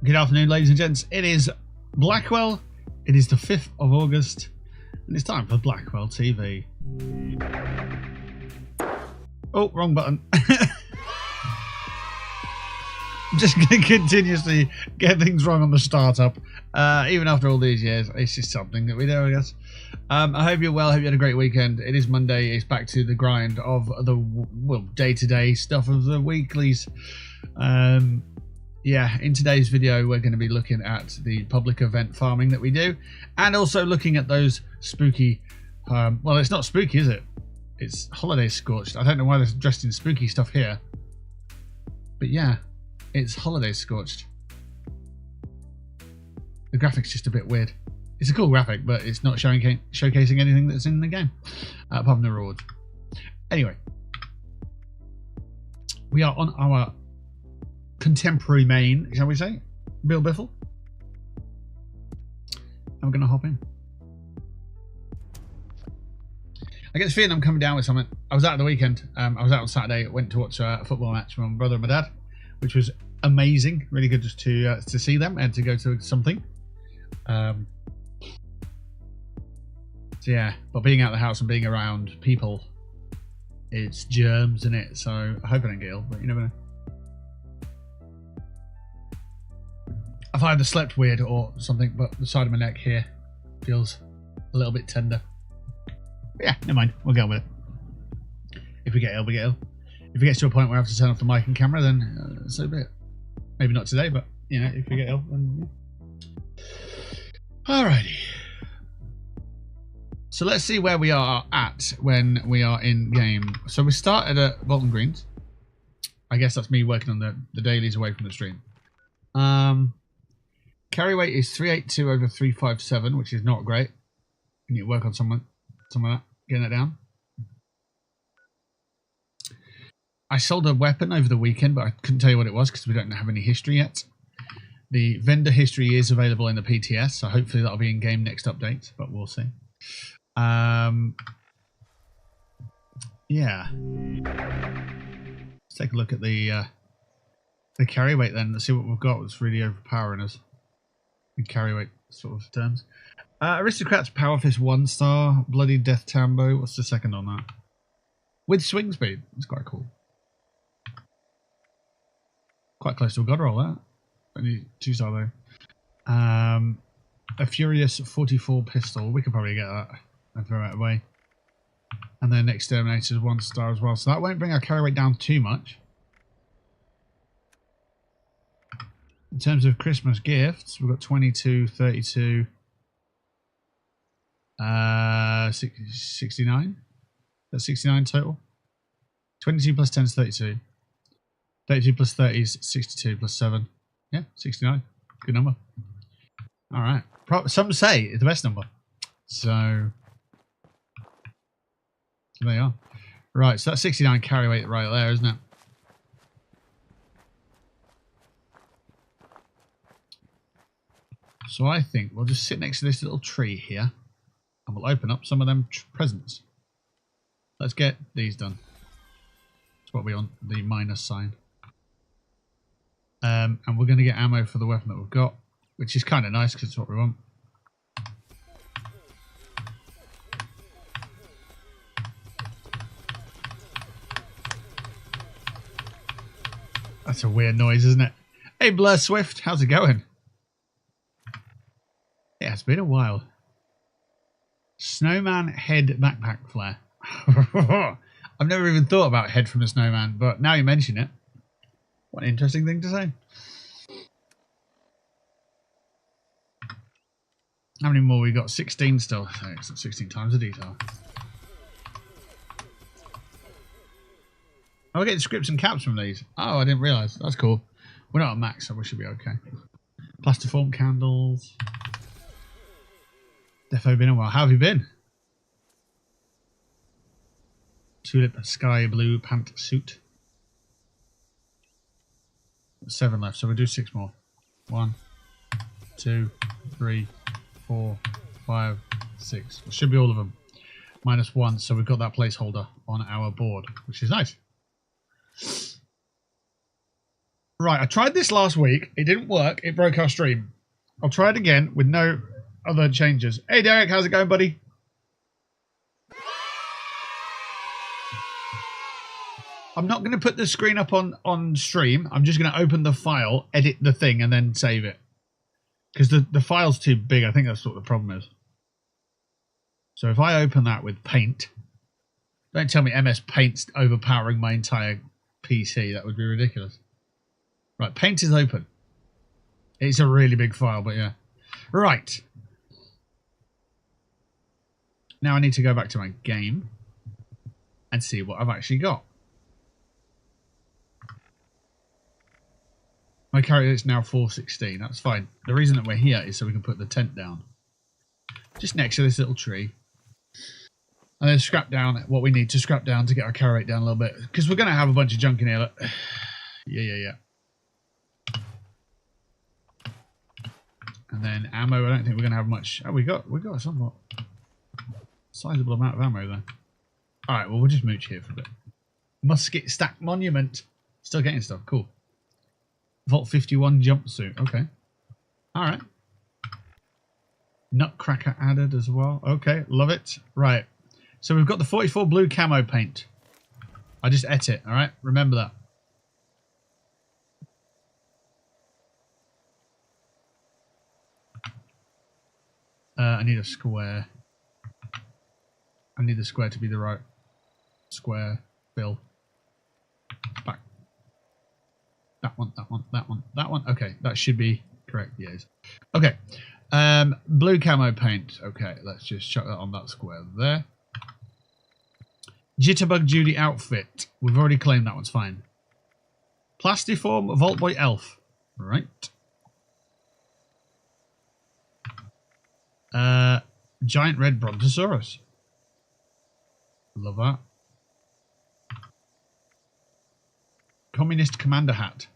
Good afternoon, ladies and gents. It is Blackwell. It is the 5th of August, and it's time for Blackwell TV. Oh, wrong button. I'm just going to continuously get things wrong on the startup. Even after all these years, it's just something that we do, I guess. I hope you're well. I hope you had a great weekend. It is Monday. It's back to the grind of the day-to-day stuff of the weeklies. Yeah, in today's video, we're going to be looking at the public event farming that we do, and also looking at those spooky. Well, it's not spooky, is it? It's holiday scorched. I don't know why they're dressed in spooky stuff here, but yeah, it's holiday scorched. The graphic's just a bit weird. It's a cool graphic, but it's not showcasing anything that's in the game, apart from the rewards. Anyway, we are on our contemporary main, shall we say, Bill Biffle. And we're going to hop in. I get the feeling I'm coming down with something. I was out at the weekend. I was out on Saturday. Went to watch a football match with my brother and my dad, which was amazing. Really good just to see them and to go to something. So yeah, but being out of the house and being around people, it's germs in it. So I hope I don't get ill, but you never know. I've either slept weird or something, but the side of my neck here feels a little bit tender. But yeah, never mind. We'll get on with it. If we get ill, we get ill. If it gets to a point where I have to turn off the mic and camera, then so be it. Maybe not today, but you know, if we get ill, then yeah. Alrighty. So let's see where we are at when we are in game. So we started at Bolton Greens. I guess that's me working on the dailies away from the stream. Carry weight is 382 over 357, which is not great. You need to work on some of that, getting that down. I sold a weapon over the weekend, but I couldn't tell you what it was because we don't have any history yet. The vendor history is available in the PTS, so hopefully that'll be in game next update, but we'll see. Yeah. Let's take a look at the carry weight then. Let's see what we've got that's really overpowering us. In carry weight sort of terms. Aristocrats Power Fist 1 star. Bloody Death Tambo. What's the second on that? With swing speed. It's quite cool. Quite close to a god roll, that. Only 2 star though. A Furious 44 pistol. We could probably get that and throw it away. And then Exterminator's 1 star as well. So that won't bring our carry weight down too much. In terms of Christmas gifts, we've got 22, 32, 69. That's 69 total. 22 plus 10 is 32. 32 plus 30 is 62 plus 7. Yeah, 69. Good number. All right. Some say it's the best number. So there you are. Right, so that's 69 carry weight right there, isn't it? So I think we'll just sit next to this little tree here and we'll open up some of them presents. Let's get these done. That's what we want, the minus sign. And we're going to get ammo for the weapon that we've got, which is kind of nice because it's what we want. That's a weird noise, isn't it? Hey Blur Swift, how's it going? Yeah, it's been a while. Snowman head backpack flare. I've never even thought about head from a snowman, but now you mention it. What an interesting thing to say. How many more we got? 16 still. So it's 16 times the detail. Oh, we're getting scripts and caps from these. Oh, I didn't realise. That's cool. We're not at max, so we should be okay. Plastiform candles. Defo been a while. How have you been? Tulip sky blue pantsuit. 7 left, so we'll do 6 more. 1, 2, 3, 4, 5, 6. It should be all of them. -1, so we've got that placeholder on our board, which is nice. Right, I tried this last week. It didn't work. It broke our stream. I'll try it again with no other changes. Hey, Derek, how's it going, buddy? I'm not going to put the screen up on stream. I'm just going to open the file, edit the thing, and then save it. Because the file's too big. I think that's what the problem is. So if I open that with Paint, don't tell me MS Paint's overpowering my entire PC. That would be ridiculous. Right, Paint is open. It's a really big file, but yeah. Right. Now I need to go back to my game and see what I've actually got. My character is now 416. That's fine. The reason that we're here is so we can put the tent down. Just next to this little tree. And then scrap down what we need to scrap down to get our carry rate down a little bit. Because we're going to have a bunch of junk in here. Look. Yeah. And then ammo, I don't think we're going to have much. Oh, we got a somewhat sizable amount of ammo there. Alright, well, we'll just mooch here for a bit. Musket stack monument. Still getting stuff. Cool. Vault 51 jumpsuit. Okay. Alright. Nutcracker added as well. Okay, love it. Right. So we've got the 44 blue camo paint. I just ate it, alright? Remember that. I need a square. I need the square to be the right square. Fill. Back. That one. Okay, that should be correct. Yes. Okay. Blue camo paint. Okay, let's just chuck that on that square there. Jitterbug Judy outfit. We've already claimed that one's fine. Plastiform Vault Boy Elf. Right. Giant red Brontosaurus. Love that. Communist commander hat.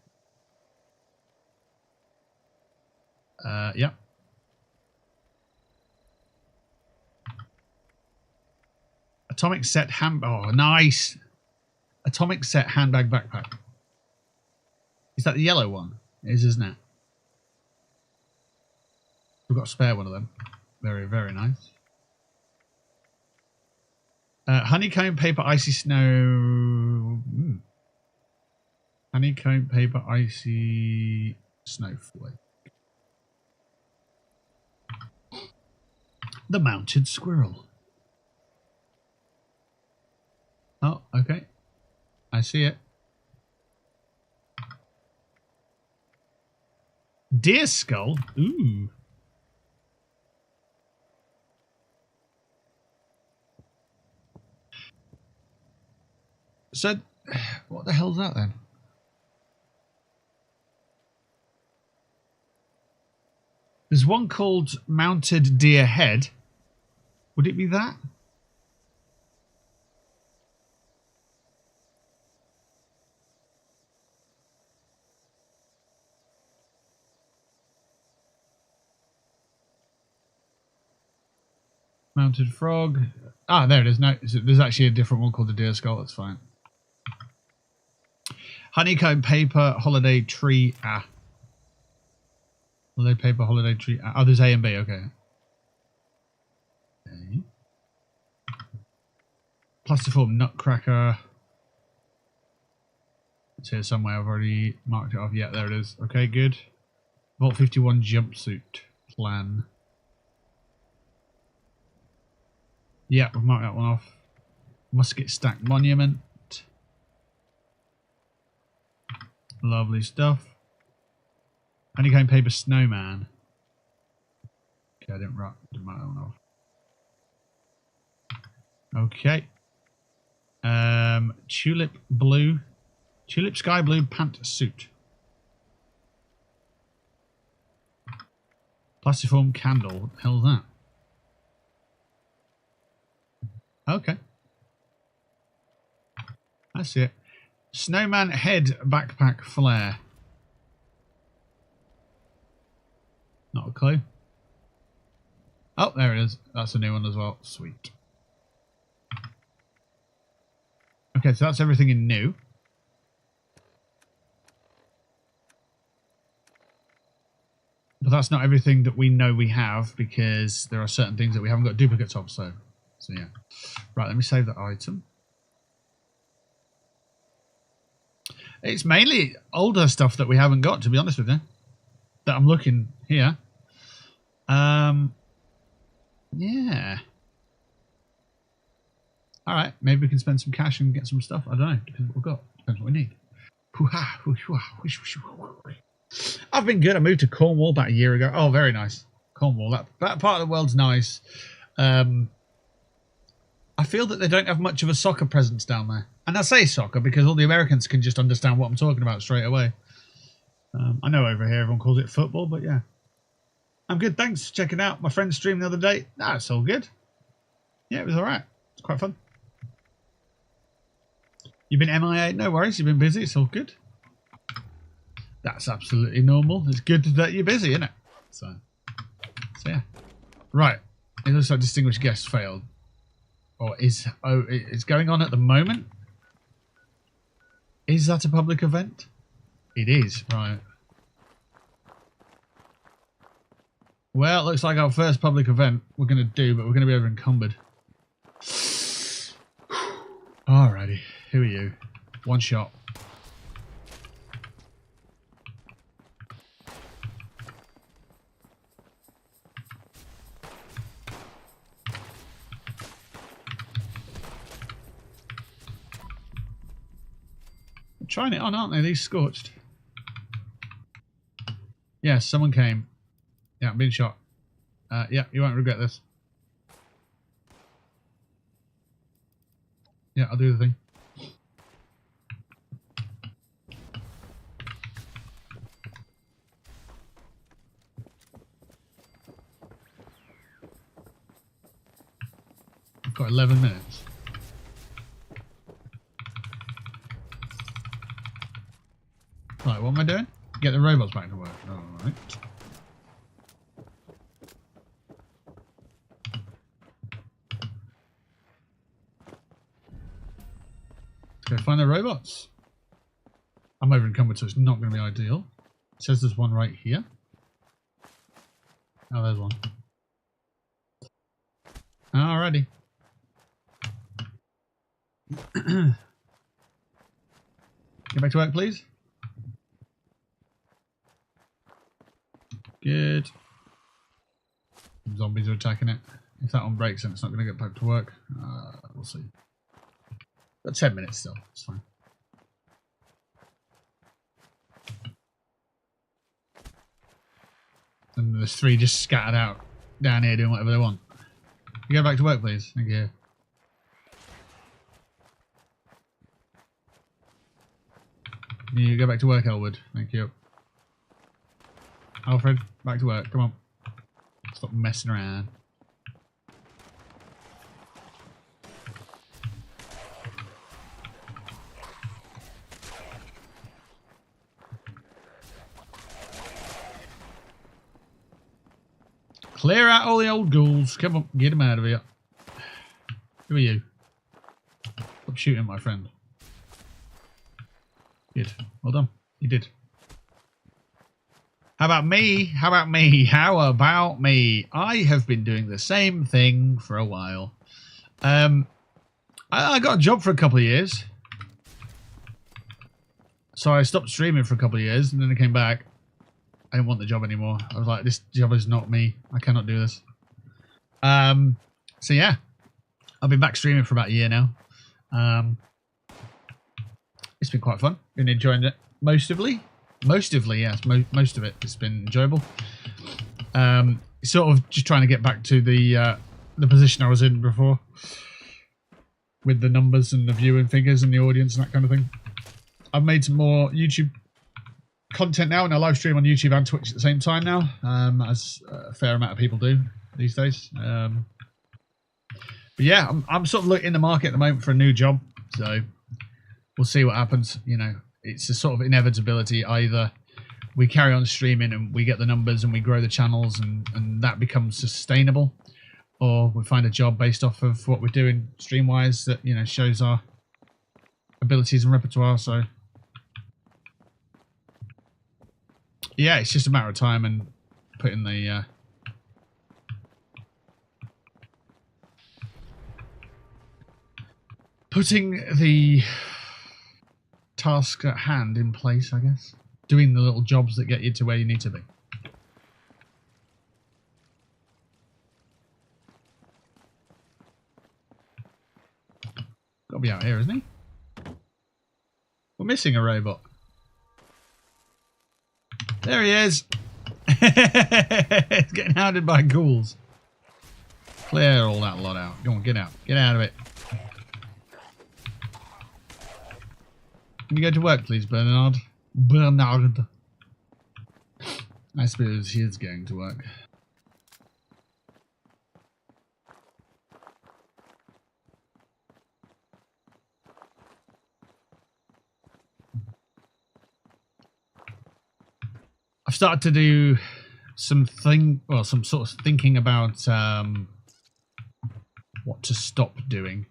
Yep. Atomic set hand. Oh, nice. Atomic set handbag backpack. Is that the yellow one? It is, isn't it? We've got a spare one of them. Very, very nice. Honeycomb paper icy snow. Honeycomb paper icy snowflake. The mounted squirrel. Oh, okay. I see it. Deer skull. Ooh. So, what the hell's that then? There's one called Mounted Deer Head. Would it be that? Mounted frog. Ah, there it is. No, there's actually a different one called the deer skull. That's fine. Honeycomb paper holiday tree. Ah. Holiday paper holiday tree. Ah. Oh, there's A and B. Okay. Plastiform nutcracker. It's here somewhere. I've already marked it off. Yeah, there it is. Okay, good. Vault 51 jumpsuit plan. Yeah, we've marked that one off. Musket stack monument. Lovely stuff. Honeycomb paper snowman. Okay, I didn't mark that one off. Okay. Tulip sky blue pantsuit. Plastiform candle. What the hell is that? Okay. I see it. Snowman head backpack flare. Not a clue. Oh, there it is. That's a new one as well. Sweet. Okay, so that's everything in new. that's not everything that we know we have, because there are certain things that we haven't got duplicates of. So yeah. Right, let me save that item. It's mainly older stuff that we haven't got, to be honest with you, that I'm looking here. Yeah. All right, maybe we can spend some cash and get some stuff. I don't know. Depends what we've got. Depends what we need. I've been good. I moved to Cornwall about a year ago. Oh, very nice. Cornwall. That part of the world's nice. I feel that they don't have much of a soccer presence down there. And I say soccer because all the Americans can just understand what I'm talking about straight away. I know over here everyone calls it football, but yeah. I'm good, thanks for checking out my friend's stream the other day. Nah, it's all good. Yeah, it was alright. It's quite fun. You've been MIA? No worries, you've been busy, it's all good. That's absolutely normal. It's good that you're busy, isn't it? So yeah. Right. It looks like distinguished guest failed. Or is... Oh, it's going on at the moment? Is that a public event? It is, right. Well, it looks like our first public event we're going to do, but we're going to be over encumbered. Alrighty, who are you? One shot. They're trying it on, aren't they? These Scorched. Yes, someone came. Yeah, I'm being shot. Yeah, you won't regret this. Yeah, I'll do the thing. I've got 11 minutes. Right, what am I doing? Get the robots back to work. Alright. Go find the robots. I'm over encumbered, so it's not going to be ideal. It says there's one right here. Oh, there's one. Alrighty. Get back to work, please. Good. Zombies are attacking it. If that one breaks, then it's not going to get back to work. We'll see. Got 10 minutes still. It's fine. And there's 3 just scattered out down here doing whatever they want. You go back to work, please. Thank you. You go back to work, Elwood. Thank you. Alfred, back to work. Come on. Stop messing around. Clear out all the old ghouls. Come on, get them out of here. Who are you? Stop shooting, my friend. Good. Well done. You did. How about me? How about me? How about me? I have been doing the same thing for a while. I got a job for a couple of years. So I stopped streaming for a couple of years, and then I came back. I didn't want the job anymore. I was like, this job is not me. I cannot do this. So yeah, I've been back streaming for about a year now. It's been quite fun. Been enjoying it mostly. Yes, most of it. It's been enjoyable. Sort of just trying to get back to the position I was in before, with the numbers and the viewing figures and the audience and that kind of thing. I've made some more YouTube content now, and I live stream on YouTube and Twitch at the same time now, as a fair amount of people do these days. But yeah, I'm sort of looking in the market at the moment for a new job, so we'll see what happens. You know, it's a sort of inevitability. Either we carry on streaming and we get the numbers and we grow the channels and that becomes sustainable, or we find a job based off of what we're doing stream wise that, you know, shows our abilities and repertoire. So yeah, it's just a matter of time and putting the task at hand in place, I guess. Doing the little jobs that get you to where you need to be. Got to be out here, isn't he? We're missing a robot. There he is. It's getting hounded by ghouls. Clear all that lot out. Go on, get out. Get out of it. Can you go to work, please, Bernard? Bernard. I suppose he is going to work. I've started to do some sort of thinking about what to stop doing.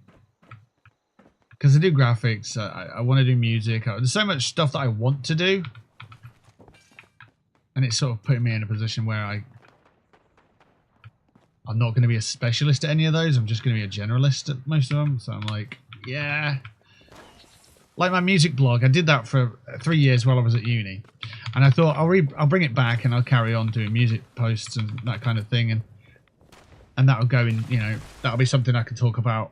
Because I do graphics, I want to do music. There's so much stuff that I want to do, and it's sort of putting me in a position where I'm not going to be a specialist at any of those. I'm just going to be a generalist at most of them. So I'm like, yeah. Like my music blog, I did that for 3 years while I was at uni, and I thought I'll bring it back and I'll carry on doing music posts and that kind of thing, and that'll go in. You know, that'll be something I can talk about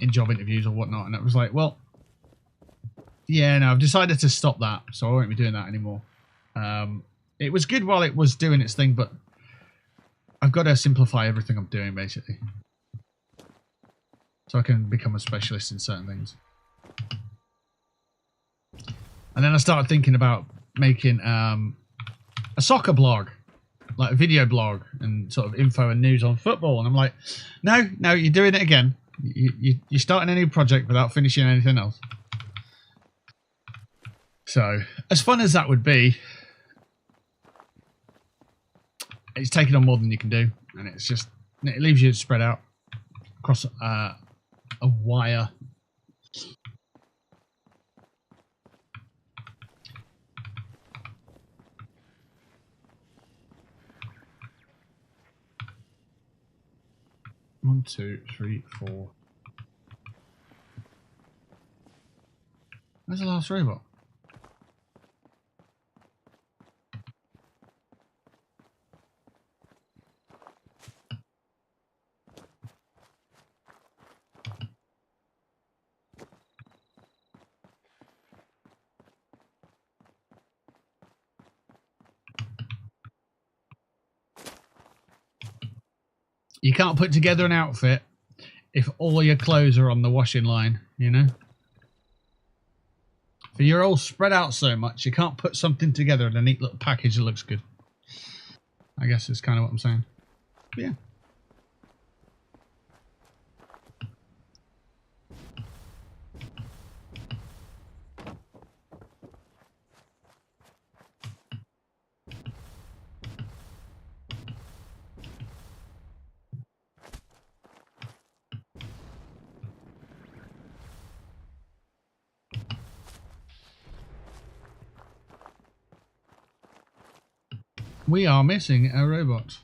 in job interviews or whatnot. And it was like, well, yeah, no, I've decided to stop that, so I won't be doing that anymore. It was good while it was doing its thing, but I've got to simplify everything I'm doing, basically, so I can become a specialist in certain things. And then I started thinking about making a soccer blog, like a video blog, and sort of info and news on football. And I'm like, no, you're doing it again. You're starting a new project without finishing anything else. So, as fun as that would be, it's taking on more than you can do, and it leaves you spread out across a wire. One, two, three, four. Where's the last robot? You can't put together an outfit if all your clothes are on the washing line, you know? If you're all spread out so much, you can't put something together in a neat little package that looks good. I guess is kind of what I'm saying. But yeah. We are missing a robot.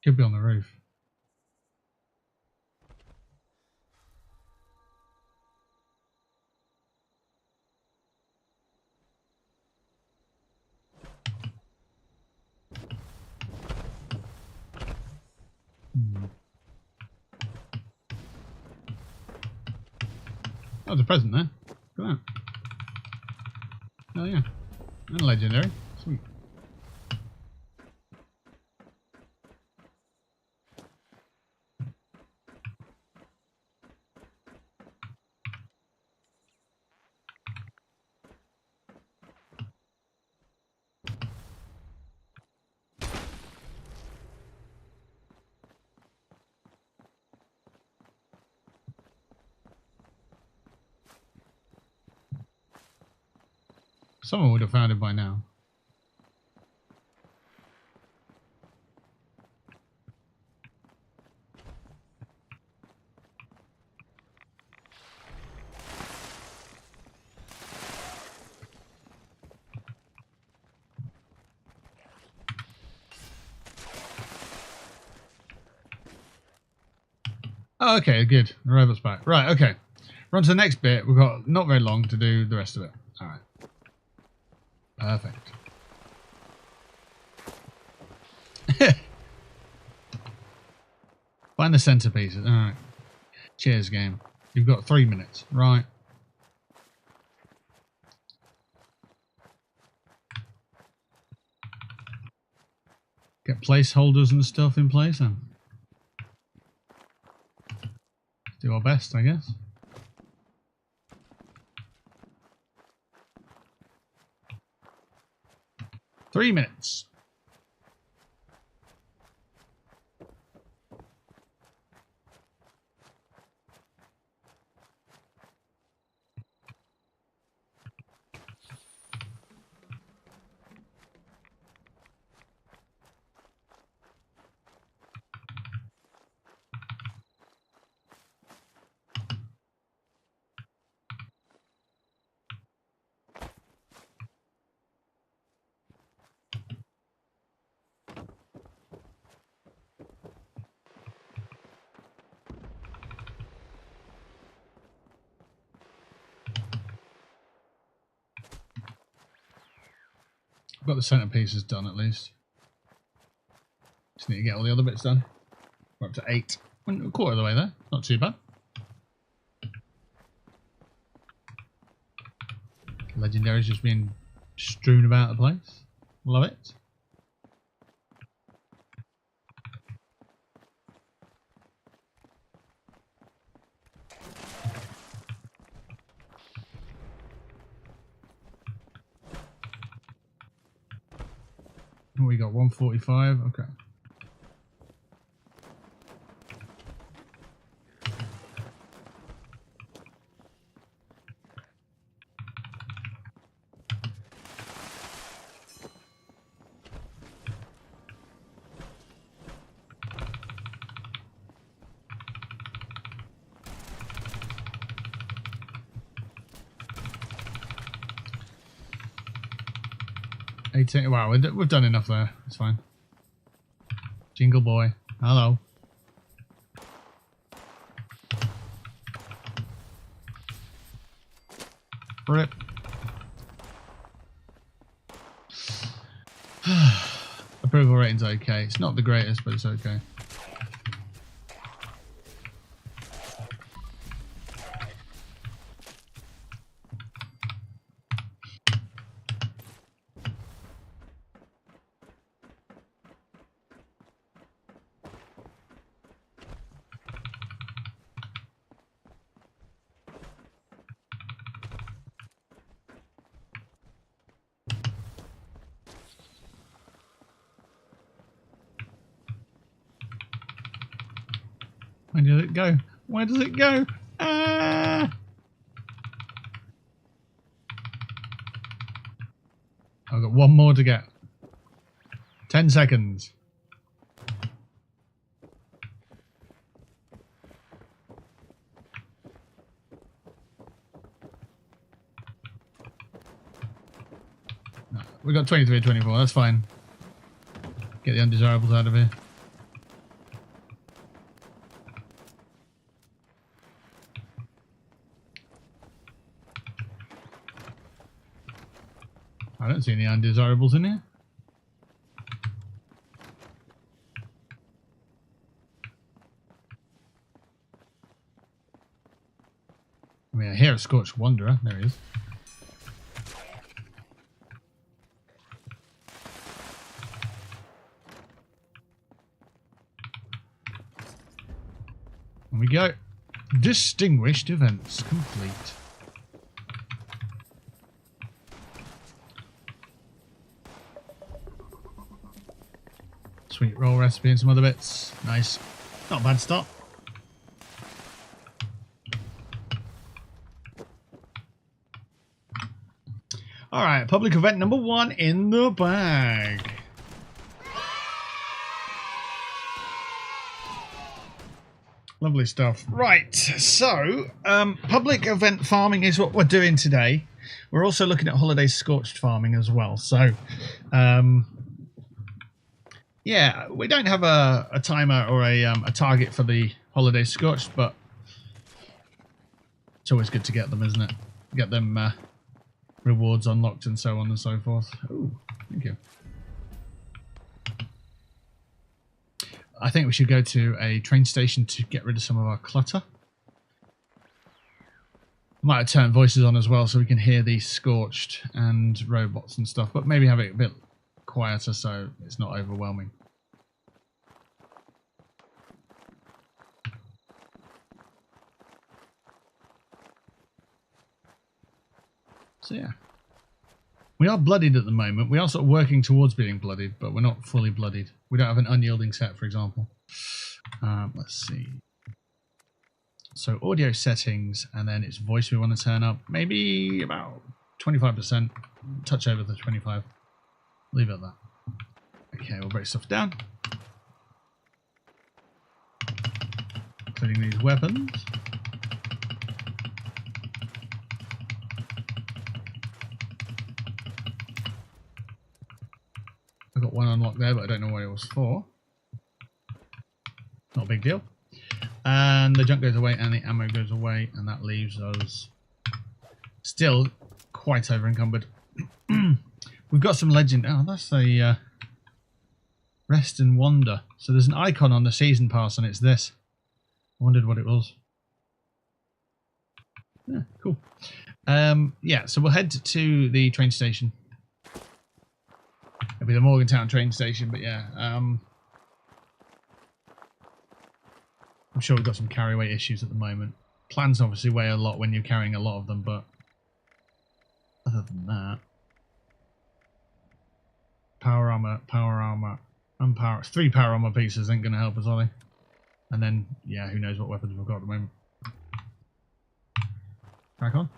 Could be on the roof. That was a present there. Look at that. Oh yeah. And legendary. Sweet. Someone would have found it by now. Oh, okay, good. The robot's back. Right, okay. We're on to the next bit. We've got not very long to do the rest of it. All right. Perfect. Find the centerpieces. All right. Cheers, game. You've got 3 minutes. Right. Get placeholders and stuff in place then. Do our best, I guess. Three minutes. Got the centerpieces done at least. Just need to get all the other bits done. We're up to 8. We're a quarter of the way there. Not too bad. Legendary's just being strewn about the place. Love it. We got 145. Okay. Wow, we've done enough there. It's fine. Jingle boy. Hello. Rip. Approval rating's okay. It's not the greatest, but it's okay. Where did it go? Where does it go? Ah! I've got one more to get. 10 seconds. No, we got 23, 24. That's fine. Get the undesirables out of here. I don't see any undesirables in here. I mean, I hear a Scorched Wanderer. There he is. And we go. Distinguished events complete. Sweet roll recipe and some other bits. Nice. Not a bad start. Alright, public event number 1 in the bag. Lovely stuff. Right, so public event farming is what we're doing today. We're also looking at holiday scorched farming as well. So, Yeah, we don't have a timer or a target for the holiday Scorched, but it's always good to get them, isn't it? Get them rewards unlocked and so on and so forth. Ooh, thank you. I think we should go to a train station to get rid of some of our clutter. Might have turned voices on as well so we can hear the Scorched and robots and stuff, but maybe have it a bit quieter so it's not overwhelming. So yeah. We are bloodied at the moment. We are sort of working towards being bloodied, but we're not fully bloodied. We don't have an unyielding set, for example. Let's see. So audio settings, and then it's voice we want to turn up. Maybe about 25%. Touch over the 25. Leave it at that. Okay, we'll break stuff down. Including these weapons. I've got one unlocked there, but I don't know what it was for. Not a big deal. And the junk goes away and the ammo goes away, and that leaves us still quite over encumbered. We've got some legend. Oh, that's a rest and wander. So there's an icon on the season pass, and it's this. I wondered what it was. Yeah, cool. Yeah, so we'll head to the train station. It'll be the Morgantown train station, but yeah. I'm sure we've got some carry weight issues at the moment. Plans obviously weigh a lot when you're carrying a lot of them, but other than that, power armor, and power. 3 power armor pieces ain't going to help us, are they? And then, yeah, who knows what weapons we've got at the moment. Crack on.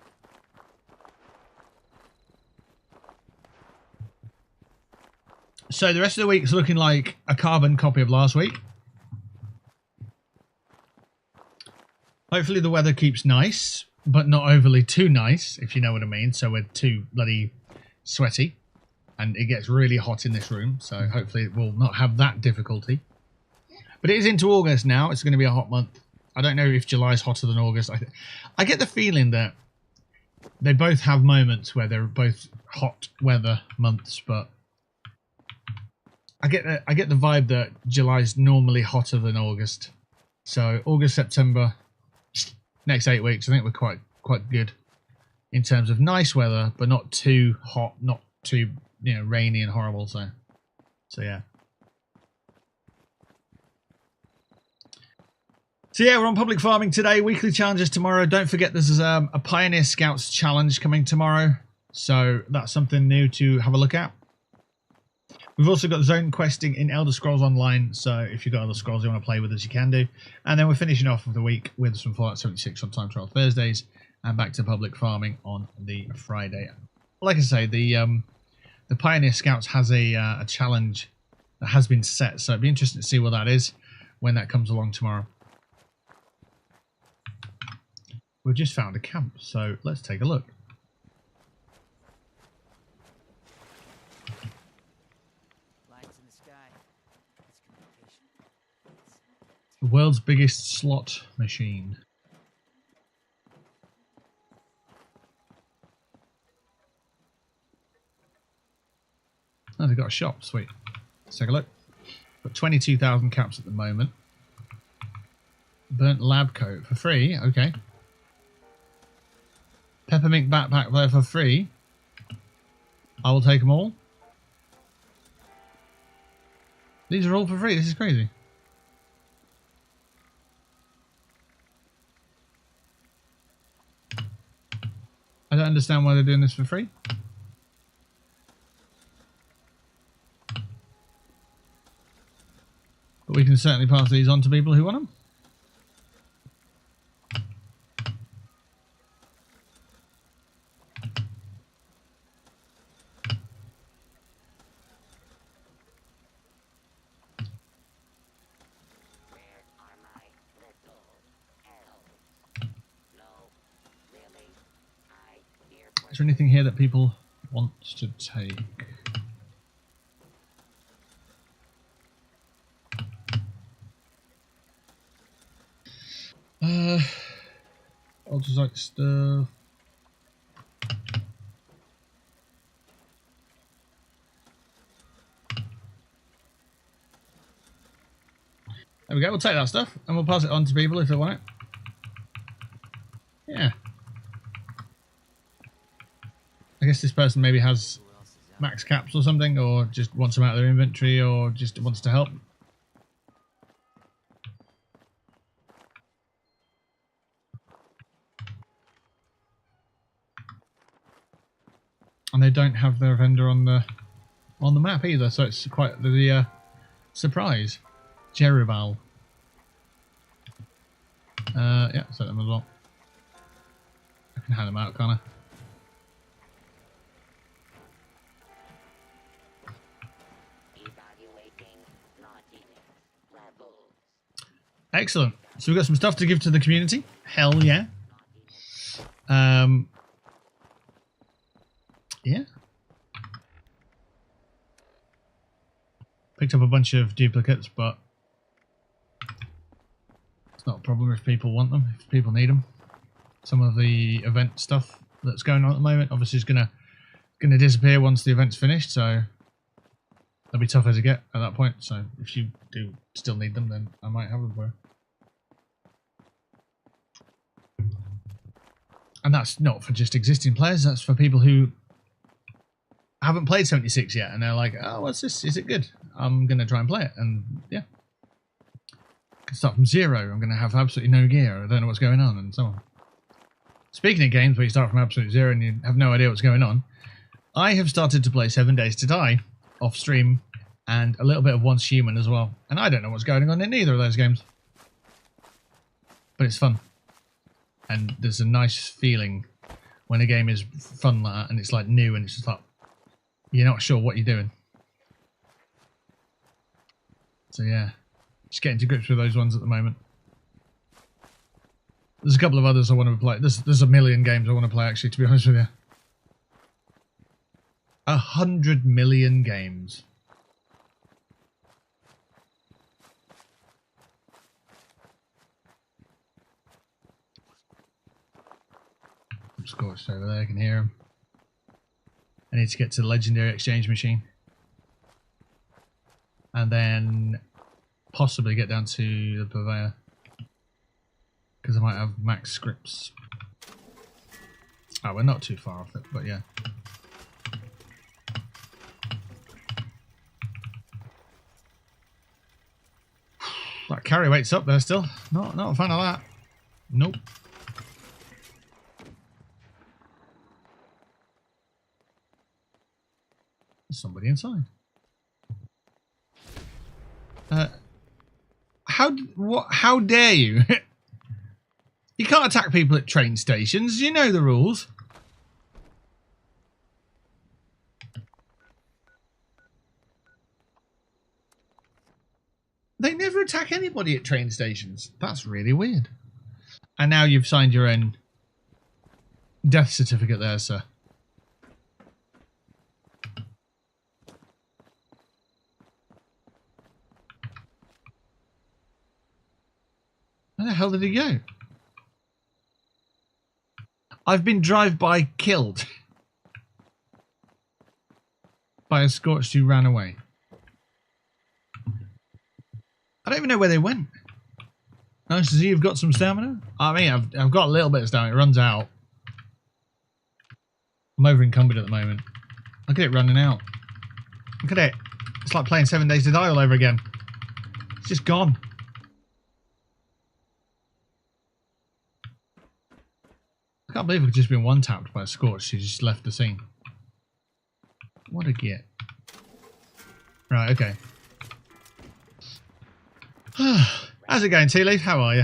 So the rest of the week's looking like a carbon copy of last week. Hopefully the weather keeps nice, but not overly too nice, if you know what I mean. So we're too bloody sweaty, and it gets really hot in this room. So hopefully it will not have that difficulty. But it is into August now. It's going to be a hot month. I don't know if July's hotter than August. I get the feeling that they both have moments where they're both hot weather months, but I get the vibe that July's normally hotter than August. So August, September, next 8 weeks, I think we're quite good in terms of nice weather, but not too hot, not too rainy and horrible. So yeah. So yeah, we're on public farming today. Weekly challenges tomorrow. Don't forget there's a Pioneer Scouts challenge coming tomorrow. So that's something new to have a look at. We've also got zone questing in Elder Scrolls Online, so if you've got other scrolls you want to play with us, you can do. And then we're finishing off of the week with some Fallout 76 on Time Trial Thursdays, and back to public farming on the Friday. Like I say, the Pioneer Scouts has a challenge that has been set, so it'd be interesting to see what that is when that comes along tomorrow. We've just found a camp, so let's take a look. The world's biggest slot machine. Oh, they've got a shop. Sweet. Let's take a look. Got 22,000 caps at the moment. Burnt lab coat for free. Okay. Peppermint backpack there for free. I will take them all. These are all for free. This is crazy. I don't understand why they're doing this for free. But we can certainly pass these on to people who want them. Is there anything here that people want to take? Ultrasonic stuff. There we go. We'll take that stuff and we'll pass it on to people if they want it. Yeah. I guess this person maybe has max caps or something, or just wants them out of their inventory, or just wants to help. And they don't have their vendor on the map either, so it's quite the surprise. Jeribal. Yeah, set them as well. I can hand them out, can't I? Excellent. So we've got some stuff to give to the community. Hell yeah. Yeah. Picked up a bunch of duplicates, but it's not a problem if people want them, if people need them. Some of the event stuff that's going on at the moment obviously is gonna disappear once the event's finished, so they'll be tougher to get at that point. So if you do still need them, then I might have them for you. And that's not for just existing players, that's for people who haven't played 76 yet and they're like, oh, what's this? Is it good? I'm going to try and play it. And yeah, I can start from zero. I'm going to have absolutely no gear. I don't know what's going on and so on. Speaking of games where you start from absolute zero and you have no idea what's going on, I have started to play 7 Days to Die off stream and a little bit of Once Human as well. And I don't know what's going on in either of those games. But it's fun. And there's a nice feeling when a game is fun like that and it's like new and it's just like, you're not sure what you're doing. So yeah, just getting to grips with those ones at the moment. There's a couple of others I want to play. There's a million games I want to play actually, to be honest with you. 100 million games. Scorched over there, I can hear him. I need to get to the legendary exchange machine. And then possibly get down to the purveyor. Because I might have max scripts. Oh, we're not too far off it, but yeah. That carry weight's up there still. Not a fan of that. Nope. There's somebody inside. How dare you? You can't attack people at train stations. You know the rules. They never attack anybody at train stations. That's really weird. And now you've signed your own death certificate there, sir. Where the hell did he go? I've been drive-by killed by a Scorched who ran away. I don't even know where they went. Nice to see you've got some stamina. I mean, I've got a little bit of stamina. It runs out. I'm over encumbered at the moment. Look at it running out. Look at it. It's like playing 7 Days to Die all over again. It's just gone. I can't believe I've just been one-tapped by a Scorched who just left the scene. What a git. Right, okay. How's it going, Tea Leaf? How are you?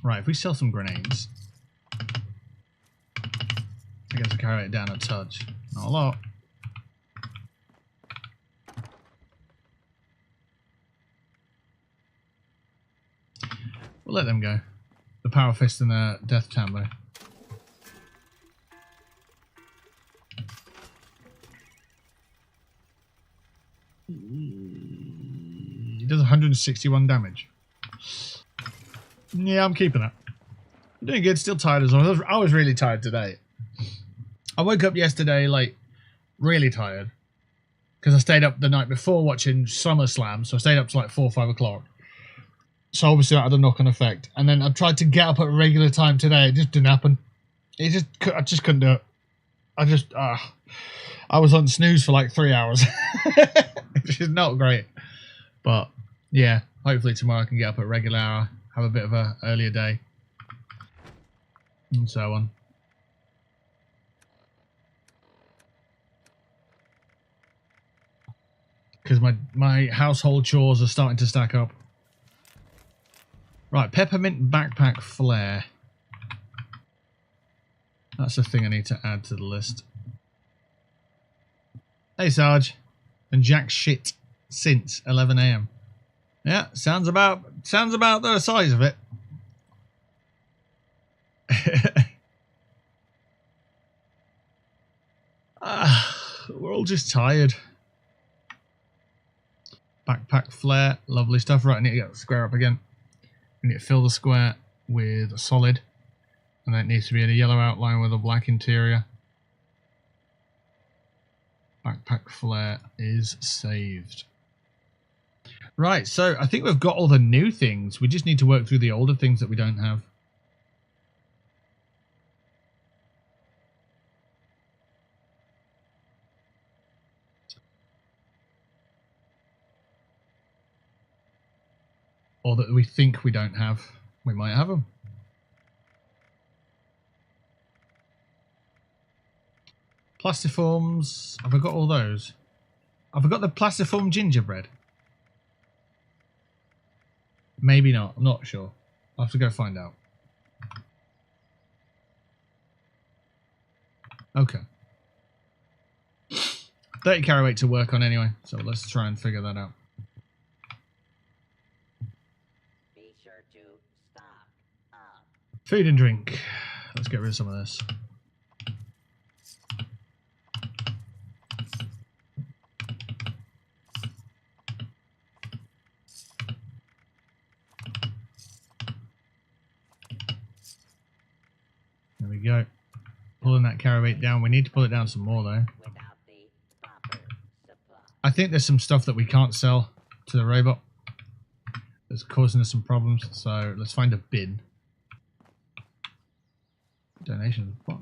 Right, if we sell some grenades, I guess we'll carry it down a touch. Not a lot. We'll let them go. The Power Fist and the Death Tambo. He does 161 damage. Yeah, I'm keeping it. I'm doing good. Still tired as well. I was really tired today. I woke up yesterday, like, really tired. Because I stayed up the night before watching SummerSlam. So I stayed up to like 4 or 5 o'clock. So obviously that had a knock-on effect. And then I tried to get up at a regular time today. It just didn't happen. I just couldn't do it. I was on snooze for like 3 hours. Which is not great. But, yeah. Hopefully tomorrow I can get up at a regular hour. Have a bit of an earlier day. And so on. Because my household chores are starting to stack up. Right, peppermint backpack flare. That's the thing I need to add to the list. Hey Sarge. And jack shit since 11 AM. Yeah, sounds about the size of it. We're all just tired. Backpack flare, lovely stuff. Right, I need to get the square up again. We need to fill the square with a solid. And that needs to be in a yellow outline with a black interior. Backpack flare is saved. Right, so I think we've got all the new things. We just need to work through the older things that we don't have. Or that we think we don't have. We might have them. Plastiforms. Have I got all those? Have I got the plastiform gingerbread? Maybe not. I'm not sure. I'll have to go find out. Okay. 30 carry weight to work on anyway. So let's try and figure that out. Food and drink. Let's get rid of some of this. There we go. Pulling that carry weight down. We need to pull it down some more though. I think there's some stuff that we can't sell to the robot that's causing us some problems. So let's find a bin. Donation. What?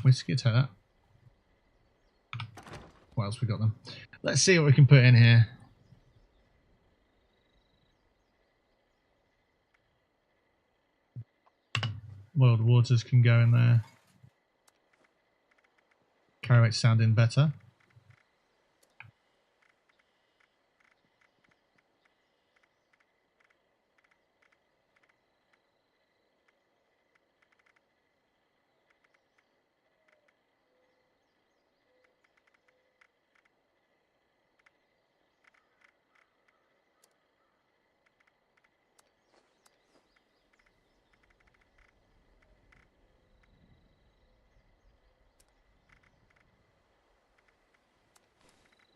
Whiskey, take that. What else we got then? Let's see what we can put in here. World waters can go in there. Carry weight sounding better.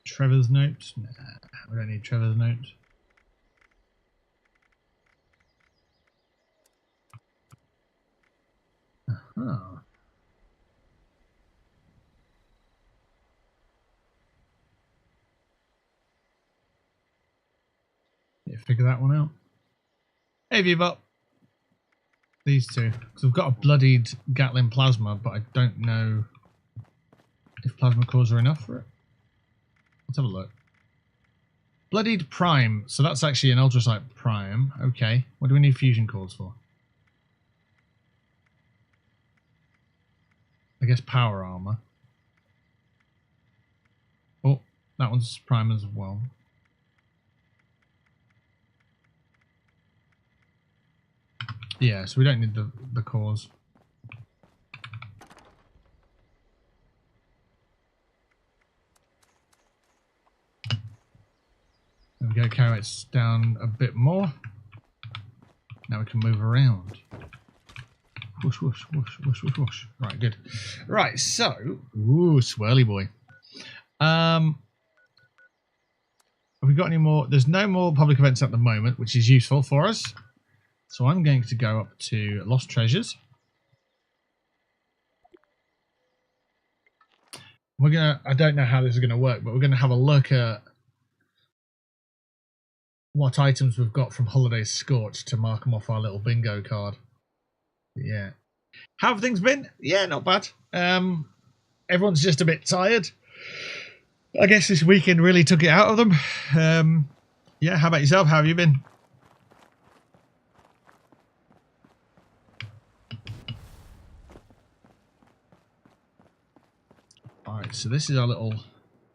Trevor's note? Nah, we don't need Trevor's note. Uh-huh. Yeah, figure that one out. Hey, Vbot. These two. Because I've got a bloodied Gatling plasma, but I don't know if plasma cores are enough for it. Let's have a look. Bloodied Prime. So that's actually an Ultrasite Prime. Okay. What do we need fusion cores for? I guess power armor. Oh, that one's Prime as well. Yeah, so we don't need the cores. There we go, carry it down a bit more. Now we can move around. Whoosh, whoosh, whoosh, whoosh, whoosh, whoosh. Right, good. Right, so, ooh, swirly boy. Have we got any more? There's no more public events at the moment, which is useful for us. So I'm going to go up to Lost Treasures. We're gonna. I don't know how this is gonna work, but we're gonna have a look at what items we've got from Holidays Scorched to mark them off our little bingo card. Yeah. How have things been? Yeah, not bad. Everyone's just a bit tired. I guess this weekend really took it out of them. Yeah, how about yourself? How have you been? Alright, so this is our little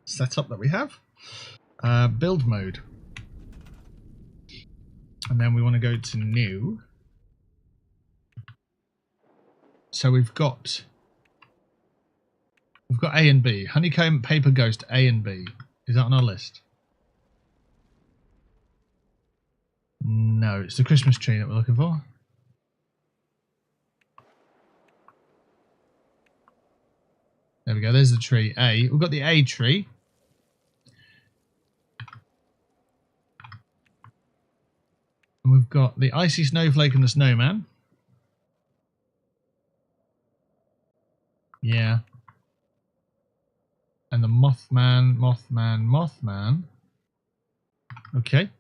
setup that we have. Build mode. And then we want to go to new. So we've got A and B. Honeycomb, Paper Ghost, A and B. Is that on our list? No, it's the Christmas tree that we're looking for. There we go, there's the tree A. We've got the A tree. And we've got the Icy Snowflake and the Snowman. Yeah. And the Mothman. Okay.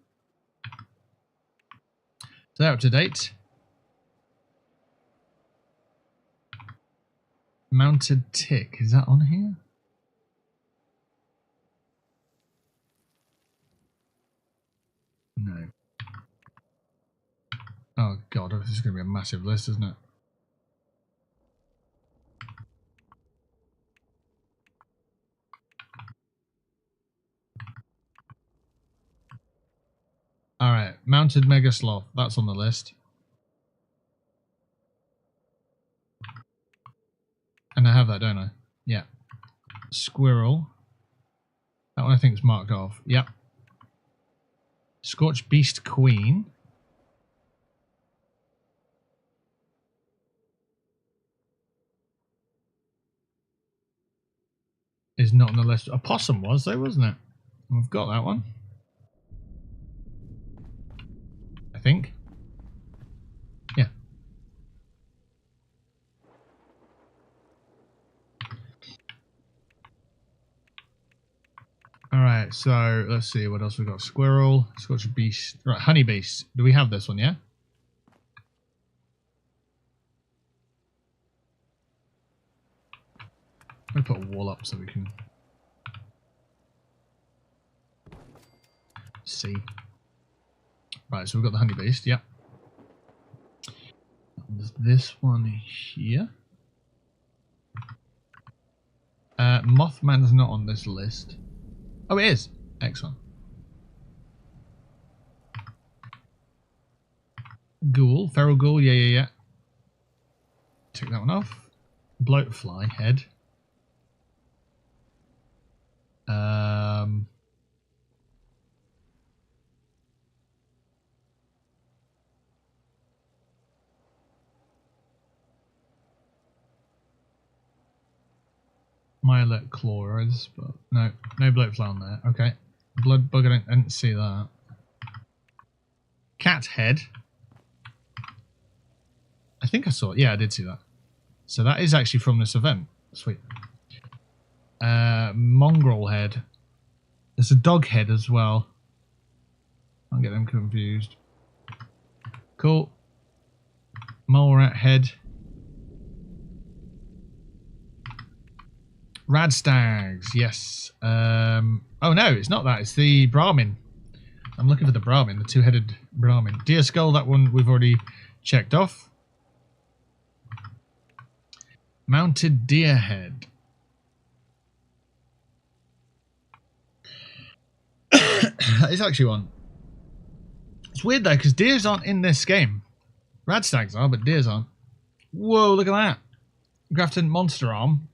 So they're up to date. Mounted Tick, is that on here? No. Oh god, this is going to be a massive list, isn't it? Alright, Mounted Mega Sloth, that's on the list. And I have that, don't I? Yeah. Squirrel. That one I think is marked off. Yep. Scorchbeast Queen. Is not on the list. A possum was though, wasn't it? We've got that one. I think. Yeah. Alright, so let's see what else we've got. Squirrel, Scorchbeast, right, Honeybeast. Do we have this one, yeah? I'm gonna put a wall up so we can see. Right, so we've got the Honeybeast, yeah. There's this one here. Mothman's not on this list. Oh, it is. Excellent. Ghoul, feral ghoul, yeah. Take that one off. Bloatfly head. Myolet Claws, but no bloatfly on there. Okay. Blood bug, I didn't see that. Cat head. I think I saw it. Yeah, I did see that. So that is actually from this event. Sweet. Mongrel head. There's a dog head as well. I'll get them confused. Cool. Mole rat head. Rad stags, yes. Oh no, it's not that. It's the Brahmin. I'm looking for the Brahmin, the two-headed Brahmin. Deer skull, that one we've already checked off. Mounted deer head. That is actually one. It's weird though, because deers aren't in this game. Rad stags are, but deers aren't. Whoa, look at that. Grafton monster arm.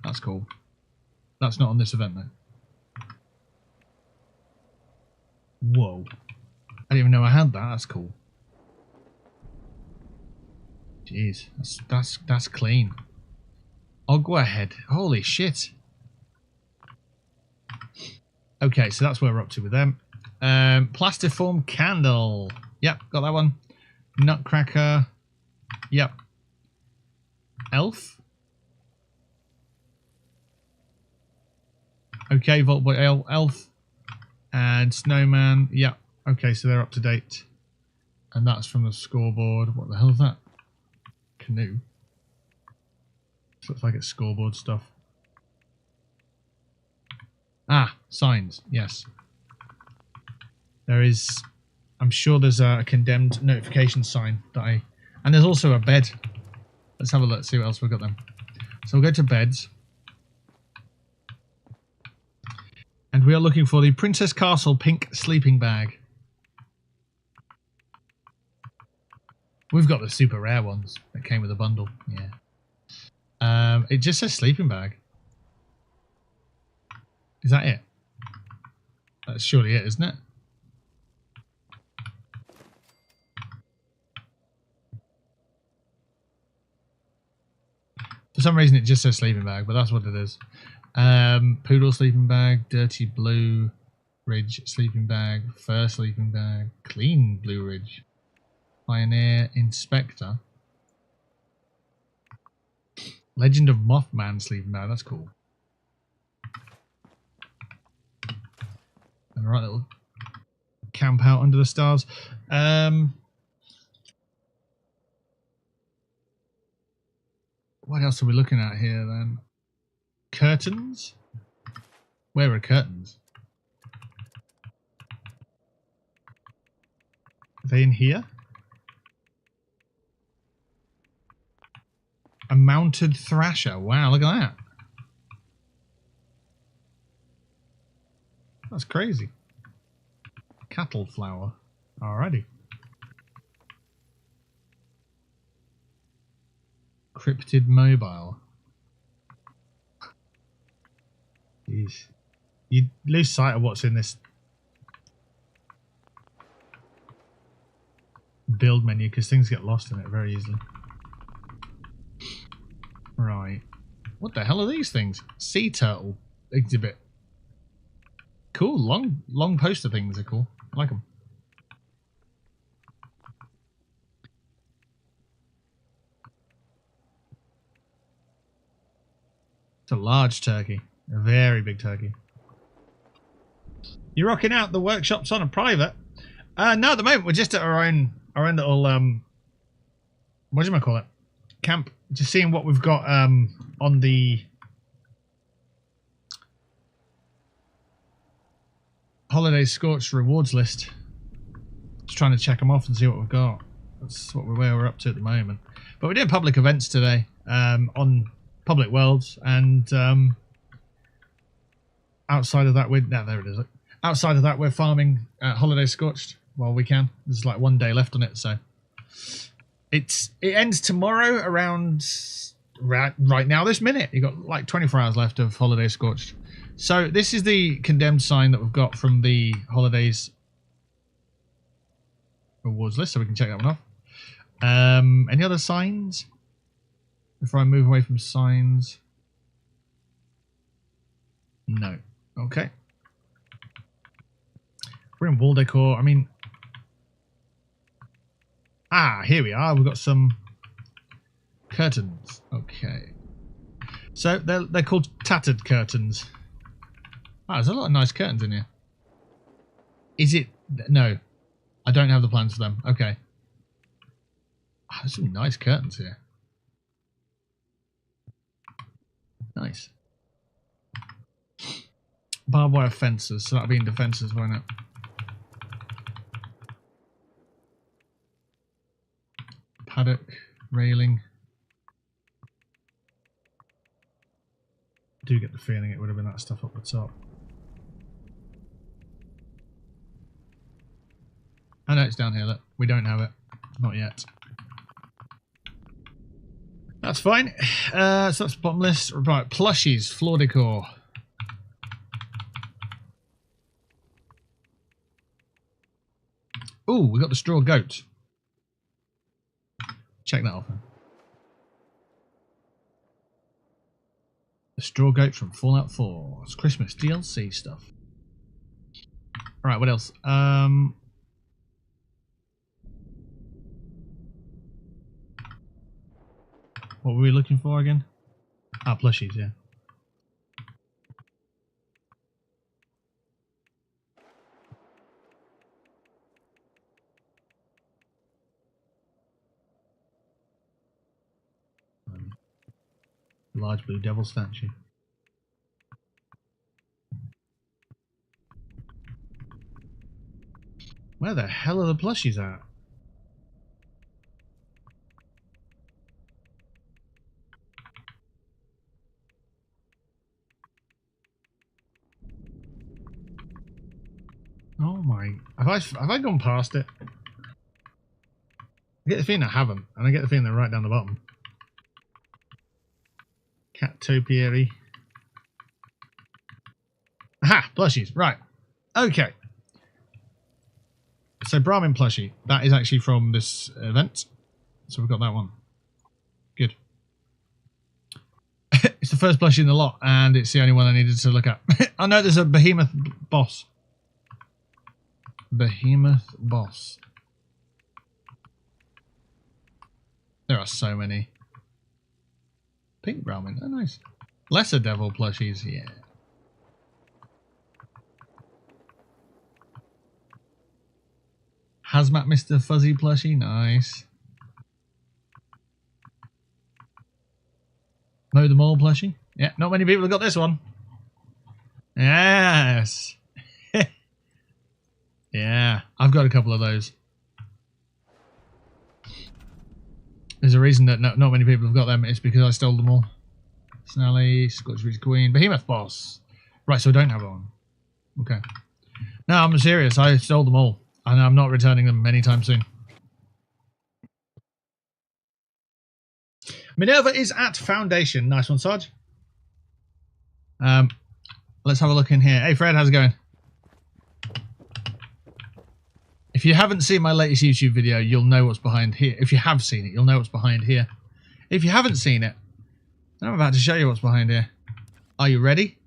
That's cool. That's not on this event though. Whoa. I didn't even know I had that. That's cool. Jeez. That's clean. Ogwa head. Holy shit. Okay, so that's where we're up to with them. Plastiform candle. Yep, got that one. Nutcracker. Yep. Elf. Okay, Vault Boy Elf. And Snowman. Yep. Okay, so they're up to date. And that's from the scoreboard. What the hell is that? Canoe. Looks like it's scoreboard stuff. Ah, signs. Yes. There is... I'm sure there's a condemned notification sign that I... And there's also a bed. Let's have a look, see what else we've got then. So we'll go to beds. And we are looking for the Princess Castle pink sleeping bag. We've got the super rare ones that came with a bundle. Yeah. It just says sleeping bag. Is that it? That's surely it, isn't it? For some reason it just says sleeping bag, but that's what it is. Poodle sleeping bag, dirty blue ridge sleeping bag, fur sleeping bag, clean blue ridge, pioneer, inspector, legend of Mothman sleeping bag. That's cool. And right little camp out under the stars. What else are we looking at here then? Curtains? Where are curtains? Are they in here? A mounted thrasher. Wow, look at that. That's crazy. Cattle flower. Alrighty. Cryptid mobile. Jeez. You lose sight of what's in this build menu because things get lost in it very easily. Right. What the hell are these things? Sea turtle exhibit. Cool. Long poster things are cool. I like them. It's a large turkey. A very big turkey. You're rocking out. The workshop's on a private. No, at the moment we're just at our own little what do you call it? Camp. Just seeing what we've got on the Holiday Scorched rewards list. Just trying to check them off and see what we've got. That's where we're up to at the moment. But we're doing public events today on Public Worlds, and outside of that, there it is. Outside of that, we're farming Holiday Scorched while we can. There's like 1 day left on it, so it ends tomorrow around right now this minute. You've got like 24 hours left of Holiday Scorched. So this is the condemned sign that we've got from the Holidays rewards list, so we can check that one off. Any other signs? Before I move away from signs. No. Okay. We're in wall decor. I mean... Ah, here we are. We've got some curtains. Okay. So, they're called tattered curtains. Ah, there's a lot of nice curtains in here. Is it... No. I don't have the plans for them. Okay. Ah, there's some nice curtains here. Nice. Barbed wire fences, so that'll be in defences, won't it? Paddock, railing. I do get the feeling it would have been that stuff up the top. I know it's down here, look. We don't have it. Not yet. That's fine. So that's the bottom list. Right, plushies, floor decor. Ooh, we got the straw goat. Check that off. The straw goat from Fallout 4. It's Christmas DLC stuff. Right, what else? What were we looking for again? Ah, plushies, yeah. Large blue devil statue. Where the hell are the plushies at? Oh my... Have I gone past it? I get the feeling I haven't, and I get the feeling they're right down the bottom. Cat topiary. Aha! Plushies. Right. Okay. So Brahmin plushie. That is actually from this event. So we've got that one. Good. It's the first plushie in the lot, and it's the only one I needed to look at. Oh no, there's a behemoth boss. Behemoth boss. There are so many. Pink Brahmin. Oh, nice. Lesser devil plushies. Yeah. Hazmat Mr. Fuzzy plushie. Nice. Mow them all plushie. Yeah, not many people have got this one. Yes. Yeah, I've got a couple of those. There's a reason that not many people have got them. It's because I stole them all. Snally, Scorchbeast Queen, Behemoth Boss. Right, so I don't have one. Okay. No, I'm serious. I stole them all. And I'm not returning them anytime soon. Minerva is at Foundation. Nice one, Sarge. Let's have a look in here. Hey, Fred, how's it going? If you haven't seen my latest YouTube video, you'll know what's behind here. If you have seen it, you'll know what's behind here. If you haven't seen it, I'm about to show you what's behind here. Are you ready?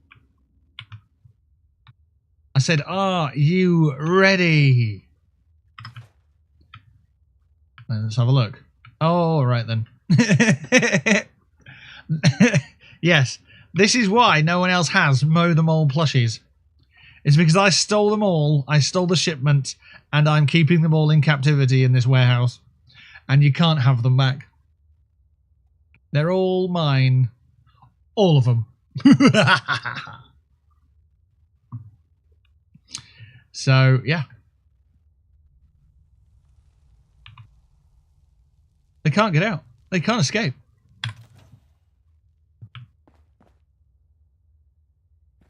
I said, are you ready? Let's have a look. Oh, right then. Yes, this is why no one else has Mow Them All plushies. It's because I stole them all. I stole the shipment, and I'm keeping them all in captivity in this warehouse. And you can't have them back. They're all mine. All of them. So, yeah. They can't get out. They can't escape.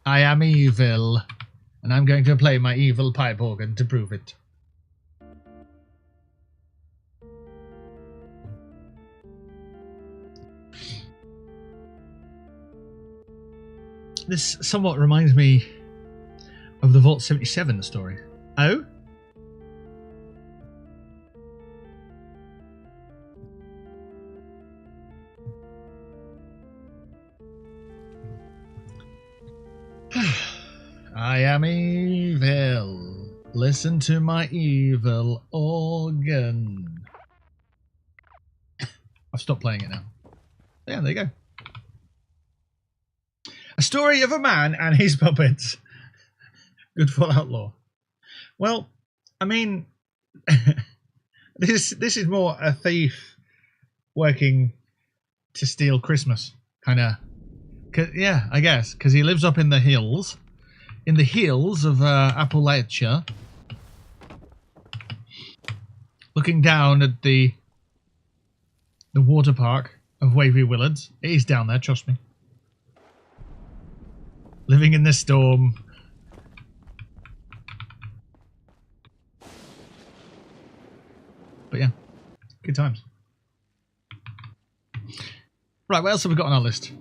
I am evil. And I'm going to play my evil pipe organ to prove it. This somewhat reminds me of the Vault 77 story. Oh? I am evil. Listen to my evil organ. I've stopped playing it now. Yeah, there you go. A story of a man and his puppets. Good Fallout lore. Well, I mean, this is more a thief working to steal Christmas, kind of. Yeah, I guess, because he lives up in the hills. In the hills of Appalachia, looking down at the water park of Wavy Willards. It is down there, trust me. Living in the storm. But yeah, good times. Right, what else have we got on our list?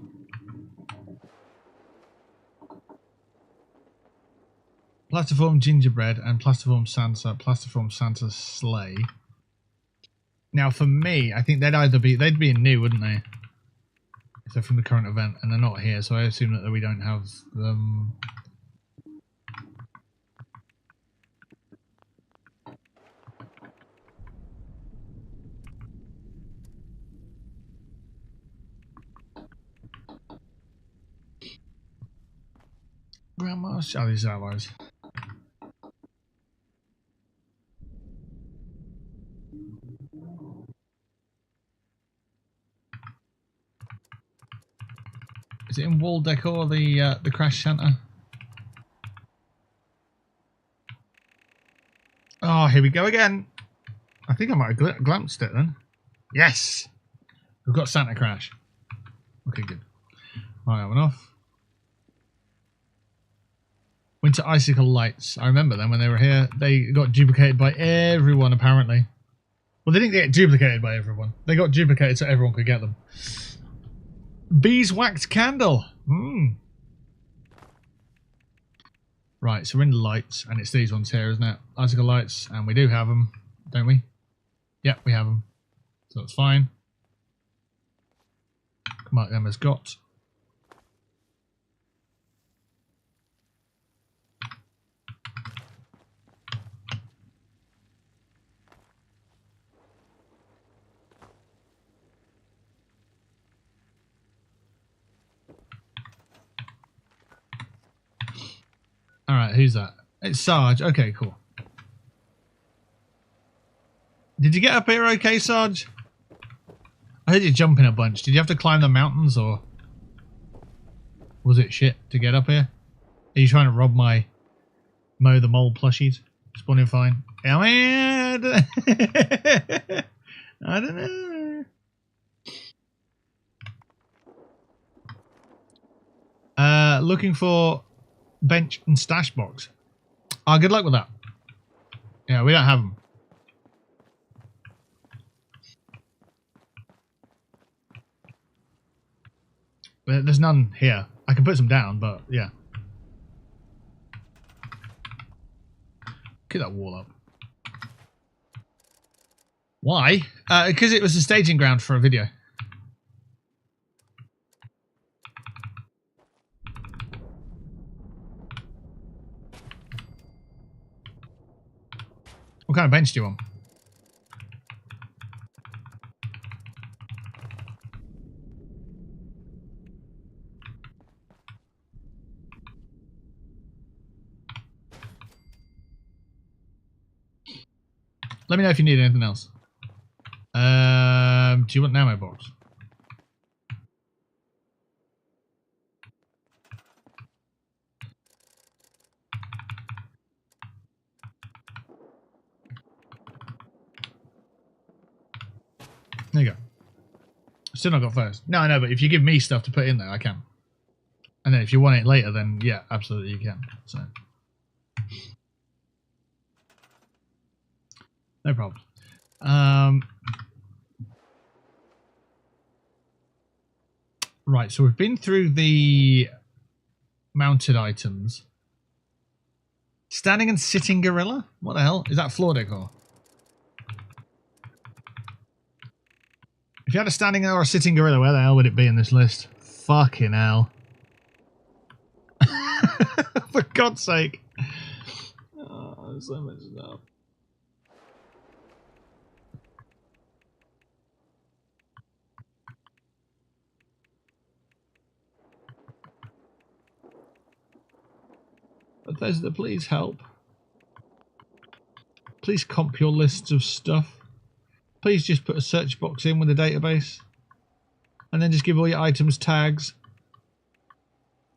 Plastiform gingerbread and plastiform Santa sleigh. Now, for me, I think they'd be new, wouldn't they? If they're from the current event, and they're not here, so I assume that we don't have them. Grandma's Charlie's allies. Is it in wall decor, the crash center? Oh, here we go again. I think I might have glanced it then. Yes! We've got Santa Crash. Okay, good. Right, that one off. Winter Icicle Lights. I remember them when they were here. They got duplicated by everyone, apparently. Well, they didn't get duplicated by everyone. They got duplicated so everyone could get them. Beeswax Candle. Right, so we're in the lights, and it's these ones here, isn't it? Icicle Lights, and we do have them, don't we? Yep, we have them. So that's fine. Mark them as got. Alright, who's that? It's Sarge. Okay, cool. Did you get up here okay, Sarge? I heard you jumping a bunch. Did you have to climb the mountains, or was it shit to get up here? Are you trying to rob my Mow the Mole plushies? Spawning fine. I mean, I don't know. Looking for bench and stash box. Oh, good luck with that. Yeah, we don't have them. There's none here. I can put some down, but yeah. Get that wall up. Why? Because it was a staging ground for a video. What kind of bench do you want? Let me know if you need anything else. Do you want an ammo box? There you go. Still not got first. No, I know, but if you give me stuff to put in there, I can. And then if you want it later, then yeah, absolutely you can. So no problem. Right, so we've been through the mounted items. Standing and sitting gorilla? What the hell? Is that floor decor? If you had a standing or a sitting gorilla, where the hell would it be in this list? Fucking hell. For God's sake. Oh, there's so much stuff. Bethesda, please help. Please comp your lists of stuff. Please just put a search box in with a database. And then just give all your items tags.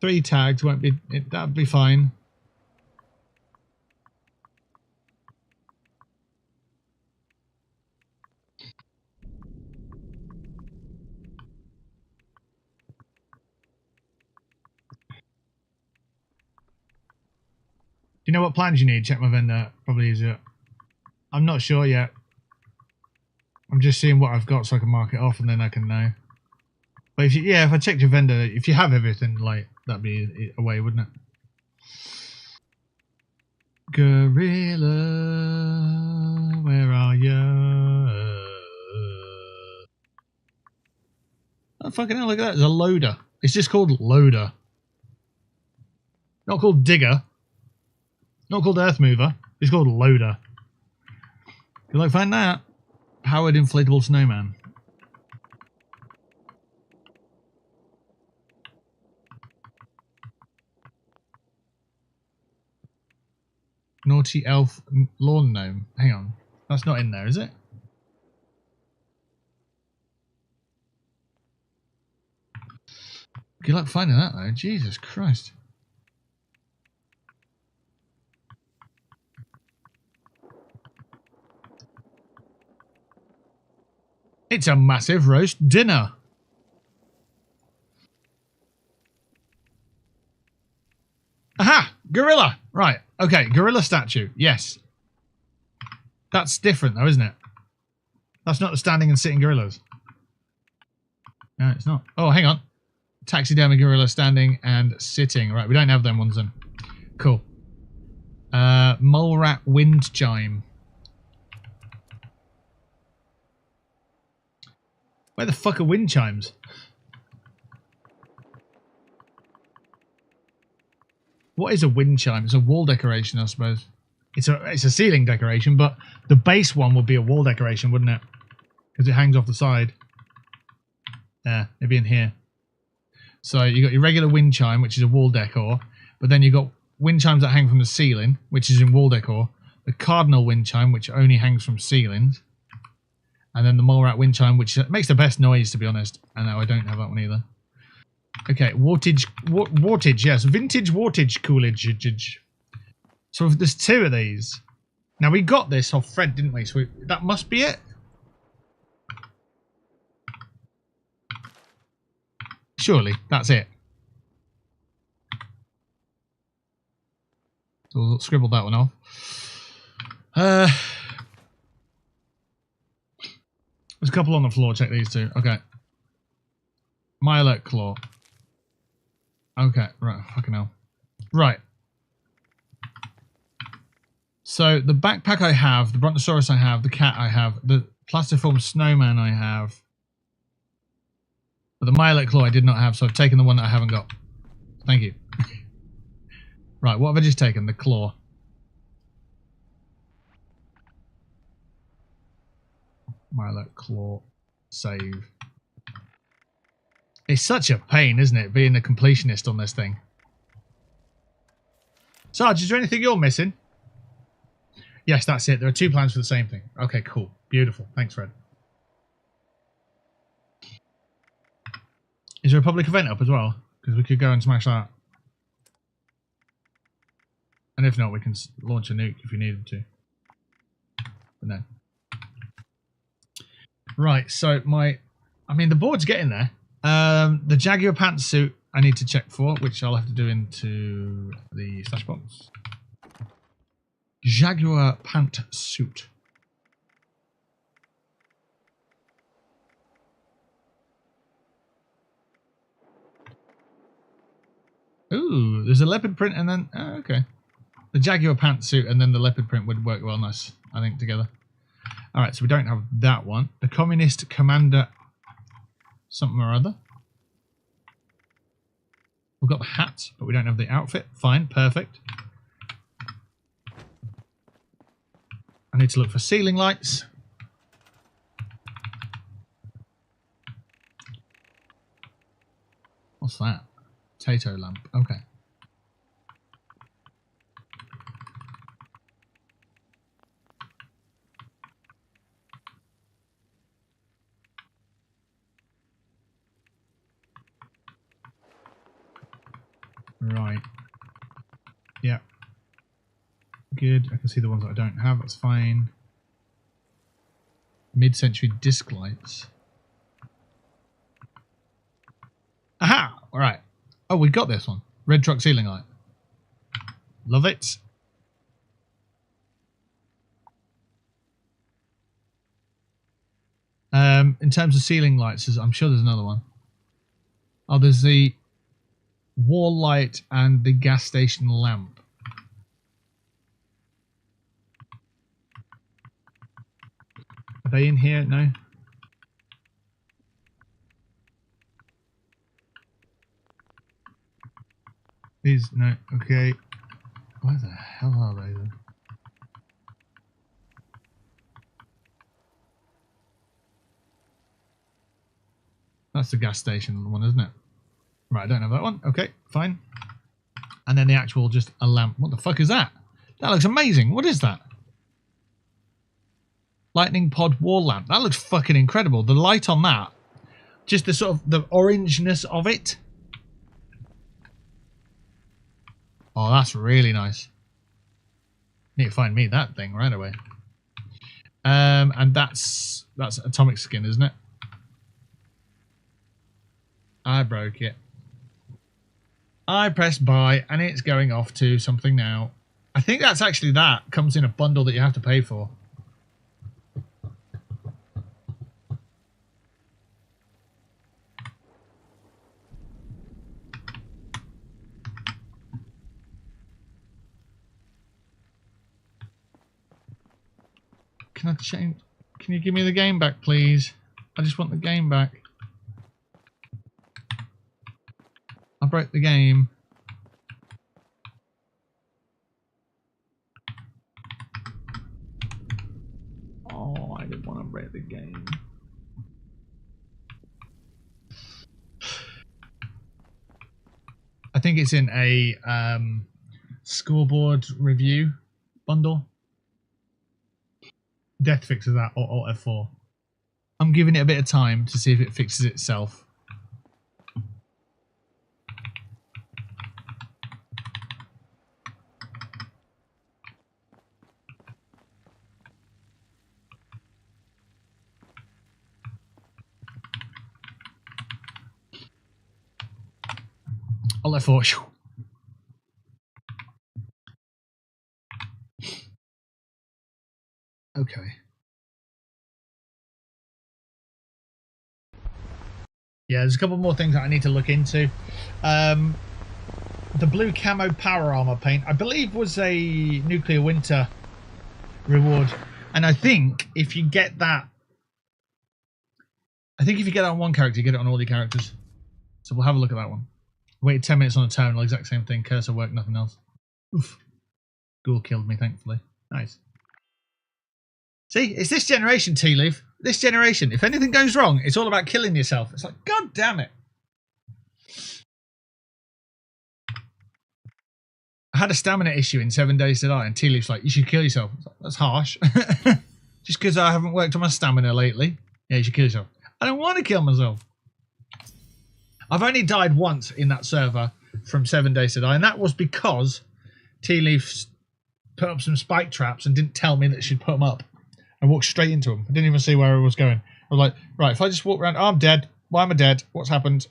3 tags won't be... that'd be fine. You know what plans you need? Check my vendor. Probably easier. I'm not sure yet. I'm just seeing what I've got so I can mark it off and then I can know. But if you, yeah, if I checked your vendor, if you have everything, like, that'd be a way, wouldn't it? Gorilla, where are you? Oh, fucking hell, look at that. There's a loader. It's just called loader. Not called digger. Not called earth mover. It's called loader. Good luck find that. Powered inflatable snowman. Naughty Elf Lawn Gnome. Hang on. That's not in there, is it? Good luck finding that, though. Jesus Christ. It's a massive roast dinner. Aha! Gorilla! Right. Okay, gorilla statue. Yes. That's different, though, isn't it? That's not the standing and sitting gorillas. No, it's not. Oh, hang on. Taxidermy gorilla standing and sitting. Right, we don't have them ones then. Cool. Mole rat wind chime. Where the fuck are wind chimes? What is a wind chime? It's a wall decoration, I suppose. It's a ceiling decoration, but the base one would be a wall decoration, wouldn't it? Because it hangs off the side. Yeah, maybe in here. So you got your regular wind chime, which is a wall decor, but then you got wind chimes that hang from the ceiling, which is in wall decor. The cardinal wind chime, which only hangs from ceilings, and then the mole rat wind chime, which makes the best noise, to be honest. And no, I don't have that one either. Okay, wattage, yes, vintage wattage Coolidge. So there's two of these. Now we got this off Fred, didn't we? So that must be it. Surely, that's it. So we'll scribble that one off. There's a couple on the floor. Check these two. Okay. My alert claw. Okay, right. Fucking hell. Right. So the backpack I have, the Brontosaurus I have, the cat I have, the plastiform snowman I have. But the My alert claw I did not have, so I've taken the one that I haven't got. Thank you. Right, what have I just taken? The claw. My alert claw. Save. It's such a pain, isn't it, being a completionist on this thing? Sarge, is there anything you're missing? Yes, that's it. There are 2 plans for the same thing. Okay, cool. Beautiful. Thanks, Fred. Is there a public event up as well? Because we could go and smash that. And if not, we can launch a nuke if you needed to. But no. Right, so the board's getting there. The Jaguar pantsuit I need to check for, which I'll have to do into the stash box. Jaguar pantsuit. Ooh, there's a leopard print and then... Oh, okay. The Jaguar pantsuit and then the leopard print would work well nice, I think, together. Alright, so we don't have that one. The Communist Commander... something or other. We've got the hat, but we don't have the outfit. Fine, perfect. I need to look for ceiling lights. What's that? Potato lamp. Okay. Right. Yeah. Good. I can see the ones that I don't have. That's fine. Mid-century disc lights. Aha! All right. Oh, we got this one. Red truck ceiling light. Love it. In terms of ceiling lights, I'm sure there's another one. Oh, there's the wall light and the gas station lamp. Are they in here? No. These, no. Okay. Where the hell are they then? That's the gas station one, isn't it? Right, I don't have that one. Okay, fine. And then the actual, just a lamp. What the fuck is that? That looks amazing. What is that? Lightning pod wall lamp. That looks fucking incredible. The light on that. Just the sort of the orangeness of it. Oh, that's really nice. Need to find me that thing right away. And that's atomic skin, isn't it? I broke it. I pressed buy and it's going off to something now. I think that's actually that comes in a bundle that you have to pay for. Can I change? Can you give me the game back, please? I just want the game back. I broke the game. Oh, I didn't want to break the game. I think it's in a scoreboard review bundle. Death fixes that or Alt F4. I'm giving it a bit of time to see if it fixes itself. Alt F4. Okay. Yeah, there's a couple more things that I need to look into. The blue camo power armor paint, I believe, was a nuclear winter reward, and I think if you get that, on one character, you get it on all your characters. So we'll have a look at that one. Waited 10 minutes on a terminal, exact same thing. Cursor worked, nothing else. Oof. Ghoul killed me, thankfully. Nice. See, it's this generation, Tea Leaf. This generation. If anything goes wrong, it's all about killing yourself. It's like, God damn it. I had a stamina issue in 7 Days to Die, and Tea Leaf's like, you should kill yourself. Like, that's harsh. Just because I haven't worked on my stamina lately. Yeah, you should kill yourself. I don't want to kill myself. I've only died once in that server from 7 Days to Die, and that was because Tea Leaf put up some spike traps and didn't tell me that she'd put them up. I walked straight into them. I didn't even see where I was going. I was like, right, if I just walk around, oh, I'm dead. Why am I dead? What's happened?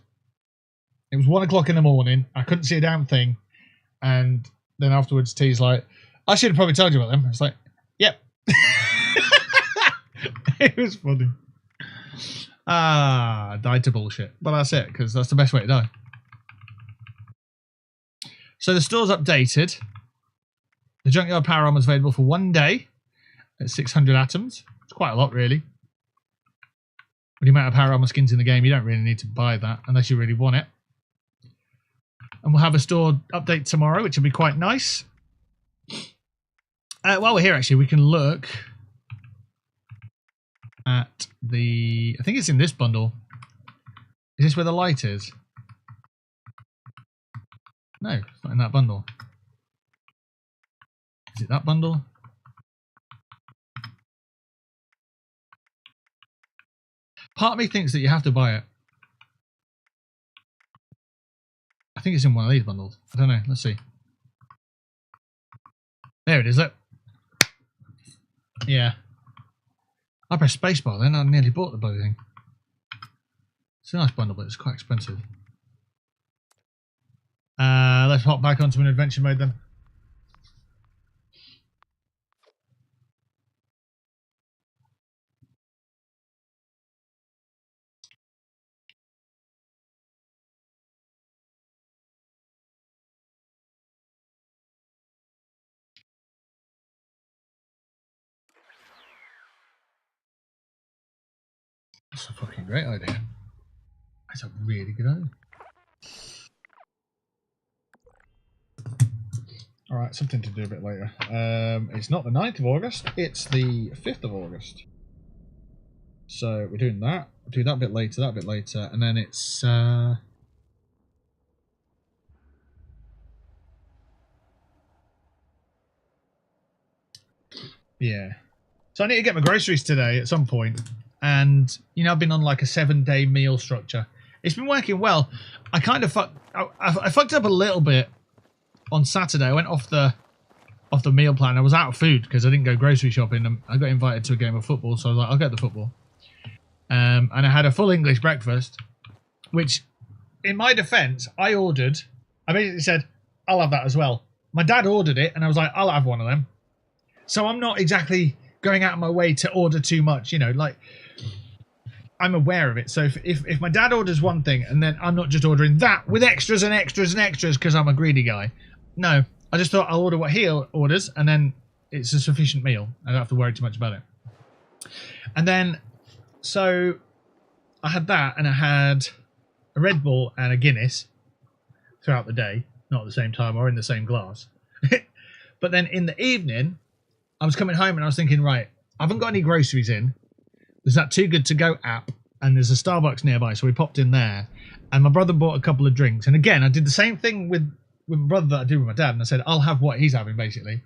It was 1 o'clock in the morning. I couldn't see a damn thing. And then afterwards, T's like, I should have probably told you about them. It's like, yep. It was funny. I died to bullshit. But that's it, because that's the best way to die. So the store's updated. The junkyard power armor is available for 1 day at 600 atoms. It's quite a lot, really. With the amount of power armor skins in the game, you don't really need to buy that unless you really want it. And we'll have a store update tomorrow, which will be quite nice. While we're here, actually, we can look at the... I think it's in this bundle. Is this where the light is? No, it's not in that bundle. Is it that bundle? Part of me thinks that you have to buy it. I think it's in one of these bundles. I don't know. Let's see. There it is. Look. Yeah. I pressed spacebar then. I nearly bought the bloody thing. It's a nice bundle, but it's quite expensive. Let's hop back onto an adventure mode then. That's a fucking great idea. That's a really good idea. Alright, something to do a bit later. It's not the 9th of August, it's the 5th of August. So we're doing that. We'll do that bit later, and then it's... Yeah. So I need to get my groceries today at some point. And, you know, I've been on like a 7-day meal structure. It's been working well. I kind of I fucked up a little bit on Saturday. I went off the meal plan. I was out of food because I didn't go grocery shopping. And I got invited to a game of football. So I was like, I'll get the football. And I had a full English breakfast, which, in my defence, I basically said, I'll have that as well. My dad ordered it, and I was like, I'll have one of them. So I'm not exactly going out of my way to order too much, you know, like, I'm aware of it. So if my dad orders one thing, and then I'm not just ordering that with extras and extras and extras because I'm a greedy guy. No, I just thought I'll order what he orders, and then it's a sufficient meal. I don't have to worry too much about it. And then, so I had that, and I had a Red Bull and a Guinness throughout the day, not at the same time or in the same glass. But then in the evening, I was coming home and I was thinking, right, I haven't got any groceries in. There's that Too Good To Go app, and there's a Starbucks nearby, so we popped in there. And my brother bought a couple of drinks. And again, I did the same thing with my brother that I did with my dad, and I said, I'll have what he's having, basically.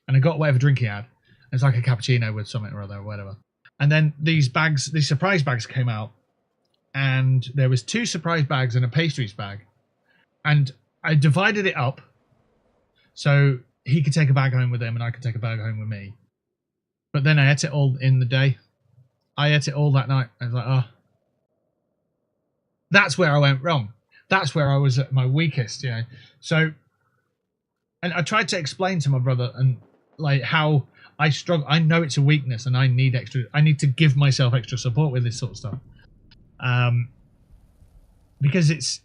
And I got whatever drink he had. It's like a cappuccino with something or other, or whatever. And then these surprise bags came out, and there was 2 surprise bags and a pastries bag. And I divided it up so he could take a bag home with him and I could take a bag home with me. But then I ate it all in the day. I ate it all that night. I was like, oh. That's where I went wrong. That's where I was at my weakest, you know. So, and I tried to explain to my brother and like how I struggle. I know it's a weakness and I need to give myself extra support with this sort of stuff. Because it's,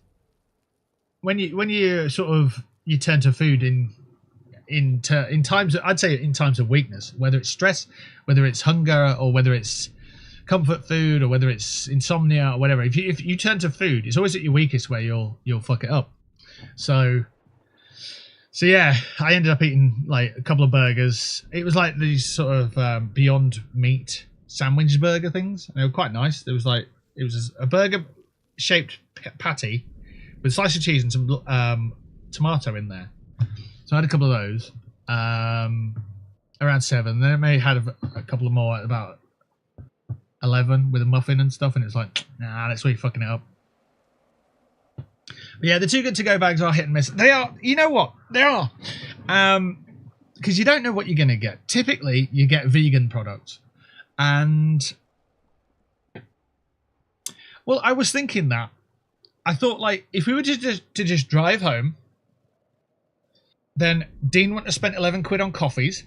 when you sort of, you turn to food in times, I'd say in times of weakness, whether it's stress, whether it's hunger, or whether it's comfort food, or whether it's insomnia or whatever. If you turn to food, it's always at your weakest where you'll fuck it up. So yeah, I ended up eating like a couple of burgers. It was like these sort of Beyond Meat sandwich burger things, and they were quite nice. It was a burger shaped patty with a slice of cheese and some tomato in there. So I had a couple of those around 7. Then I may have had a couple of more at about 11 with a muffin and stuff, and it's like, nah, that's really fucking it up. But yeah, the Too Good To Go bags are hit and miss. They are, you know what? They are. Because you don't know what you're going to get. Typically, you get vegan products. And, well, I was thinking that. I thought, like, if we were to just drive home, then Dean wouldn't have spent 11 quid on coffees.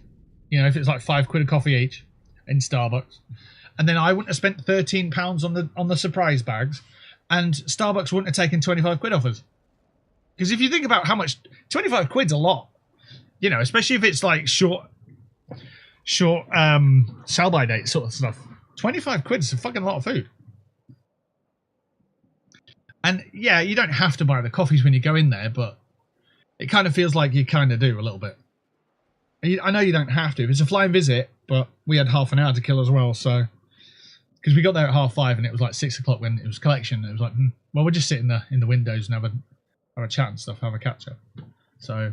You know, if it's like 5 quid a coffee each in Starbucks. And then I wouldn't have spent £13 on the surprise bags. And Starbucks wouldn't have taken 25 quid off us. Because if you think about how much, 25 quid's a lot. You know, especially if it's like short sell-by date sort of stuff. 25 quid is a fucking lot of food. And yeah, you don't have to buy the coffees when you go in there, but it kind of feels like you kind of do a little bit. I know you don't have to. It's a flying visit, but we had half an hour to kill as well, so... Because we got there at 5:30 and it was like 6 o'clock when it was collection. It was like, well, we'll just sit in the windows and have a chat and stuff, have a catch up. So,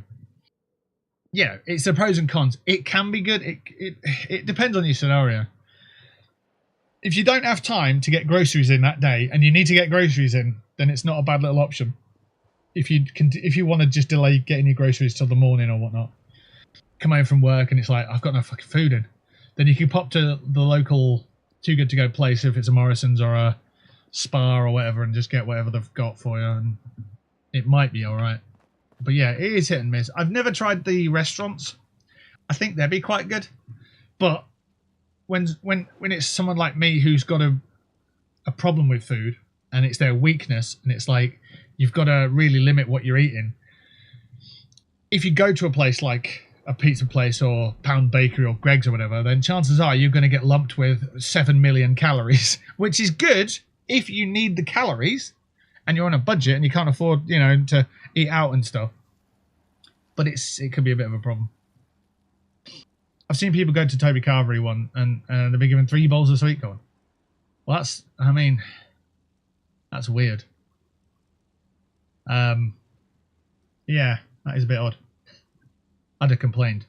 yeah, it's the pros and cons. It can be good. It depends on your scenario. If you don't have time to get groceries in that day and you need to get groceries in, then it's not a bad little option. If you want to just delay getting your groceries till the morning or whatnot, come home from work and it's like, I've got no fucking food in, then you can pop to the local Too Good To Go place, if it's a Morrison's or a Spa or whatever, and just get whatever they've got for you, and it might be all right. But yeah, it is hit and miss. I've never tried the restaurants. I think they'd be quite good, but when it's someone like me who's got a problem with food and it's their weakness, and it's like you've got to really limit what you're eating. If you go to a place like a pizza place or Pound Bakery or Greg's or whatever, then chances are you're going to get lumped with 7 million calories, which is good if you need the calories and you're on a budget and you can't afford, you know, to eat out and stuff. But it could be a bit of a problem. I've seen people go to Toby Carvery one and they've been given 3 bowls of sweet corn. Well, that's weird. Yeah, that is a bit odd. I'd have complained.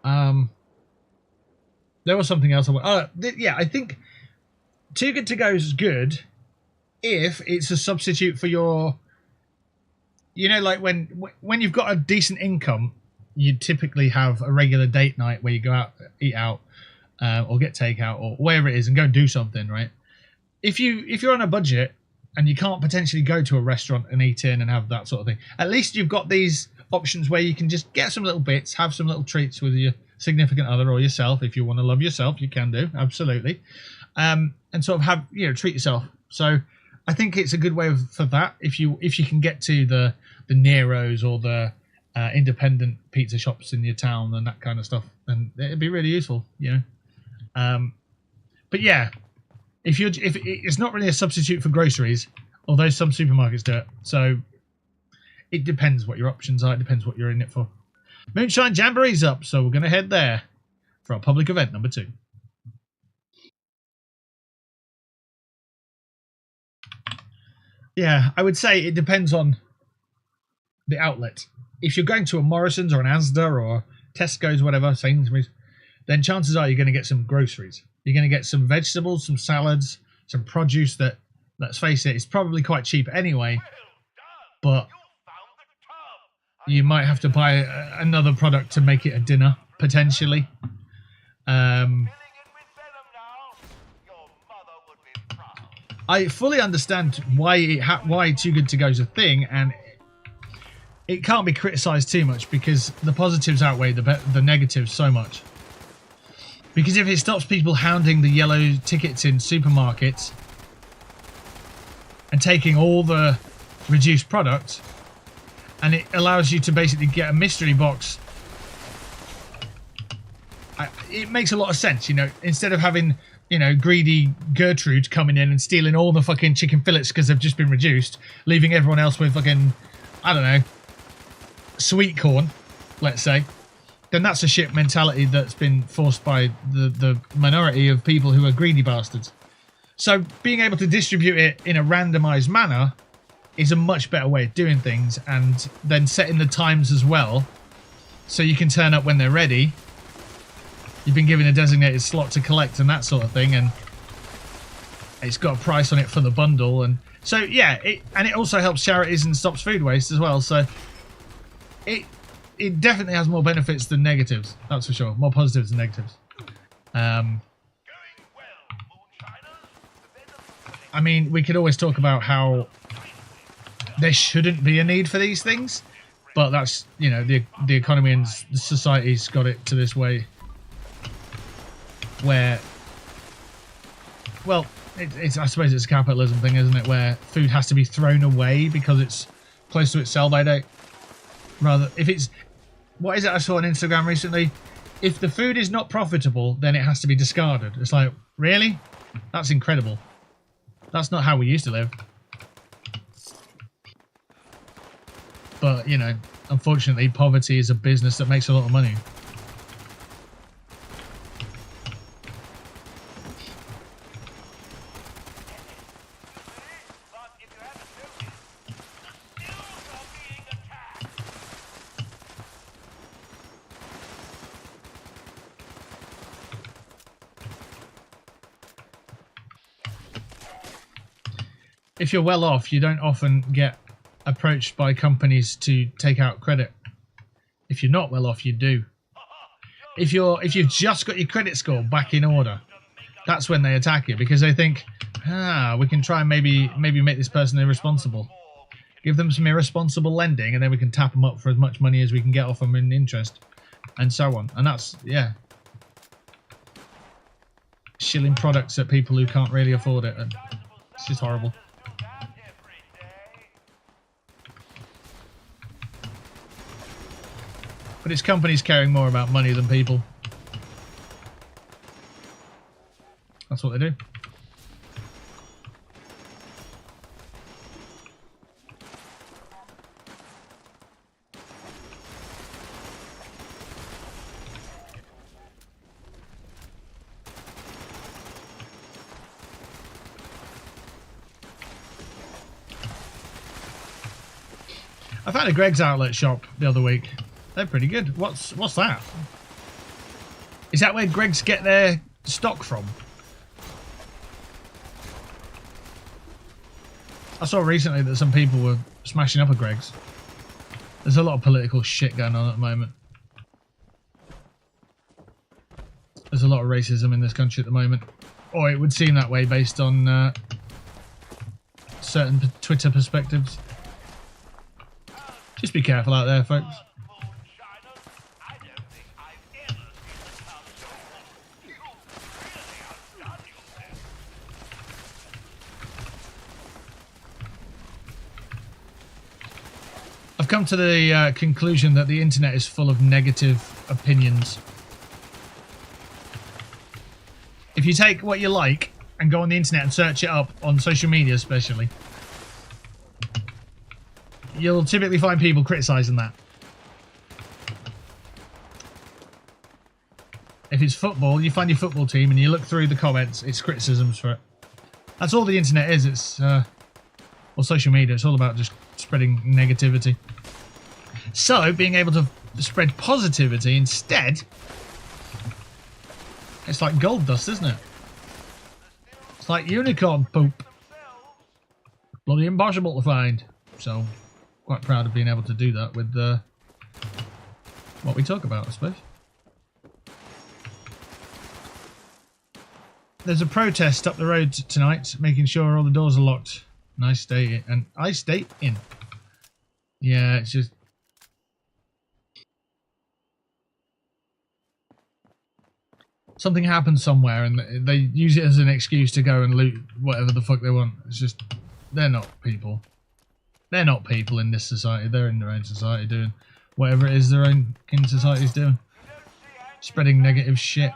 There was something else. Yeah, I think Too Good To Go is good if it's a substitute for your, you know, like when you've got a decent income, you typically have a regular date night where you go out, eat out, or get takeout or whatever it is, and go and do something, right? If you're on a budget and you can't potentially go to a restaurant and eat in and have that sort of thing, at least you've got these options where you can just get some little bits, have some little treats with your significant other or yourself. If you want to love yourself, you can do, absolutely, and sort of have, you know, treat yourself. So I think it's a good way for that. If you can get to the Nero's or the independent pizza shops in your town and that kind of stuff, then it'd be really useful, you know. But yeah, if it's not really a substitute for groceries, although some supermarkets do it. So it depends what your options are. It depends what you're in it for. Moonshine Jamboree's up, so we're going to head there for our public event number 2. Yeah, I would say it depends on the outlet. If you're going to a Morrison's or an Asda or Tesco's, whatever, Sainsbury's, then chances are you're going to get some groceries. You're going to get some vegetables, some salads, some produce that, let's face it, it's probably quite cheap anyway, but you might have to buy another product to make it a dinner, potentially. I fully understand why Too Good To Go is a thing, and it can't be criticised too much because the positives outweigh the negatives so much. Because if it stops people hounding the yellow tickets in supermarkets and taking all the reduced product, and it allows you to basically get a mystery box, it makes a lot of sense, you know, instead of having, you know, greedy Gertrude coming in and stealing all the fucking chicken fillets because they've just been reduced, leaving everyone else with fucking, I don't know, sweet corn, let's say. Then that's a shit mentality that's been forced by the minority of people who are greedy bastards. So being able to distribute it in a randomised manner is a much better way of doing things, and then setting the times as well so you can turn up when they're ready. You've been given a designated slot to collect and that sort of thing, and it's got a price on it for the bundle. And so yeah, it also helps charities and stops food waste as well. So it definitely has more benefits than negatives, that's for sure. More positives than negatives. I mean, we could always talk about how there shouldn't be a need for these things, but that's, you know, the economy and the society's got it to this way where, well, it's I suppose it's a capitalism thing, isn't it, where food has to be thrown away because it's close to its sell-by date. Rather, if it's, what is it I saw on Instagram recently? If the food is not profitable, then it has to be discarded. It's like, really? That's incredible. That's not how we used to live. But, you know, unfortunately, poverty is a business that makes a lot of money. If you're well off, you don't often get approached by companies to take out credit. If you're not well off, you do. If you've just got your credit score back in order, that's when they attack you, because they think, we can try and maybe make this person irresponsible. Give them some irresponsible lending, and then we can tap them up for as much money as we can get off them in interest, and so on. And that's, yeah, shilling products at people who can't really afford it. And it's just horrible. But it's companies caring more about money than people. That's what they do. I found a Greg's outlet shop the other week. They're pretty good. What's that? Is that where Greggs get their stock from? I saw recently that some people were smashing up a Greggs. There's a lot of political shit going on at the moment. There's a lot of racism in this country at the moment. Or it would seem that way based on certain Twitter perspectives. Just be careful out there, folks. I've come to the conclusion that the internet is full of negative opinions. If you take what you like and go on the internet and search it up on social media especially, you'll typically find people criticising that. If it's football, you find your football team and you look through the comments, it's criticisms for it. That's all the internet is. It's well, social media. It's all about just spreading negativity. So, being able to spread positivity instead, it's like gold dust, isn't it? It's like unicorn poop. Bloody impossible to find. So, quite proud of being able to do that with what we talk about, I suppose. There's a protest up the road tonight, making sure all the doors are locked. And I stay in. And I stay in. Yeah, it's just... something happens somewhere and they use it as an excuse to go and loot whatever the fuck they want. It's just... they're not people. They're not people in this society. They're in their own society doing whatever it is their own kin society is doing. Spreading negative shit.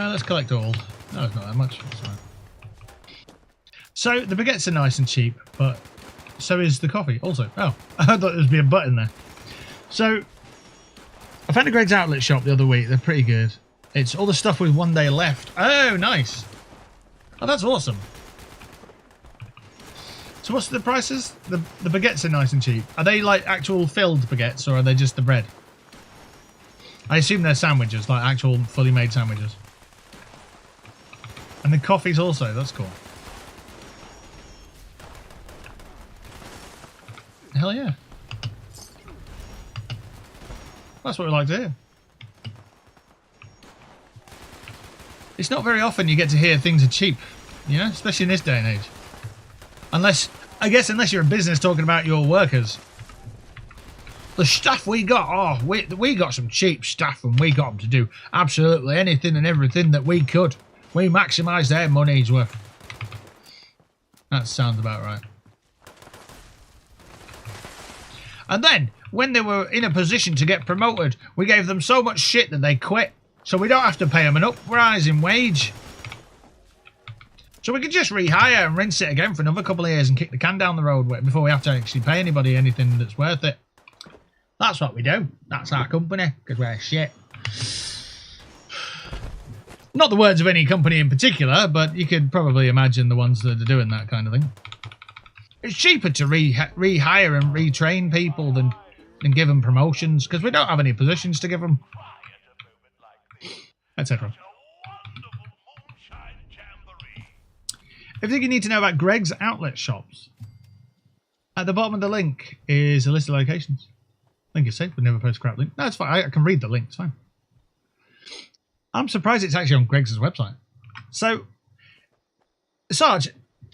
Let's collect all. No, it's not that much. That's fine. So, the baguettes are nice and cheap, but so is the coffee also. Oh, I thought there would be a butt in there. So, I found a Greggs outlet shop the other week. They're pretty good. It's all the stuff with 1 day left. Oh, nice. Oh, that's awesome. So what's the prices? The baguettes are nice and cheap. Are they like actual filled baguettes or are they just the bread? I assume they're sandwiches, like actual fully made sandwiches. And the coffees also, that's cool. Hell yeah. That's what we like to hear. It's not very often you get to hear things are cheap, you know, especially in this day and age. Unless, I guess, unless you're a business talking about your workers. The stuff we got, oh, we got some cheap stuff and we got them to do absolutely anything and everything that we could. We maximised their money's worth. That sounds about right. And then, when they were in a position to get promoted, we gave them so much shit that they quit. So we don't have to pay them an uprise in wage. So we could just rehire and rinse it again for another couple of years and kick the can down the road before we have to actually pay anybody anything that's worth it. That's what we do. That's our company, because we're shit. Not the words of any company in particular, but you could probably imagine the ones that are doing that kind of thing. It's cheaper to rehire and retrain people than give them promotions, because we don't have any positions to give them, etc. If you need to know about Greggs outlet shops, at the bottom of the link is a list of locations. I think it's safe, but never post crap link. No, it's fine. I can read the link. It's fine. I'm surprised it's actually on Greggs' website. So, Sarge,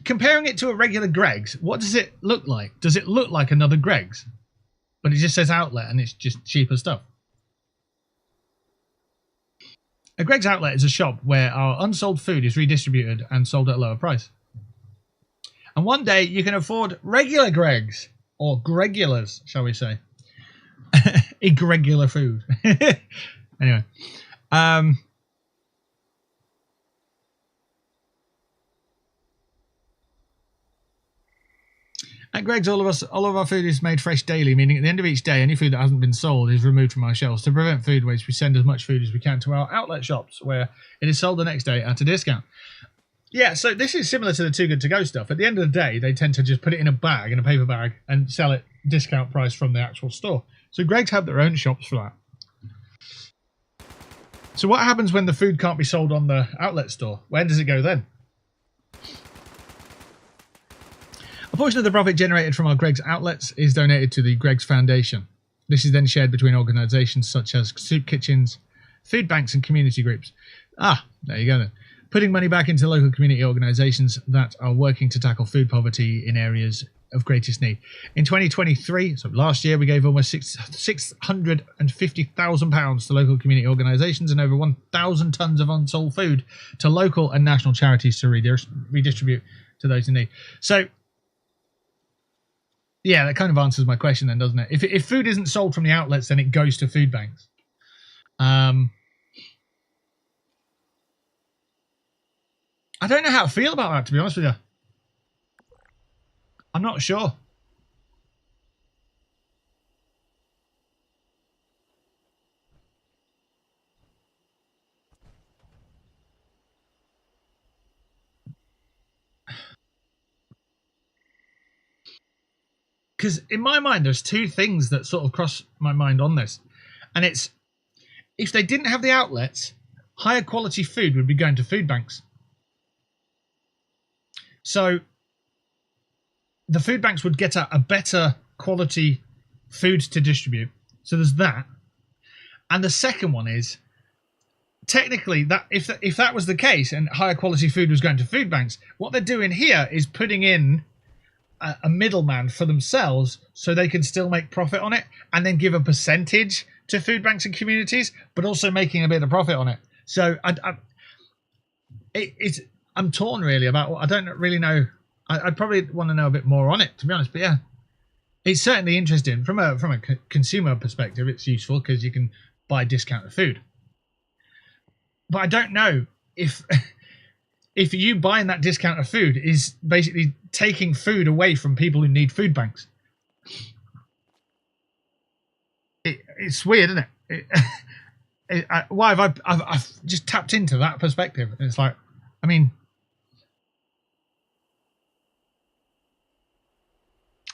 comparing it to a regular Greggs, what does it look like? Does it look like another Greggs? But it just says outlet and it's just cheaper stuff. A Greggs outlet is a shop where our unsold food is redistributed and sold at a lower price. And one day you can afford regular Greggs, or Gregulars, shall we say. Irregular food. Anyway. At Greg's, all of our food is made fresh daily, meaning at the end of each day, any food that hasn't been sold is removed from our shelves. To prevent food waste, we send as much food as we can to our outlet shops, where it is sold the next day at a discount. Yeah, so this is similar to the Too Good To Go stuff. At the end of the day, they tend to just put it in a paper bag, and sell it discount price from the actual store. So Greg's have their own shops for that. So what happens when the food can't be sold on the outlet store? Where does it go then? A portion of the profit generated from our Greg's outlets is donated to the Greg's Foundation. This is then shared between organisations such as soup kitchens, food banks and community groups. Ah, there you go then. Putting money back into local community organisations that are working to tackle food poverty in areas of greatest need. In 2023, so last year, we gave almost £650,000 to local community organisations and over 1,000 tonnes of unsold food to local and national charities to redistribute to those in need. So, yeah, that kind of answers my question then, doesn't it? If food isn't sold from the outlets, then it goes to food banks. I don't know how to feel about that, to be honest with you. I'm not sure. Because in my mind, there's two things that sort of cross my mind on this. And it's, if they didn't have the outlets, higher quality food would be going to food banks. So the food banks would get a better quality food to distribute. So there's that. And the second one is, technically, that if that was the case and higher quality food was going to food banks, what they're doing here is putting in a middleman for themselves so they can still make profit on it and then give a percentage to food banks and communities, but also making a bit of profit on it. So I'm torn really about what I don't really know. I'd probably want to know a bit more on it, to be honest. But yeah, it's certainly interesting from a consumer perspective. It's useful because you can buy discounted food. But I don't know if you buying that discounted food is basically taking food away from people who need food banks. It's weird, isn't it? Why have I've just tapped into that perspective? And it's like, I mean,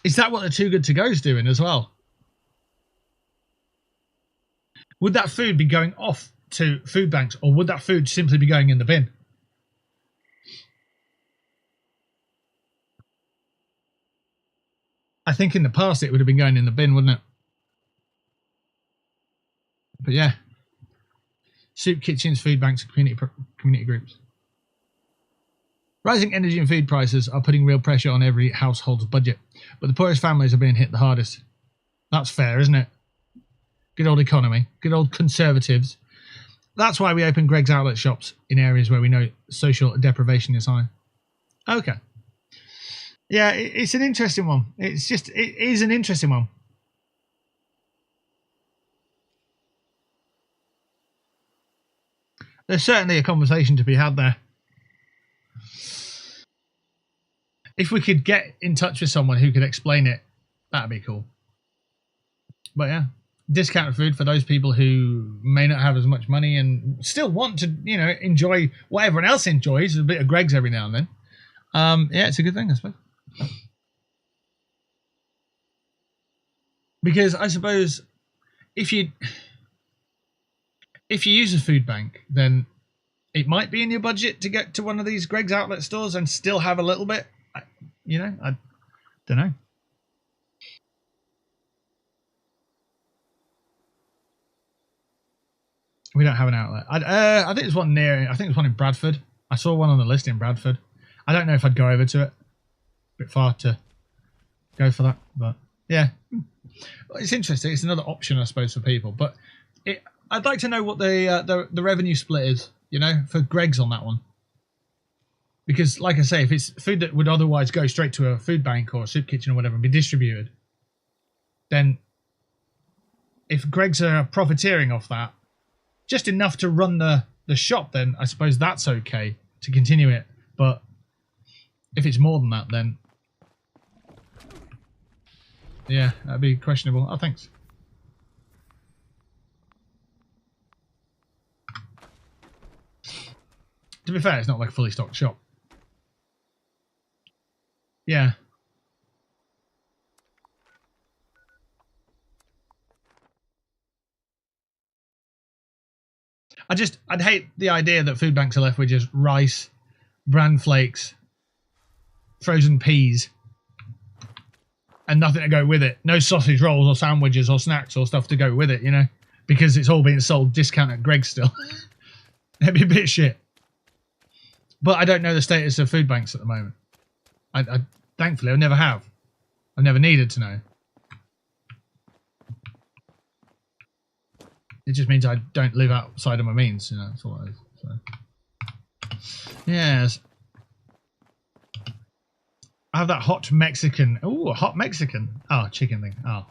is that what the Too Good To Go is doing as well? Would that food be going off to food banks, or would that food simply be going in the bin? I think in the past it would have been going in the bin, wouldn't it? But yeah, soup kitchens, food banks, community groups. Rising energy and food prices are putting real pressure on every household's budget, but the poorest families are being hit the hardest. That's fair, isn't it? Good old economy, good old conservatives. That's why we open Greg's outlet shops in areas where we know social deprivation is high. Okay. Yeah, it's an interesting one. It is an interesting one. There's certainly a conversation to be had there. If we could get in touch with someone who could explain it, that'd be cool. But yeah, discounted food for those people who may not have as much money and still want to, enjoy what everyone else enjoys, a bit of Greg's every now and then. Yeah, it's a good thing, I suppose. Because I suppose if you use a food bank, then it might be in your budget to get to one of these Greg's outlet stores and still have a little bit. I don't know. We don't have an outlet. I think there's one near. I think there's one in Bradford. I saw one on the list in Bradford. I don't know if I'd go over to it. A bit far to go for that, but yeah, it's interesting. It's another option, I suppose, for people. But I'd like to know what the revenue split is, for Greg's on that one. Because, like I say, if it's food that would otherwise go straight to a food bank or a soup kitchen or whatever and be distributed, then if Greg's are profiteering off that, just enough to run the shop, then I suppose that's okay to continue it. But if it's more than that, then yeah, that'd be questionable. Oh, thanks. To be fair, it's not like a fully stocked shop. Yeah. I'd hate the idea that food banks are left with just rice, bran flakes, frozen peas, and nothing to go with it. No sausage rolls or sandwiches or snacks or stuff to go with it, you know, because it's all being sold discount at Greggs still. That'd be a bit shit. But I don't know the status of food banks at the moment. I thankfully I never have. I've never needed to know. It just means I don't live outside of my means, you know, that's all it is. So. Yes. I have that hot Mexican. Ooh, a hot Mexican. Oh, chicken thing. Oh.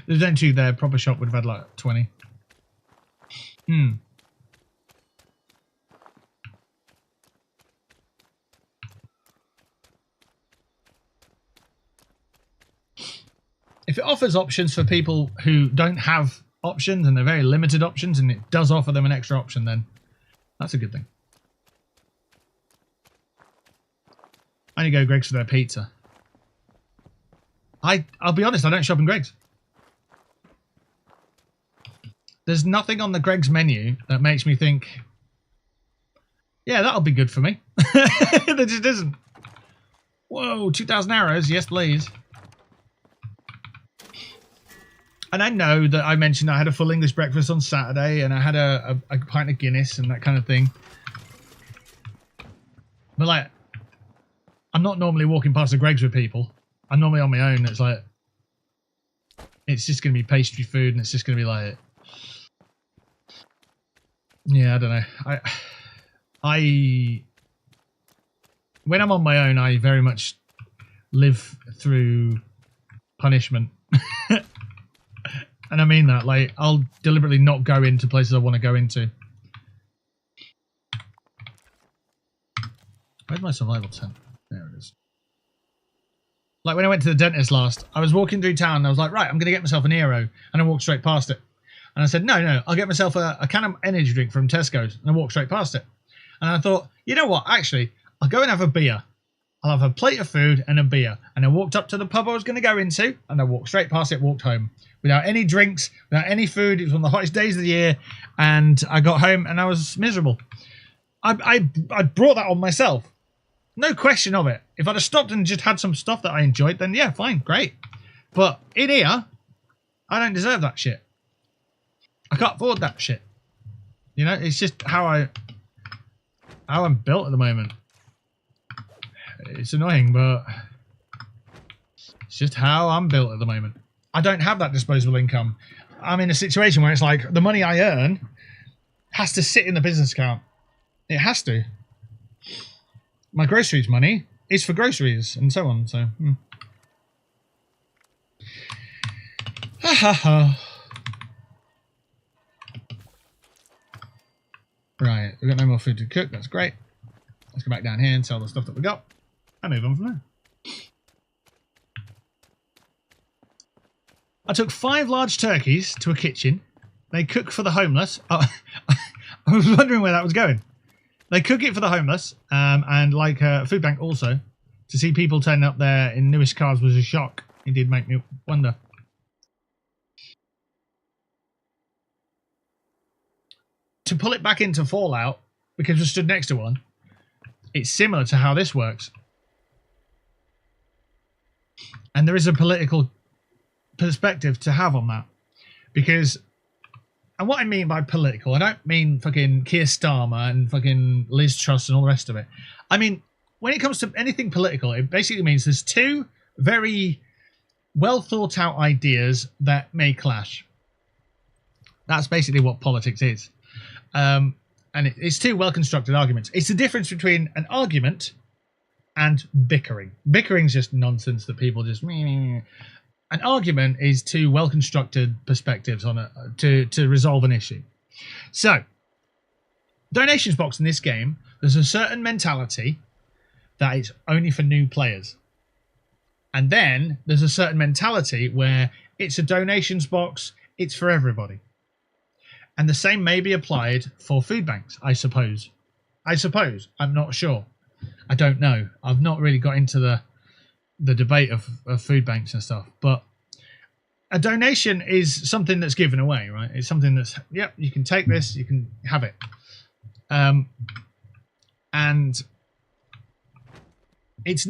There's only two there. Proper shop would have had like 20. If it offers options for people who don't have options, and they're very limited options, and it does offer them an extra option, then that's a good thing. I only go Greggs for their pizza. I'll be honest, I don't shop in Greggs. There's nothing on the Greggs menu that makes me think, yeah, that'll be good for me. There just isn't. Whoa, 2,000 arrows, yes please. And I know that I mentioned I had a full English breakfast on Saturday, and I had a pint of Guinness and that kind of thing. But like, I'm not normally walking past the Greggs with people. I'm normally on my own. It's like, it's just going to be pastry food, and it's just going to be like, yeah, I don't know. I when I'm on my own, I very much live through punishment. And I mean that, like, I'll deliberately not go into places I want to go into. Where's my survival tent? There it is. Like when I went to the dentist last, I was walking through town and I was like, right, I'm going to get myself an Aero. And I walked straight past it. And I said, no, I'll get myself a can of energy drink from Tesco's. And I walked straight past it. And I thought, you know what, actually, I'll go and have a beer. I'll have a plate of food and a beer. And I walked up to the pub I was going to go into, and I walked straight past it, walked home. Without any drinks, without any food. It was one of the hottest days of the year. And I got home and I was miserable. I brought that on myself. No question of it. If I'd have stopped and just had some stuff that I enjoyed, then yeah, fine, great. But in here, I don't deserve that shit. I can't afford that shit. You know, it's just how I'm built at the moment. It's annoying, but it's just how I'm built at the moment. I don't have that disposable income. I'm in a situation where it's like the money I earn has to sit in the business account. It has to. My groceries money is for groceries and so on. So, Ha ha ha. Right, we've got no more food to cook. That's great. Let's go back down here and sell the stuff that we got and move on from there. I took 5 large turkeys to a kitchen. They cook for the homeless. Oh, I was wondering where that was going. They cook it for the homeless, and like a food bank also. To see people turn up there in newish cars was a shock. It did make me wonder. To pull it back into Fallout, because we stood next to one, it's similar to how this works. And there is a political perspective to have on that. Because, and what I mean by political, I don't mean fucking Keir Starmer and fucking Liz Truss and all the rest of it. I mean, when it comes to anything political, it basically means there's two very well thought out ideas that may clash. That's basically what politics is. And it's two well constructed arguments. It's the difference between an argument and bickering. Bickering's just nonsense that people just... An argument is two well constructed perspectives on to resolve an issue. So, donations box in this game, there's a certain mentality that it's only for new players. And then there's a certain mentality where it's a donations box, it's for everybody. And the same may be applied for food banks, I suppose. I'm not sure. I don't know. I've not really got into the debate of food banks and stuff. But a donation is something that's given away, right? It's something that's, yep, you can take this, you can have it. And it's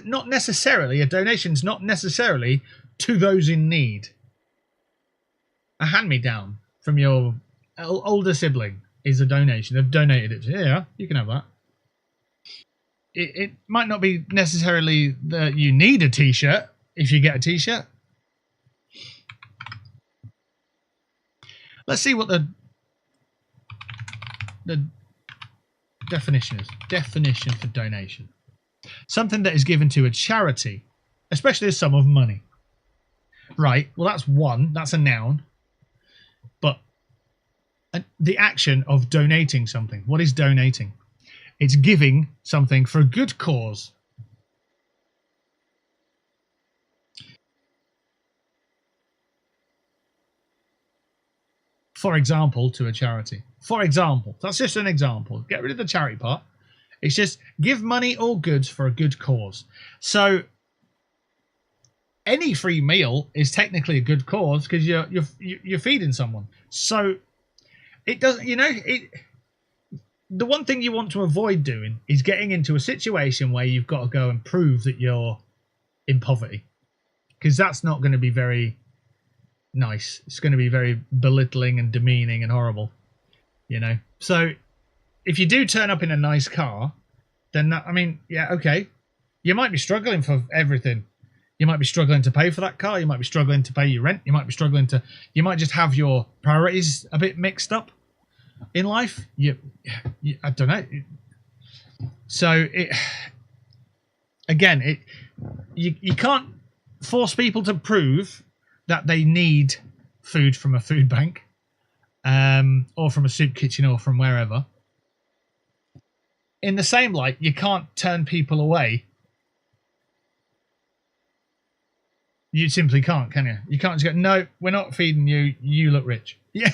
not necessarily, a donation's not necessarily to those in need. A hand-me-down from your older sibling is a donation. They've donated it to you. Yeah, you can have that. It might not be necessarily that you need a t-shirt if you get a t-shirt. Let's see what the definition is. Definition for donation. Something that is given to a charity, especially a sum of money. Right, well that's one, that's a noun. But the action of donating something. What is donating? It's giving something for a good cause. For example, to a charity. For example, that's just an example. Get rid of the charity part. It's just give money or goods for a good cause. So any free meal is technically a good cause because you're feeding someone. So it doesn't, you know, the one thing you want to avoid doing is getting into a situation where you've got to go and prove that you're in poverty, because that's not going to be very nice. It's going to be very belittling and demeaning and horrible, you know. So if you do turn up in a nice car, then that, I mean, yeah, okay, you might be struggling for everything. You might be struggling to pay for that car. You might be struggling to pay your rent. You might be struggling to, you might just have your priorities a bit mixed up in life. You I don't know. So you can't force people to prove that they need food from a food bank, or from a soup kitchen, or from wherever. In the same light, you can't turn people away. You simply can't, can you? You can't just go, no, we're not feeding you. You look rich. Yeah.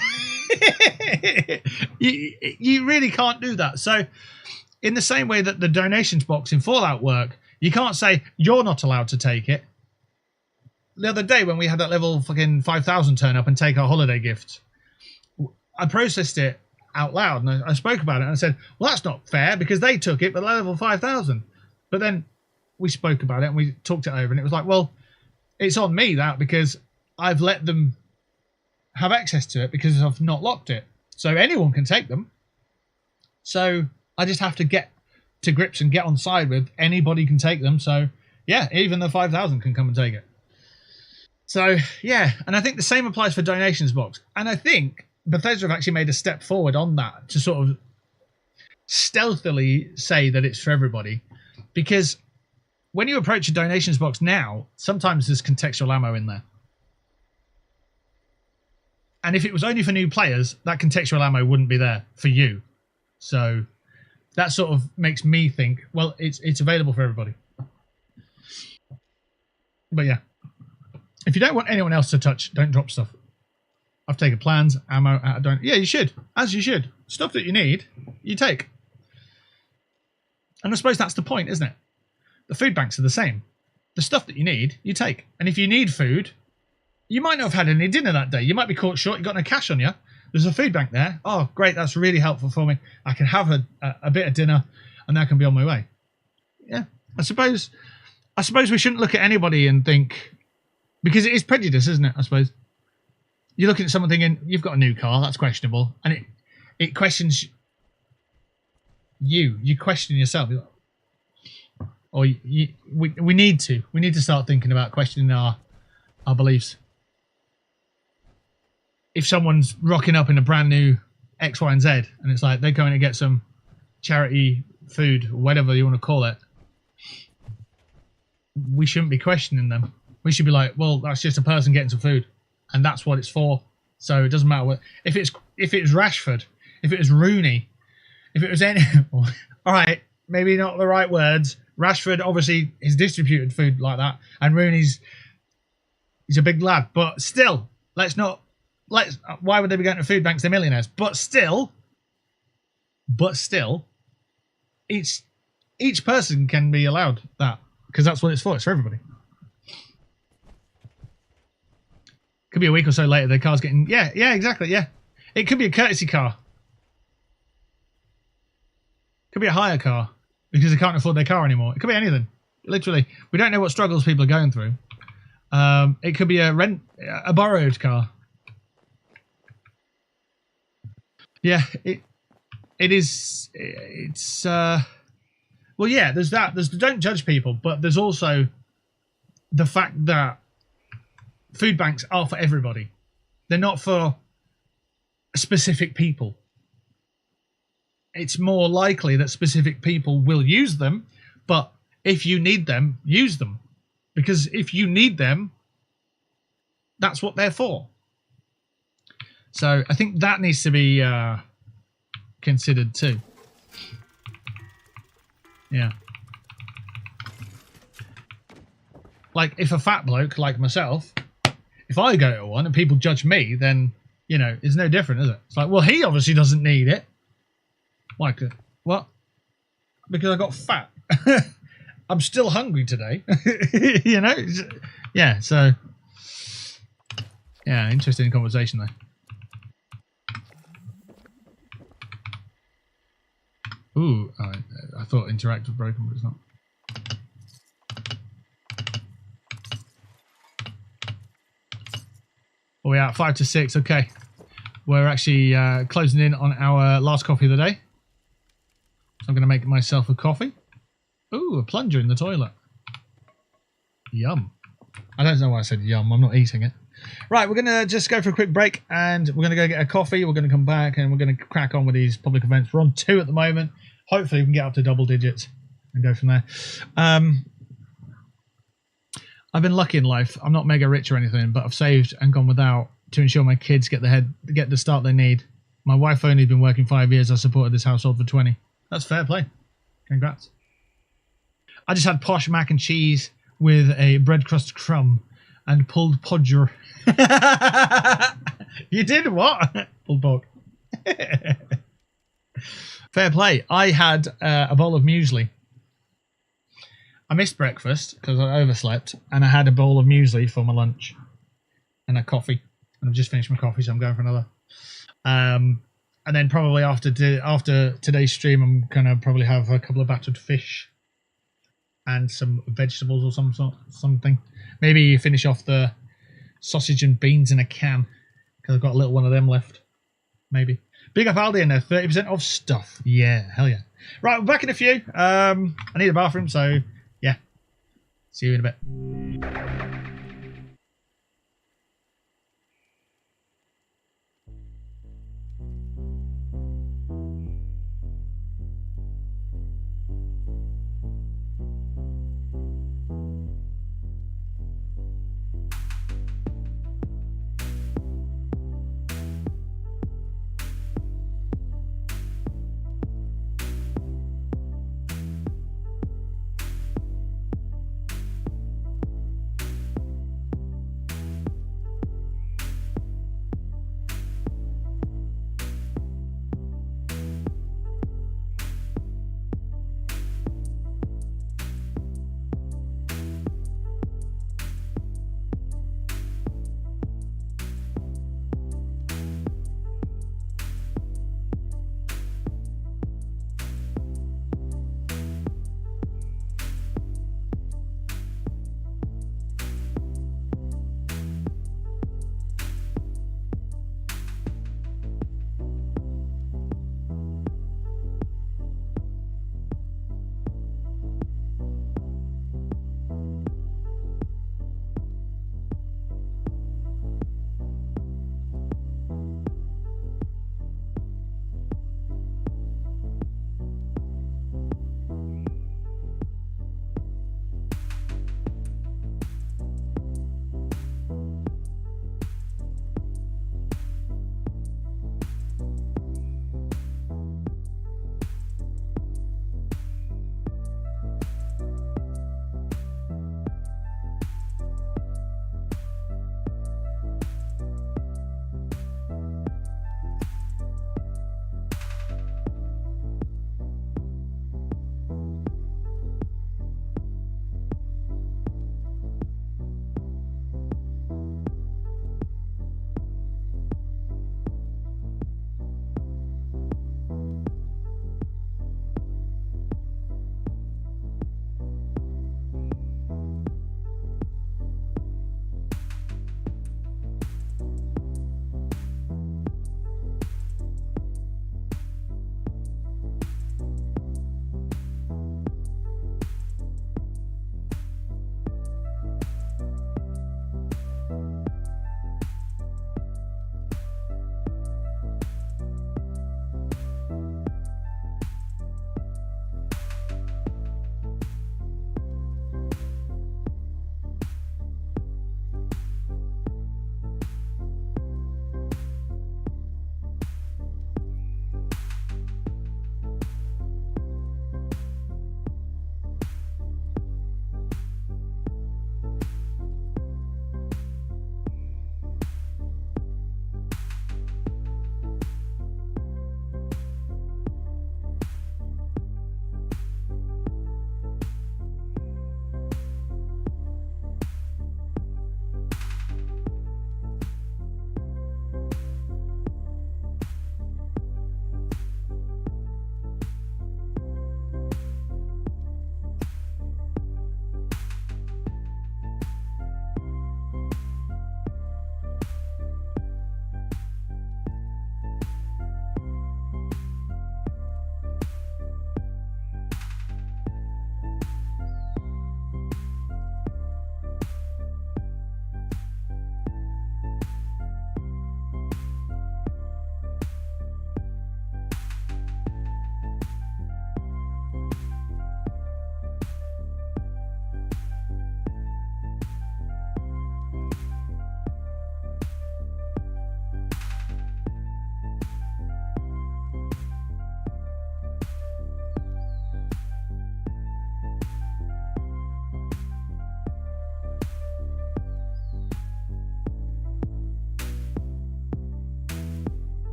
you really can't do that. So in the same way that the donations box in Fallout work, you can't say you're not allowed to take it. The other day when we had that level fucking 5,000 turn up and take our holiday gifts, I processed it out loud and I spoke about it and I said, well, that's not fair because they took it, but they're level 5,000. But then we spoke about it and we talked it over and it was like, well, it's on me that because I've let them have access to it because I've not locked it. So anyone can take them. So I just have to get to grips and get on side with anybody can take them. So yeah, even the 5,000 can come and take it. So yeah, and I think the same applies for donations box. And I think Bethesda have actually made a step forward on that to sort of stealthily say that it's for everybody, because when you approach a donations box now, sometimes there's contextual ammo in there. And if it was only for new players, that contextual ammo wouldn't be there for you. So that sort of makes me think, well, it's available for everybody. But yeah, if you don't want anyone else to touch, don't drop stuff. I've taken plans, ammo, yeah, you should. As you should. Stuff that you need, you take. And I suppose that's the point, isn't it? The food banks are the same. The stuff that you need, you take. And if you need food, you might not have had any dinner that day. You might be caught short. You've got no cash on you. There's a food bank there. Oh, great. That's really helpful for me. I can have a bit of dinner and then I can be on my way. Yeah. I suppose we shouldn't look at anybody and think, because it is prejudice, isn't it? I suppose. You're looking at someone thinking, you've got a new car. That's questionable. And it questions you. You question yourself. Or we need to. We need to start thinking about questioning our beliefs. If someone's rocking up in a brand new X, Y, and Z, and it's like they're going to get some charity food, or whatever you want to call it, we shouldn't be questioning them. We should be like, well, that's just a person getting some food, and that's what it's for. So it doesn't matter what if it's Rashford, if it was Rooney, if it was any. All right, maybe not the right words. Rashford obviously is distributed food like that, and he's a big lad, but still, why would they be going to food banks? They're millionaires, but still, each person can be allowed that because that's what it's for. It's for everybody. Could be a week or so later, the car's getting yeah, exactly, yeah. It could be a courtesy car. Could be a hire car because they can't afford their car anymore. It could be anything. Literally, we don't know what struggles people are going through. It could be a borrowed car. Yeah, it's well, yeah, there's that. There's don't judge people, but there's also the fact that food banks are for everybody. They're not for specific people. It's more likely that specific people will use them, but if you need them, use them. Because if you need them, that's what they're for. So I think that needs to be considered too. Yeah. Like if a fat bloke like myself, if I go to one and people judge me, then, you know, it's no different, is it? It's like, well, he obviously doesn't need it. Like, what? Because I got fat. I'm still hungry today. You know? Yeah, so... Yeah, interesting conversation there. Ooh, I thought interact was broken, but it's not. Oh, we're at 5 to 6, okay. We're actually closing in on our last coffee of the day. So I'm going to make myself a coffee. Ooh, a plunger in the toilet. Yum. I don't know why I said yum, I'm not eating it. Right, we're going to just go for a quick break and we're going to go get a coffee. We're going to come back and we're going to crack on with these public events. We're on 2 at the moment. Hopefully we can get up to double digits and go from there. I've been lucky in life. I'm not mega rich or anything, but I've saved and gone without to ensure my kids get the start they need. My wife only been working 5 years. I supported this household for 20. That's fair play. Congrats. I just had posh mac and cheese with a bread crust crumb and pulled podger. You did what? Pulled pork. Fair play. I had a bowl of muesli. I missed breakfast because I overslept, and I had a bowl of muesli for my lunch and a coffee. And I've just finished my coffee, so I'm going for another. And then probably after today's stream, I'm gonna probably have a couple of battered fish and some vegetables or something. Maybe finish off the sausage and beans in a can because I've got a little one of them left. Maybe. Big up Aldi and they're 30% off stuff. Yeah, hell yeah. Right, we're back in a few. I need a bathroom, so yeah. See you in a bit.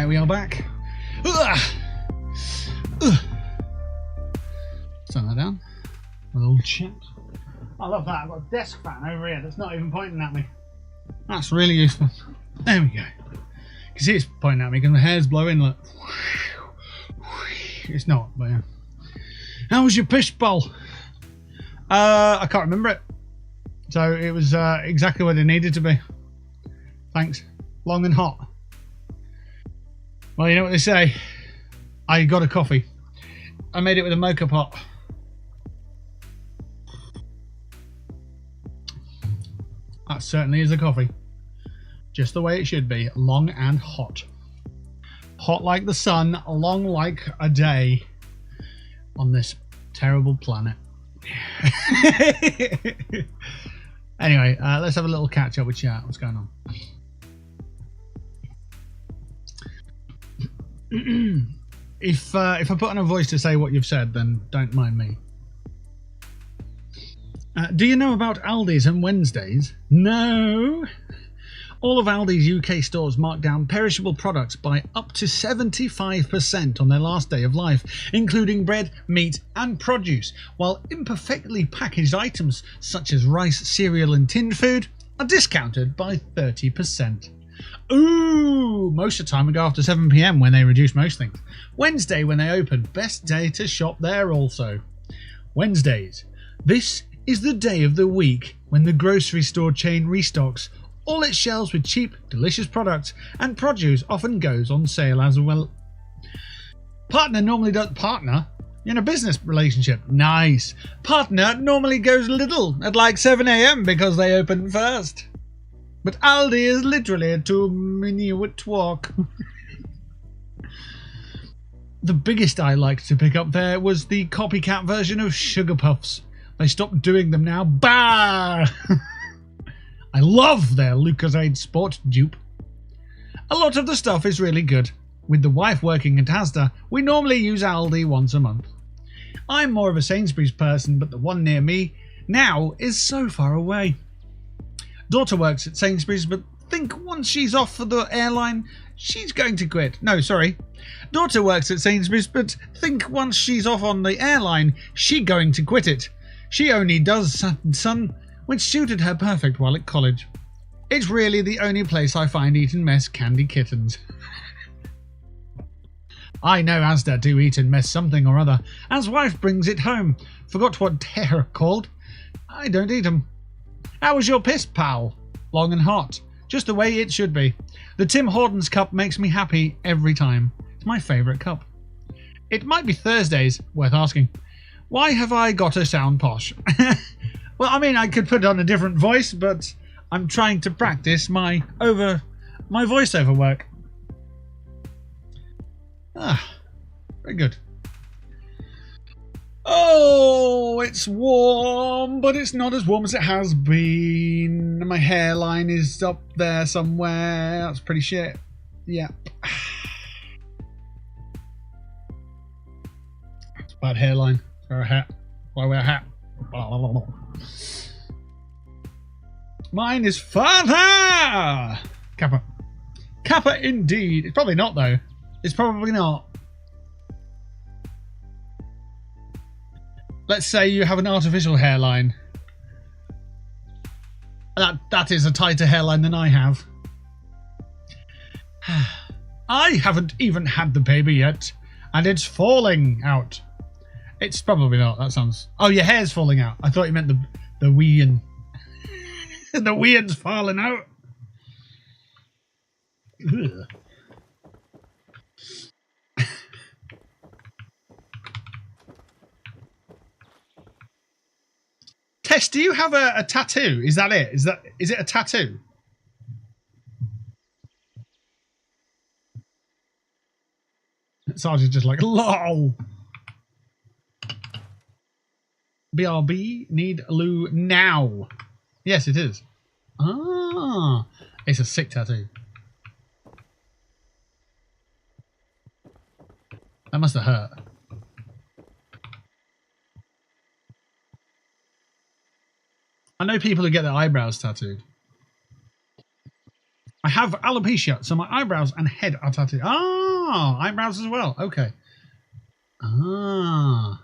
Right, we are back. Ugh. Ugh. Turn that down. A little chat. I love that. I've got a desk fan over here that's not even pointing at me. That's really useful. There we go. You can see it's pointing at me because my hair's blowing. Look. It's not, but yeah. How was your pish bowl? I can't remember it. So it was exactly what it needed to be. Thanks. Long and hot. Well, you know what they say. I got a coffee. I made it with a mocha pot. That certainly is a coffee. Just the way it should be. Long and hot. Hot like the sun, long like a day on this terrible planet. Anyway, let's have a little catch up with chat. What's going on? If I put on a voice to say what you've said, then don't mind me. Do you know about Aldi's and Wednesdays? No. All of Aldi's UK stores mark down perishable products by up to 75% on their last day of life, including bread, meat and produce, while imperfectly packaged items such as rice, cereal and tinned food are discounted by 30%. Ooh, most of the time we go after 7 PM when they reduce most things. Wednesday when they open, best day to shop there also. Wednesdays. This is the day of the week when the grocery store chain restocks all its shelves with cheap, delicious products, and produce often goes on sale as well. Partner normally does... Partner? You're in a business relationship. Nice. Partner normally goes little at like 7 AM because they open first. But Aldi is literally a 2-minute walk. The biggest I liked to pick up there was the copycat version of Sugar Puffs. They stopped doing them now. Bah! I love their Lucozade Sport dupe. A lot of the stuff is really good. With the wife working at Asda, we normally use Aldi once a month. I'm more of a Sainsbury's person, but the one near me now is so far away. Daughter works at Sainsbury's, but think once she's off for the airline, she's going to quit. No, sorry. Daughter works at Sainsbury's, but think once she's off on the airline, she's going to quit it. She only does son, which suited her perfect while at college. It's really the only place I find eat and mess candy kittens. I know Asda do eat and mess something or other, as wife brings it home. Forgot what they're called. I don't eat them. How was your piss, pal? Long and hot. Just the way it should be. The Tim Hortons cup makes me happy every time. It's my favourite cup. It might be Thursdays, worth asking. Why have I got to sound posh? Well, I mean, I could put on a different voice, but I'm trying to practice my voiceover work. Ah, very good. Oh, it's warm, but it's not as warm as it has been. My hairline is up there somewhere. That's pretty shit. Yep. It's a bad hairline. Wear a hat. Why wear a hat? Mine is father! Kappa. Kappa indeed. It's probably not, though. It's probably not. Let's say you have an artificial hairline. That is a tighter hairline than I have. I haven't even had the baby yet, and it's falling out. It's probably not. That sounds... Oh, your hair's falling out. I thought you meant the wee-in. The wee-in's falling out. Ugh. Tess, do you have a tattoo? Is that it? Is it a tattoo? Sarge is just like, lol. BRB, need loo now. Yes, it is. Ah, it's a sick tattoo. That must have hurt. I know people who get their eyebrows tattooed. I have alopecia, so my eyebrows and head are tattooed. Ah, eyebrows as well. Okay. Ah.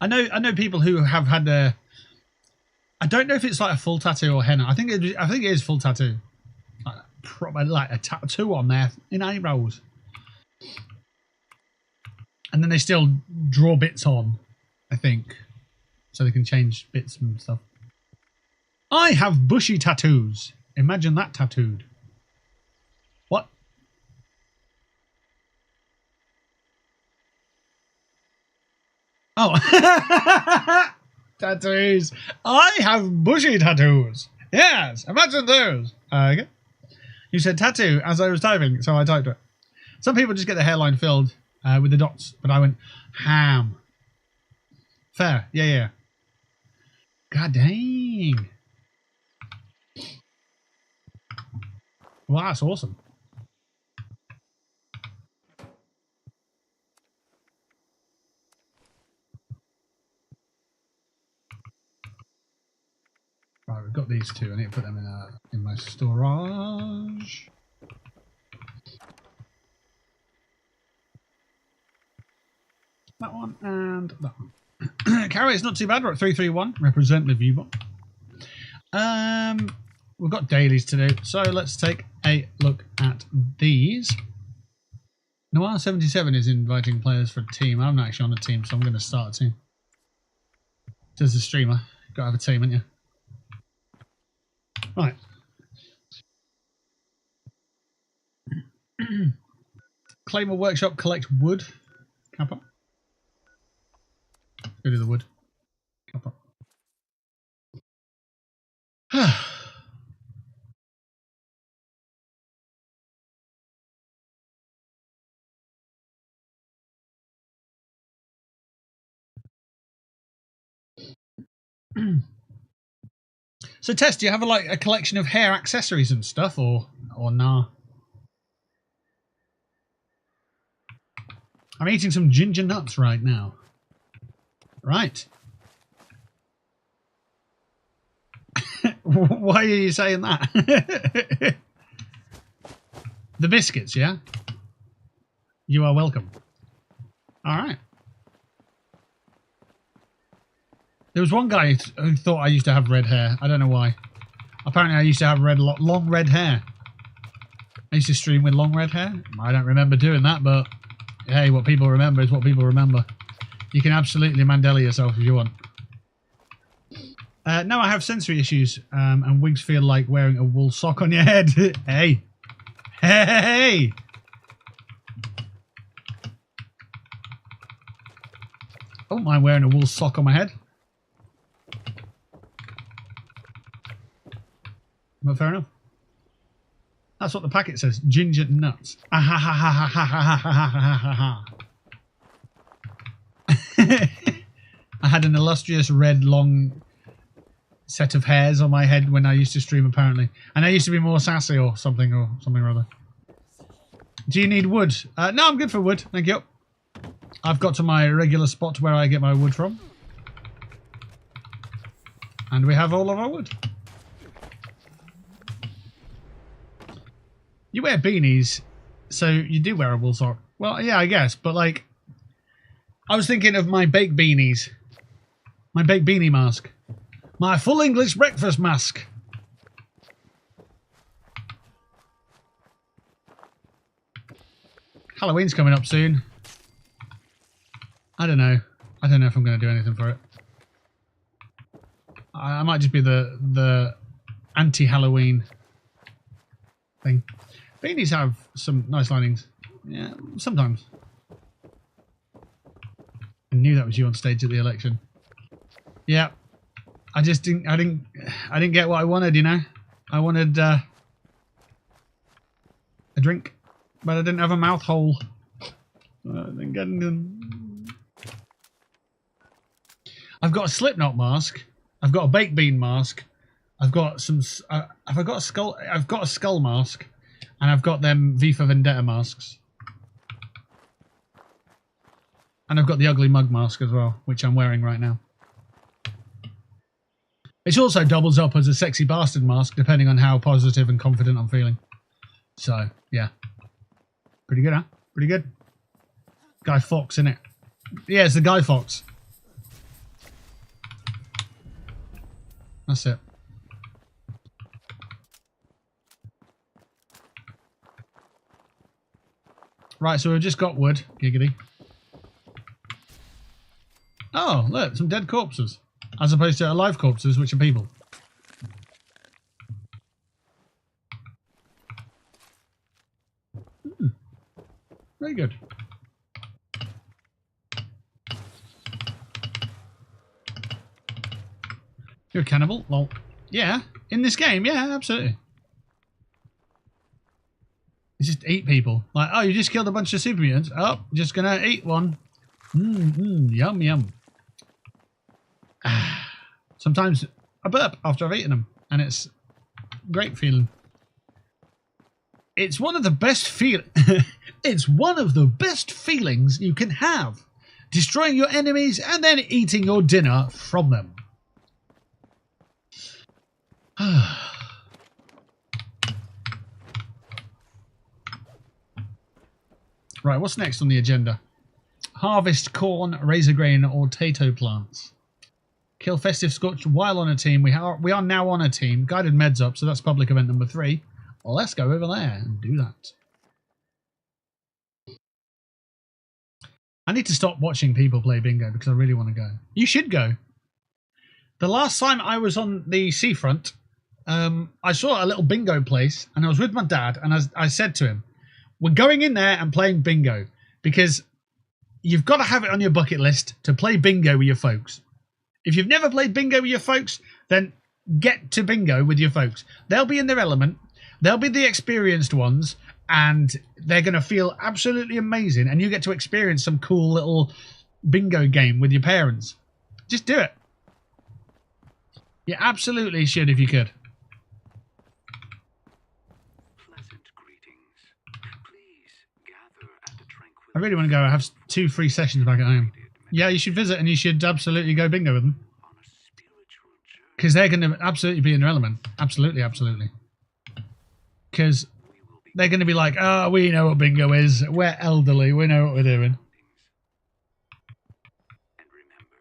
I know people who have had a. I don't know if it's like a full tattoo or henna. I think it is full tattoo. Like, proper, like a tattoo on there in eyebrows. And then they still draw bits on, I think. So they can change bits and stuff. I have bushy tattoos. Imagine that tattooed. What? Oh. Tattoos. I have bushy tattoos. Yes, imagine those. Okay. You said tattoo as I was typing, so I typed it. Some people just get their hairline filled with the dots, but I went ham. Fair. Yeah. God dang. Well, that's awesome. Right, we've got these two. I need to put them in my storage. That one and that one. Carry, it's not too bad. We're at 331. Represent the viewbot. We've got dailies to do, so let's take a look at these. Noir77 is inviting players for a team. I'm not actually on a team, so I'm going to start a team. There's a streamer. You've got to have a team, haven't you? Right. Claim a workshop, collect wood. Kappa. Go to the wood. Kappa. So, Tess, do you have a collection of hair accessories and stuff, or nah? I'm eating some ginger nuts right now. Right. Why are you saying that? The biscuits, yeah? You are welcome. All right. There was one guy who thought I used to have red hair. I don't know why. Apparently I used to have long red hair. I used to stream with long red hair. I don't remember doing that, but hey, what people remember is what people remember. You can absolutely Mandela yourself if you want. No, I have sensory issues, and wigs feel like wearing a wool sock on your head. Hey! Hey! I don't mind wearing a wool sock on my head. But fair enough. That's what the packet says. Ginger nuts. I had an illustrious red long set of hairs on my head when I used to stream, apparently. And I used to be more sassy or something or other. Do you need wood? No, I'm good for wood. Thank you. I've got to my regular spot where I get my wood from. And we have all of our wood. You wear beanies, so you do wear a wool sock. Well, yeah, I guess, but like, I was thinking of my baked beanies. My baked beanie mask. My full English breakfast mask. Halloween's coming up soon. I don't know. I don't know if I'm going to do anything for it. I might just be the anti-Halloween thing. Beanies have some nice linings. Yeah, sometimes. I knew that was you on stage at the election. Yeah. I just didn't I didn't get what I wanted, you know. I wanted a drink, but I didn't have a mouth hole. I've got a Slipknot mask. I've got a baked bean mask. I've got some. Have I got a skull? I've got a skull mask, and I've got them V for Vendetta masks, and I've got the ugly mug mask as well, which I'm wearing right now. It also doubles up as a sexy bastard mask, depending on how positive and confident I'm feeling. So, yeah. Pretty good, huh? Pretty good. Guy Fawkes, innit? Yeah, it's the Guy Fawkes. That's it. Right, so we've just got wood. Giggity. Oh, look, some dead corpses. As opposed to alive corpses, which are people. Very good. You're a cannibal? Well, yeah. In this game, yeah, absolutely. You just eat people. Like, oh, you just killed a bunch of super mutants. Oh, just gonna eat one. Yum, yum. Sometimes I burp after I've eaten them, and it's a great feeling. It's one of the best It's one of the best feelings you can have. Destroying your enemies and then eating your dinner from them. Right, what's next on the agenda? Harvest corn, razor grain, or tato plants. Kill festive scorched while on a team. We are now on a team. Guided meds up, so that's public event number 3. Well, let's go over there and do that. I need to stop watching people play bingo because I really want to go. You should go. The last time I was on the seafront, I saw a little bingo place, and I was with my dad, and I said to him, we're going in there and playing bingo because you've got to have it on your bucket list to play bingo with your folks. If you've never played bingo with your folks, then get to bingo with your folks. They'll be in their element. They'll be the experienced ones, and they're going to feel absolutely amazing, and you get to experience some cool little bingo game with your parents. Just do it. You absolutely should if you could. I really want to go. I have 2 free sessions back at home. Yeah, you should visit and you should absolutely go bingo with them. Because they're going to absolutely be in their element. Absolutely, absolutely. Because they're going to be like, oh, we know what bingo is. We're elderly. We know what we're doing. And remember,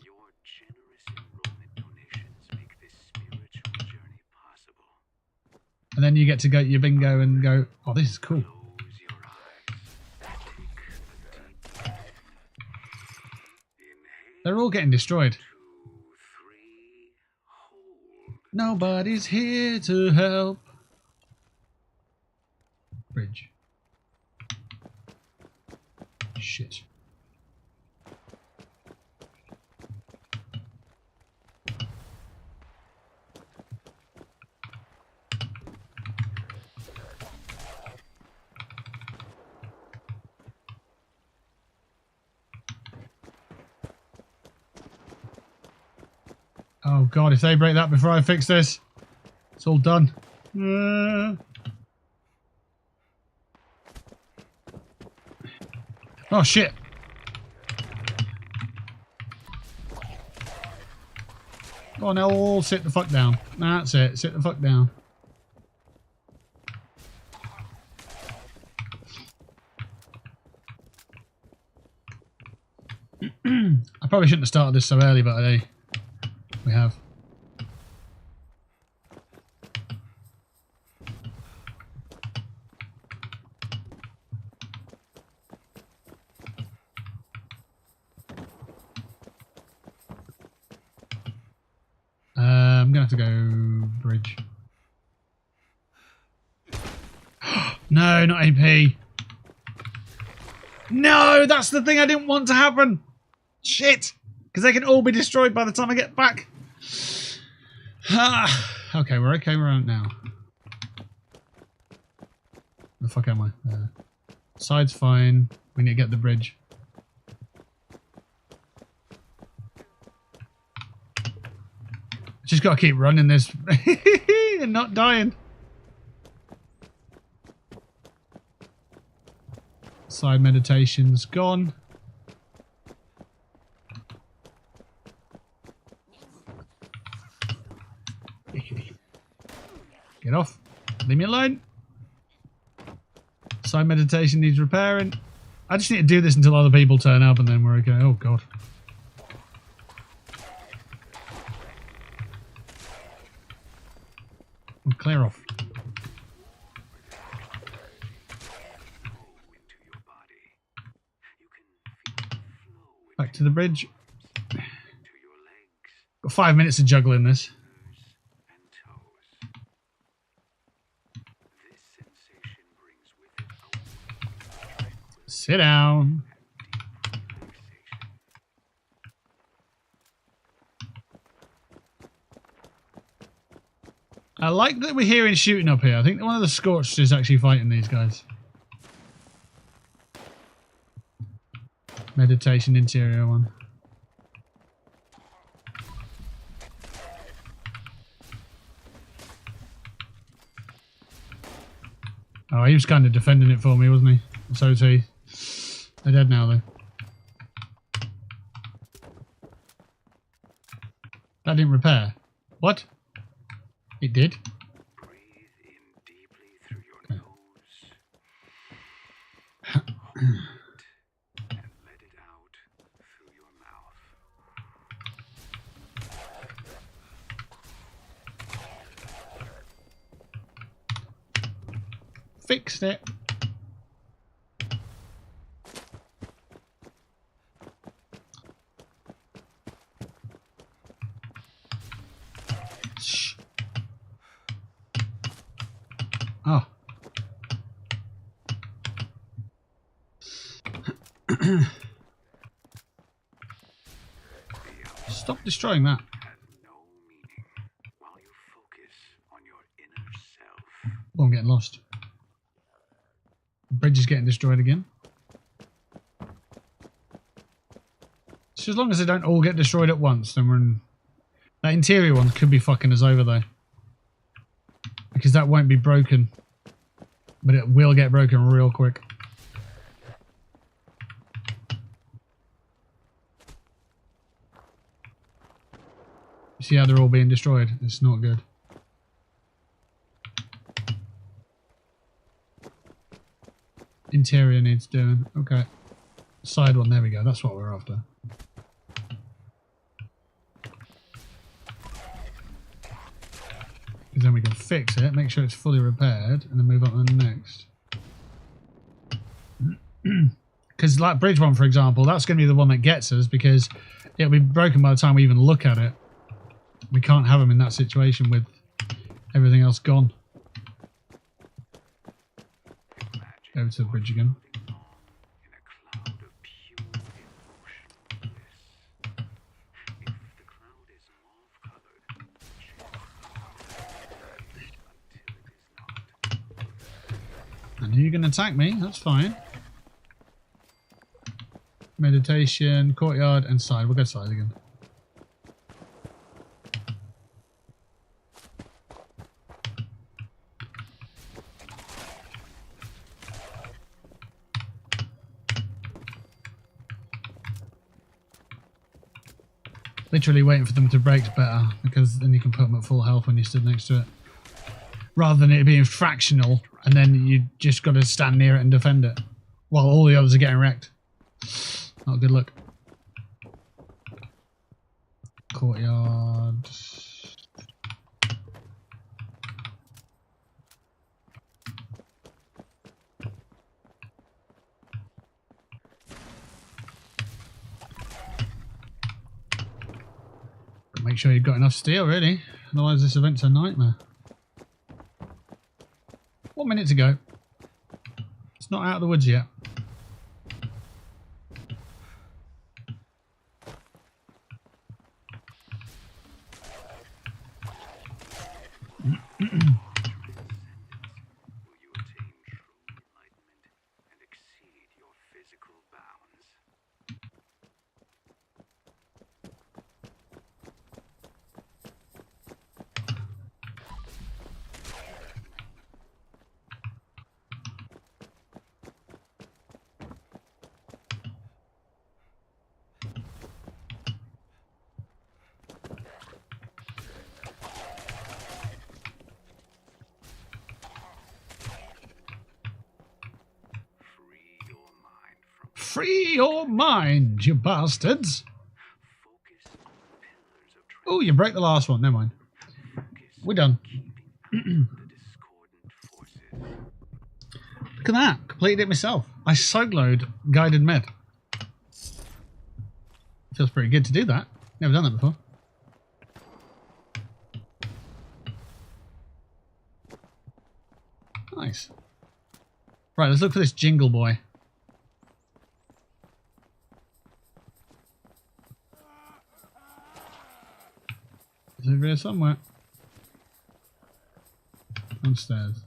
your generous enrollment donations make this spiritual journey possible. And then you get to go to your bingo and go, oh, this is cool. They're all getting destroyed. 2, 3, hold. Nobody's here to help. Bridge. Shit. Oh god, if they break that before I fix this, it's all done. Oh shit. Go on, they'll all sit the fuck down. That's it, sit the fuck down. I probably shouldn't have started this so early, but hey, we have. I'm gonna have to go bridge. No, not AP. No, that's the thing I didn't want to happen. Shit, because they can all be destroyed by the time I get back. Okay, we're okay. We're out now. The fuck am I? Side's fine. We need to get the bridge. Just gotta keep running this and not dying. Side meditation's gone. Get off. Leave me alone. Side meditation needs repairing. I just need to do this until other people turn up and then we're okay. Oh, God. We'll clear off. Back to the bridge. Got 5 minutes of juggling this. Sit down. I like that we're hearing shooting up here. I think one of the Scorched is actually fighting these guys. Meditation interior one. Oh, he was kind of defending it for me, wasn't he? So is he. They're dead now, though. That didn't repair. What? It did? Breathe in deeply through your nose. And let it out through your mouth. Fixed it. Shh. Oh. Stop destroying that. Has no meaning while you focus on your inner self. Oh, I'm getting lost. The bridge is getting destroyed again. So as long as they don't all get destroyed at once, then we're in... That interior one could be fucking us over though. Because that won't be broken. But it will get broken real quick. You see how they're all being destroyed? It's not good. Interior needs doing. Okay. Side one, there we go. That's what we're after. Because then we can fix it, make sure it's fully repaired, and then move on to the next. Because like bridge one, for example, that's going to be the one that gets us because it'll be broken by the time we even look at it. We can't have them in that situation with everything else gone. Over to the bridge again. And you can attack me, that's fine. Meditation, courtyard, and side. We'll go side again. Literally waiting for them to break's better, because then you can put them at full health when you stood next to it. Rather than it being fractional, and then you just got to stand near it and defend it. While all the others are getting wrecked. Not a good look. Courtyard. Make sure you've got enough steel, really. Otherwise this event's a nightmare. 1 minute to go. It's not out of the woods yet. free your mind, you bastards. Focus on pillars of Oh, you broke the last one. Never mind. We're done. the discordant forces. Look at that. Completed it myself. I soloed guided med. Feels pretty good to do that. Never done that before. Nice. Right, let's look for this jingle boy. It's over here somewhere. Downstairs.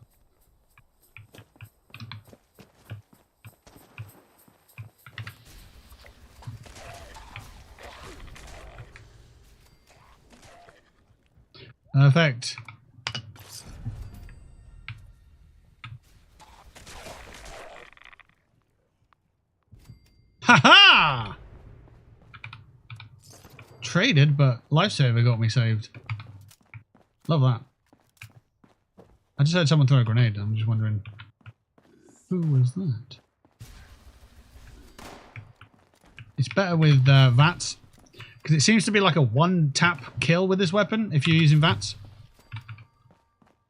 Perfect. Ha ha! Traded, but lifesaver got me saved. Love that. I just heard someone throw a grenade. I'm just wondering, who was that? It's better with VATS, because it seems to be like a one-tap kill with this weapon if you're using VATS.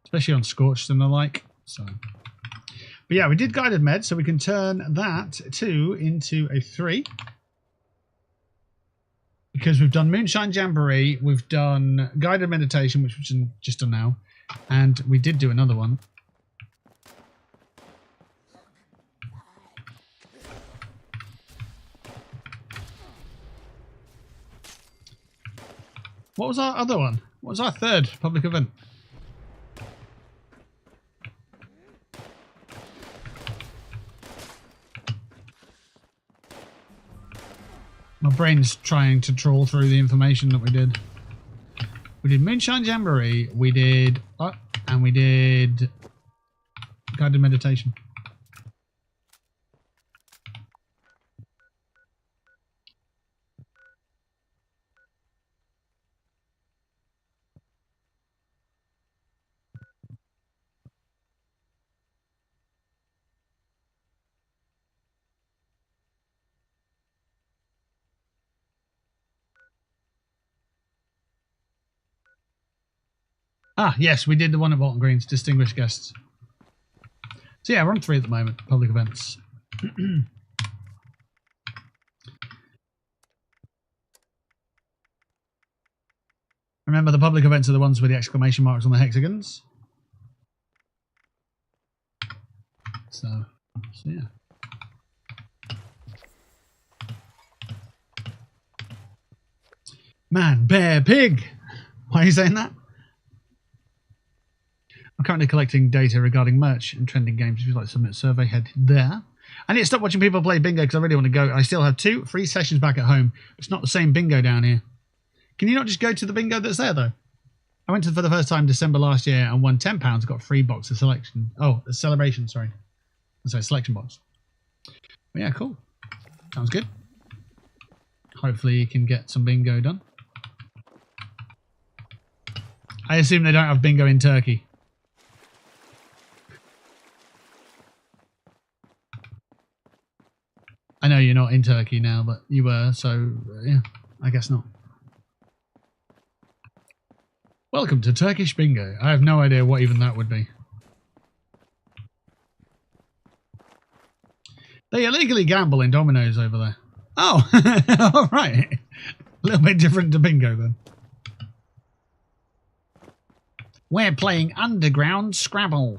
Especially on Scorched and the like. So, but yeah, we did guided med, so we can turn that 2 into a 3. Because we've done Moonshine Jamboree, we've done guided meditation, which we've just done now, and we did do another one. What was our other one? What was our third public event? My brain's trying to trawl through the information that we did. We did Moonshine Jamboree, we did... and we did... guided meditation. Ah, yes, we did the one at Bolton Green's, Distinguished Guests. So yeah, we're on 3 at the moment, public events. Remember, the public events are the ones with the exclamation marks on the hexagons. So yeah. Man, bear, pig! Why are you saying that? I'm currently collecting data regarding merch and trending games. If you'd like to submit a survey, head there. I need to stop watching people play bingo because I really want to go. I still have 2 free sessions back at home. It's not the same bingo down here. Can you not just go to the bingo that's there, though? I went to for the first time December last year and won £10. Got a free box of selection. Oh, a celebration, sorry. Sorry, selection box. But yeah, cool. Sounds good. Hopefully you can get some bingo done. I assume they don't have bingo in Turkey. I know you're not in Turkey now, but you were, so yeah, I guess not. Welcome to Turkish Bingo. I have no idea what even that would be. They illegally gamble in dominoes over there. Oh, all right. A little bit different to bingo then. We're playing Underground Scrabble.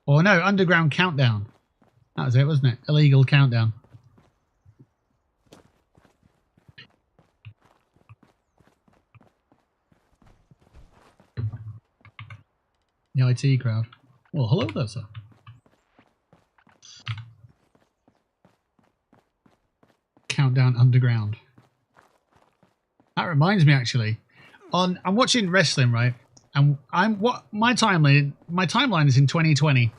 Or no, Underground Countdown. That was it, wasn't it? Illegal Countdown. The IT crowd. Well, hello there, sir. Countdown Underground. That reminds me, actually. I'm watching wrestling, right? And my timeline is in 2020.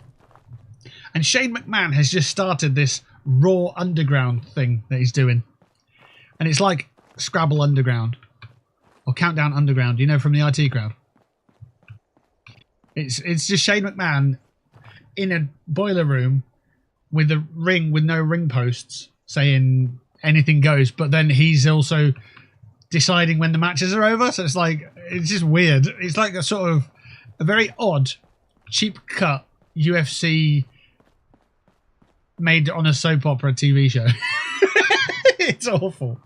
And Shane McMahon has just started this Raw Underground thing that he's doing. And it's like Scrabble Underground. Or Countdown Underground, you know, from the IT crowd. It's just Shane McMahon in a boiler room with a ring with no ring posts saying anything goes, but then he's also deciding when the matches are over. So it's like, it's just weird. It's like a sort of a very odd, cheap cut UFC made on a soap opera TV show. It's awful.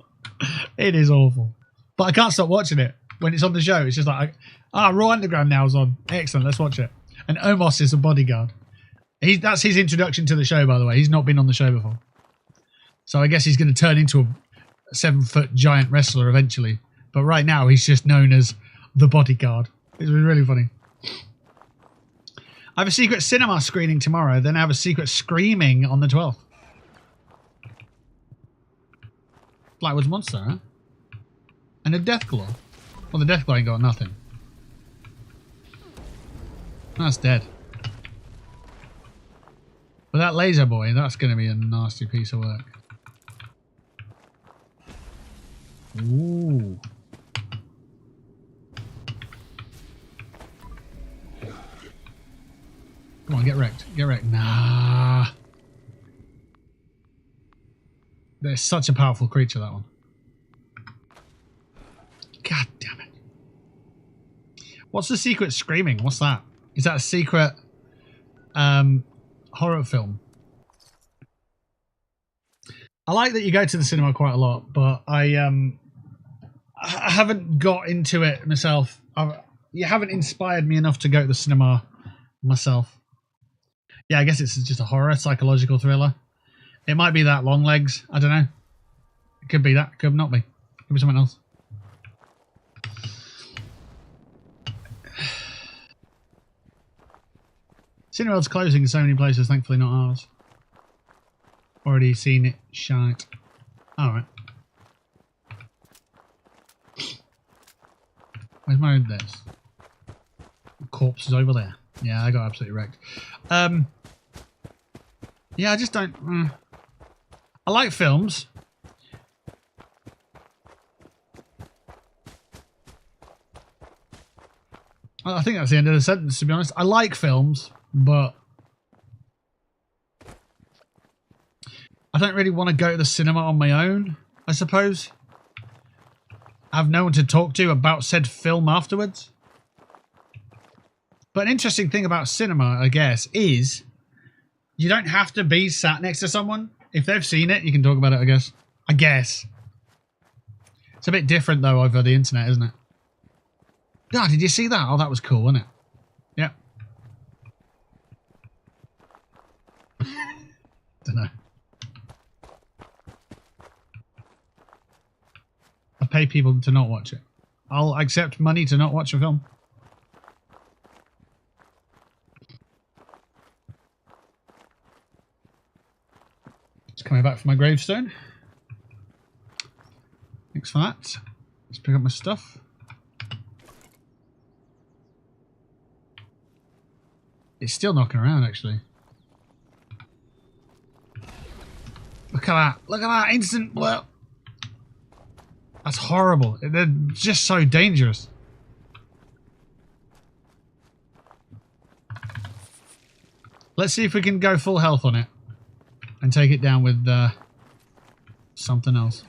It is awful. But I can't stop watching it when it's on the show. It's just like, Raw Underground now is on. Excellent, let's watch it. And Omos is a bodyguard. That's his introduction to the show, by the way. He's not been on the show before. So I guess he's going to turn into a 7-foot giant wrestler eventually. But right now, he's just known as the bodyguard. It's really funny. I have a secret cinema screening tomorrow. Then I have a secret screaming on the 12th. Blackwood's Monster, huh? And a Deathclaw. Well, the Deathclaw ain't got nothing. That's dead. But that laser boy, that's going to be a nasty piece of work. Ooh. Come on, get wrecked. Get wrecked. Nah. They're such a powerful creature, that one. God damn it. What's the secret screaming? What's that? Is that a secret horror film? I like that you go to the cinema quite a lot, but I haven't got into it myself. You haven't inspired me enough to go to the cinema myself. Yeah, I guess it's just a horror, psychological thriller. It might be that Long Legs. I don't know. It could be that. Could not be. Could be something else. Cineworld's closing in so many places, thankfully not ours. Already seen it. Shite. Alright. Where's my own this? Corpse is over there. Yeah, I got absolutely wrecked. Yeah, I just don't... I like films. I think that's the end of the sentence, to be honest. I like films, but I don't really want to go to the cinema on my own, I suppose. I have no one to talk to about said film afterwards. But an interesting thing about cinema, I guess, is you don't have to be sat next to someone. If they've seen it, you can talk about it, I guess. I guess. It's a bit different, though, over the internet, isn't it? God, did you see that? Oh, that was cool, wasn't it? Yep. Don't know. I pay people to not watch it. I'll accept money to not watch a film. Just coming back from my gravestone. Thanks for that. Let's pick up my stuff. It's still knocking around, actually. Look at that. Look at that. Instant blur. That's horrible. They're just so dangerous. Let's see if we can go full health on it. And take it down with something else.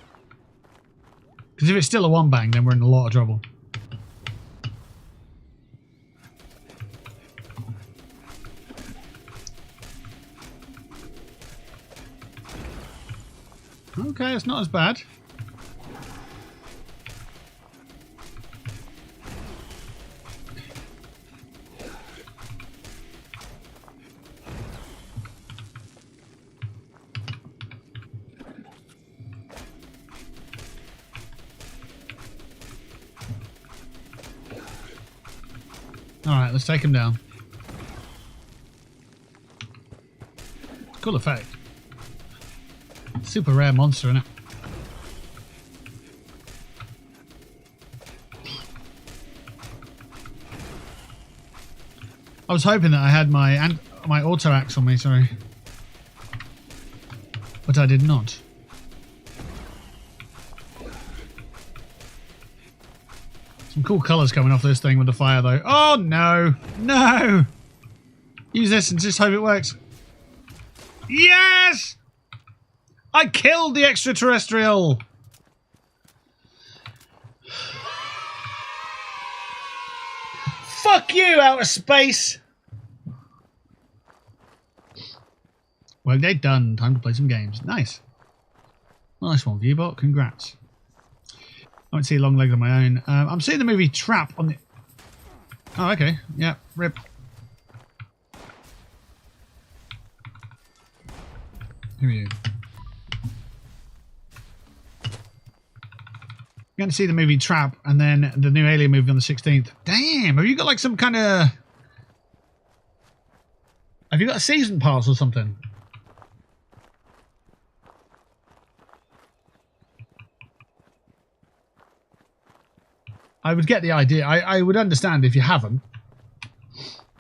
Because if it's still a one bang, then we're in a lot of trouble. Okay, it's not as bad. Alright, let's take him down. Cool effect. Super rare monster, innit? I was hoping that I had my auto axe on me, sorry. But I did not. Some cool colours coming off this thing with the fire, though. Oh, no! No! Use this and just hope it works. Yes! I killed the extraterrestrial! Fuck you, outer space! Workday done. Time to play some games. Nice. Nice one, Viewbot. Congrats. I won't see long legs on my own. I'm seeing the movie Trap on the... Oh, okay. Yeah, rip. Who are you? I'm going to see the movie Trap and then the new Alien movie on the 16th. Damn, have you got like some kind of... Have you got a season pass or something? I would get the idea. I would understand if you haven't.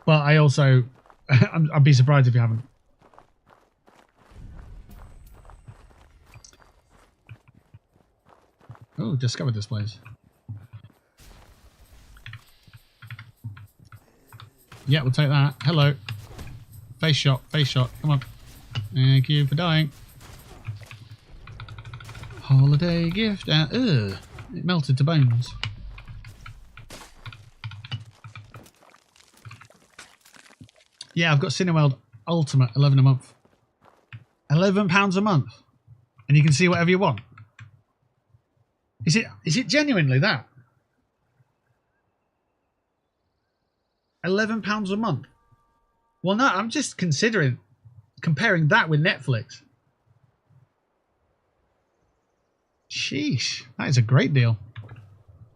But I also... I'd be surprised if you haven't. Oh, discovered this place. Yeah, we'll take that. Hello. Face shot, face shot. Come on. Thank you for dying. Holiday gift. Ugh. It melted to bones. Yeah, I've got Cineworld Ultimate, 11 a month. £11 a month. And you can see whatever you want. Is it genuinely that? £11 a month? Well, no, I'm just comparing that with Netflix. Sheesh, that is a great deal.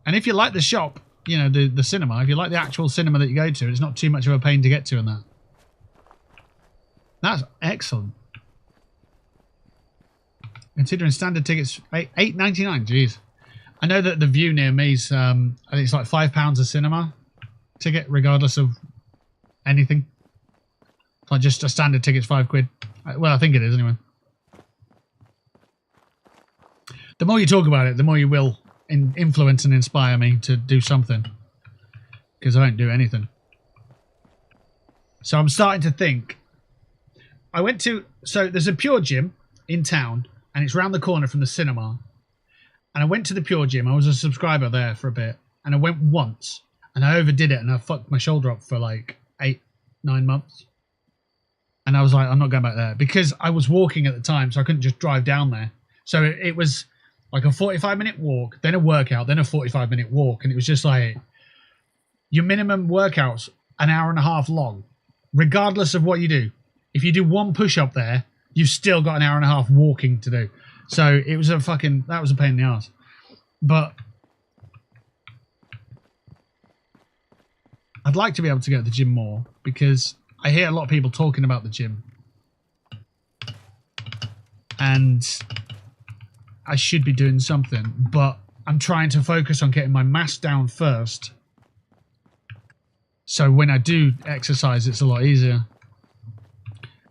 And if you like the shop, you know, the cinema, if you like the actual cinema that you go to, it's not too much of a pain to get to in that. That's excellent. Considering standard tickets, $8.99. Jeez. I know that the View near me's, I think it's like £5 a cinema ticket, regardless of anything. Like just a standard ticket's £5. Well, I think it is anyway. The more you talk about it, the more you will influence and inspire me to do something. Because I don't do anything. So I'm starting to think. So there's a Pure Gym in town, and it's round the corner from the cinema. And I went to the Pure Gym. I was a subscriber there for a bit. And I went once. And I overdid it. And I fucked my shoulder up for like 8-9 months. And I was like, I'm not going back there. Because I was walking at the time. So I couldn't just drive down there. So it was like a 45-minute walk. Then a workout. Then a 45-minute walk. And it was just like, your minimum workout's an hour and a half long. Regardless of what you do. If you do one push-up there, you've still got an hour and a half walking to do. So it was that was a pain in the ass. But I'd like to be able to go to the gym more because I hear a lot of people talking about the gym. And I should be doing something, but I'm trying to focus on getting my mass down first. So when I do exercise, it's a lot easier.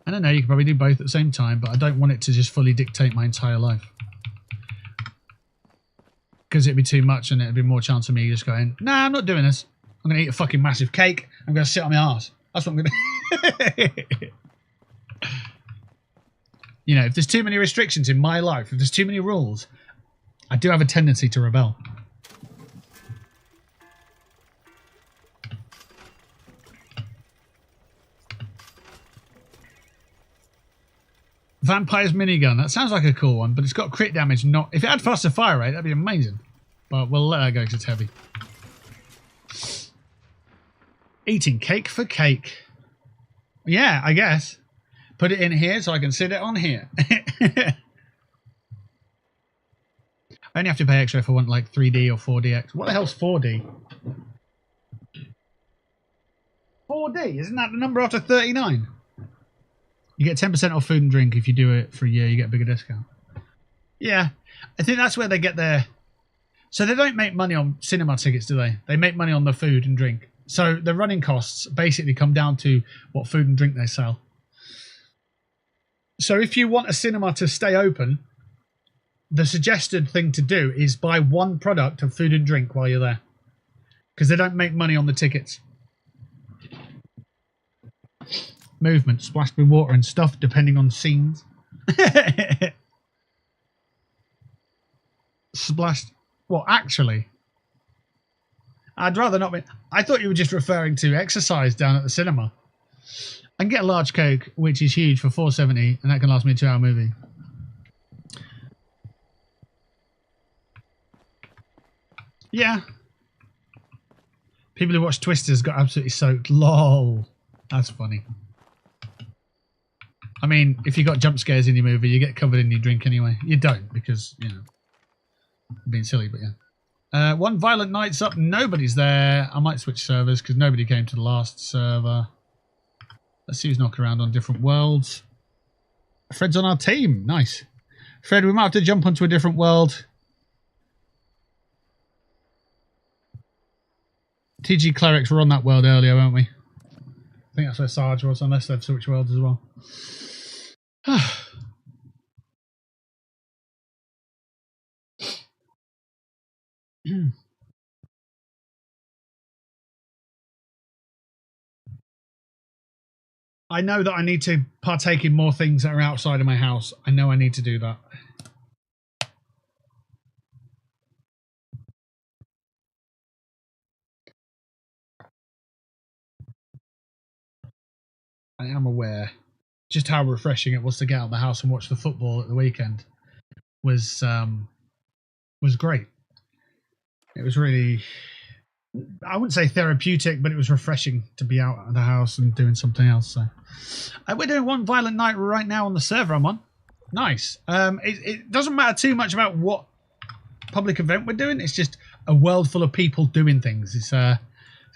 I don't know, you can probably do both at the same time, but I don't want it to just fully dictate my entire life. Because it'd be too much and it'd be more chance of me just going, nah, I'm not doing this. I'm going to eat a fucking massive cake. I'm going to sit on my arse. That's what I'm going to do. You know, if there's too many restrictions in my life, if there's too many rules, I do have a tendency to rebel. Vampire's minigun. That sounds like a cool one, but it's got crit damage. Not if it had faster fire rate, that'd be amazing. But we'll let that go because it's heavy. Eating cake for cake. Yeah, I guess. Put it in here so I can sit it on here. I only have to pay extra if I want like 3D or 4DX. What the hell's 4D? 4D? Isn't that the number after 39? You get 10% off food and drink if you do it for a year. You get a bigger discount. Yeah, I think that's where they get their... So they don't make money on cinema tickets, do they? They make money on the food and drink. So the running costs basically come down to what food and drink they sell. So if you want a cinema to stay open, the suggested thing to do is buy one product of food and drink while you're there. Because they don't make money on the tickets. movement splashed with water and stuff, depending on scenes. Splashed. Well, actually, I'd rather not be. I thought you were just referring to exercise down at the cinema. I can get a large Coke, which is huge, for $4.70, and that can last me a 2-hour movie. Yeah. People who watch Twisters got absolutely soaked. LOL. That's funny. I mean, if you got jump scares in your movie, you get covered in your drink anyway. You don't, because, you know, I'm being silly, but yeah. One Violent Night's up. Nobody's there. I might switch servers because nobody came to the last server. Let's see who's knocking around on different worlds. Fred's on our team. Nice. Fred, we might have to jump onto a different world. TG Clerics were on that world earlier, weren't we? I think that's where Sarge was, unless they've switched worlds as well. I know that I need to partake in more things that are outside of my house. I know I need to do that. I am aware just how refreshing it was to get out of the house and watch the football at the weekend. Was great. It was really, I wouldn't say therapeutic, but it was refreshing to be out of the house and doing something else. So we're doing One Violent Night right now on the server I'm on. Nice. It doesn't matter too much about what public event we're doing. It's just a world full of people doing things. It's kind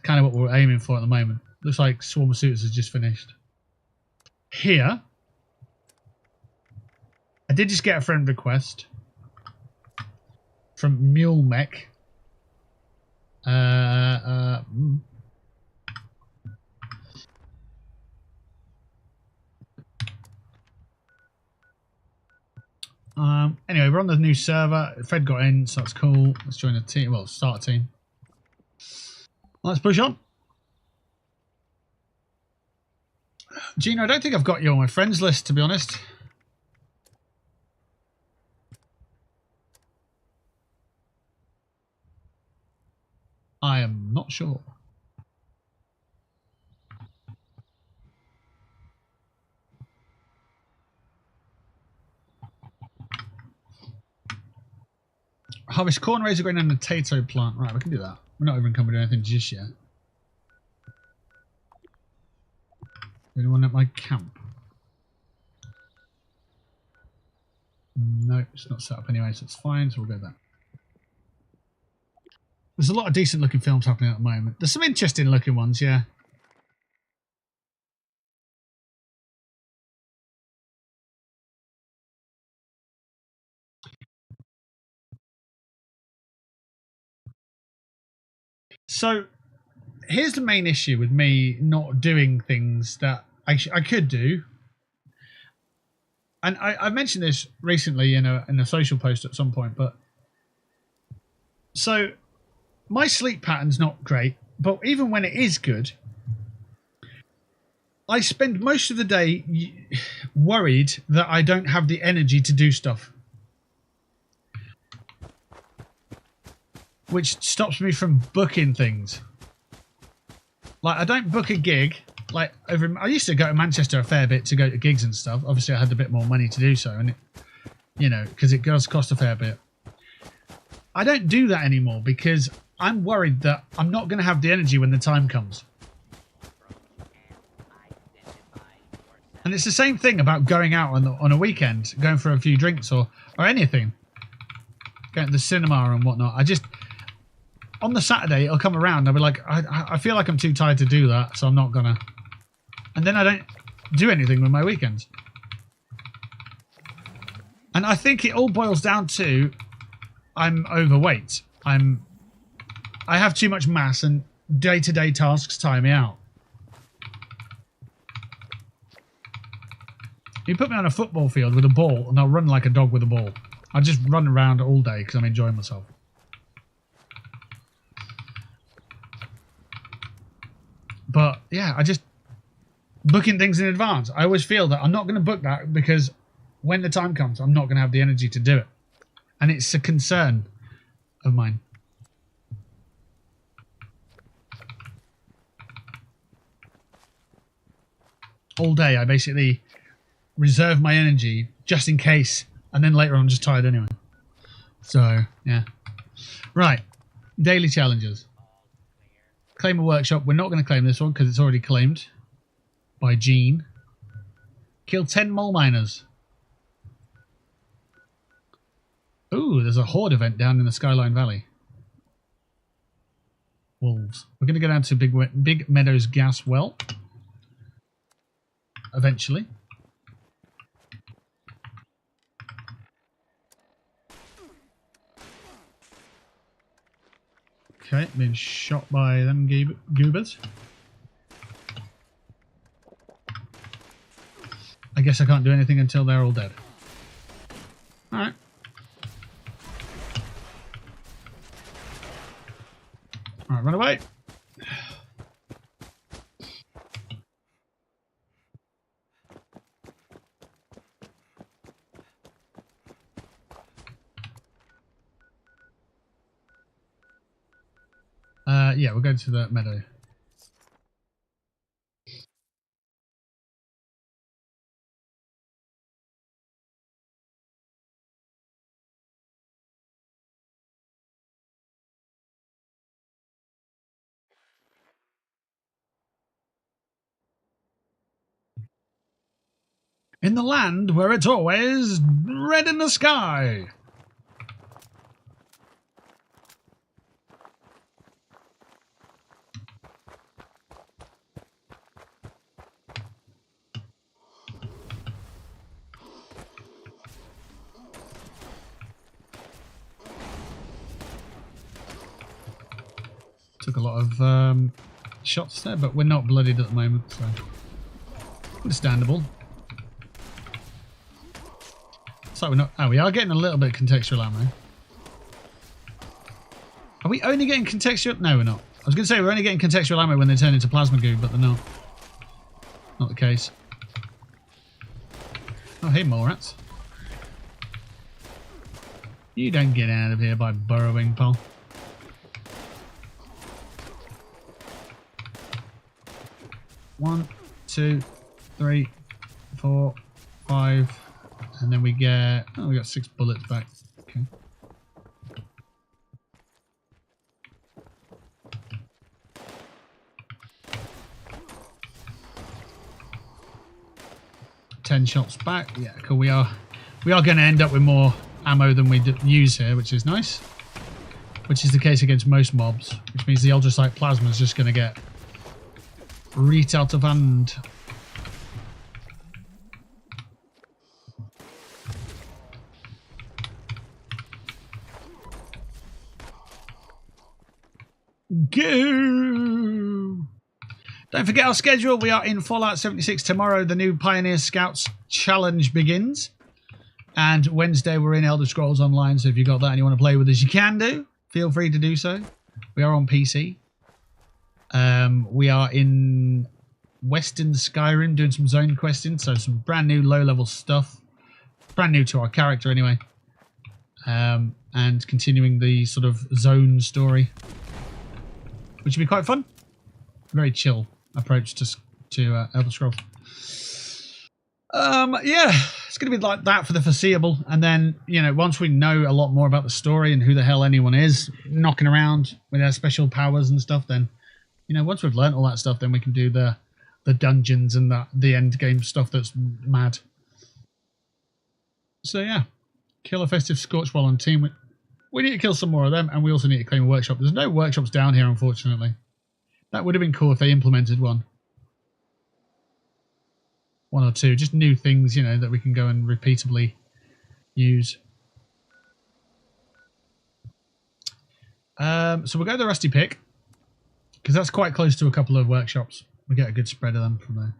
of what we're aiming for at the moment. Looks like Swarm of Suitors has just finished. Here, I did just get a friend request from Mule Mech. Anyway, we're on the new server. Fred got in, so that's cool. Let's join a team. Well, start a team. Let's push on. Gino, I don't think I've got you on my friends list, to be honest. I am not sure. Harvest corn, raise a grain and a potato plant. Right, we can do that. We're not even coming to do anything just yet. Anyone at my camp? No, it's not set up anyway, so it's fine, so we'll go there. There's a lot of decent looking films happening at the moment. There's some interesting looking ones, yeah. So, here's the main issue with me not doing things that I could do. And I mentioned this recently in a social post at some point, but so my sleep pattern's not great, but even when it is good, I spend most of the day worried that I don't have the energy to do stuff, which stops me from booking things. Like, I don't book a gig. Like, I used to go to Manchester a fair bit to go to gigs and stuff. Obviously, I had a bit more money to do so, and it, you know, because it does cost a fair bit. I don't do that anymore because I'm worried that I'm not going to have the energy when the time comes. And it's the same thing about going out on a weekend, going for a few drinks or anything, going to the cinema and whatnot. I just, on the Saturday, it'll come around. I'll be like, I feel like I'm too tired to do that, so I'm not gonna. And then I don't do anything with my weekends. And I think it all boils down to I'm overweight. I have too much mass, and day-to-day tasks tire me out. You put me on a football field with a ball, and I'll run like a dog with a ball. I'll just run around all day because I'm enjoying myself. But yeah, booking things in advance. I always feel that I'm not going to book that because when the time comes, I'm not going to have the energy to do it. And it's a concern of mine. All day, I basically reserve my energy just in case, and then later on, I'm just tired anyway. So, yeah. Right. Daily challenges. Claim a workshop. We're not going to claim this one because it's already claimed by Gene. Kill 10 mole miners. Ooh, there's a horde event down in the Skyline Valley. Wolves. We're going to go down to Big Meadows Gas Well. Eventually. Okay, being shot by them goobers. I guess I can't do anything until they're all dead. Alright. Alright, run away. Yeah, we'll go to the meadow. In the land where it's always red in the sky. Took a lot of shots there, but we're not bloodied at the moment, so understandable. So we're not. Oh, we are getting a little bit of contextual ammo. Are we only getting contextual? No, we're not. I was going to say we're only getting contextual ammo when they turn into plasma goo, but they're not. Not the case. Oh, hey, mole rats. You don't get out of here by burrowing, pal. One, 2, 3, 4, 5, and then we get. Oh, we got 6 bullets back. Okay. Ten shots back. Yeah, cool. We are going to end up with more ammo than we use here, which is nice. Which is the case against most mobs, which means the Ultrasite Plasma is just going to get reach out of hand. Go! Don't forget our schedule. We are in Fallout 76 tomorrow. The new Pioneer Scouts challenge begins. And Wednesday we're in Elder Scrolls Online. So if you've got that and you want to play with us, you can do. Feel free to do so. We are on PC. We are in Western Skyrim doing some zone questing. So some brand new low-level stuff. Brand new to our character anyway. And continuing the sort of zone story. Which would be quite fun. Very chill approach to Elder Scrolls. Yeah, it's going to be like that for the foreseeable. And then, you know, once we know a lot more about the story and who the hell anyone is knocking around with their special powers and stuff, then, you know, once we've learnt all that stuff, then we can do the dungeons and the end game stuff that's mad. So yeah, kill a festive Scorched while on team. We need to kill some more of them, and we also need to claim a workshop. There's no workshops down here, unfortunately. That would have been cool if they implemented one. One or two, just new things, you know, that we can go and repeatably use. So we'll go to the Rusty Pick, because that's quite close to a couple of workshops. We get a good spread of them from there.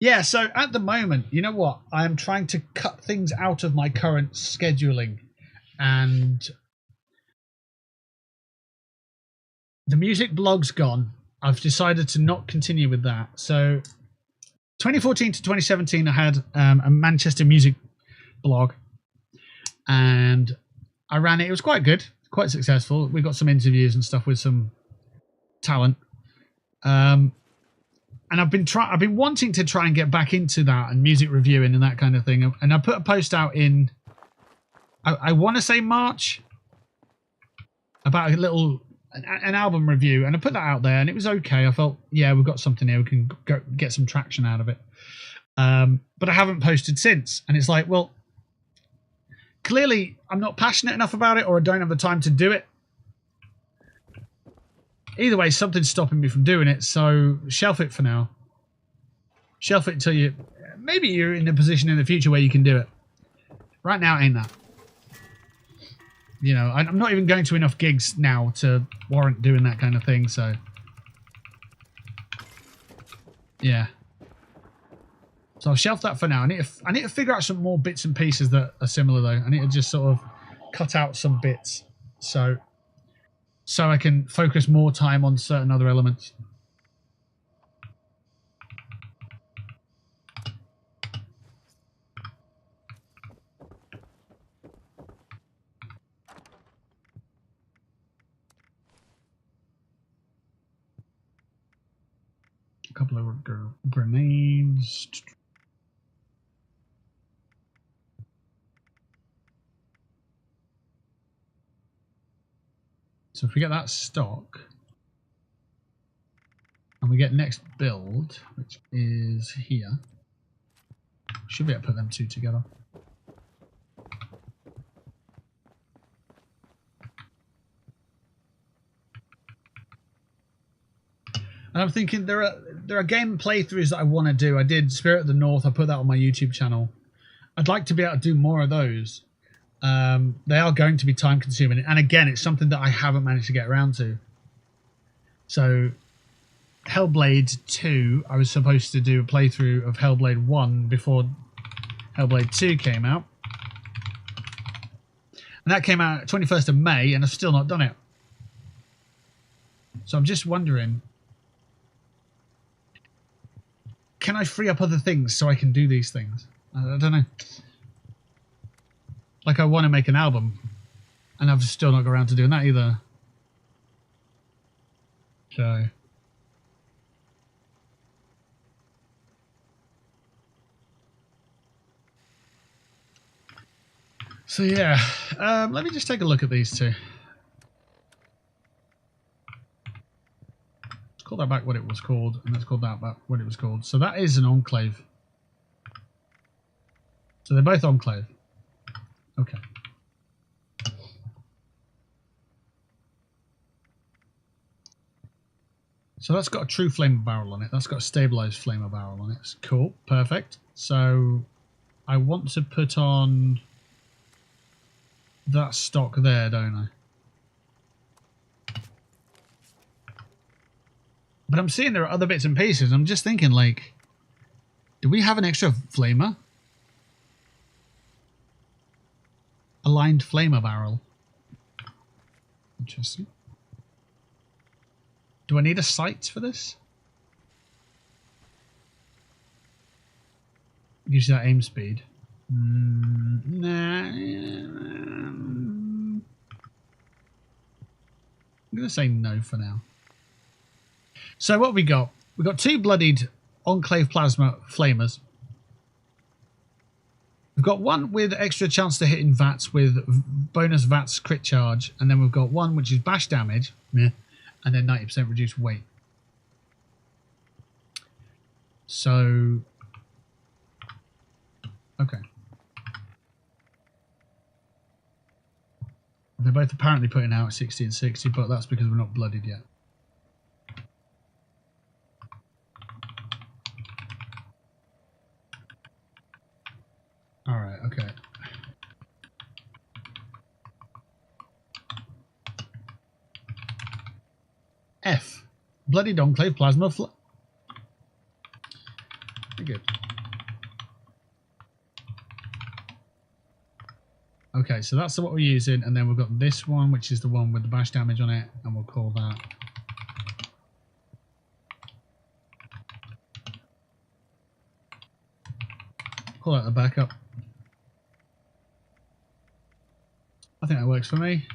Yeah, so at the moment, you know what? I am trying to cut things out of my current scheduling. And the music blog's gone. I've decided to not continue with that. So 2014 to 2017, I had a Manchester music blog, and I ran it. It was quite good, quite successful. We got some interviews and stuff with some talent. And I've been wanting to try and get back into that and music reviewing and that kind of thing. And I put a post out in, I want to say March, about a little an album review, and I put that out there, and it was okay. I felt, yeah, we've got something here. We can get some traction out of it. But I haven't posted since, and it's like, well, clearly I'm not passionate enough about it, or I don't have the time to do it. Either way, something's stopping me from doing it, so shelf it for now. Shelf it until maybe you're in a position in the future where you can do it. Right now, ain't that. You know, I'm not even going to enough gigs now to warrant doing that kind of thing, so... Yeah. So I'll shelf that for now. I need to figure out some more bits and pieces that are similar, though. I need to just sort of cut out some bits, so I can focus more time on certain other elements. A couple of grenades. So if we get that stock, and we get next build, which is here, should be able to put them two together. And I'm thinking there are game playthroughs that I want to do. I did Spirit of the North. I put that on my YouTube channel. I'd like to be able to do more of those. They are going to be time consuming, and again, it's something that I haven't managed to get around to. So Hellblade 2, I was supposed to do a playthrough of Hellblade 1 before Hellblade 2 came out, and that came out 21st of May, and I've still not done it. So I'm just wondering, can I free up other things so I can do these things? I don't know. Like, I want to make an album, and I've still not got around to doing that either. So yeah, let me just take a look at these two. Let's call that back what it was called, and let's call that back what it was called. So that is an enclave. So they're both enclave. Okay. So that's got a true flamer barrel on it. That's got a stabilized flamer barrel on it. It's cool. Perfect. So I want to put on that stock there, don't I? But I'm seeing there are other bits and pieces. I'm just thinking, like, do we have an extra flamer? Aligned flamer barrel. Interesting. Do I need a sight for this? Gives you that aim speed. Nah. I'm going to say no for now. So what have we got? We've got two bloodied Enclave Plasma Flamers. We've got one with extra chance to hit in VATS with bonus VATS crit charge. And then we've got one which is bash damage. Meh, and then 90% reduced weight. So... okay. They're both apparently putting out 60 and 60, but that's because we're not bloodied yet. Alright, okay. F. Bloodied Enclave Plasma Very good. Okay, so that's what we're using, and then we've got this one, which is the one with the bash damage on it, and we'll call that pull out the backup. I think that works for me.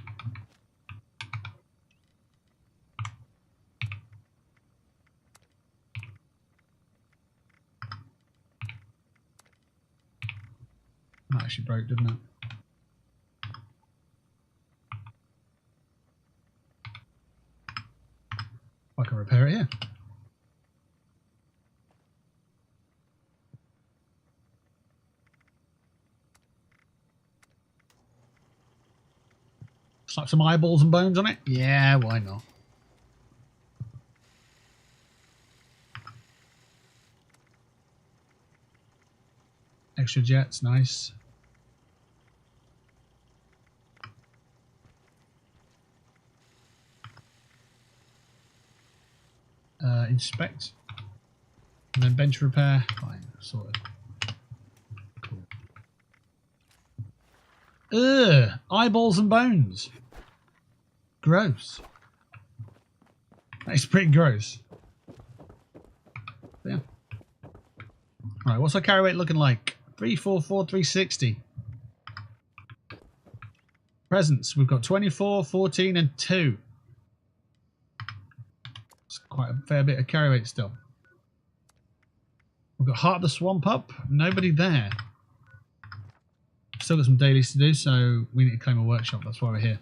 That actually broke, didn't it? I can repair it here. Slap some eyeballs and bones on it? Yeah, why not? Extra jets, nice. Inspect. And then bench repair. Fine, sorted. Cool. Ugh! Eyeballs and bones. Gross. That is pretty gross. Yeah. Alright, what's our carry weight looking like? 344, 360. Presents, we've got 24, 14 and 2. It's quite a fair bit of carry weight still. We've got Heart of the Swamp up. Nobody there. Still got some dailies to do, so we need to claim a workshop. That's why we're here.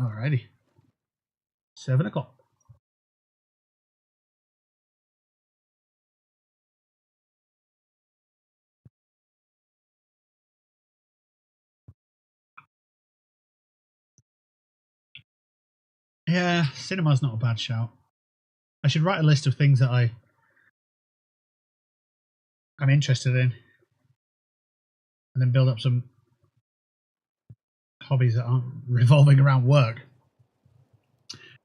Alrighty. 7 o'clock. Yeah, cinema's not a bad shout. I should write a list of things that I'm interested in, and then build up some hobbies that aren't revolving around work.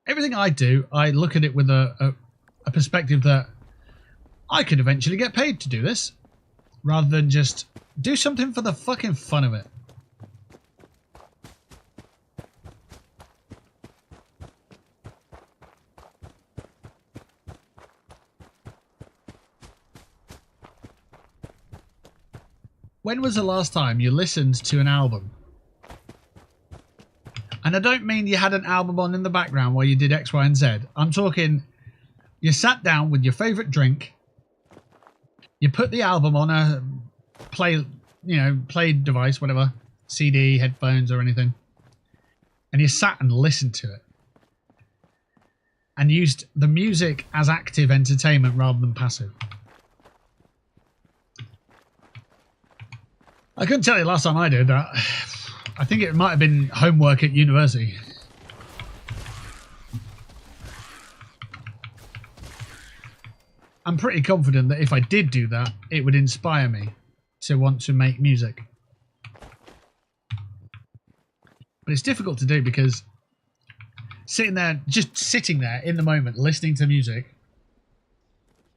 Everything I do, I look at it with a perspective that I could eventually get paid to do this, rather than just do something for the fucking fun of it. When was the last time you listened to an album? And I don't mean you had an album on in the background while you did X, Y, and Z. I'm talking you sat down with your favourite drink, you put the album on a play device, whatever, CD, headphones or anything, and you sat and listened to it. And used the music as active entertainment rather than passive. I couldn't tell you last time I did that. I think it might have been homework at university. I'm pretty confident that if I did do that, it would inspire me to want to make music. But it's difficult to do because just sitting there in the moment, listening to music,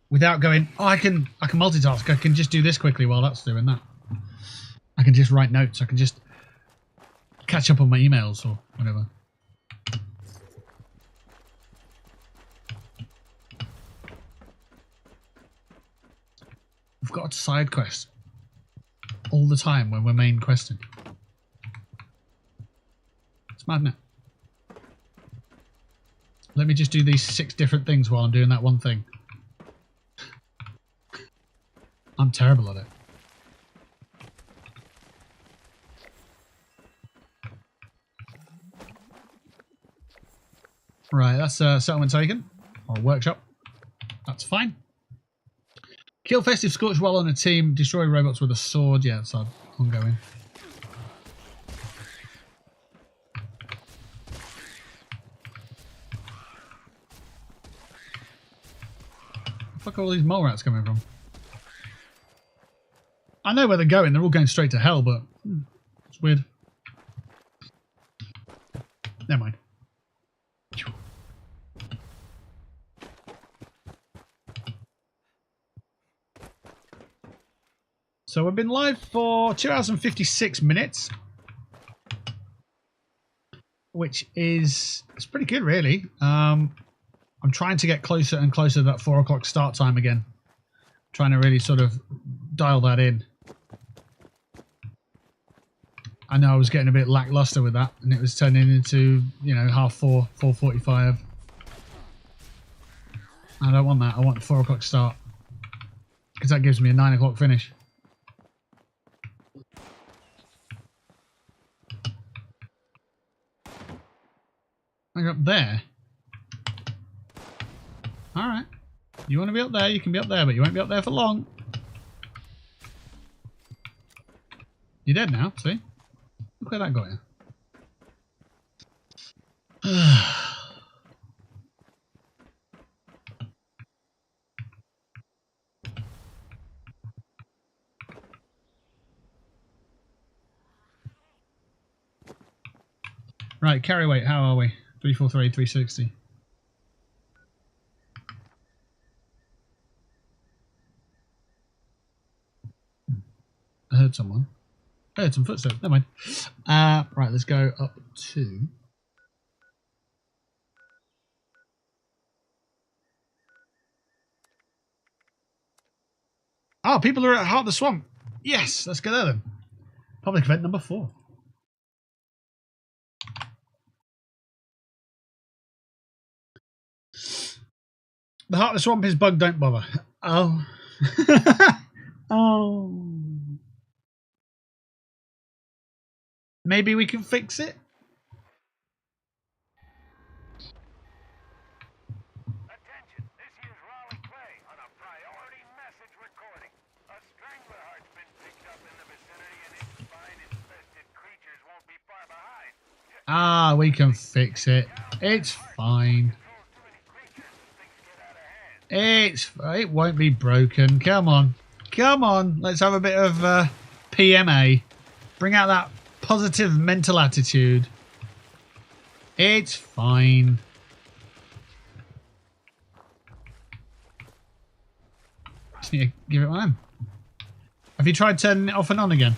without going, oh, I can multitask, I can just do this quickly while that's doing that. I can just write notes. I can just catch up on my emails or whatever. We've got a side quest all the time when we're main questing. It's mad, isn't it? Let me just do these 6 different things while I'm doing that one thing. I'm terrible at it. Right, that's settlement taken. Or workshop. That's fine. Kill festive Scorched while on a team. Destroy robots with a sword. Yeah, it's ongoing. Where the fuck are all these mole rats coming from? I know where they're going. They're all going straight to hell, but it's weird. Never mind. So we've been live for 2 hours and 56 minutes, which is it's pretty good, really. I'm trying to get closer and closer to that 4 o'clock start time again. Trying to really sort of dial that in. I know I was getting a bit lackluster with that, and it was turning into, you know, 4:30, 4:45. I don't want that. I want the 4 o'clock start, because that gives me a 9 o'clock finish. I got up there. All right. You want to be up there? You can be up there, but you won't be up there for long. You're dead now. See? Look where that got you. Right, carry weight. How are we? 343, 360. I heard someone. I heard some footsteps. Never mind. Right, let's go up to. Oh, people are at Heart of the Swamp. Yes, let's go there then. Public event number 4. The Heart of the Swamp is bug, don't bother. Oh. Oh. Maybe we can fix it? Attention, this here's Raleigh Clay on a priority message recording. A strangler heart's been picked up in the vicinity and its spine-infested creatures won't be far behind. Ah, we can fix it. It's fine. It won't be broken. Come on. Come on. Let's have a bit of PMA. Bring out that positive mental attitude. It's fine. Just need to give it one. Have you tried turning it off and on again?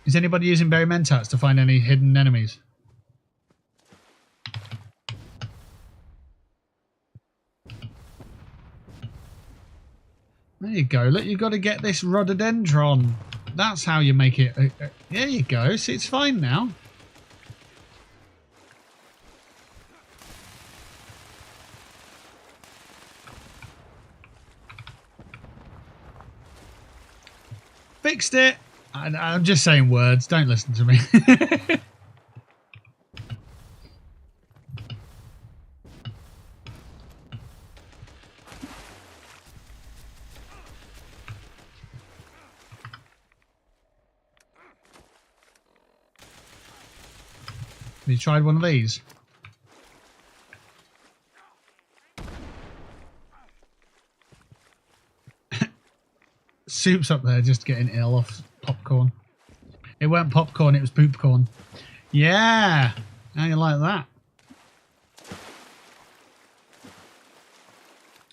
Is anybody using berry mentats to find any hidden enemies? There you go. Look, you've got to get this rhododendron. That's how you make it. There you go. See, it's fine now. Fixed it. I'm just saying words. Don't listen to me. Have you tried one of these? Soup's up there just getting ill off popcorn. It weren't popcorn, it was poopcorn. Yeah! How you like that?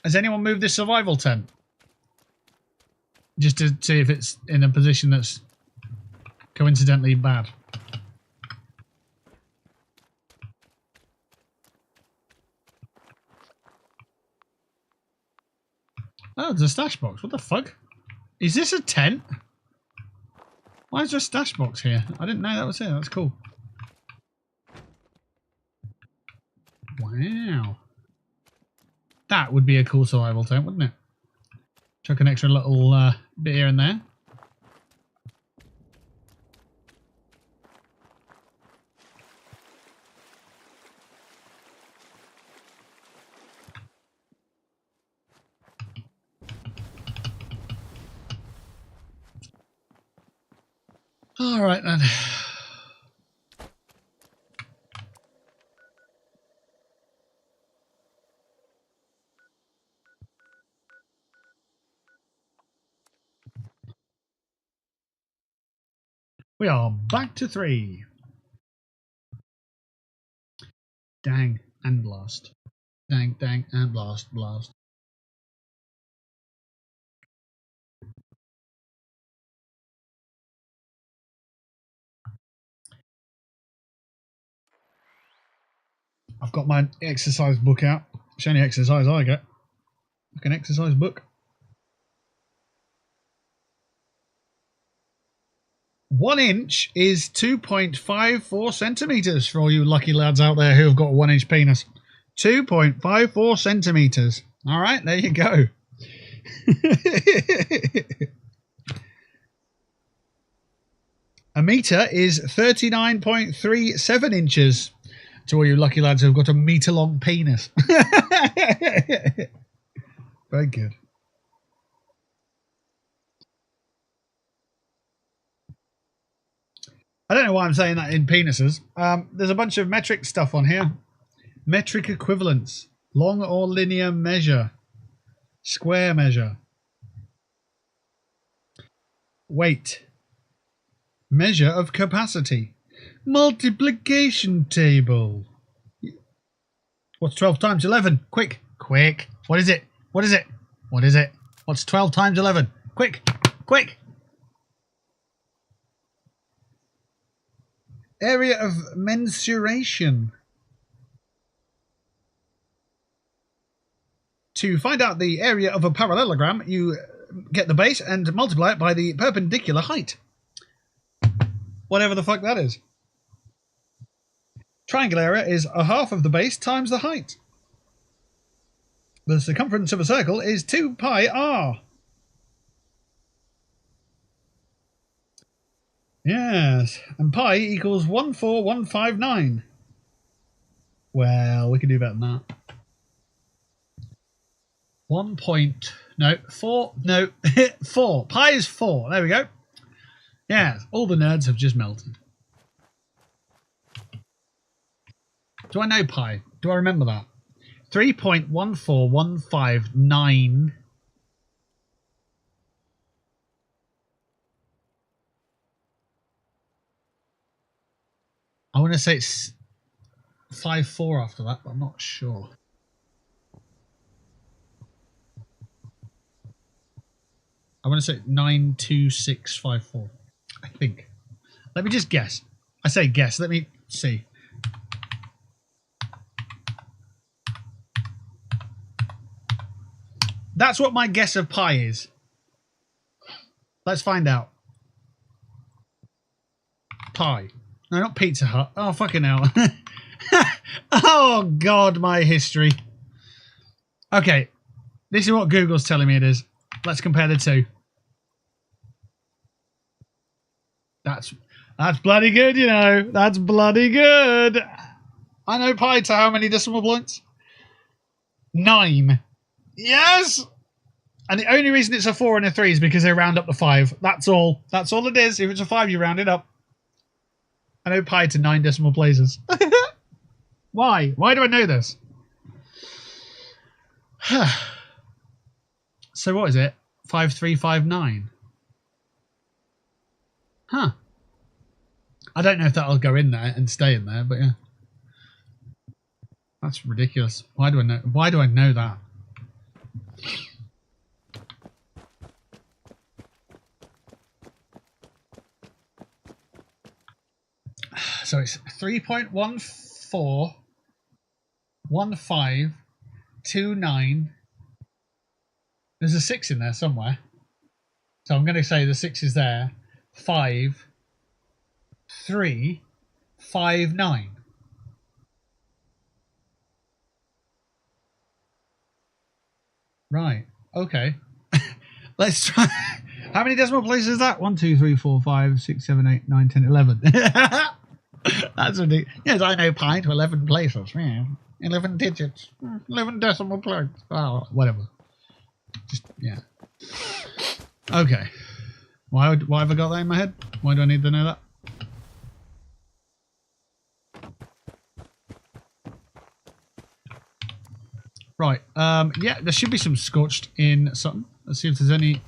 Has anyone moved this survival tent? Just to see if it's in a position that's coincidentally bad. Oh, there's a stash box. What the fuck? Is this a tent? Why is there a stash box here? I didn't know that was here. That's cool. Wow. That would be a cool survival tent, wouldn't it? Chuck an extra little bit here and there. All right then. We are back to 3. Dang and blast. Dang, dang and blast, blast. I've got my exercise book out. It's the only exercise I get. Like an exercise book. 1 inch is 2.54 centimetres for all you lucky lads out there who have got a 1 inch penis. 2.54 centimetres. Alright, there you go. A metre is 39.37 inches. To all you lucky lads who've got a metre long penis. Very good. I don't know why I'm saying that in penises. There's a bunch of metric stuff on here. Metric equivalents. Long or linear measure. Square measure. Weight. Measure of capacity. Multiplication table. What's 12 times 11? Quick. Quick. What is it? What is it? What is it? What's 12 times 11? Quick. Quick. Area of mensuration. To find out the area of a parallelogram, you get the base and multiply it by the perpendicular height. Whatever the fuck that is. Triangle area is a half of the base times the height. The circumference of a circle is 2 pi r. Yes, and pi equals 14159. Well, we can do better than that. 4. Pi is 4. There we go. Yeah, all the nerds have just melted. Do I know pi? Do I remember that? 3.14159. I want to say it's 5.4 after that, but I'm not sure. I want to say 92654. I think. Let me just guess. I say guess. Let me see. That's what my guess of pi is. Let's find out. Pi. No, not Pizza Hut. Oh, fucking hell. Oh, God, my history. Okay. This is what Google's telling me it is. Let's compare the two. That's bloody good, you know. That's bloody good. I know pi to how many decimal points? 9. Yes! And the only reason it's a 4 and a 3 is because they round up to 5. That's all. That's all it is. If it's a 5, you round it up. I know pi to 9 decimal places. Why? Why do I know this? So what is it? 5359. Huh. I don't know if that'll go in there and stay in there, but yeah. That's ridiculous. Why do I know that? So it's 3.141529. There's a 6 in there somewhere. So I'm going to say the 6 is there. 5359. Right. Okay. Let's try. How many decimal places is that? 1, 2, 3, 4, 5, 6, 7, 8, 9, 10, 11. That's ridiculous. Yes, I know pi to 11 places. Yeah. 11 digits. 11 decimal places. Oh, whatever. Just, yeah. Okay. Why have I got that in my head? Why do I need to know that? Right. Yeah, there should be some Scorched in something. Let's see if there's any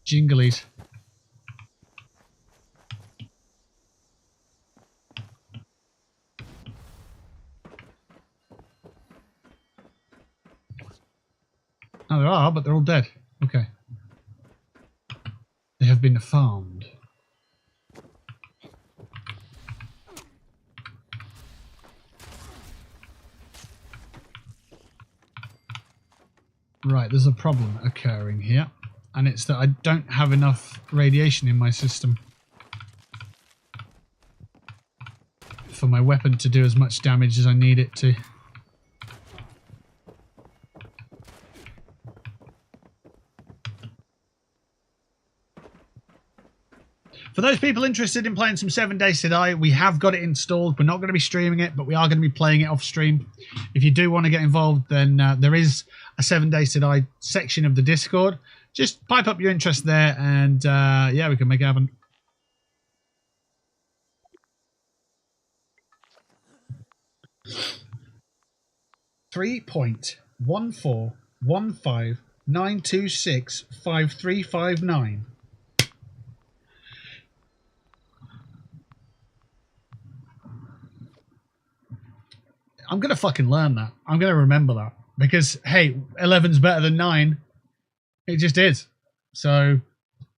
jinglies. Oh, there are, but they're all dead. Okay. They have been farmed. Right, there's a problem occurring here, and it's that I don't have enough radiation in my system for my weapon to do as much damage as I need it to. For those people interested in playing some 7 Days to Die, we have got it installed. We're not going to be streaming it, but we are going to be playing it off stream. If you do want to get involved, then there is a 7 Days to Die section of the Discord. Just pipe up your interest there, and yeah, we can make it happen. $3.14159265359. I'm going to fucking learn that. I'm going to remember that. Because, hey, 11's better than 9. It just is. So,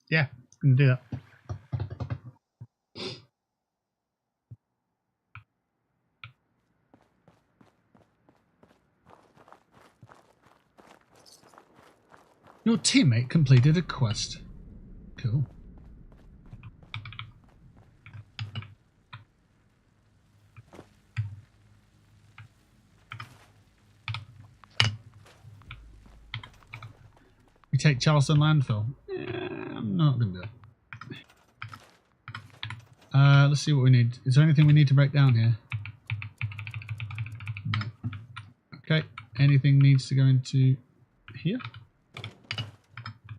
yeah, I'm going to do that. Your teammate completed a quest. Cool. We take Charleston landfill. I'm not going to do it. Let's see what we need. Is there anything we need to break down here? No. Okay. Anything needs to go into here?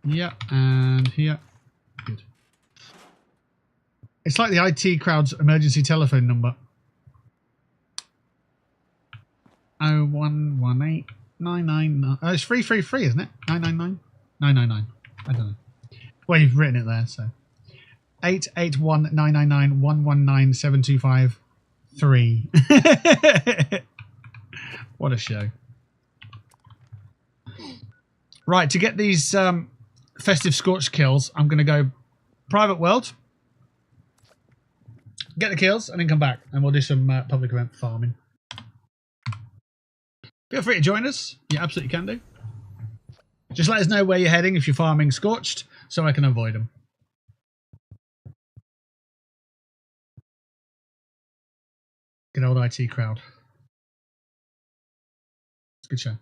Yeah, and here. Good. It's like the IT crowd's emergency telephone number. 0118 999. Oh, it's 333, isn't it? 999? 999. I don't know. Well, you've written it there, so. 881 999 119 725 3. What a show. Right, to get these festive Scorched kills, I'm going to go private world, get the kills, and then come back, and we'll do some public event farming. Feel free to join us. You absolutely can do. Just let us know where you're heading if you're farming Scorched, so I can avoid them. Good old IT crowd. It's a good show.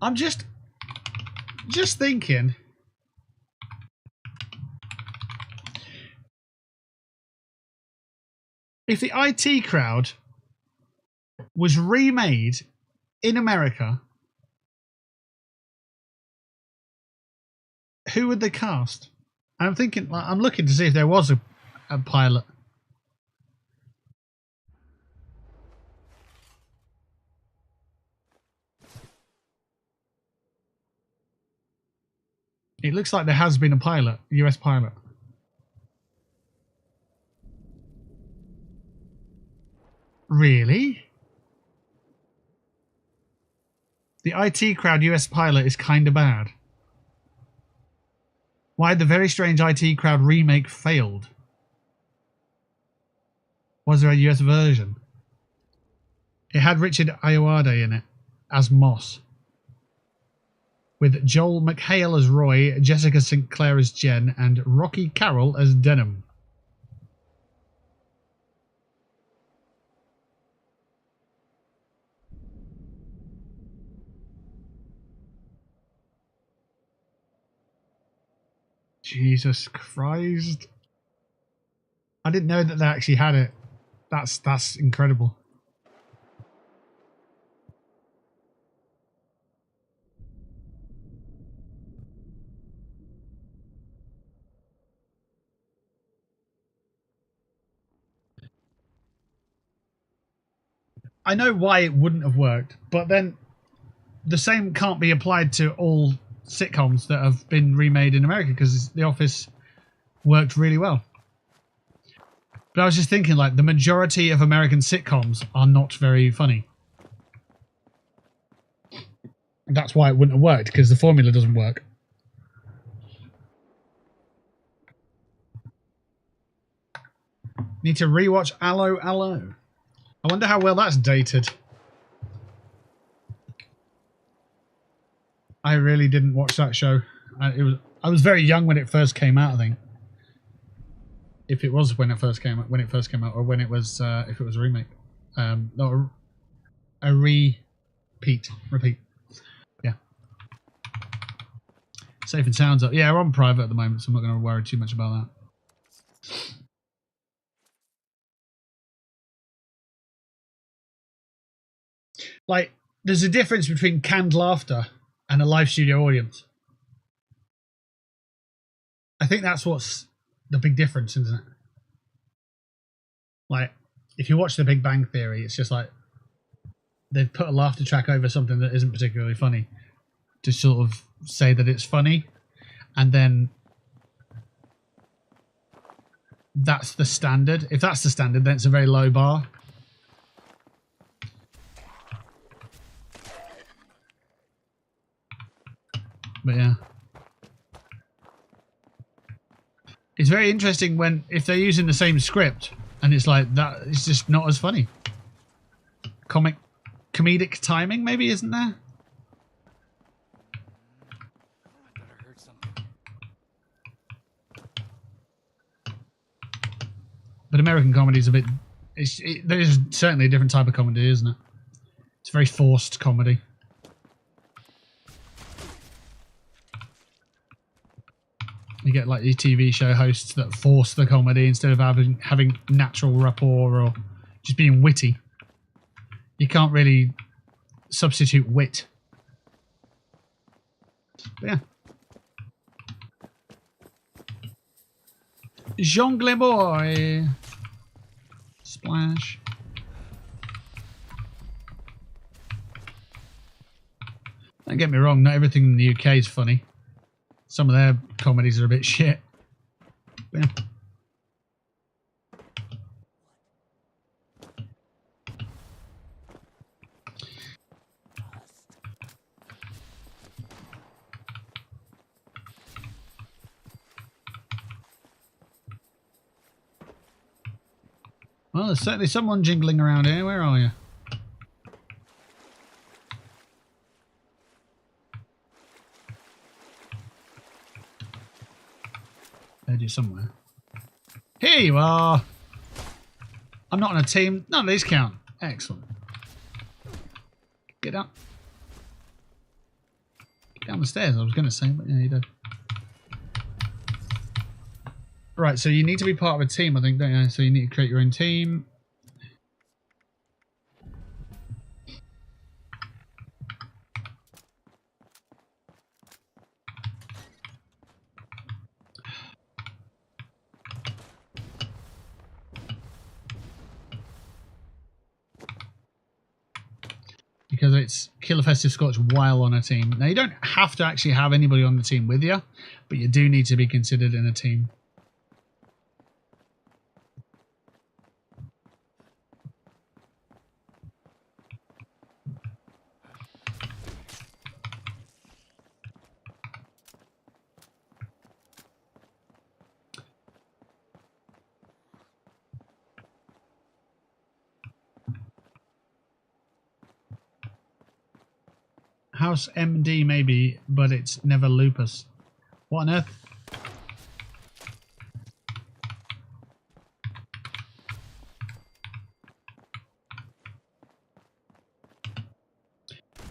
I'm just thinking, if the IT crowd was remade in America, who would they cast? I'm thinking, I'm looking to see if there was a pilot. It looks like there has been a pilot, US pilot. Really? The IT crowd US pilot is kind of bad. Why the very strange IT crowd remake failed? Was there a US version? It had Richard Ayoade in it as Moss, with Joel McHale as Roy, Jessica St. Clair as Jen, and Rocky Carroll as Denham. Jesus Christ. I didn't know that they actually had it. That's incredible. I know why it wouldn't have worked, but then the same can't be applied to all sitcoms that have been remade in America, because The Office worked really well. But I was just thinking, like, the majority of American sitcoms are not very funny. That's why it wouldn't have worked, because the formula doesn't work. Need to rewatch Allo Allo. I wonder how well that's dated. I really didn't watch that show. I was very young when it first came out, I think. If it was when it first came out, or when it was, if it was a remake, no, a repeat. Yeah. Safe and sounds up. Yeah, we're on private at the moment, so I'm not going to worry too much about that. Like, there's a difference between canned laughter and a live studio audience. I think that's what's the big difference, isn't it? Like, if you watch The Big Bang Theory, it's just like they've put a laughter track over something that isn't particularly funny to sort of say that it's funny, and then that's the standard. If that's the standard, then it's a very low bar. But yeah. It's very interesting when, if they're using the same script, and it's like, that it's just not as funny. Comedic timing maybe isn't there? But American comedy is a bit... there is certainly a different type of comedy, isn't it? It's very forced comedy. You get like these TV show hosts that force the comedy instead of having natural rapport or just being witty. You can't really substitute wit. But yeah. Jongle boy. Splash. Don't get me wrong, not everything in the UK is funny. Some of their comedies are a bit shit. Yeah. Well, there's certainly someone jingling around here. Where are you? Heard you somewhere. Here you are. I'm not on a team. None of these count. Excellent. Get up. Get down the stairs, I was going to say, but yeah, you did. Right, so you need to be part of a team, I think, don't you? So you need to create your own team. Because it's kill a festive Scorch while on a team. Now, you don't have to actually have anybody on the team with you, but you do need to be considered in a team. House MD maybe, but it's never lupus. What on earth?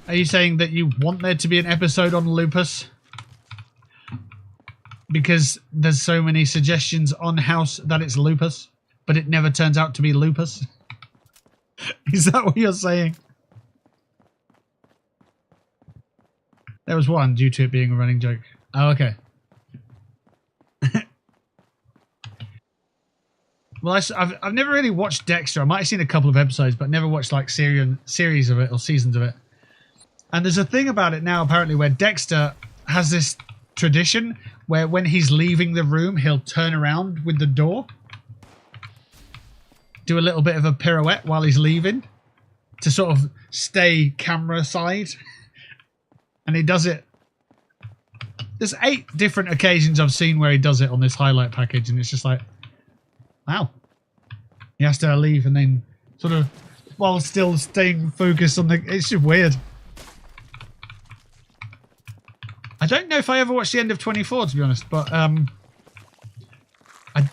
Are you saying that you want there to be an episode on lupus? Because there's so many suggestions on House that it's lupus, but it never turns out to be lupus? Is that what you're saying? There was one due to it being a running joke. Oh, okay. Well, I've never really watched Dexter. I might have seen a couple of episodes, but never watched like series of it or seasons of it. And there's a thing about it now, apparently, where Dexter has this tradition where when he's leaving the room, he'll turn around with the door. do a little bit of a pirouette while he's leaving to sort of stay camera side. And he does it. There's 8 different occasions I've seen where he does it on this highlight package, and it's just like, wow. He has to leave and then sort of, while still staying focused on the... It's just weird. I don't know if I ever watched the end of 24, to be honest, but I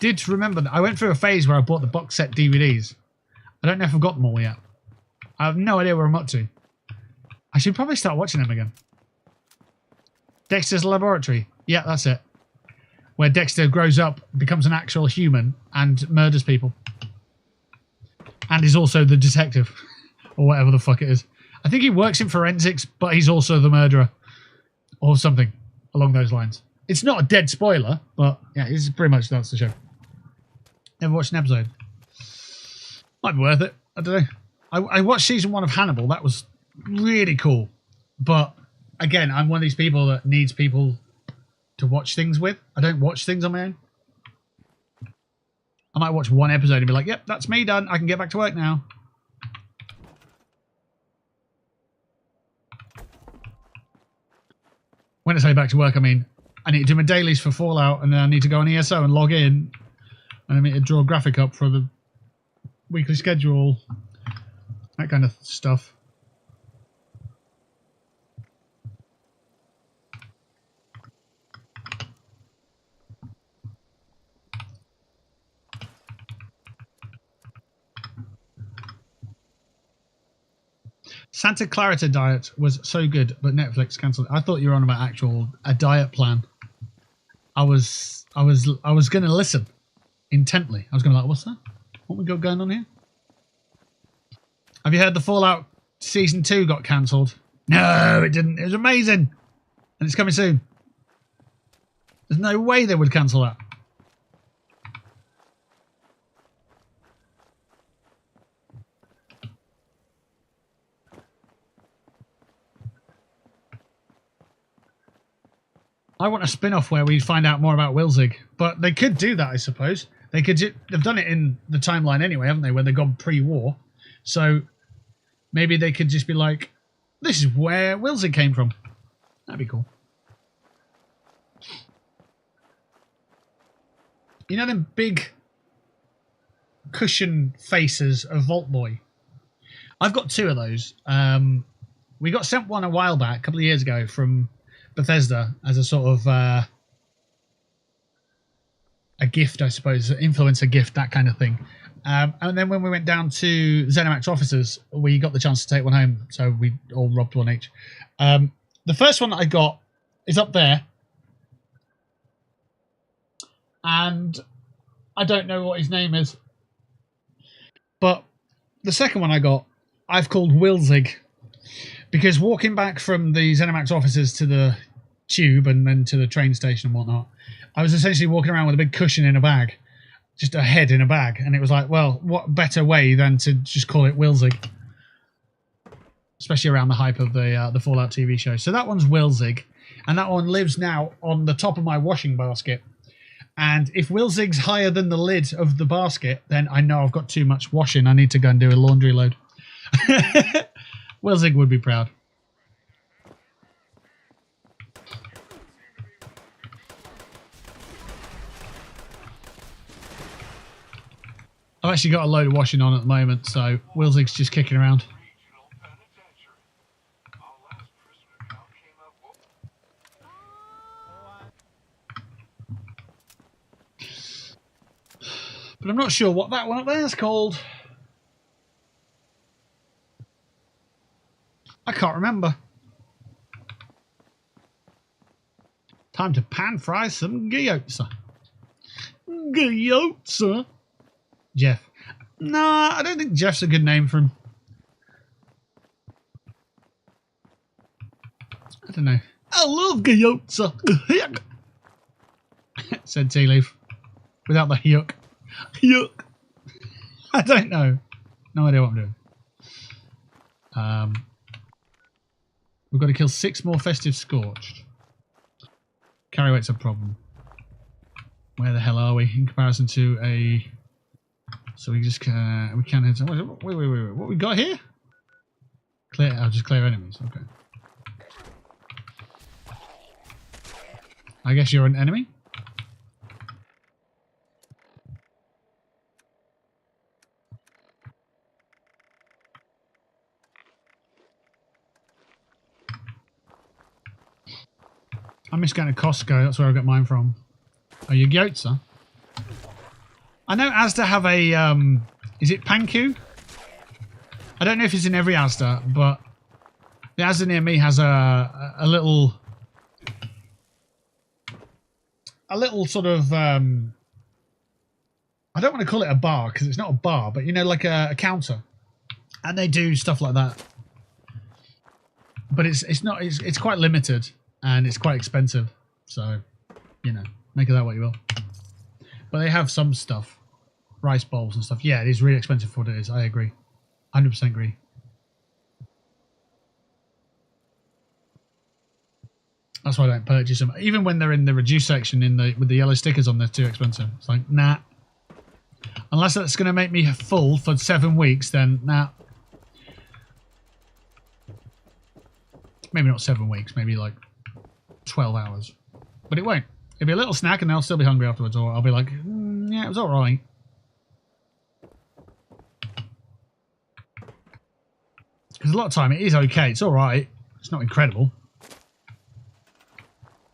did remember that I went through a phase where I bought the box set DVDs. I don't know if I've got them all yet. I have no idea where I'm up to. I should probably start watching them again. Dexter's Laboratory. Yeah, that's it. Where Dexter grows up, becomes an actual human, and murders people. And is also the detective. Or whatever the fuck it is. I think he works in forensics, but he's also the murderer. Or something along those lines. It's not a dead spoiler, but yeah, it's pretty much that's the show. Never watched an episode. Might be worth it. I don't know. I watched season 1 of Hannibal. That was really cool. But again, I'm one of these people that needs people to watch things with. I don't watch things on my own. I might watch one episode and be like, yep, that's me done. I can get back to work now. When I say back to work, I mean, I need to do my dailies for Fallout, and then I need to go on ESO and log in, and I need to draw a graphic up for the weekly schedule, that kind of stuff. Santa Clarita diet was so good, but Netflix cancelled it. I thought you were on about a diet plan. I was going to listen intently. I was going to be like, what's that? What we got going on here? Have you heard the Fallout Season 2 got cancelled? No, it didn't. It was amazing. And it's coming soon. There's no way they would cancel that. I want a spin-off where we find out more about Wilzig. But they could do that, I suppose. They could. They've done it in the timeline anyway, haven't they? Where they've gone pre-war. So maybe they could just be like, this is where Wilzig came from. That'd be cool. You know them big cushion faces of Vault Boy? I've got 2 of those. We got sent one a while back, a couple of years ago, from Bethesda as a sort of a gift, I suppose, influencer gift, that kind of thing. And then when we went down to ZeniMax offices, we got the chance to take one home, so we all robbed one each. The first one that I got is up there, and I don't know what his name is, but the second one I got, I've called Wilzig. Because walking back from the ZeniMax offices to the tube and then to the train station and whatnot, I was essentially walking around with a big cushion in a bag. Just a head in a bag. And it was like, well, what better way than to just call it Wilzig? Especially around the hype of the Fallout TV show. So that one's Wilzig. And that one lives now on the top of my washing basket. And if Wilzig's higher than the lid of the basket, then I know I've got too much washing. I need to go and do a laundry load. Wilzig would be proud. I've actually got a load of washing on at the moment, so Wilzig's just kicking around. But I'm not sure what that one up there is called. I can't remember. Time to pan fry some gyoza. Gyoza? Jeff. Nah, I don't think Jeff's a good name for him. I don't know. I love gyoza. Said Tea Leaf. Without the yuck. Yuck. I don't know. No idea what I'm doing. We've got to kill 6 more festive Scorched. Carry weight's a problem. Where the hell are we in comparison to a So we just we can hit. Wait. What we got here? Clear. I'll just clear enemies. Okay. I guess you're an enemy. I miss going to Costco. That's where I got mine from. Oh, you goats, huh? I know Asda have a, is it Panku? I don't know if it's in every Asda, but the Asda near me has a little sort of, I don't want to call it a bar because it's not a bar, but you know, like a counter. And they do stuff like that. But it's quite limited and it's quite expensive. So, you know, make of that what you will. But they have some stuff. Rice bowls and stuff. Yeah, it is really expensive for what it is. I agree. 100% agree. That's why I don't purchase them. Even when they're in the reduced section with the yellow stickers on, they're too expensive. It's like, nah. Unless that's going to make me full for 7 weeks, then nah. Maybe not 7 weeks, maybe like 12 hours. But it won't. It'll be a little snack and I'll still be hungry afterwards, or I'll be like, yeah, it was alright. Because a lot of time it is okay, it's alright. It's not incredible.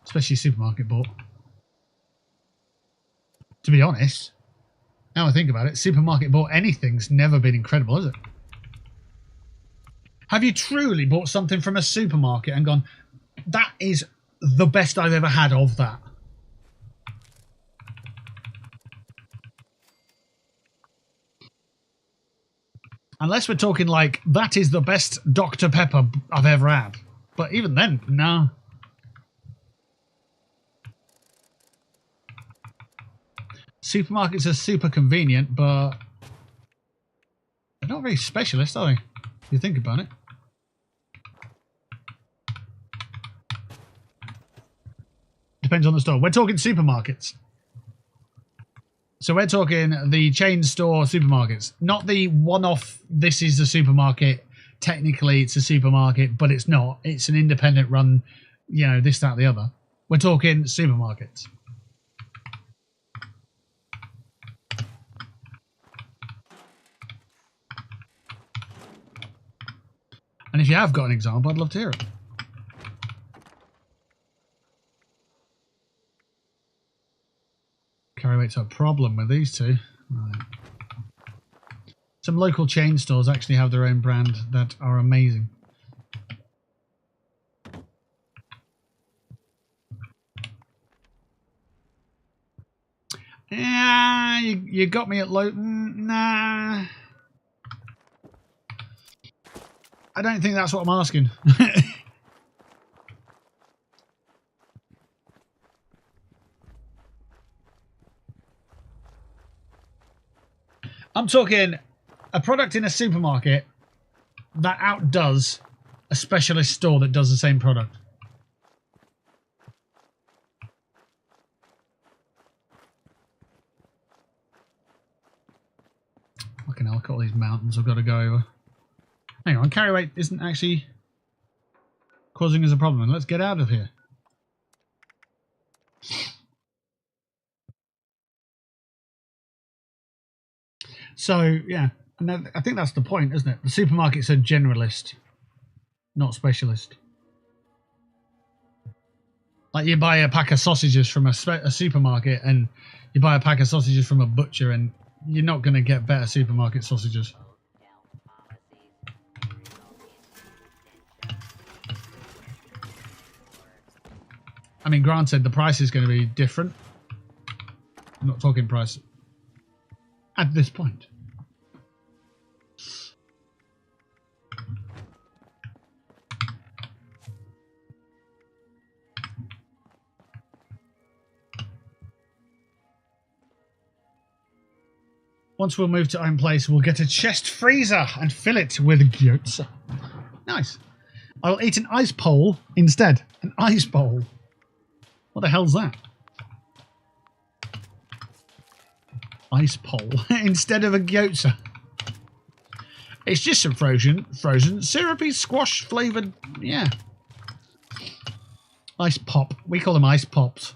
Especially supermarket bought. To be honest, now I think about it, supermarket bought anything's never been incredible, has it? Have you truly bought something from a supermarket and gone, that is the best I've ever had of that? Unless we're talking like, that is the best Dr. Pepper I've ever had. But even then, no. Supermarkets are super convenient, but they're not very specialist, are they? If you think about it. Depends on the store. We're talking supermarkets. So we're talking the chain store supermarkets, not the one-off, this is the supermarket, technically it's a supermarket, but it's not. It's an independent run, you know, this, that, the other. We're talking supermarkets. And if you have got an example, I'd love to hear it. Carry weight's a problem with these two. Right. Some local chain stores actually have their own brand that are amazing. Yeah, you got me at low. Nah. I don't think that's what I'm asking. I'm talking a product in a supermarket that outdoes a specialist store that does the same product. Fucking hell, look at all these mountains I've got to go over. Hang on, carry weight isn't actually causing us a problem. Let's get out of here. So, yeah, and I think that's the point, isn't it? The supermarket's a generalist, not specialist. Like you buy a pack of sausages from a supermarket and you buy a pack of sausages from a butcher and you're not going to get better supermarket sausages. I mean, granted, the price is going to be different. I'm not talking price at this point. Once we'll move to own place, we'll get a chest freezer and fill it with goats. Nice. I'll eat an ice pole instead. An ice bowl. What the hell's that? ice pole instead of a gyoza. It's just some frozen, syrupy, squash flavoured, yeah. Ice pop. We call them ice pops.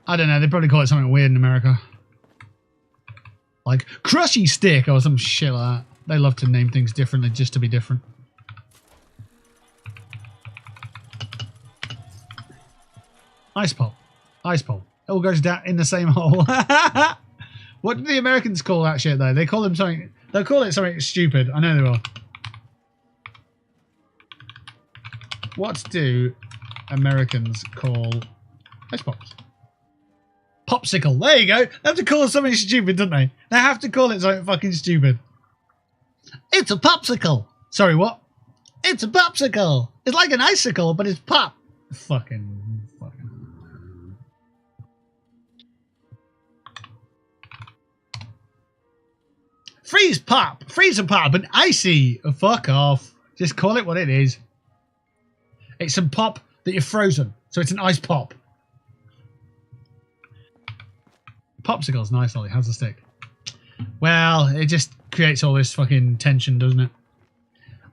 I don't know, they probably call it something weird in America. Like crushy stick or some shit like that. They love to name things differently just to be different. Ice pop. Ice pole. It all goes down in the same hole. What do the Americans call that shit though? They call them something. They'll call it something stupid. I know they will. What do Americans call ice pops? Popsicle. There you go. They have to call it something stupid, don't they? They have to call it something fucking stupid. It's a popsicle. Sorry, what? It's a popsicle. It's like an icicle, but it's pop. Fucking. Freeze pop. Freeze a pop. And icy. Fuck off. Just call it what it is. It's some pop that you're frozen. So it's an ice pop. Popsicle's nice, Ollie. How's the stick? Well, it just creates all this fucking tension, doesn't it?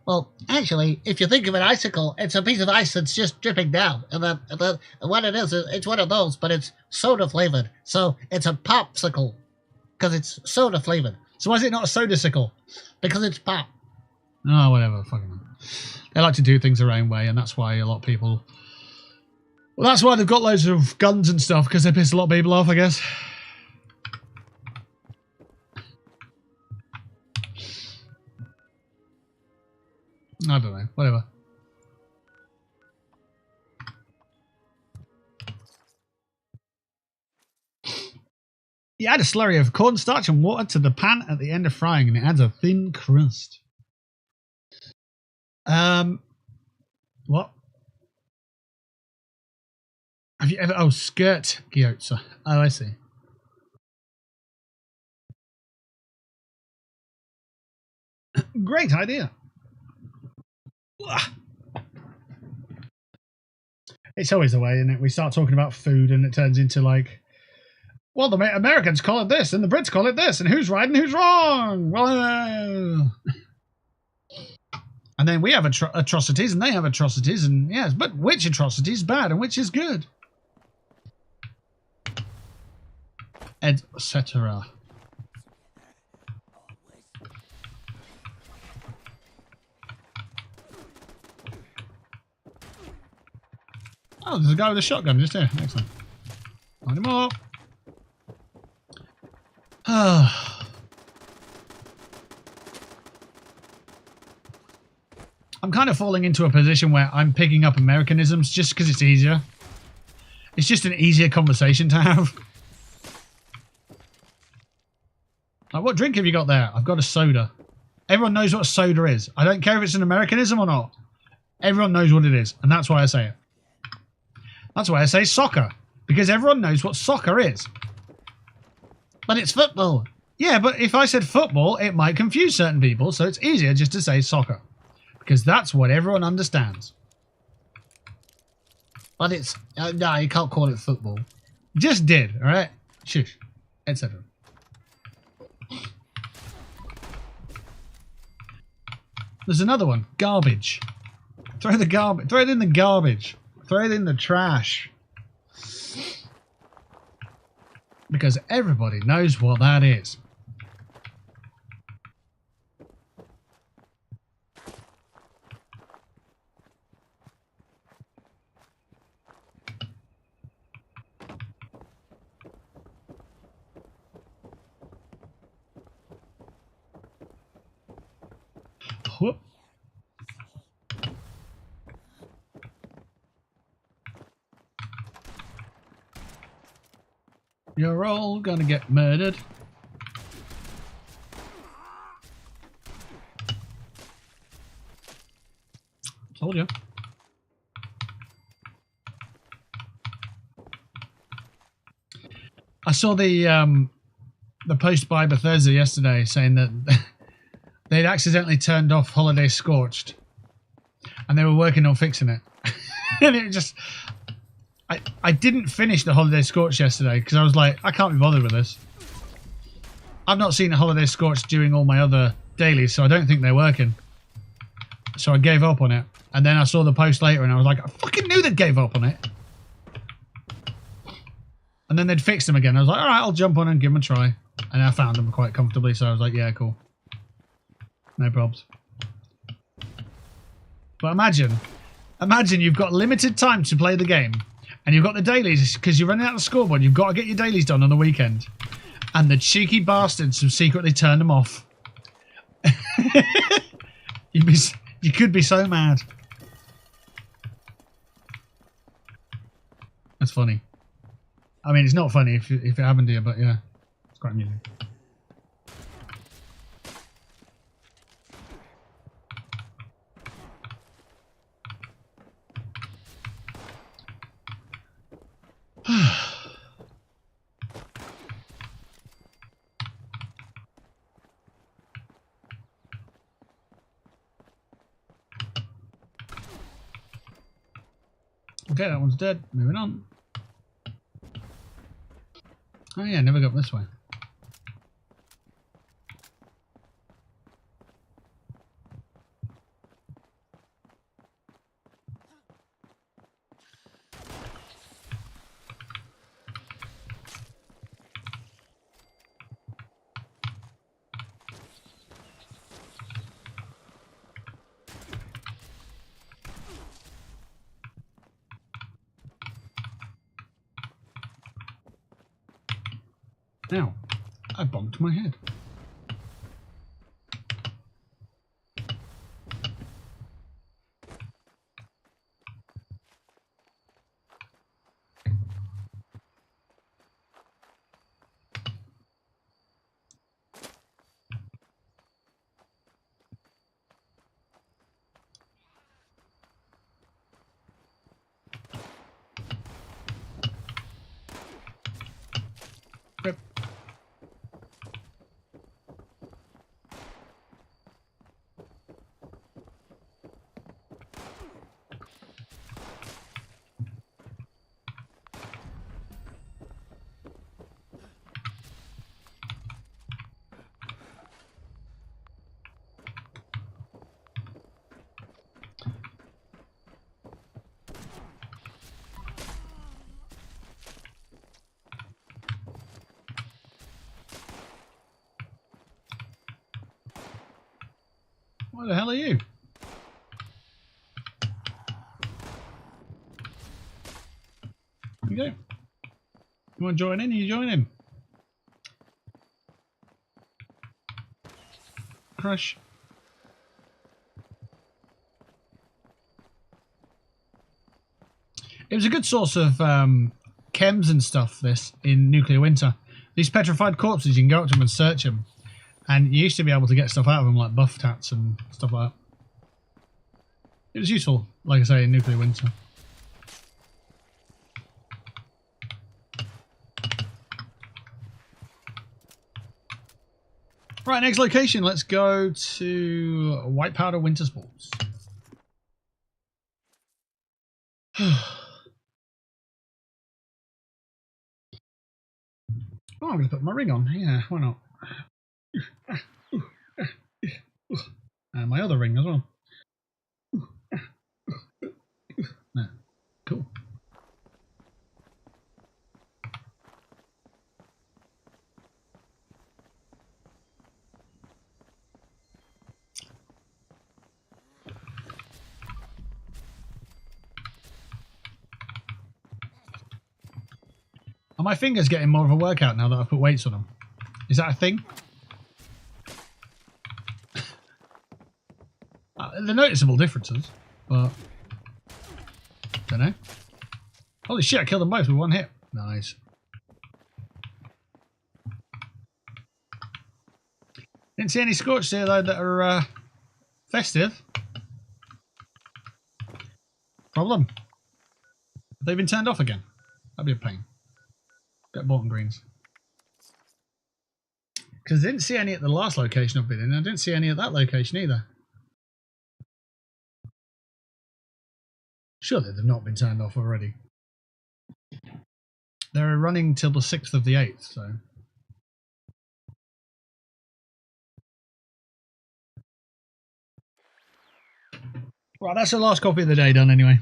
Well, actually, if you think of an icicle, it's a piece of ice that's just dripping down. And what it is, it's one of those, but it's soda flavored. So it's a popsicle. Because it's soda flavored. So why is it not a soda-sicle? Because it's pop. Oh, whatever. Fucking. They like to do things their own way, and that's why a lot of people... Well, that's why they've got loads of guns and stuff, because they piss a lot of people off, I guess. I don't know. Whatever. You add a slurry of cornstarch and water to the pan at the end of frying, and it adds a thin crust. What? Have you ever... Oh, skirt gyoza. Oh, I see. Great idea. It's always the way, isn't it? We start talking about food and it turns into like... Well, the Americans call it this, and the Brits call it this, and who's right and who's wrong? Well, and then we have atrocities, and they have atrocities, and yes, but which atrocity is bad and which is good? Etc. Oh, there's a guy with a shotgun just here. Excellent. Find him up. I'm kind of falling into a position where I'm picking up Americanisms just because it's easier. It's just an easier conversation to have. Like, what drink have you got there? I've got a soda. Everyone knows what a soda is. I don't care if it's an Americanism or not. Everyone knows what it is, and that's why I say it. That's why I say soccer, because everyone knows what soccer is. But it's football. Yeah, but if I said football, it might confuse certain people, so it's easier just to say soccer. Because that's what everyone understands. But it's... no, you can't call it football. Just did, alright? Shush. Etc. There's another one. Garbage. Throw the garbage. Throw it in the garbage. Throw it in the trash. Because everybody knows what that is. Whoop. You're all gonna get murdered. Told you. I saw the post by Bethesda yesterday saying that they'd accidentally turned off Holiday Scorched, and they were working on fixing it. And it just, I didn't finish the Holiday Scorched yesterday because I was like, I can't be bothered with this. I've not seen a Holiday Scorched doing all my other dailies, so I don't think they're working. So I gave up on it. And then I saw the post later and I was like, I fucking knew they'd gave up on it. And then they'd fixed them again. I was like, alright, I'll jump on and give them a try. And I found them quite comfortably, so I was like, yeah, cool. No probs. But imagine you've got limited time to play the game. And you've got the dailies, because you're running out of Scoreboard. You've got to get your dailies done on the weekend. And the cheeky bastards have secretly turned them off. You could be so mad. That's funny. I mean, it's not funny if it happened to you, but yeah. It's quite amusing. Okay, that one's dead. Moving on. Oh yeah, never got this way. Now, I bonked my head. Rip. Where the hell are you? There you go. You want to join in? You join in. Crush. It was a good source of chems and stuff, this, in Nuclear Winter. These petrified corpses, you can go up to them and search them. And you used to be able to get stuff out of them, like buff tats and stuff like that. It was useful, like I say, in Nuclear Winter. Right, next location. Let's go to White Powder Winter Sports. Oh, I'm going to put my ring on. Yeah, why not? And my other ring as well. No. Cool. Are my fingers getting more of a workout now that I've put weights on them? Is that a thing? They're noticeable differences, but don't know. Holy shit, I killed them both with one hit. Nice. Didn't see any Scorched here though that are festive. Problem. Have they been turned off again? That'd be a pain. Get bottom greens. Because I didn't see any at the last location I've been in. I didn't see any at that location either. Surely they've not been turned off already. They're running till the 6th of the 8th, so. Well, that's the last copy of the day done anyway.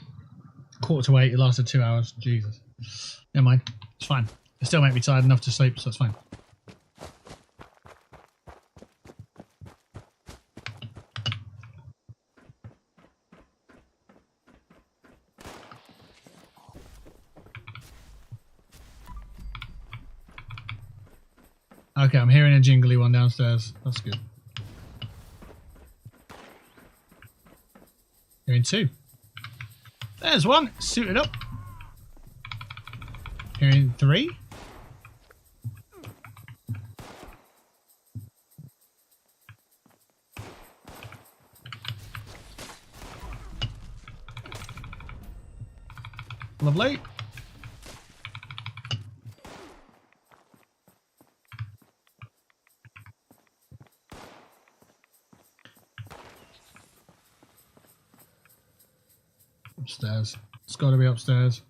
7:45, it lasted 2 hours. Jesus. Never mind. It's fine. It still make me tired enough to sleep, so it's fine. Okay, I'm hearing a jingly one downstairs. That's good. Hearing 2. There's 1. Suited up. Hearing 3. Lovely. Upstairs. It's got to be upstairs.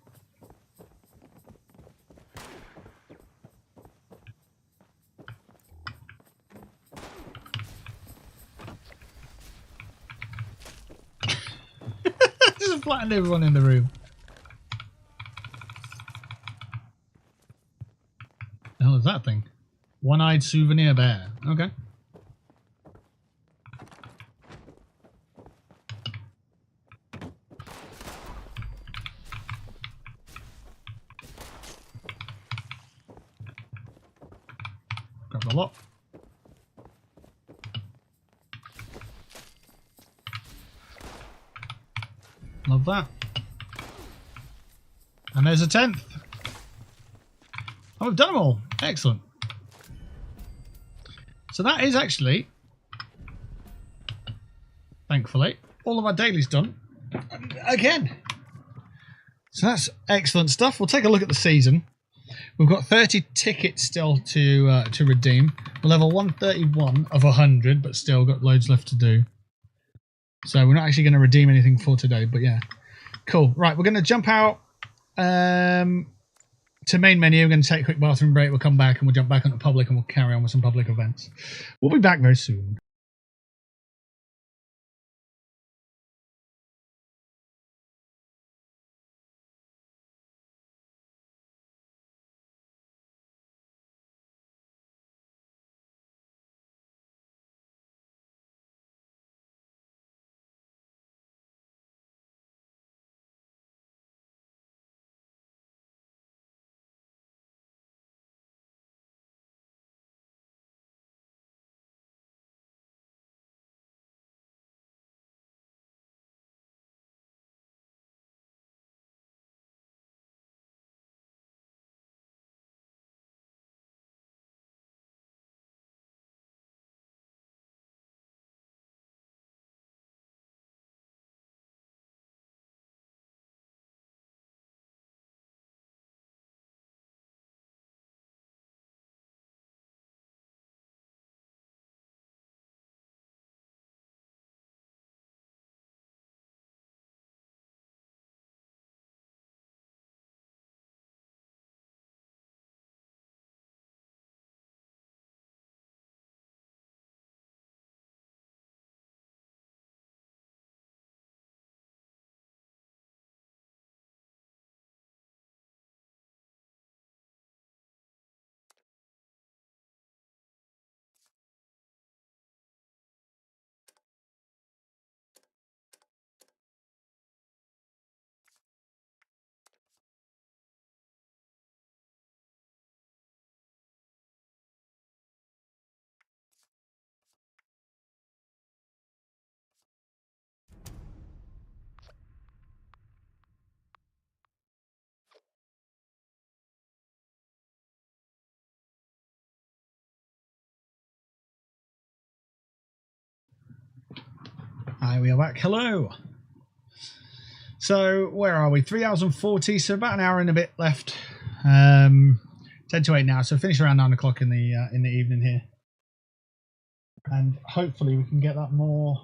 Just flattened everyone in the room. The hell is that thing? One-eyed souvenir bear. Okay. Grab the lot. Love that. And there's a 10th. Oh, we've done them all. Excellent. So that is actually, thankfully, all of our dailies done. Again. So that's excellent stuff. We'll take a look at the season. We've got 30 tickets still to redeem. We're level 131 of 100, but still got loads left to do. So we're not actually going to redeem anything for today, but yeah. Cool. Right, we're going to jump out to main menu. We're going to take a quick bathroom break. We'll come back and we'll jump back onto public and we'll carry on with some public events. We'll be back very soon. Hi, we are back. Hello. So where are we? 3 hours and 40. So about an hour and a bit left. 10 to 8 now. So finish around 9 o'clock in the evening here, and hopefully we can get that more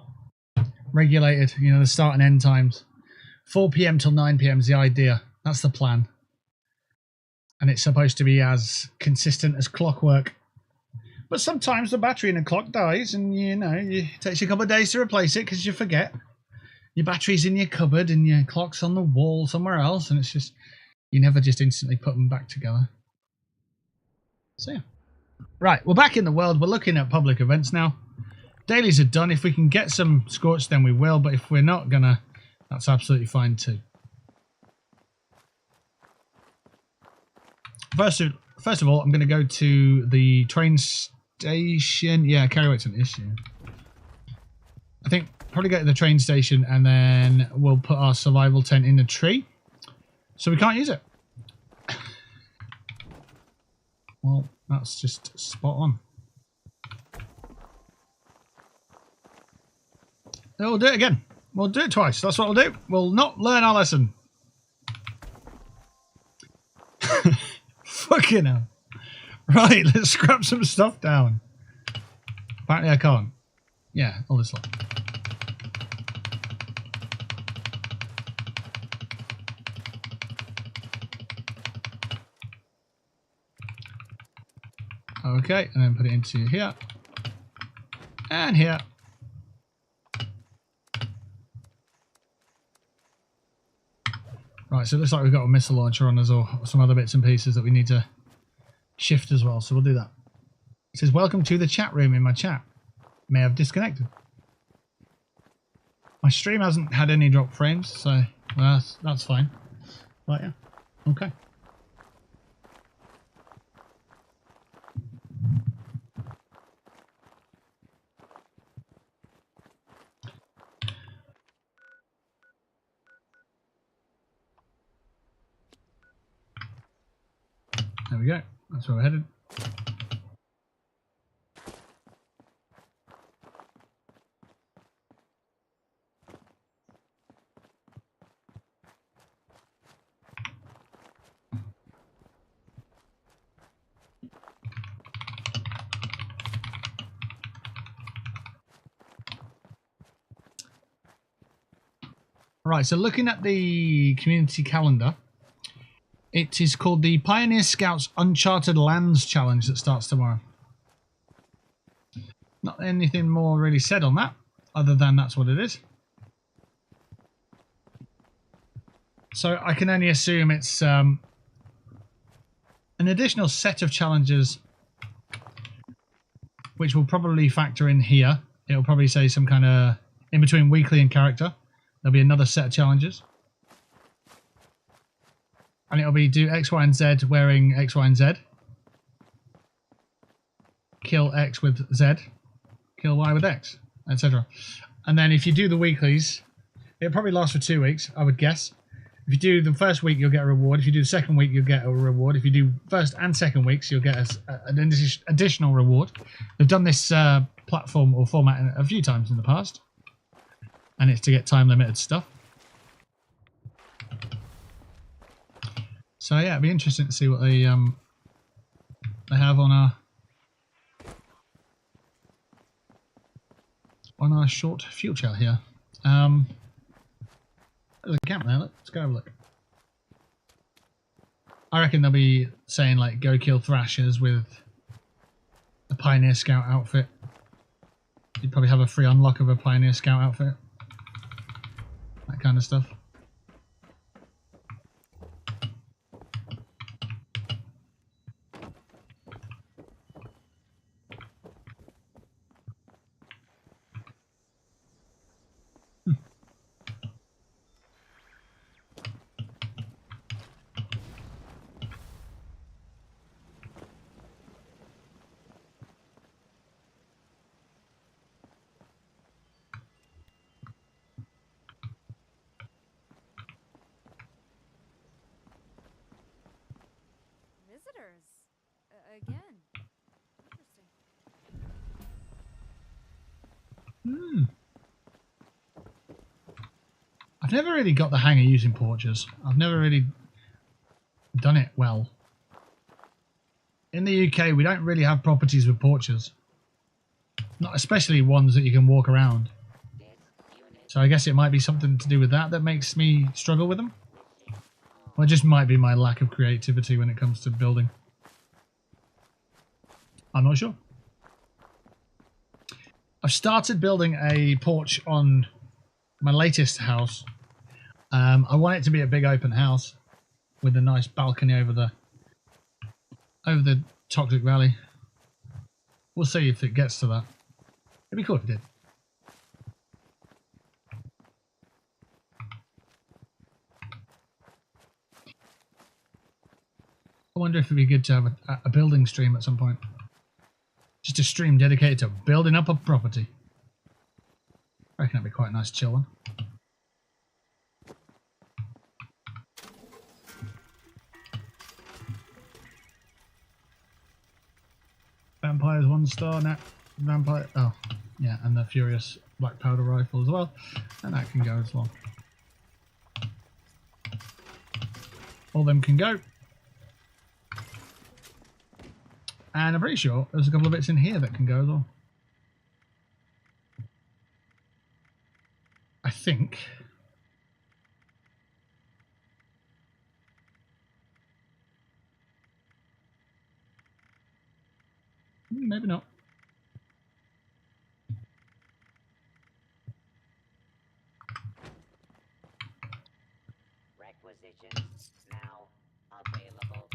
regulated. You know, the start and end times. 4 p.m. till 9 p.m. is the idea. That's the plan. and it's supposed to be as consistent as clockwork. But sometimes the battery in a clock dies, and you know, it takes you a couple of days to replace it because you forget. Your battery's in your cupboard and your clock's on the wall somewhere else, and it's just, you never just instantly put them back together. So yeah. Right, we're back in the world. We're looking at public events now. Dailies are done. If we can get some Scorched, then we will, but if we're not gonna, that's absolutely fine too. First of all, I'm going to go to the train station. Yeah, carry weight's an issue. I think probably go to the train station and then we'll put our survival tent in the tree. So we can't use it. Well, that's just spot on. We'll do it again. We'll do it twice. That's what we'll do. We'll not learn our lesson. Fucking hell. Right, let's scrap some stuff down. Apparently I can't. Yeah, all this lot. Okay, and then put it into here. And here. Right, so it looks like we've got a missile launcher on us or some other bits and pieces that we need to shift as well, so we'll do that. It says, welcome to the chat room in my chat. May have disconnected. My stream hasn't had any drop frames, so well, that's fine. But yeah, okay. There we go. That's where we're headed. Right, so looking at the community calendar, it is called the Pioneer Scouts Uncharted Lands Challenge that starts tomorrow. Not anything more really said on that, other than that's what it is. So I can only assume it's an additional set of challenges, which will probably factor in here. It'll probably say some kind of in between weekly and character. There'll be another set of challenges. And it'll be do X, Y, and Z wearing X, Y, and Z. Kill X with Z. Kill Y with X, etc. And then if you do the weeklies, it'll probably last for 2 weeks, I would guess. If you do the first week, you'll get a reward. If you do the second week, you'll get a reward. If you do first and second weeks, you'll get an additional reward. They've done this platform or format a few times in the past. And it's to get time-limited stuff. So yeah, it'd be interesting to see what they have on our short future here. There's a camp there. Let's go have a look. I reckon they'll be saying like go kill thrashers with a Pioneer Scout outfit. You'd probably have a free unlock of a Pioneer Scout outfit. That kind of stuff. Again. Interesting. I've never really got the hang of using porches. I've never really done it well. In the UK, we don't really have properties with porches. Not especially ones that you can walk around. So I guess it might be something to do with that that makes me struggle with them. Or it just might be my lack of creativity when it comes to building. I'm not sure. I've started building a porch on my latest house. I want it to be a big open house with a nice balcony over the Toxic Valley. We'll see if it gets to that. It'd be cool if it did. I wonder if it'd be good to have a building stream at some point. Just a stream dedicated to building up a property. I reckon that'd be quite a nice chill one. Vampire's 1 star, now Vampire, oh yeah, and the Furious Black Powder Rifle as well, and that can go as well. All them can go. And I'm pretty sure there's a couple of bits in here that can go as well. I think. Maybe not. Requisitions now available.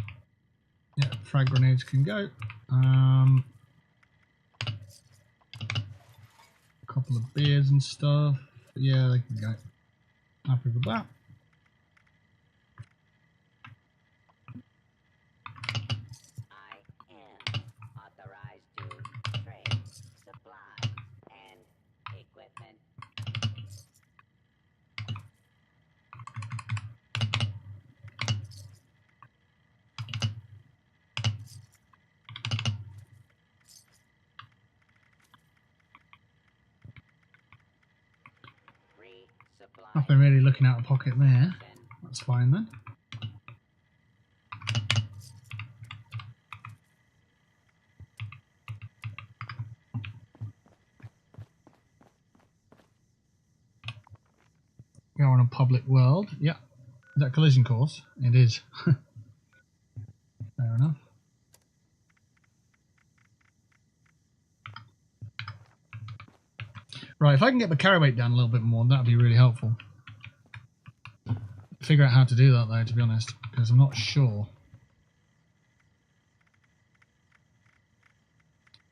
Yeah, frag grenades can go. Couple of beers and stuff. Yeah, they can go. Happy with that. I am authorized to trade supplies and equipment. Resupply. Nothing really looking out of pocket there. That's fine then. Go on a public world. Yeah. Is that collision course? It is. Fair enough. Right, if I can get the carry weight down a little bit more, that'd be really helpful. Figure out how to do that though, to be honest, because I'm not sure.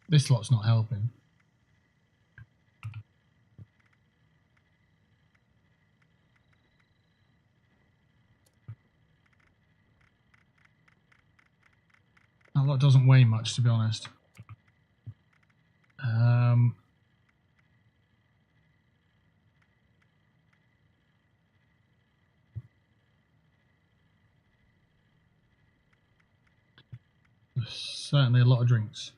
This lot's not helping. That lot doesn't weigh much, to be honest. There's certainly a lot of drinks.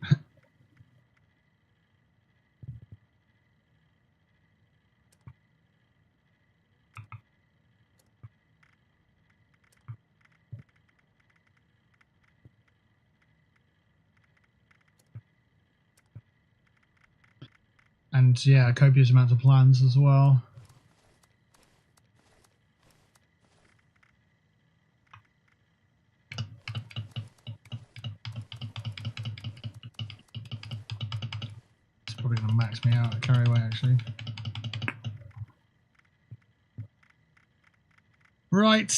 And yeah, copious amounts of plans as well. It's probably going to max me out at carry weight actually. Right.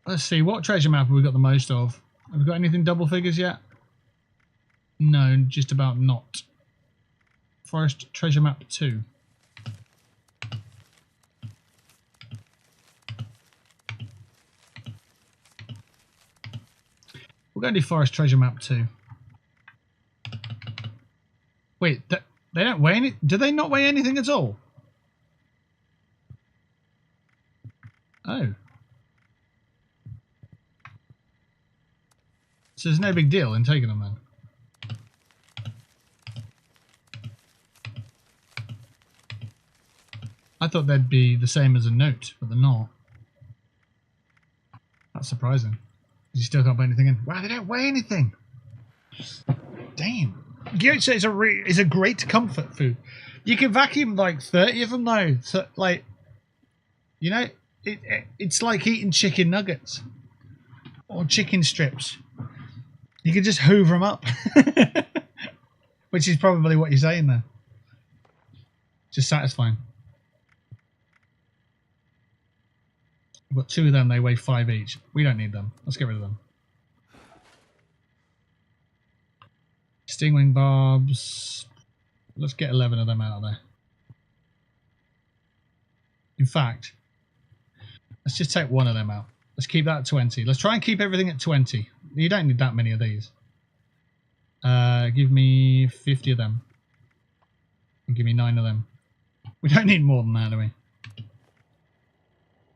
Let's see, what treasure map have we got the most of? Have we got anything double figures yet? No, just about not. Forest treasure map 2. We're going to do forest treasure map 2. Wait, they don't weigh any? Do they not weigh anything at all? Oh. So there's no big deal in taking them then. I thought they'd be the same as a note, but they're not. That's surprising. You still can't put anything in. Wow, they don't weigh anything. Damn. Gyoza is a great comfort food. You can vacuum like 30 of them though. So like, you know, it's like eating chicken nuggets or chicken strips. You can just hoover them up, which is probably what you're saying there. Just satisfying. We've got 2 of them. They weigh 5 each. We don't need them. Let's get rid of them. Stingwing barbs. Let's get 11 of them out of there. In fact, let's just take 1 of them out. Let's keep that at 20. Let's try and keep everything at 20. You don't need that many of these. Give me 50 of them. And give me 9 of them. We don't need more than that, do we?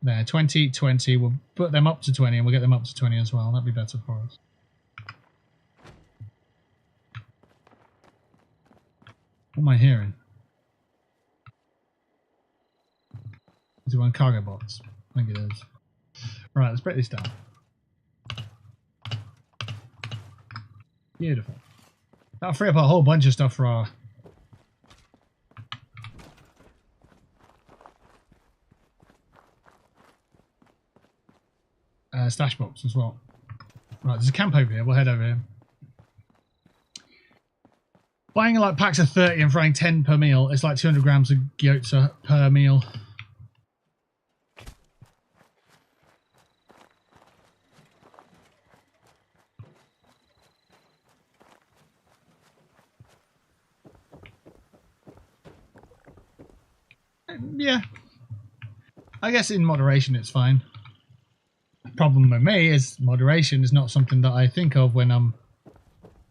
There, 20, 20. We'll put them up to 20 and we'll get them up to 20 as well. That'd be better for us. What am I hearing? Is it one cargo box? I think it is. Right, let's break this down. Beautiful. That'll free up a whole bunch of stuff for our stash box as well. Right, there's a camp over here. We'll head over here. Buying like packs of 30 and frying 10 per meal, it's like 200 grams of goats per meal. Yeah. I guess in moderation it's fine. The problem with me is moderation is not something that I think of when I'm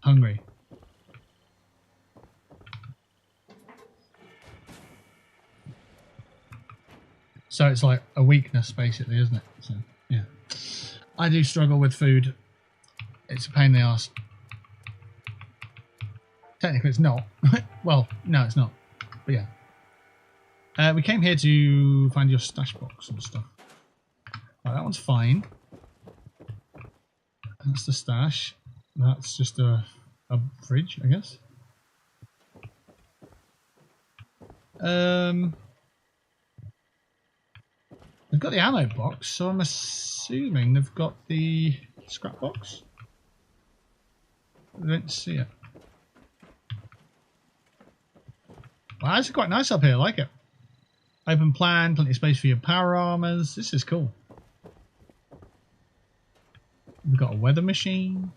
hungry. So it's like a weakness basically, isn't it? So yeah. I do struggle with food. It's a pain in the arse. Technically it's not. Well, no it's not. But yeah. We came here to find your stash box and stuff. Right, that one's fine. That's the stash. That's just a fridge, I guess. They've got the ammo box, so I'm assuming they've got the scrap box. I don't see it. Wow, it's quite nice up here. I like it. Open plan, plenty of space for your power armors. This is cool. We've got a weather machine.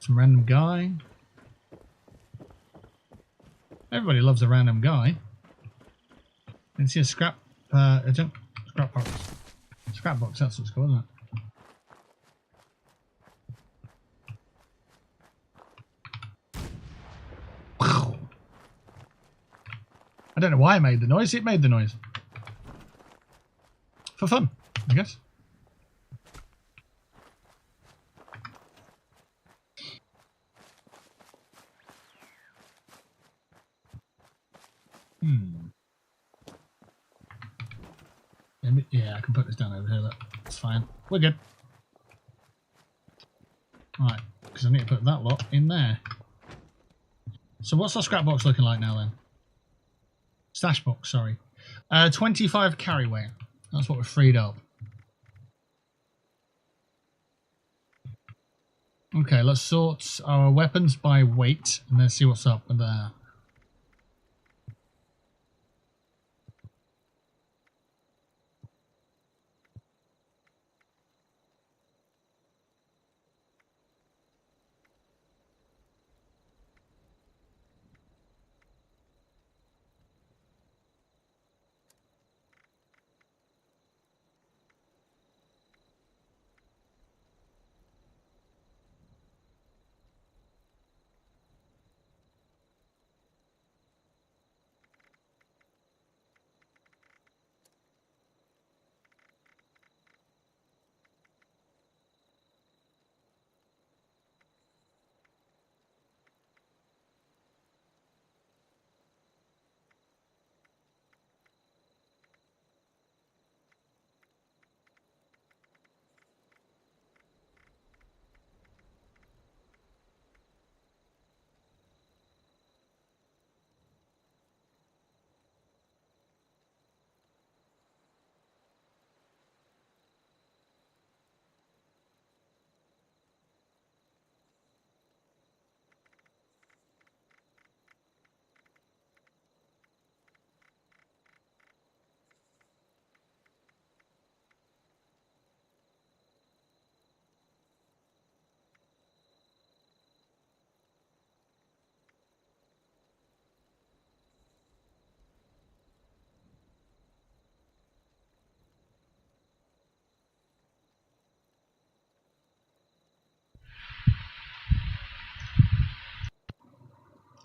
Some random guy. Everybody loves a random guy. And see a scrap scrap box. Scrap box, that's what's called, isn't it? I don't know why I made the noise. It made the noise. For fun, I guess. Yeah, I can put this down over here. That's fine. We're good. Right, because I need to put that lot in there. So what's our scrap box looking like now then? Stash box, sorry. 25 carry weight. That's what we're freed up. Okay, let's sort our weapons by weight and then see what's up with there.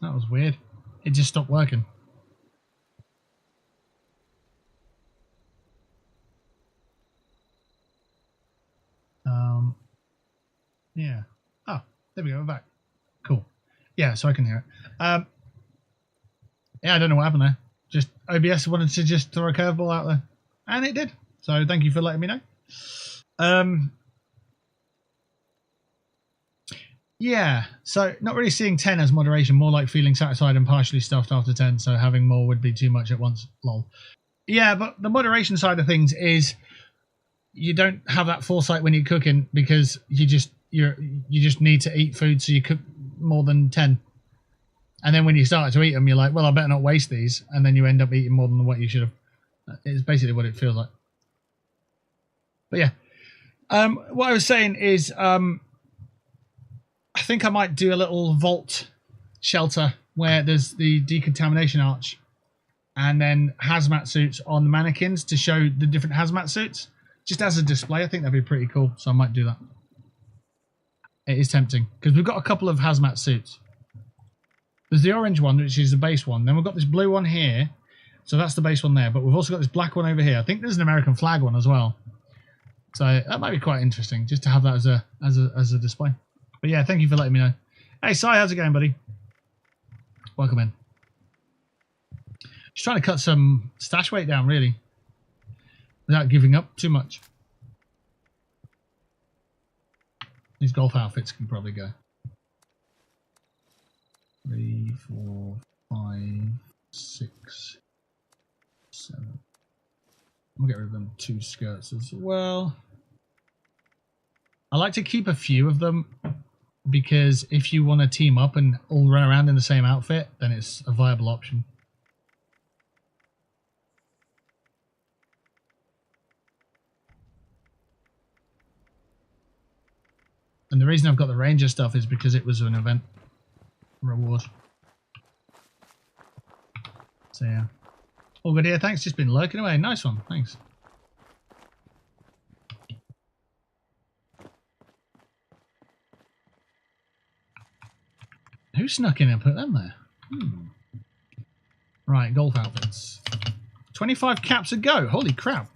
That was weird. It just stopped working. Yeah. Oh, there we go. We're back. Cool. Yeah, so I can hear it. Yeah, I don't know what happened there. Just OBS wanted to just throw a curveball out there, and it did. So thank you for letting me know. Yeah, so not really seeing 10 as moderation, more like feeling satisfied and partially stuffed after 10, so having more would be too much at once. Lol. Yeah, but the moderation side of things is you don't have that foresight when you're cooking because you just need to eat food, so you cook more than 10. And then when you start to eat them, you're like, well, I better not waste these, and then you end up eating more than what you should have. It's basically what it feels like. But yeah, what I was saying is I think I might do a little vault shelter where there's the decontamination arch and then hazmat suits on the mannequins to show the different hazmat suits. Just as a display, I think that'd be pretty cool, so I might do that. It is tempting, because we've got a couple of hazmat suits. There's the orange one, which is the base one. Then we've got this blue one here, so that's the base one there. But we've also got this black one over here. I think there's an American flag one as well. So that might be quite interesting, just to have that as a display. But yeah, thank you for letting me know. Hey, Si, how's it going, buddy? Welcome in. Just trying to cut some stash weight down, really, without giving up too much. These golf outfits can probably go. 3, 4, 5, 6, 7. We'll get rid of them 2 skirts as well. I like to keep a few of them because if you want to team up and all run around in the same outfit, then it's a viable option. And the reason I've got the Ranger stuff is because it was an event reward. So yeah. All good here, thanks. Just been lurking away. Nice one, thanks. Who snuck in and put them there? Right, golf outfits. 25 caps a go. Holy crap.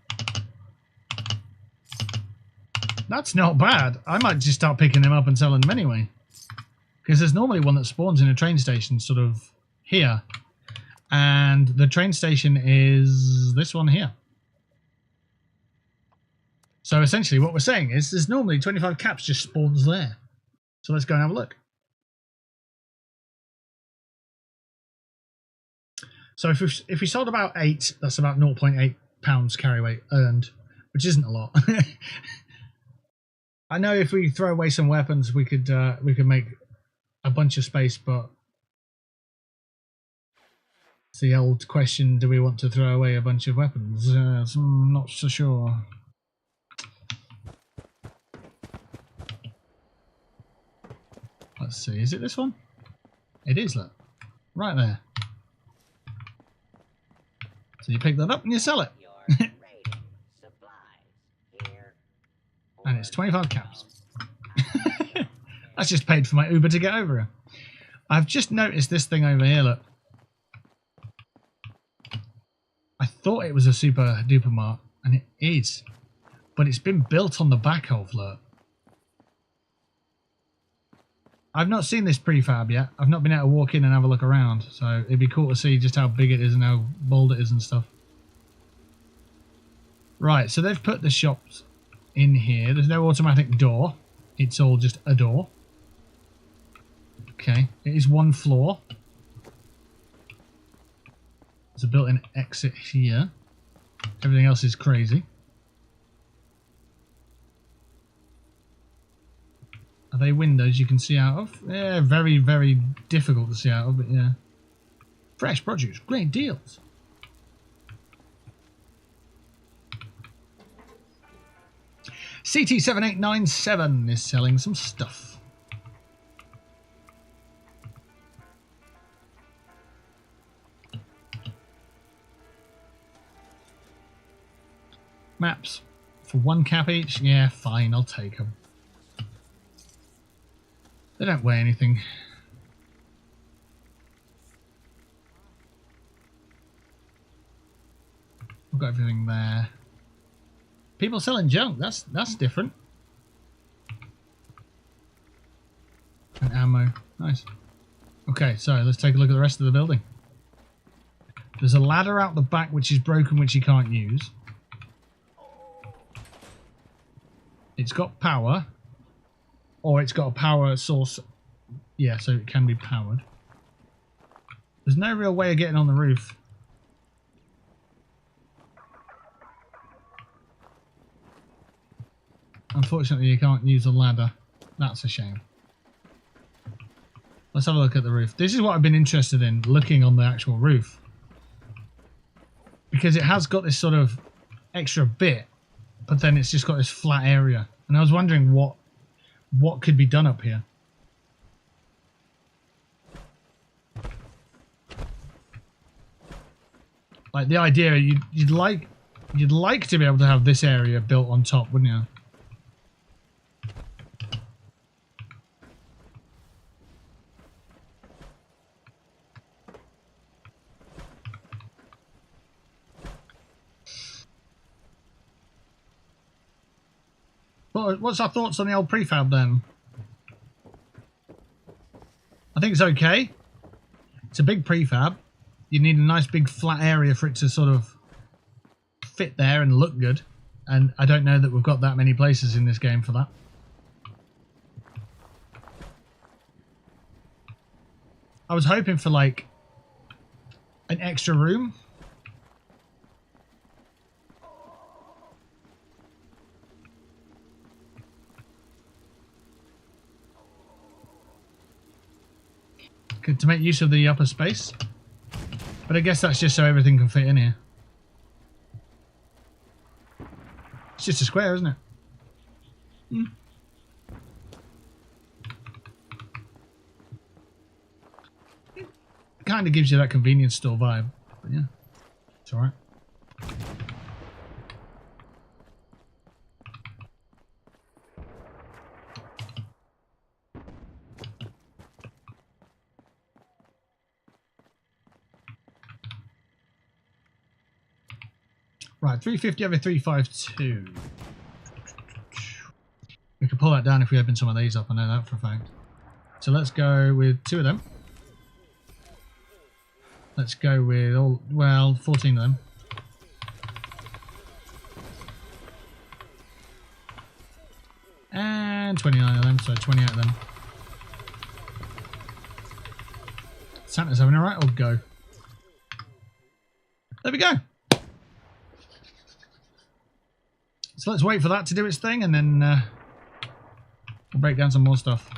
That's not bad. I might just start picking them up and selling them anyway. Because there's normally one that spawns in a train station sort of here. And the train station is this one here. So essentially what we're saying is there's normally 25 caps just spawns there. So let's go and have a look. So if we sold about 8, that's about 0.8 pounds carry weight earned, which isn't a lot. I know if we throw away some weapons, we could make a bunch of space, but it's the old question: do we want to throw away a bunch of weapons? I'm not so sure. Let's see. Is it this one? It is. Look, right there. So you pick that up and you sell it. And it's 25 caps. That's just paid for my Uber to get over here. I've just noticed this thing over here, look. I thought it was a super duper mart, and it is. But it's been built on the back of, look. I've not seen this prefab yet. I've not been able to walk in and have a look around. So it'd be cool to see just how big it is and how bold it is and stuff. Right, so they've put the shops in here. There's no automatic door. It's all just a door. Okay, it is 1 floor. There's a built-in exit here. Everything else is crazy. Are they windows you can see out of? Yeah, very, very difficult to see out of, but yeah. Fresh produce, great deals. CT7897 is selling some stuff. Maps for 1 cap each? Yeah, fine, I'll take them. They don't weigh anything. We've got everything there. People selling junk. That's different. And ammo. Nice. Okay, so let's take a look at the rest of the building. There's a ladder out the back which is broken, which you can't use. It's got power. Or it's got a power source. Yeah, so it can be powered. There's no real way of getting on the roof. Unfortunately, you can't use a ladder. That's a shame. Let's have a look at the roof. This is what I've been interested in, looking on the actual roof. Because it has got this sort of extra bit, but then it's just got this flat area. And I was wondering what could be done up here. Like the idea, you'd like to be able to have this area built on top, wouldn't you? What's our thoughts on the old prefab then? I think it's okay. It's a big prefab. You need a nice big flat area for it to sort of fit there and look good. And I don't know that we've got that many places in this game for that. I was hoping for like an extra room. To make use of the upper space. But I guess that's just so everything can fit in here. It's just a square, isn't it? It kind of gives you that convenience store vibe. But yeah, it's alright. Right, 350 over 352. We could pull that down if we open some of these up, I know that for a fact. So let's go with 2 of them. Let's go with all, well, 14 of them. And 29 of them, so 28 of them. Santa's having a right old go. There we go. So let's wait for that to do its thing, and then we'll break down some more stuff.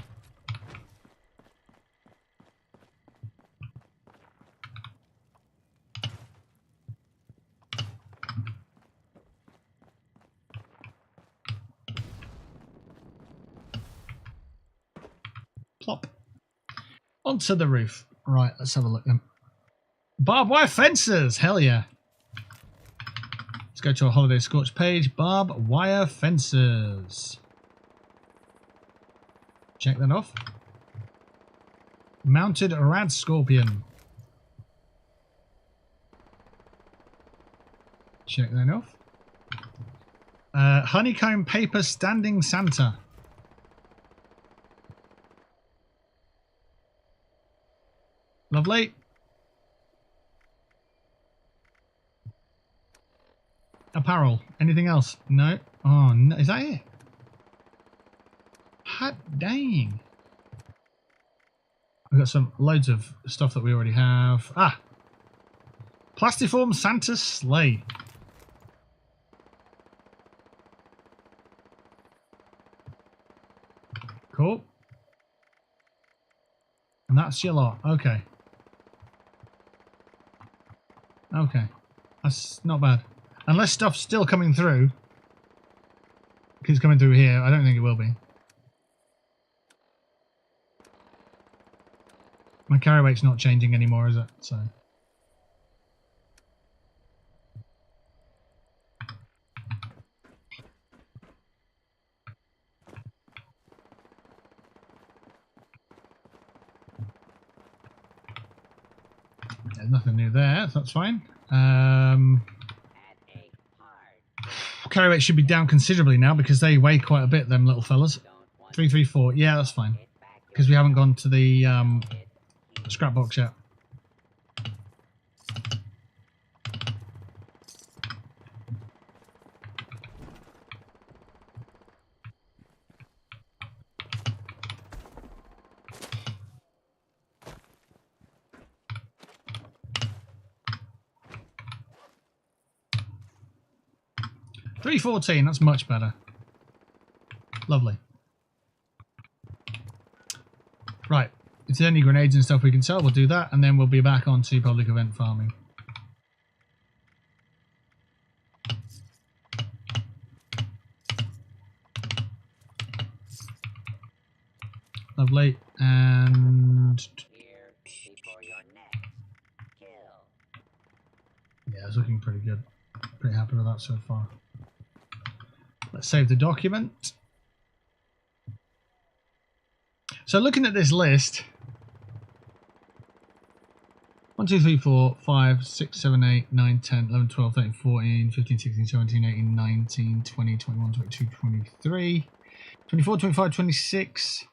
Plop. Onto the roof. Right, let's have a look then. Barbed wire fences! Hell yeah. Let's go to our Holiday Scorched page. Barbed wire fences. Check that off. Mounted rad scorpion. Check that off. Honeycomb paper standing Santa. Lovely. Apparel. Anything else? No. Oh, no. Is that it? Hot dang. We've got some loads of stuff that we already have. Ah. Plastiform Santa's sleigh. Cool. And that's your lot. Okay. Okay. That's not bad. Unless stuff's still coming through. Because it's coming through here. I don't think it will be. My carry weight's not changing anymore, is it? So. There's nothing new there, so that's fine. Carry weight should be down considerably now because they weigh quite a bit, them little fellas. 334. Yeah, that's fine. Because we haven't gone to the scrap box yet. $314, that's much better. Lovely. Right, if there's any grenades and stuff we can sell, we'll do that, and then we'll be back onto public event farming. Lovely, and Here before your next kill. yeah, it's looking pretty good. Pretty happy with that so far. Let's save the document. So looking at this list, 1, 2, 3, 4, 5, 6, 7, 8, 9, 10, 11, 12, 13, 14, 15, 16, 17, 18, 19, 20, 21, 22, 23, 24, 25, 26,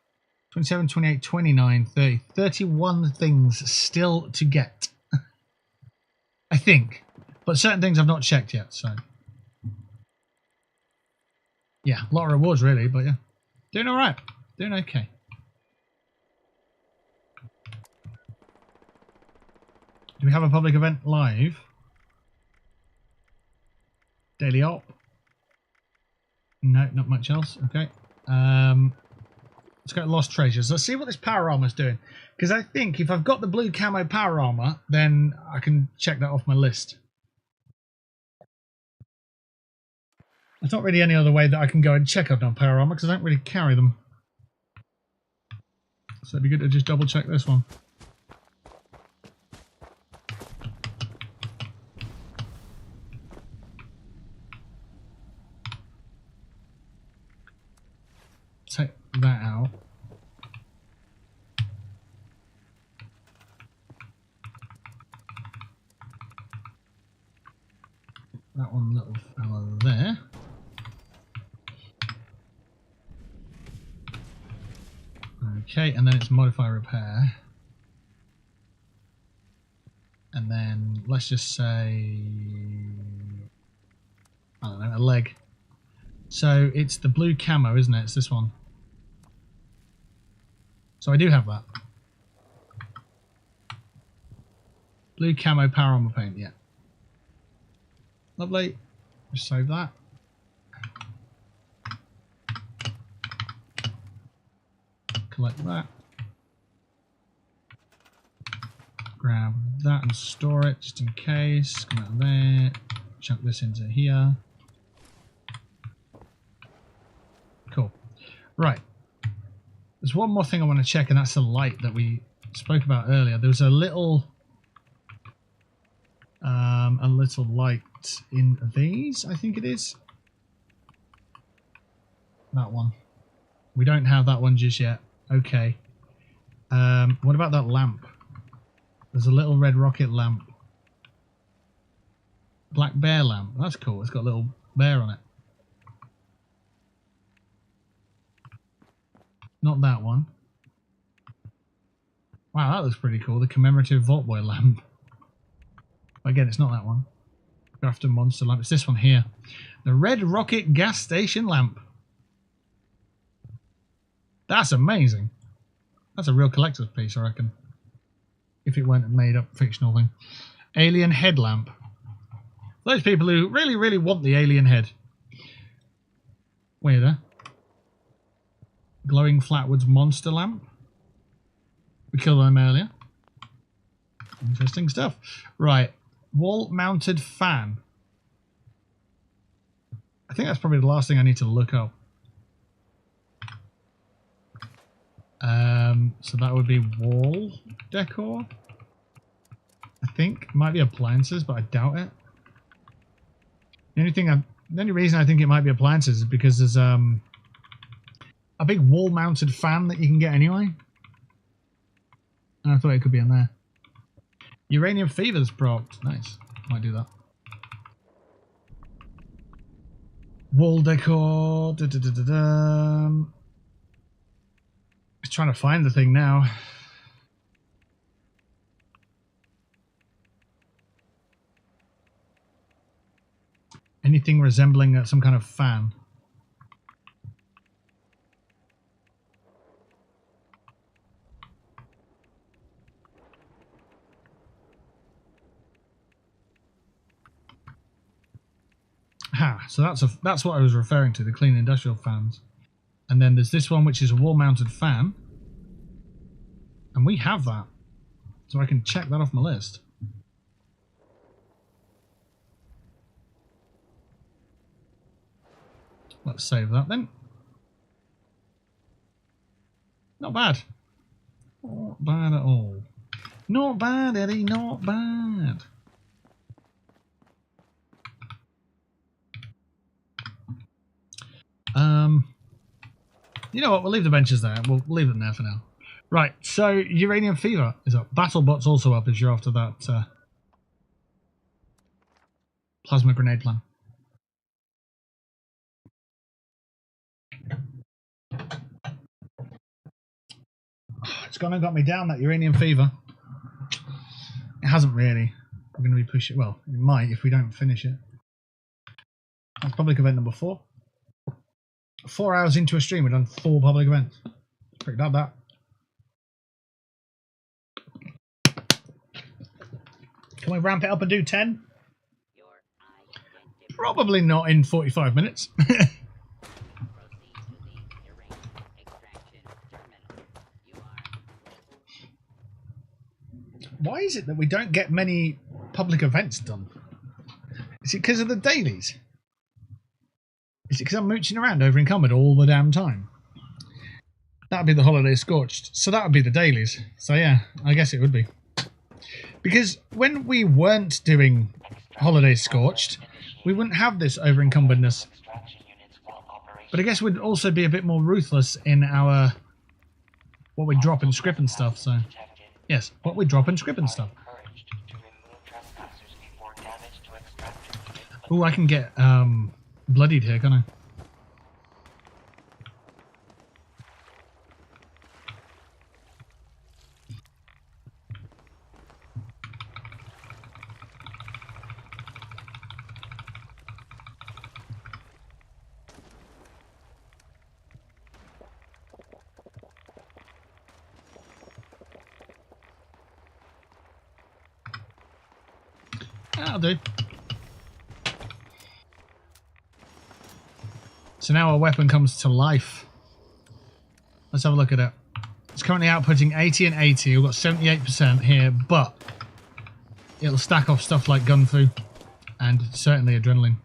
27, 28, 29, 30, 31 things still to get. I think. But certain things I've not checked yet, so. Yeah, a lot of rewards really, but yeah. Doing alright. Doing okay. Do we have a public event live? Daily op? No, not much else. Okay. Let's go to Lost Treasures. Let's see what this power armor is doing. Because I think if I've got the blue camo power armor, then I can check that off my list. There's not really any other way that I can go and check up on power armor because I don't really carry them. So it'd be good to just double check this one. Take that out. That one little fella there. Okay, and then it's modify repair. And then let's just say, I don't know, a leg. So it's the blue camo, isn't it? It's this one. So I do have that. Blue camo power armor paint, yeah. Lovely. Just save that. Collect that. Grab that and store it just in case. Come out of there. Chuck this into here. Cool. Right. There's one more thing I want to check, and that's the light that we spoke about earlier. There was a little light in these, I think it is. That one. We don't have that one just yet. Okay. What about that lamp? There's a little red rocket lamp. Black bear lamp. That's cool. It's got a little bear on it. Not that one. Wow, that looks pretty cool. The commemorative Vault Boy lamp. But again, it's not that one. Grafton Monster lamp. It's this one here. The Red Rocket gas station lamp. That's amazing. That's a real collector's piece, I reckon. If it weren't a made-up fictional thing. Alien headlamp. Those people who really, really want the alien head. Weirder. Glowing Flatwoods monster lamp. We killed them earlier. Interesting stuff. Right. Wall-mounted fan. I think that's probably the last thing I need to look up. So that would be wall decor. I think might be appliances, but I doubt it. The only reason I think it might be appliances is because there's a big wall-mounted fan that you can get anyway. And I thought it could be in there. Uranium fever's propped. Nice. Might do that. Wall decor. Just trying to find the thing now. Anything resembling some kind of fan. So that's what I was referring to, the clean industrial fans. And then there's this one which is a wall-mounted fan. And we have that. So I can check that off my list. Let's save that then. Not bad. Not bad at all. Not bad, Eddie, not bad. You know what, we'll leave the benches there. We'll leave them there for now. Right, so Uranium Fever is up. BattleBot's also up as you're after that plasma grenade plan. It's gone and got me down, that Uranium Fever. It hasn't really. We're going to be pushing. Well, it might if we don't finish it. That's public event number 4. 4 hours into a stream, we've done 4 public events. Pretty bad, that. Can we ramp it up and do 10? Probably not in 45 minutes. Why is it that we don't get many public events done? Is it because of the dailies? Is it because I'm mooching around over encumbered all the damn time? That would be the holiday Scorched. So that would be the dailies. So yeah, I guess it would be. Because when we weren't doing holiday Scorched, we wouldn't have this over encumbedness. But I guess we'd also be a bit more ruthless in our what we drop and script and stuff. So yes, what we drop and script and stuff. Oh, I can get bloodied here, can't I? That'll do. So now our weapon comes to life. Let's have a look at it. It's currently outputting 80 and 80. We've got 78% here, but it'll stack off stuff like gun fu and certainly adrenaline.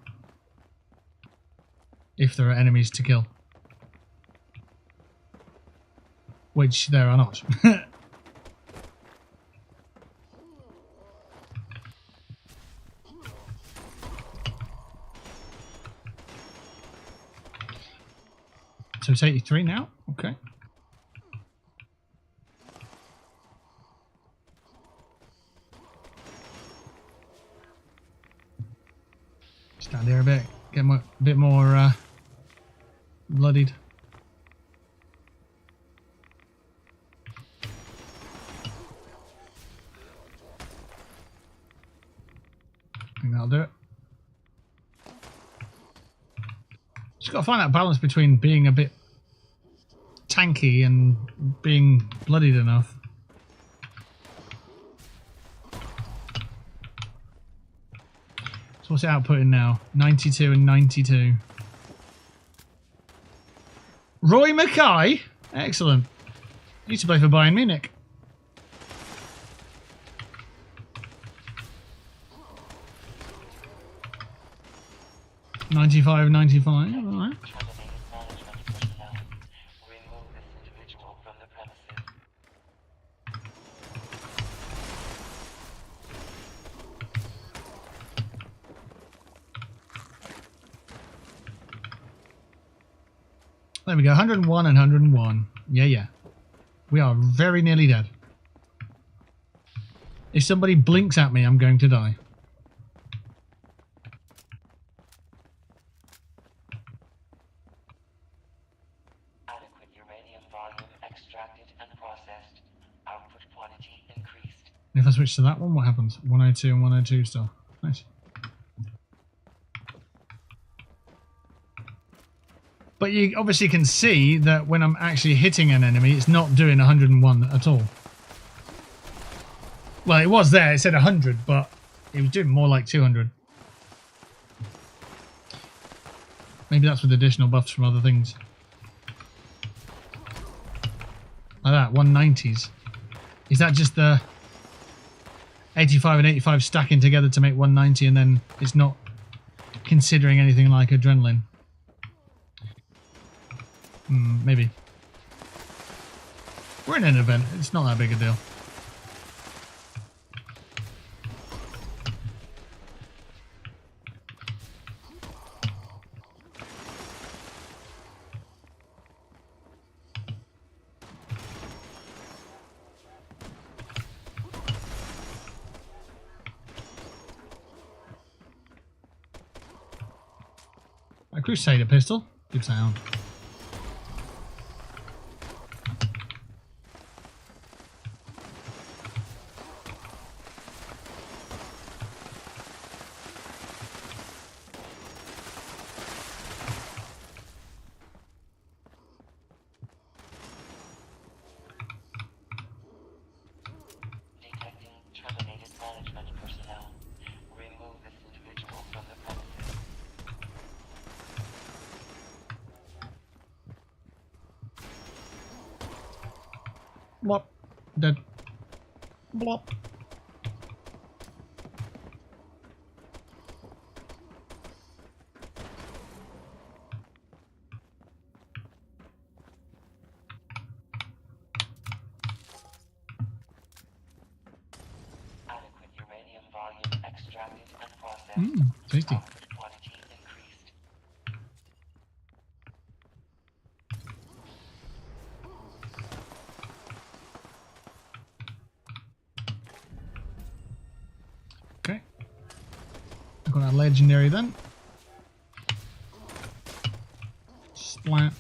If there are enemies to kill. Which there are not. So it's 83 now? Okay. Stand here a bit. Get a bit more bloodied. I think that'll do it. Just got to find that balance between being a bit tanky and being bloodied enough. So what's it outputting now? 92 and 92. Roy Mackay? Excellent. Used to play for Bayern Munich. $95, $95, alright. There we go, 101 and 101. Yeah. We are very nearly dead. If somebody blinks at me, I'm going to die. switch to that one, what happens? 102 and 102 still. Nice. But you obviously can see that when I'm actually hitting an enemy, it's not doing 101 at all. Well, it was there, it said 100, but it was doing more like 200. Maybe that's with additional buffs from other things. Like that, 190s. Is that just the 85 and 85 stacking together to make 190 and then it's not considering anything like adrenaline? Maybe. We're in an event, it's not that big a deal. A Crusader pistol, good sound. Detecting terminated management personnel. Remove this individual from the premises. Blop. Dead. Blop. Adequate uranium volume extracted and processed. Tasty. Output quantity increased. Okay. I've got a legendary then. Splat.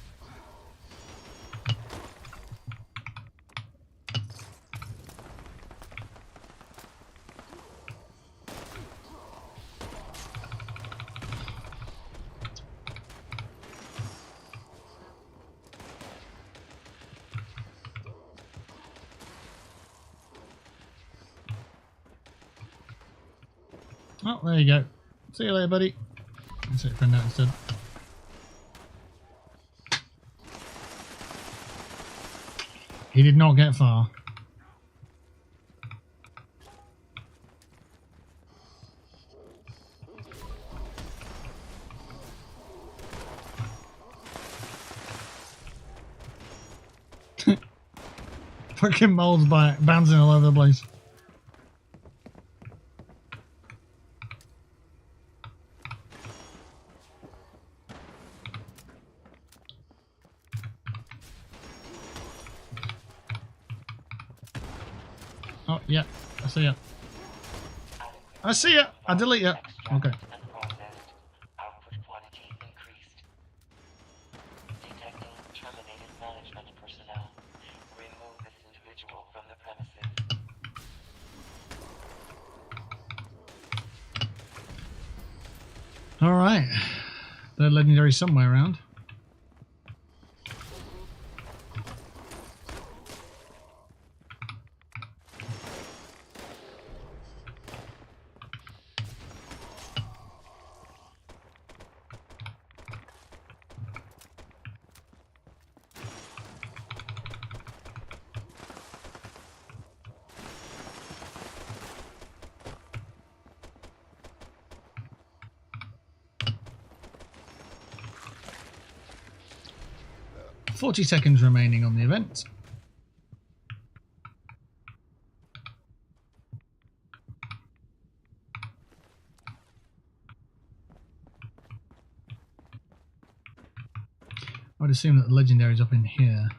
Oh, there you go. See you later, buddy. Let's hit friend out instead. He did not get far. Fucking molds by bouncing all over the place. Oh, yeah, I see ya. I see ya! I delete ya! Okay. And processed. Output quantity increased. Detecting terminated management personnel. Remove this individual from the premises. Alright. They're legendary somewhere around. .40 seconds remaining on the event. I would assume that the legendary's up in here.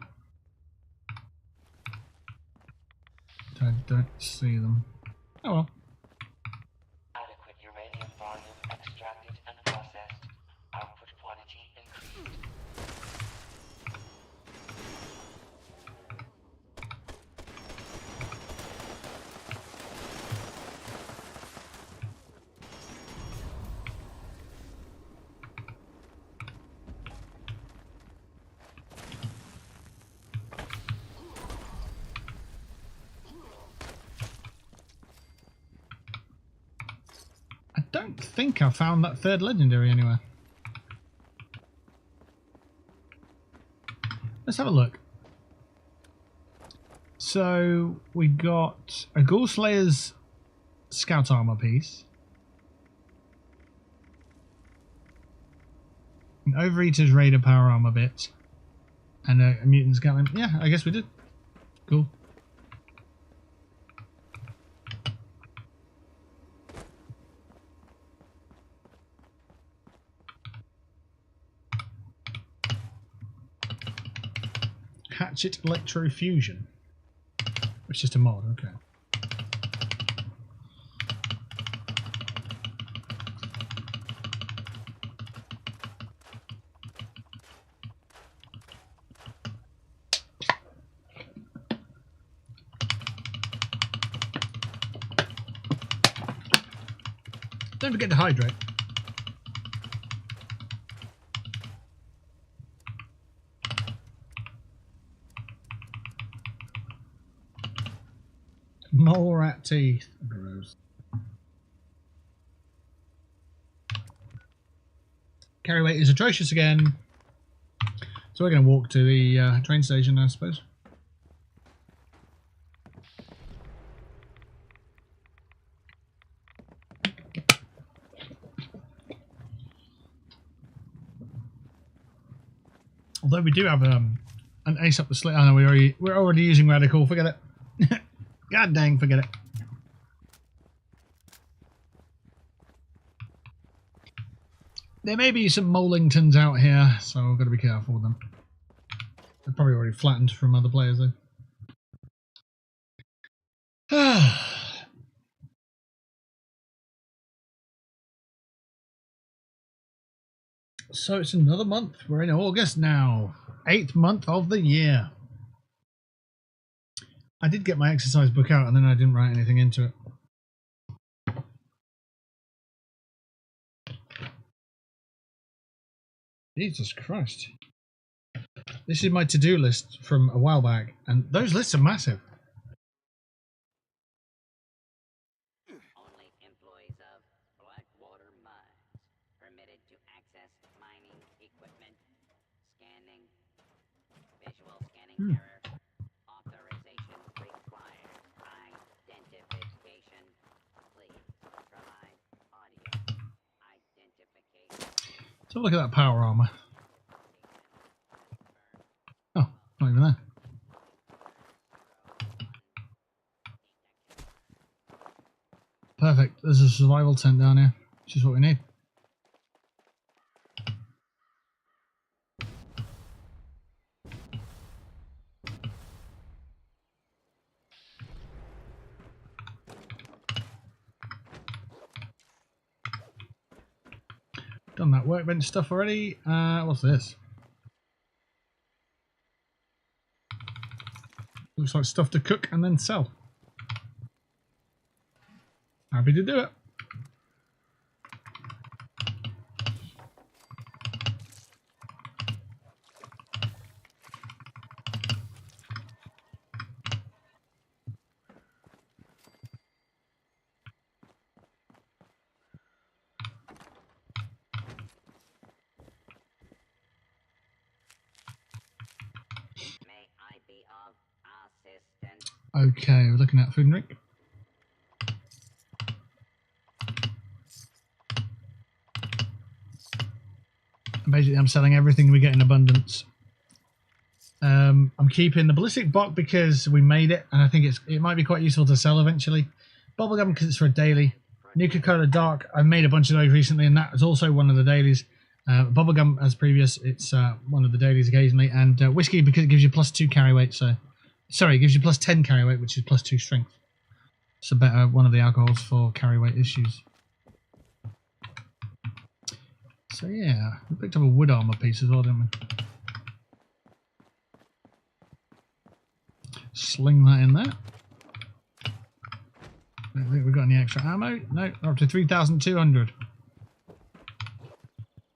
But I don't see them. Oh well. Adequate uranium volume extracted and processed. Output quantity increased. I don't think I found that third legendary anywhere. Let's have a look. So we got a Ghoul Slayer's Scout Armor piece, an Overeater's Raider Power Armor bit, and a Mutant Scouting. Yeah, I guess we did. Cool. Hatchet Electrofusion. It's just a mod, okay. Don't forget to hydrate. Mole rat teeth. Gross. Carry weight is atrocious again. So we're going to walk to the train station, I suppose. Although we do have an ace up the slit. I know we're already using radical. Forget it. God dang, forget it. There may be some Molingtons out here, so we've got to be careful with them. They're probably already flattened from other players, though. So it's another month. We're in August now. 8th month of the year. I did get my exercise book out and then I didn't write anything into it. Jesus Christ. This is my to-do list from a while back, and those lists are massive. Only employees of Blackwater Mines permitted to access mining equipment. Scanning. Visual scanning error. Authorization required. Identification. Please provide audio. Identification. So look at that power armor. Oh, not even there. Perfect. There's a survival tent down here, which is what we need. Done that workbench stuff already. What's this? Looks like stuff to cook and then sell. Happy to do it. May I be of assistance? Okay, we're looking at food and drink. Basically, I'm selling everything we get in abundance. I'm keeping the ballistic box because we made it, and I think it might be quite useful to sell eventually. Bubblegum because it's for a daily. Nuka-Cola Dark, I made a bunch of those recently, and that is also one of the dailies. Bubblegum, as previous, it's one of the dailies occasionally. And whiskey because it gives you +2 carry weight. So, sorry, it gives you +10 carry weight, which is +2 strength. It's a better one of the alcohols for carry weight issues. So yeah, we picked up a wood armor piece as well, didn't we? Sling that in there. Don't think we've got any extra ammo. No, we're up to 3,200.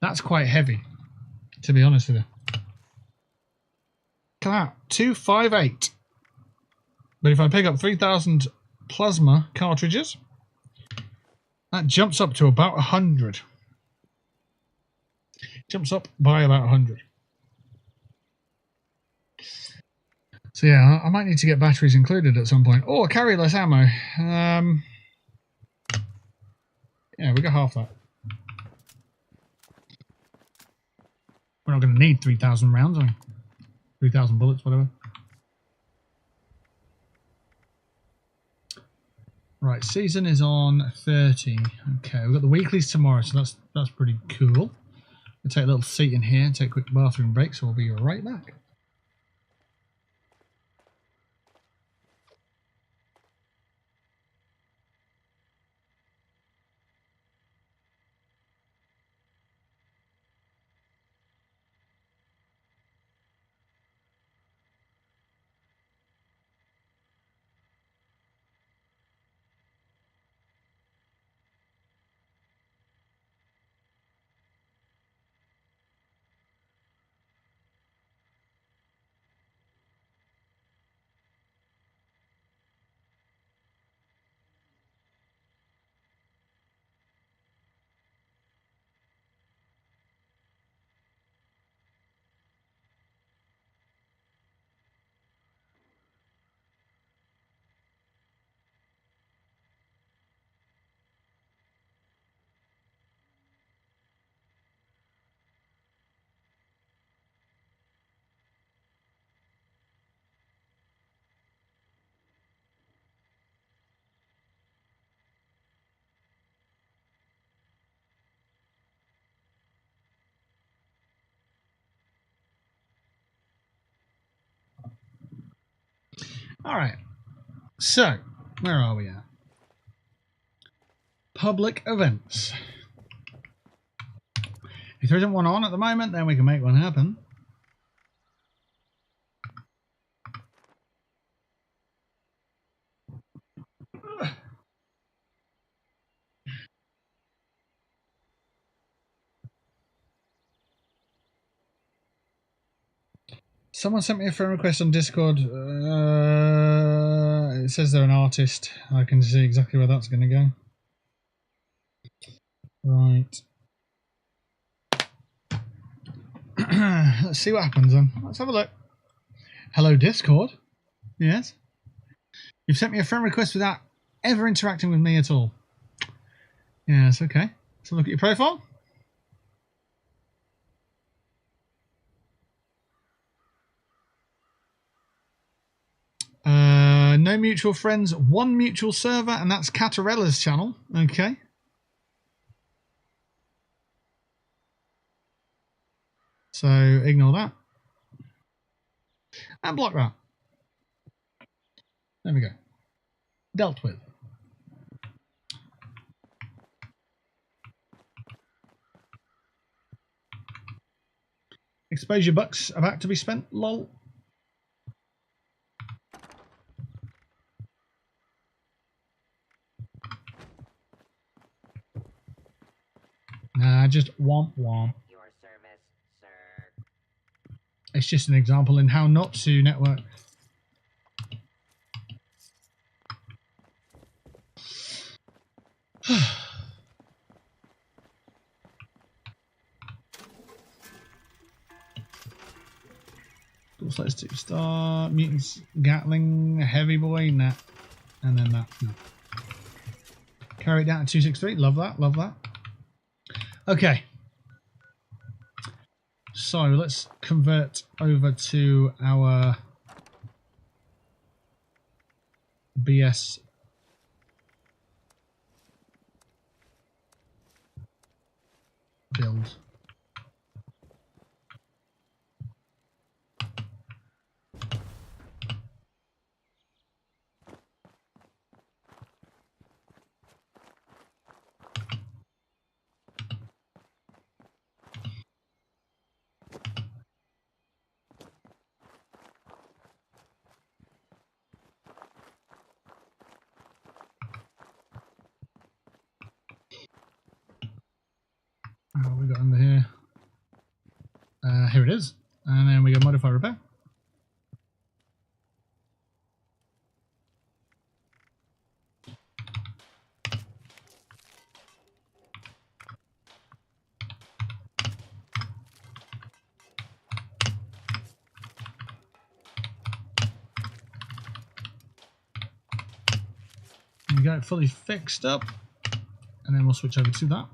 That's quite heavy, to be honest with you. Come out, 258. But if I pick up 3,000 plasma cartridges, That jumps up to about 100. Jumps up by about 100. So yeah, I might need to get batteries included at some point. Or carry less ammo. Yeah, we got half that. We're not going to need 3,000 rounds, are we? 3,000 bullets, whatever. Right, season is on 30. Okay, we've got the weeklies tomorrow, so that's pretty cool. We'll take a little seat in here and take a quick bathroom break, so we'll be right back. Alright, so, where are we at? Public events. If there isn't one on at the moment, then we can make one happen. Someone sent me a friend request on Discord. It says they're an artist. I can see exactly where that's going to go. Right. Let's see what happens then. Let's have a look. Hello, Discord. Yes. You've sent me a friend request without ever interacting with me at all. Yes, okay. So look at your profile. No mutual friends, one mutual server, and that's Catarella's channel. Okay. So ignore that. And block that. There we go. Dealt with. Exposure bucks about to be spent. Lol. Nah, just womp womp. Your service, sir. It's just an example in how not to network. Let's do star, mutants, Gatling, heavy boy, nah. And then that. No. Carry it down to 263. Love that, love that. Okay. So let's convert over to our BS build. What have we got under here? Here it is. And then we go modify repair. go, fully fixed up. And then we'll switch over to that.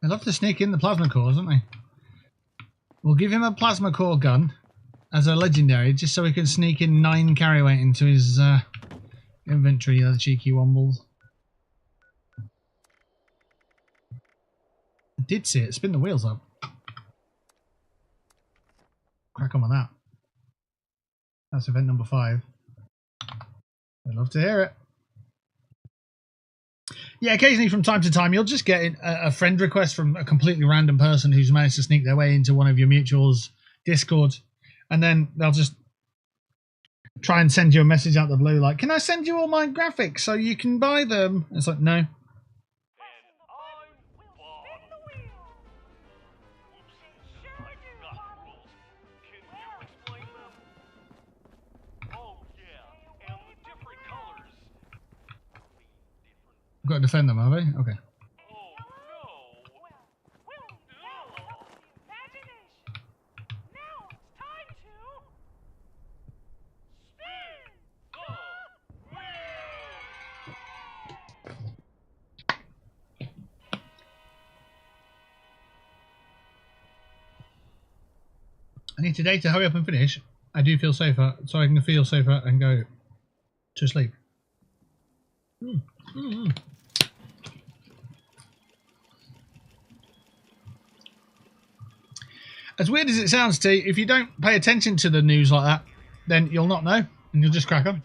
They love to sneak in the plasma cores, don't they? We'll give him a plasma core gun as a legendary, just so he can sneak in 9 carry weight into his inventory, the cheeky wombles. I did see it, spin the wheels up. Crack on with that. That's event number 5. I'd love to hear it. Yeah, occasionally from time to time you'll just get a friend request from a completely random person who's managed to sneak their way into one of your mutuals' Discord, and then they'll just try and send you a message out the blue like, can I send you all my graphics so you can buy them? It's like, no. I've got to defend them, have I? Okay. I need today to hurry up and finish. I do feel safer, so I can feel safer and go to sleep. As weird as it sounds, T, if you don't pay attention to the news like that, then you'll not know, and you'll just crack on.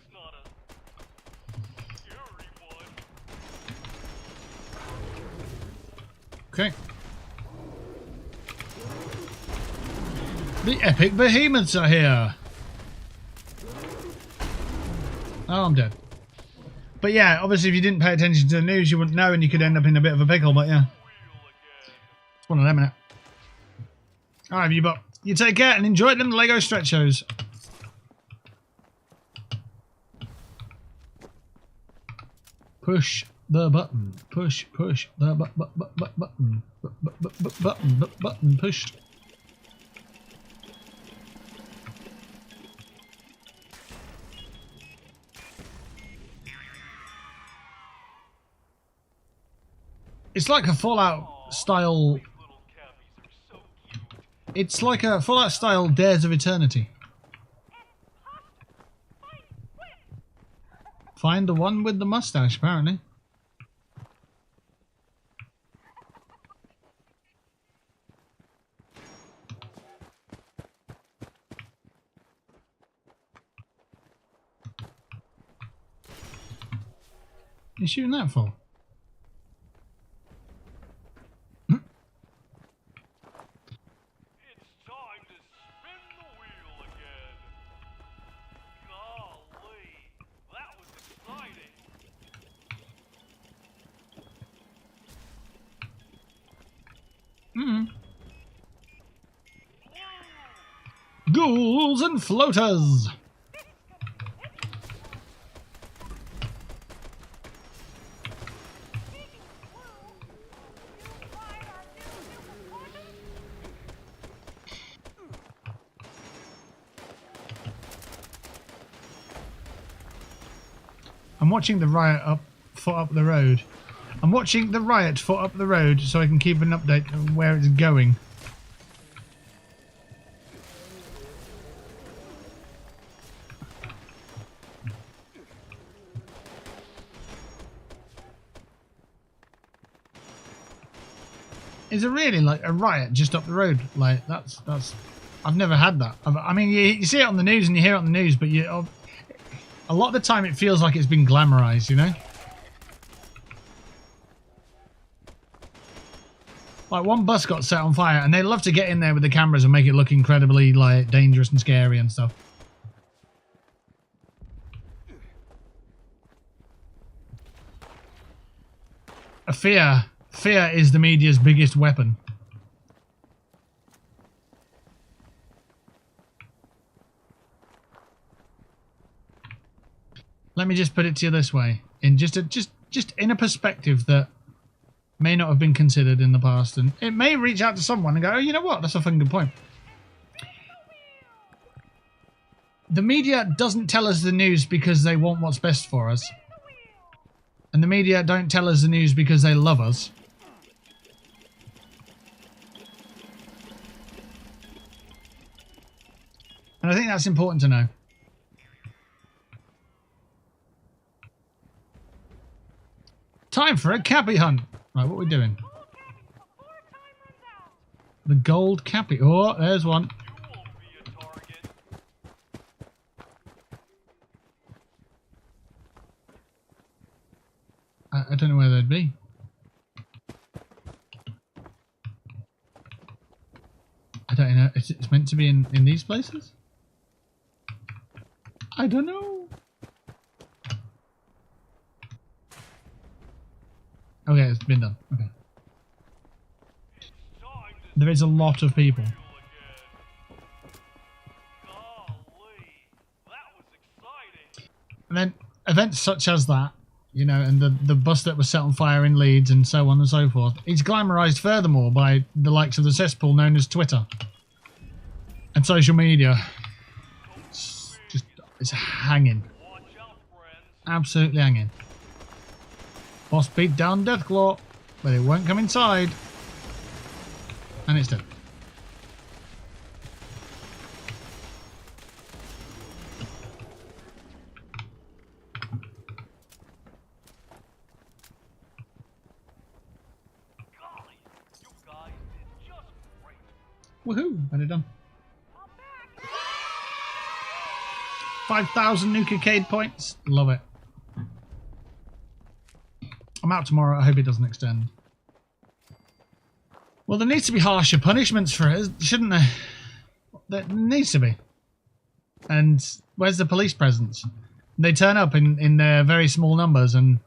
Okay. The epic behemoths are here. Oh, I'm dead. But yeah, obviously if you didn't pay attention to the news, you wouldn't know, and you could end up in a bit of a pickle, but yeah. It's one of them, innit? Alright, you but you take care and enjoy them Lego stretch shows. Push the button. Push the button pushed. It's like a Fallout style. It's like a Fallout style Dares of Eternity. Find the one with the mustache, apparently. What are you shooting that for? Ghouls and floaters. I'm watching the riot foot up the road. I'm watching the riot foot up the road so I can keep an update on where it's going. Is it really like a riot just up the road? Like that's I've never had that. I mean, you see it on the news and you hear it on the news, but a lot of the time it feels like it's been glamorized, you know? Like one bus got set on fire and they love to get in there with the cameras and make it look incredibly like dangerous and scary and stuff. Fear is the media's biggest weapon. Let me just put it to you this way, in just in a perspective that may not have been considered in the past, and it may reach out to someone and go, oh, you know what, that's a fucking good point. The media doesn't tell us the news because they want what's best for us. And the media don't tell us the news because they love us. And I think that's important to know. Time for a cappy hunt. Right, what are we doing? The gold cappy. Oh, there's one. I don't know where they'd be. I don't know. It's meant to be in these places? I don't know. Okay, it's been done. Okay. There is a lot of people. And then events such as that, you know, and the bus that was set on fire in Leeds and so on and so forth, it's glamorised furthermore by the likes of the cesspool known as Twitter and social media. It's hanging. Absolutely hanging. Boss beat down Deathclaw, but it won't come inside. And it's dead. Woohoo! Got it done. 5,000 Nukashine points. Love it. I'm out tomorrow. I hope it doesn't extend. Well, there needs to be harsher punishments for it, shouldn't there? There needs to be. And where's the police presence? They turn up in their very small numbers and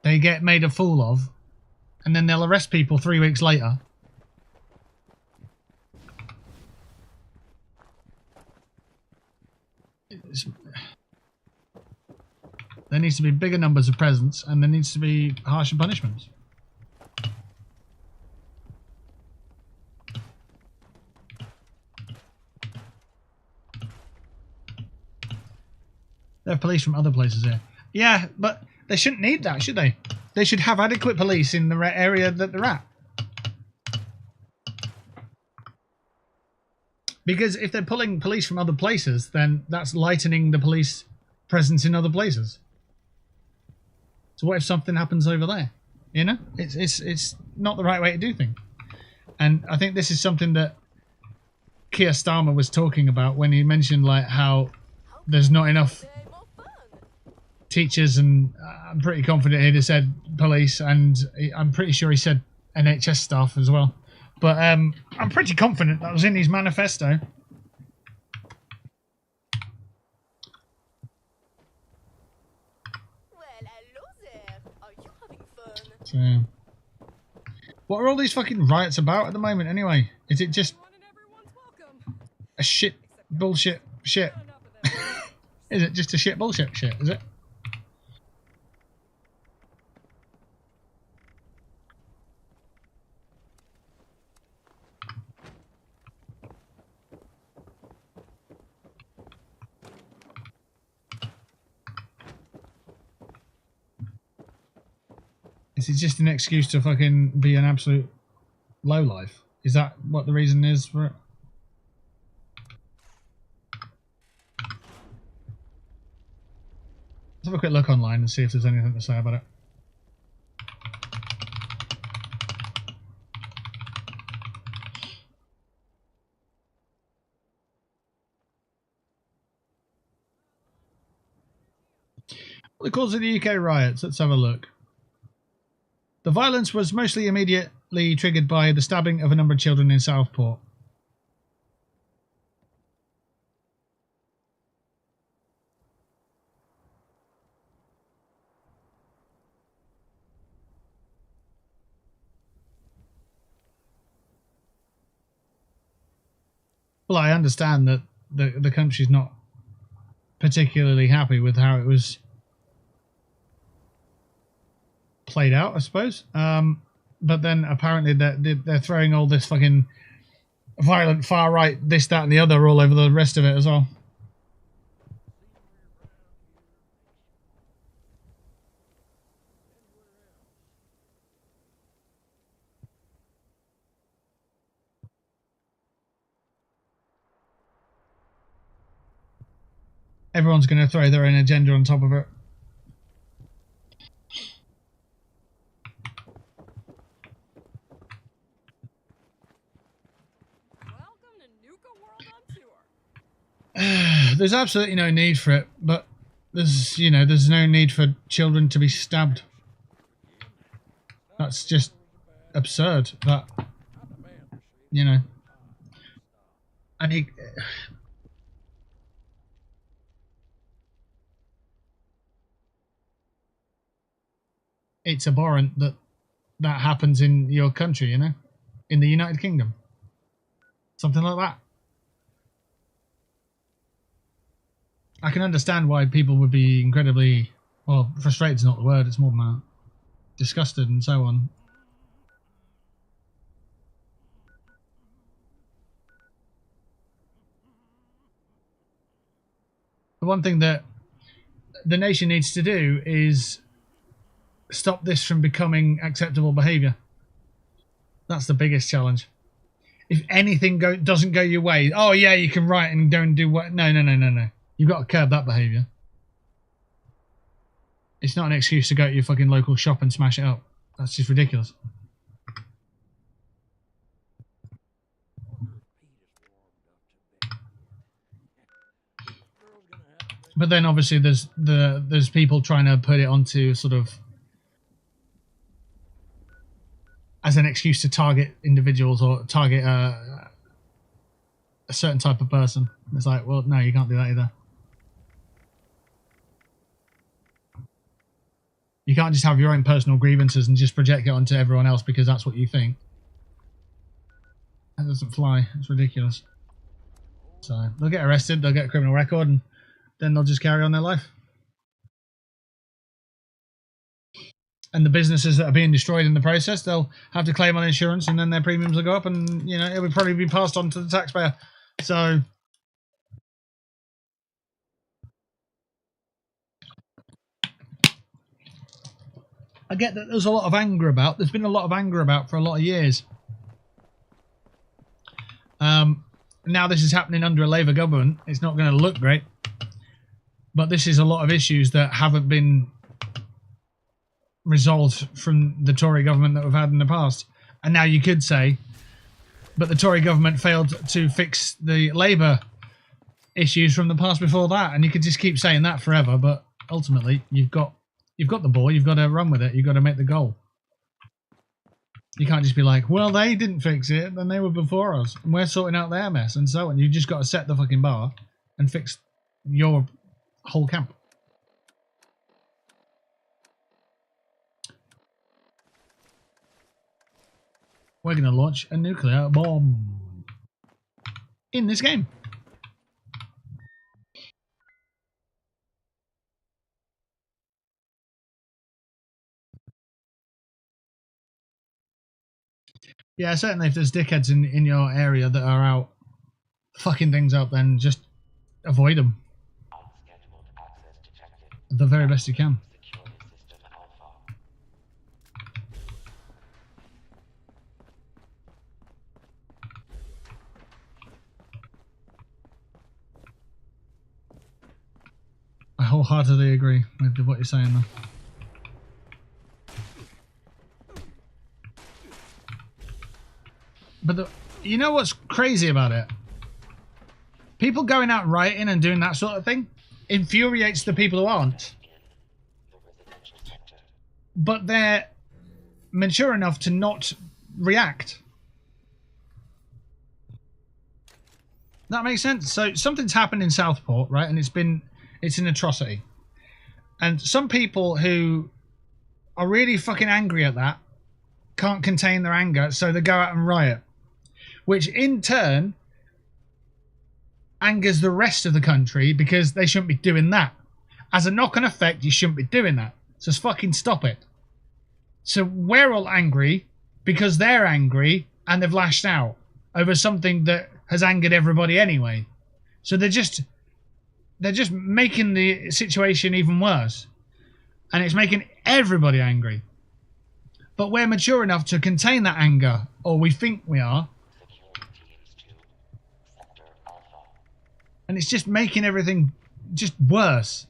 they get made a fool of, and then they'll arrest people 3 weeks later. There needs to be bigger numbers of presents, and there needs to be harsher punishments. There are police from other places here. Yeah, but they shouldn't need that, should they? They should have adequate police in the area that they're at. Because if they're pulling police from other places, then that's lightening the police presence in other places. So what if something happens over there? You know, it's not the right way to do things. And I think this is something that Keir Starmer was talking about when he mentioned like how there's not enough teachers, and I'm pretty confident he'd have said police, and I'm pretty sure he said NHS staff as well. But I'm pretty confident that was in his manifesto. So, what are all these fucking riots about at the moment anyway? Is it just a shit bullshit shit? Is it just a shit bullshit shit, is it? Is it just an excuse to fucking be an absolute lowlife? Is that what the reason is for it? Let's have a quick look online and see if there's anything to say about it. Well, the cause of the UK riots, let's have a look. The violence was mostly immediately triggered by the stabbing of a number of children in Southport. Well, I understand that the country's not particularly happy with how it was played out, I suppose. But then apparently they're throwing all this fucking violent far right, this, that, and the other all over the rest of it as well. Everyone's going to throw their own agenda on top of it. Welcome to Nuka World on tour. There's absolutely no need for it, but there's no need for children to be stabbed. That's just absurd. That, and it's abhorrent that that happens in your country, in the United Kingdom. Something like that. I can understand why people would be incredibly, well, frustrated is not the word, it's more than that. Disgusted and so on. The one thing that the nation needs to do is stop this from becoming acceptable behaviour. That's the biggest challenge. If anything doesn't go your way, oh yeah, you can write and go and do what? No. You've got to curb that behaviour. It's not an excuse to go to your fucking local shop and smash it up. That's just ridiculous. But then obviously there's people trying to put it onto sort of as an excuse to target individuals or target a certain type of person. It's like, well, no, you can't do that either. You can't just have your own personal grievances and just project it onto everyone else because that's what you think. That doesn't fly. It's ridiculous. So they'll get arrested, they'll get a criminal record, and then they'll just carry on their life. And the businesses that are being destroyed in the process, they'll have to claim on insurance, and then their premiums will go up, and it would probably be passed on to the taxpayer. So I get that there's a lot of anger about. There's been a lot of anger about for a lot of years. Now this is happening under a Labour government. It's not going to look great. But this is a lot of issues that haven't been resolved from the Tory government that we've had in the past. And now you could say, but the Tory government failed to fix the Labour issues from the past before that. And you could just keep saying that forever. But ultimately, you've got the ball. You've got to run with it. You've got to make the goal. You can't just be like, well, they didn't fix it, then they were before us, and we're sorting out their mess, and so on. You've just got to set the fucking bar and fix your whole camp. We're going to launch a nuclear bomb in this game. Yeah, certainly if there's dickheads in your area that are out fucking things up, then just avoid them. Unscheduled access detected. The very best you can. Security system alpha. I wholeheartedly agree with what you're saying there. But you know what's crazy about it? People going out rioting and doing that sort of thing infuriates the people who aren't. The residential sector. But they're mature enough to not react. That makes sense. So something's happened in Southport, right? And it's an atrocity. And some people who are really fucking angry at that can't contain their anger, so they go out and riot. Which in turn angers the rest of the country because they shouldn't be doing that. As a knock-on effect, you shouldn't be doing that. So just fucking stop it. So we're all angry because they're angry and they've lashed out over something that has angered everybody anyway. So they're just making the situation even worse. And it's making everybody angry. But we're mature enough to contain that anger, or we think we are. Security teams to Sector Alpha. And it's just making everything just worse.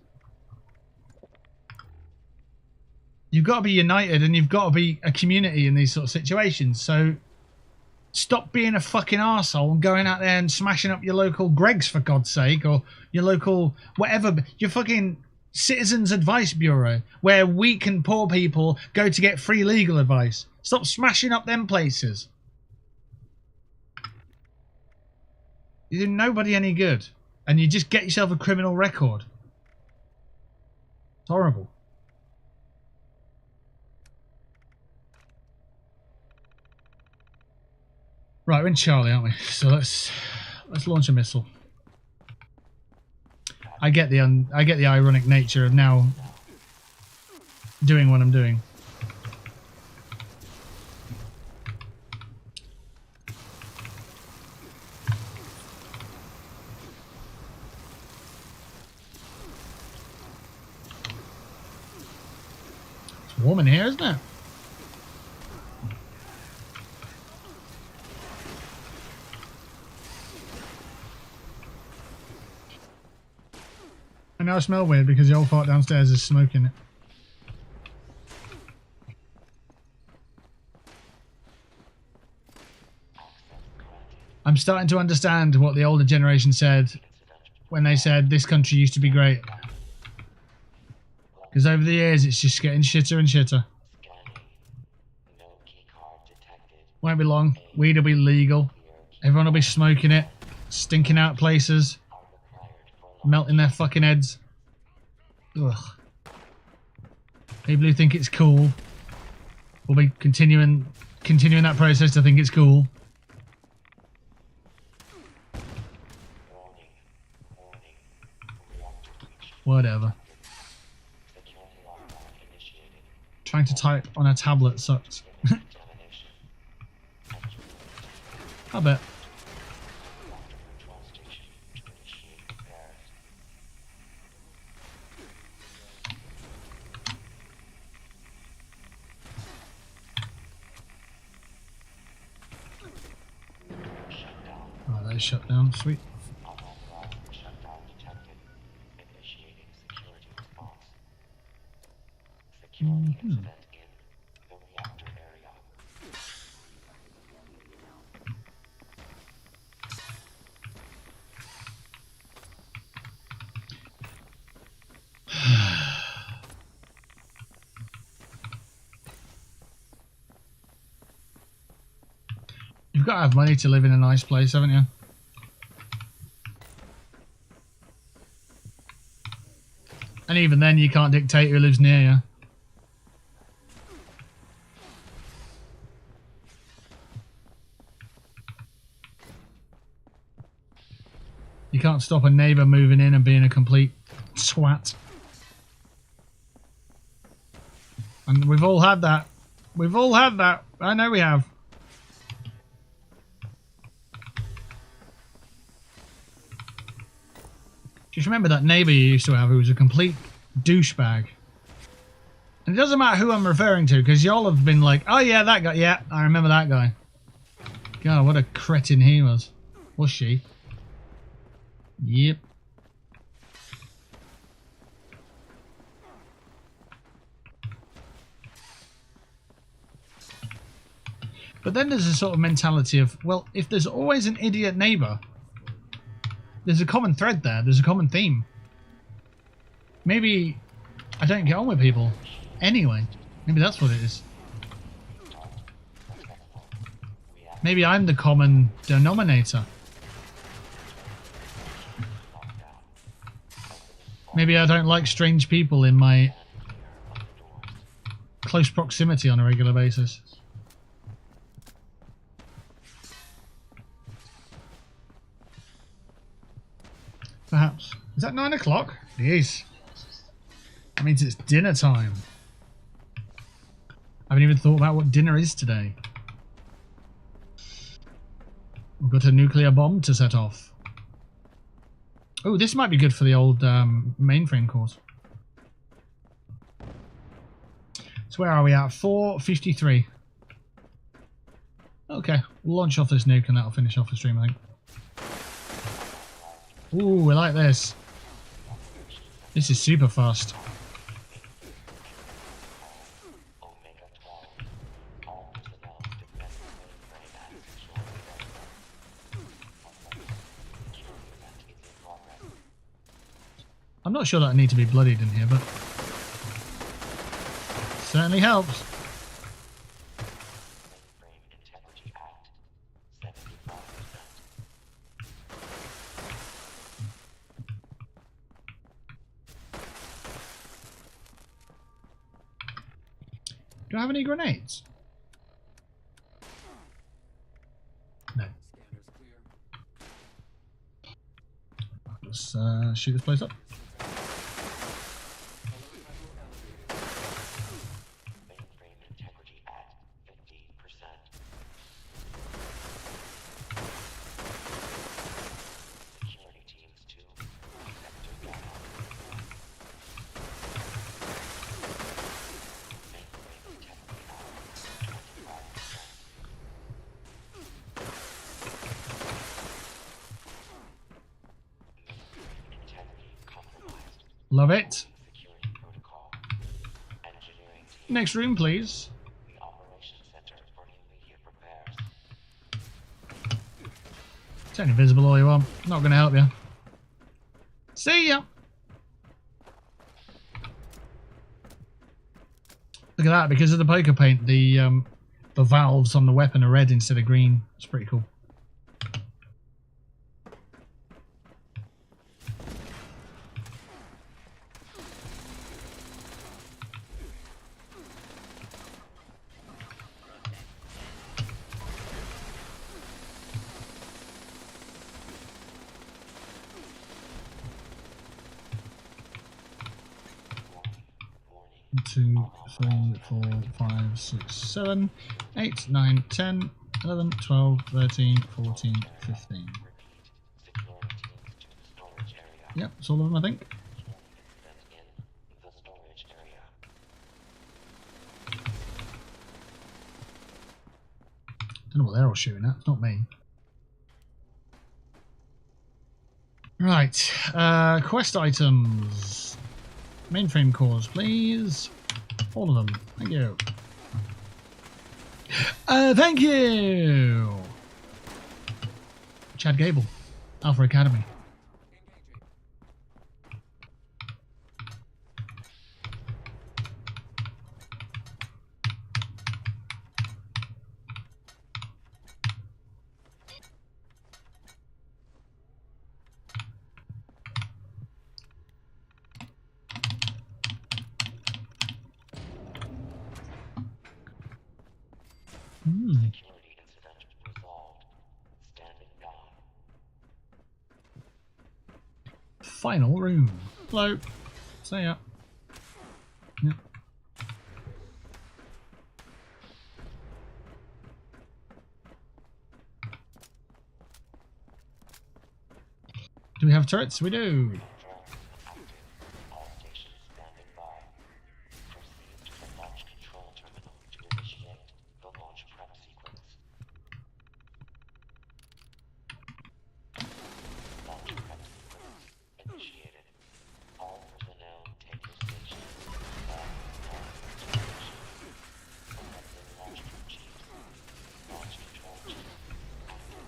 You've got to be united and you've got to be a community in these sort of situations. So stop being a fucking arsehole and going out there and smashing up your local Greggs, for God's sake, or your local whatever, your fucking Citizens Advice Bureau, where weak and poor people go to get free legal advice. Stop smashing up them places. You do nobody any good. And you just get yourself a criminal record. It's horrible. Right, we're in Charlie, aren't we? So let's launch a missile. I get the ironic nature of now doing what I'm doing. It's warm in here, isn't it? I now smell weird because the old fart downstairs is smoking it. I'm starting to understand what the older generation said when they said this country used to be great. Because over the years it's just getting shitter and shitter. No key card detected. Won't be long. Weed will be legal. Everyone will be smoking it, stinking out places, melting their fucking heads. Ugh. People who think it's cool will be continuing that process to think it's cool. Whatever. Trying to type on a tablet sucks. I bet. Oh, that is shut down. Sweet. Shutdown detected. Initiating security response. Security incident in the reactor area. You've got to have money to live in a nice place, haven't you? And even then, you can't dictate who lives near you. You can't stop a neighbour moving in and being a complete swat. And we've all had that. We've all had that. I know we have. Just remember that neighbour you used to have who was a complete douchebag. And it doesn't matter who I'm referring to, because y'all have been like, oh yeah, that guy. Yeah, I remember that guy. God, what a cretin he was. Was she? Yep. But then there's a sort of mentality of, well, if there's always an idiot neighbour, there's a common thread there. There's a common theme. Maybe I don't get on with people anyway. Maybe that's what it is. Maybe I'm the common denominator. Maybe I don't like strange people in my close proximity on a regular basis. Perhaps. Is that 9 o'clock? It is. That means it's dinner time. haven't even thought about what dinner is today. We've got a nuclear bomb to set off. Oh, this might be good for the old mainframe cores. So where are we at? 4:53. Okay, we'll launch off this nuke and that'll finish off the stream, I think. Ooh, we like this. This is super fast. I'm not sure that I need to be bloodied in here, but certainly helps. Do I have any grenades? No. Let's shoot this place up. Love it. Next room, please. Turn invisible all you want. Not going to help you. See ya. Look at that. Because of the poker paint, the valves on the weapon are red instead of green. It's pretty cool. Two, 3, 4, 5, 6, 7, 8, 9, 10, 11, 12, 13, 14, 15. Yep, that's all of them, I think. Don't know what they're all shooting at. It's not me. Right, quest items. Mainframe cores, please. All of them. Thank you. Thank you! Chad Gable. Alpha Academy. Security incident resolved. Standing down. Final room. Hello. Stay up. Yep. Do we have turrets? We do. All stations standing by. Proceed to the launch control terminal to initiate the launch prep sequence. Launch prep sequence initiated. All personnel take your stations. Launch chiefs. Launch control chief. Active.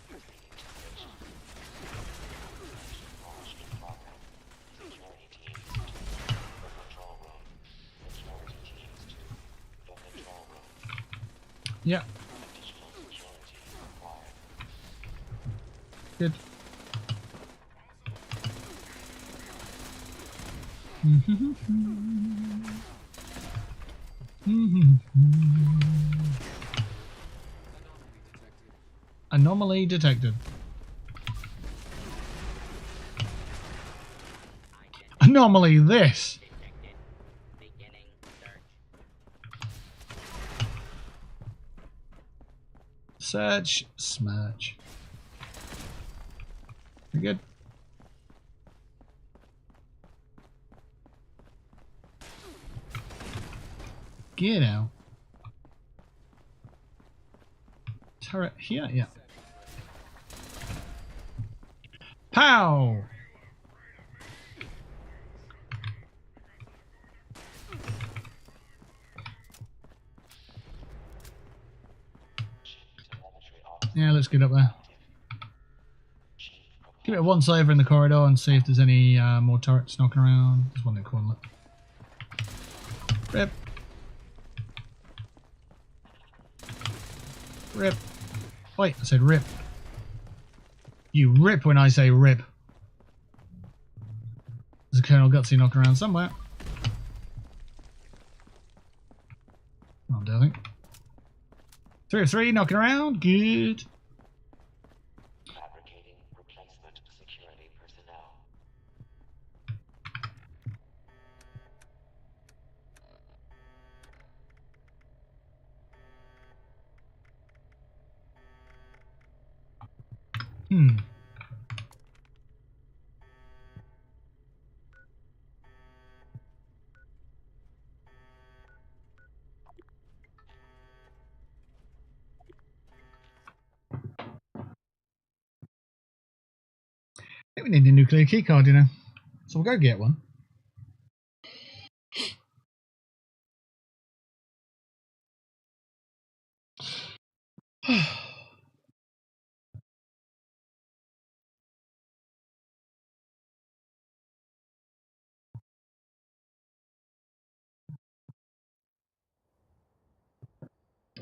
Proceeding to station. Launch in progress. Security teams to the control room. Security teams to the control room. Yeah. Additional security required. Good. Anomaly detected. Anomaly this. Detected. Beginning search. Search, smirch. We good? Gear now. Turret here? Yeah. Pow! Yeah, let's get up there. Give it a once over in the corridor and see if there's any more turrets knocking around. There's one in the corner. Look. Rip. Rip. Wait, I said rip. You rip when I say rip. There's a Colonel Gutsy knocking around somewhere. I'll do, I think. 3 of 3 knocking around. Good. Fabricating replacement security personnel. I think we need a nuclear keycard, you know. So we'll go get one.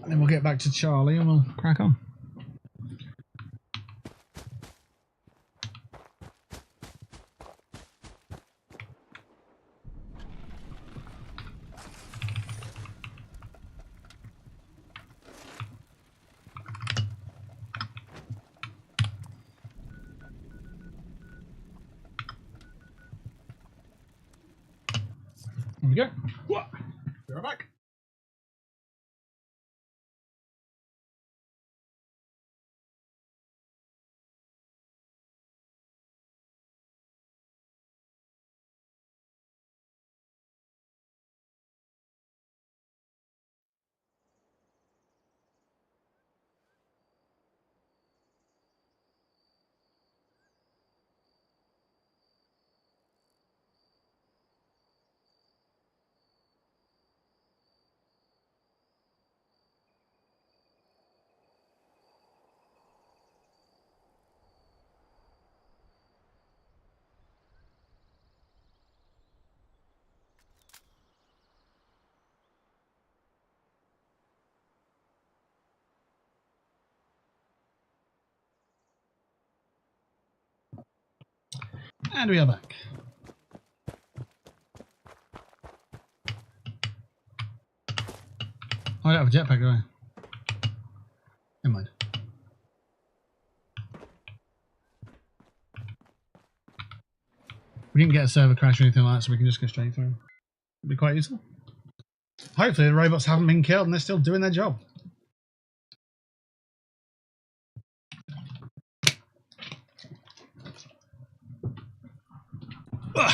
And then we'll get back to Charlie and we'll crack on. Here we go. What? Be right back. And we are back. I don't have a jetpack, do I? Never mind. We didn't get a server crash or anything like that, so we can just go straight through. It'll be quite useful. Hopefully the robots haven't been killed and they're still doing their job. Ugh.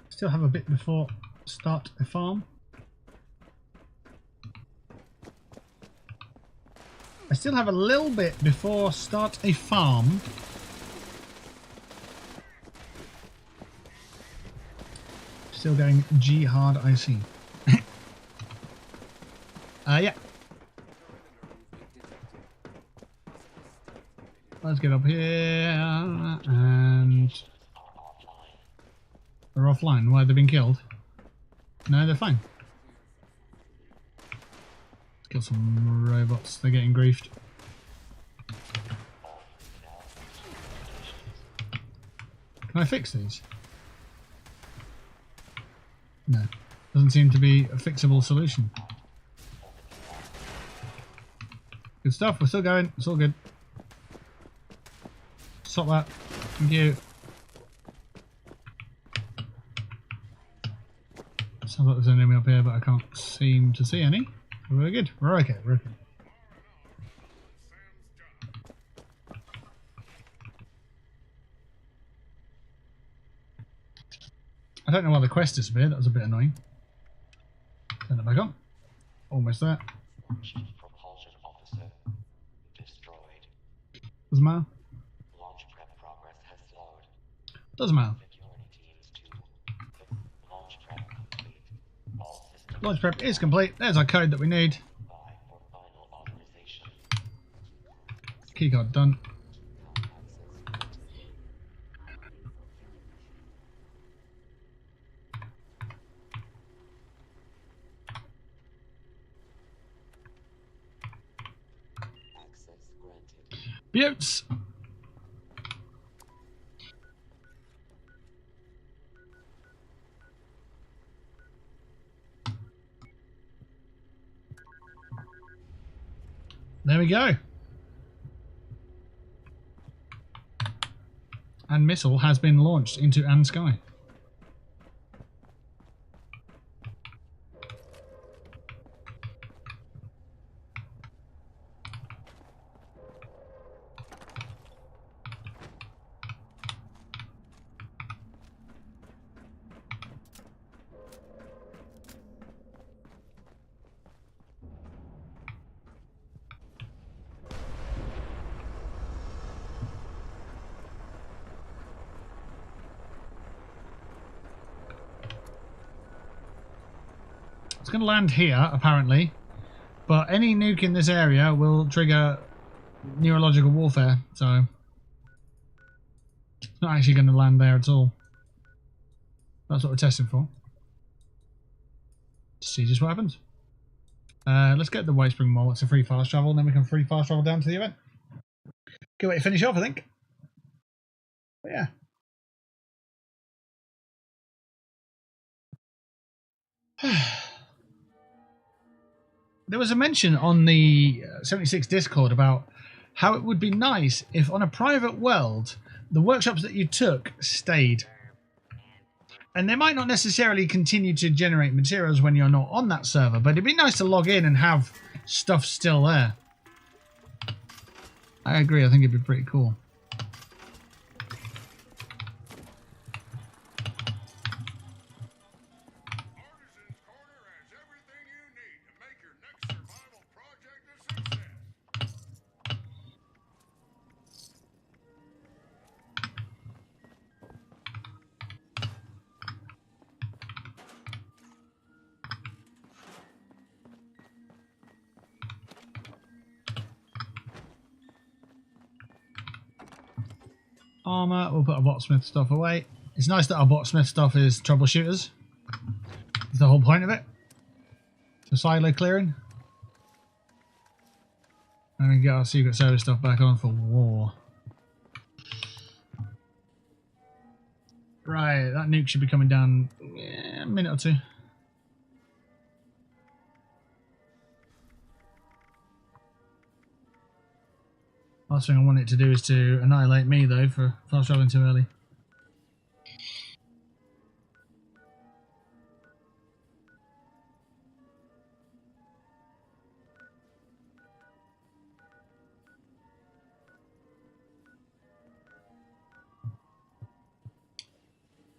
Still have a bit before start a farm. I still have a little bit before start a farm. Still going G hard, I see. Yeah. Let's get up here and they're offline. Why, they've been killed? No, they're fine. Let's kill some robots. They're getting griefed. Can I fix these? No. Doesn't seem to be a fixable solution. Good stuff. We're still going. It's all good. Stop that. Thank you. Sounds like there's an enemy up here, but I can't seem to see any. We're good. We're okay. We're okay. I don't know why the quest disappeared. That was a bit annoying. Turn it back on. Almost there. Propulsion officer destroyed. Doesn't matter. Launch prep progress has slowed. Doesn't matter. Security teams to launch prep complete. All systems Launch prep is complete. There's our code that we need. by for final authorization. Keycard done. Access granted. Buttes. There we go. And missile has been launched into An Sky. It's going to land here, apparently, but any nuke in this area will trigger neurological warfare, so it's not actually going to land there at all. That's what we're testing for. See just what happens. Let's get the Wayspring Mall. It's a free fast travel, and then we can free fast travel down to the event. Good way to finish off, I think. But yeah. There was a mention on the 76 Discord about how it would be nice if on a private world the workshops that you took stayed. And they might not necessarily continue to generate materials when you're not on that server, but it'd be nice to log in and have stuff still there. I agree, I think it'd be pretty cool. Artisan's Corner has everything you need to make your next survival project a success. Armour, we'll put our botsmith stuff away. It's nice that our botsmith stuff is troubleshooters. That's the whole point of it. For silo clearing. And we get our secret service stuff back on for war. Right, that nuke should be coming down in a minute or two. Last thing I want it to do is to annihilate me, though, for fast traveling too early.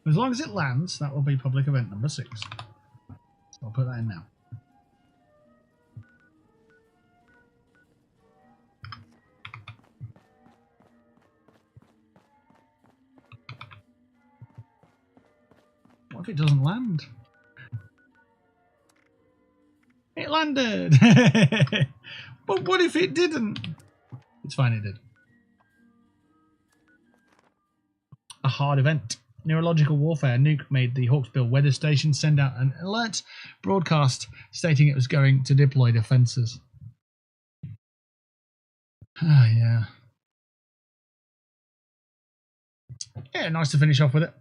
As long as it lands, that will be public event number 6. So I'll put that in now. What if it doesn't land? It It landed! But what if it didn't? It's fine, it did. A hard event. Neurological warfare. Nuke made the Hawksbill weather station send out an alert broadcast stating it was going to deploy defences. Ah, yeah. Yeah, nice to finish off with it.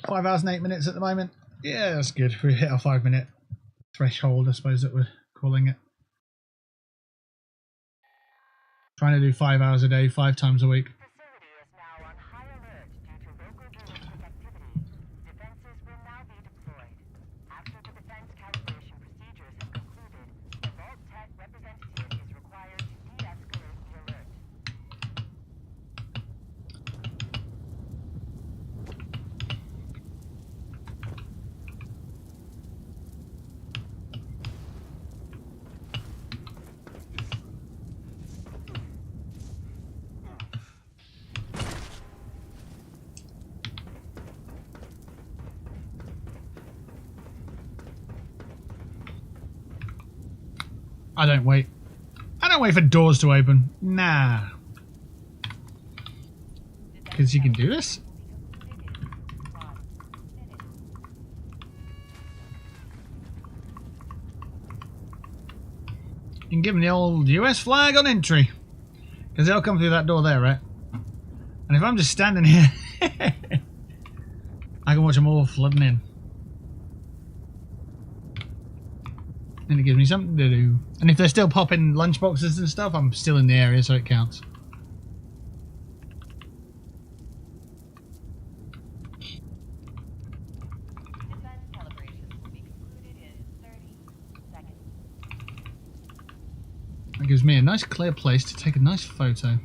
Five hours and 8 minutes at the moment. Yeah, that's good. We hit our 5 minute threshold, I suppose that we're calling it. Trying to do 5 hours a day, 5 times a week. Facility is now on high alert due to local ballistic activity. Defenses will now be deployed. After the defense calibration procedures have concluded, the Vault Tech representative is required to de-escalate the alert. I don't wait. I don't wait for doors to open. Nah. Because you can do this? You can give them the old US flag on entry. Because they'll come through that door there, right? And if I'm just standing here, I can watch them all flooding in. And it gives me something to do. And if they're still popping lunchboxes and stuff, I'm still in the area, so it counts. Defense calibrations will be concluded in 30 seconds. That gives me a nice clear place to take a nice photo.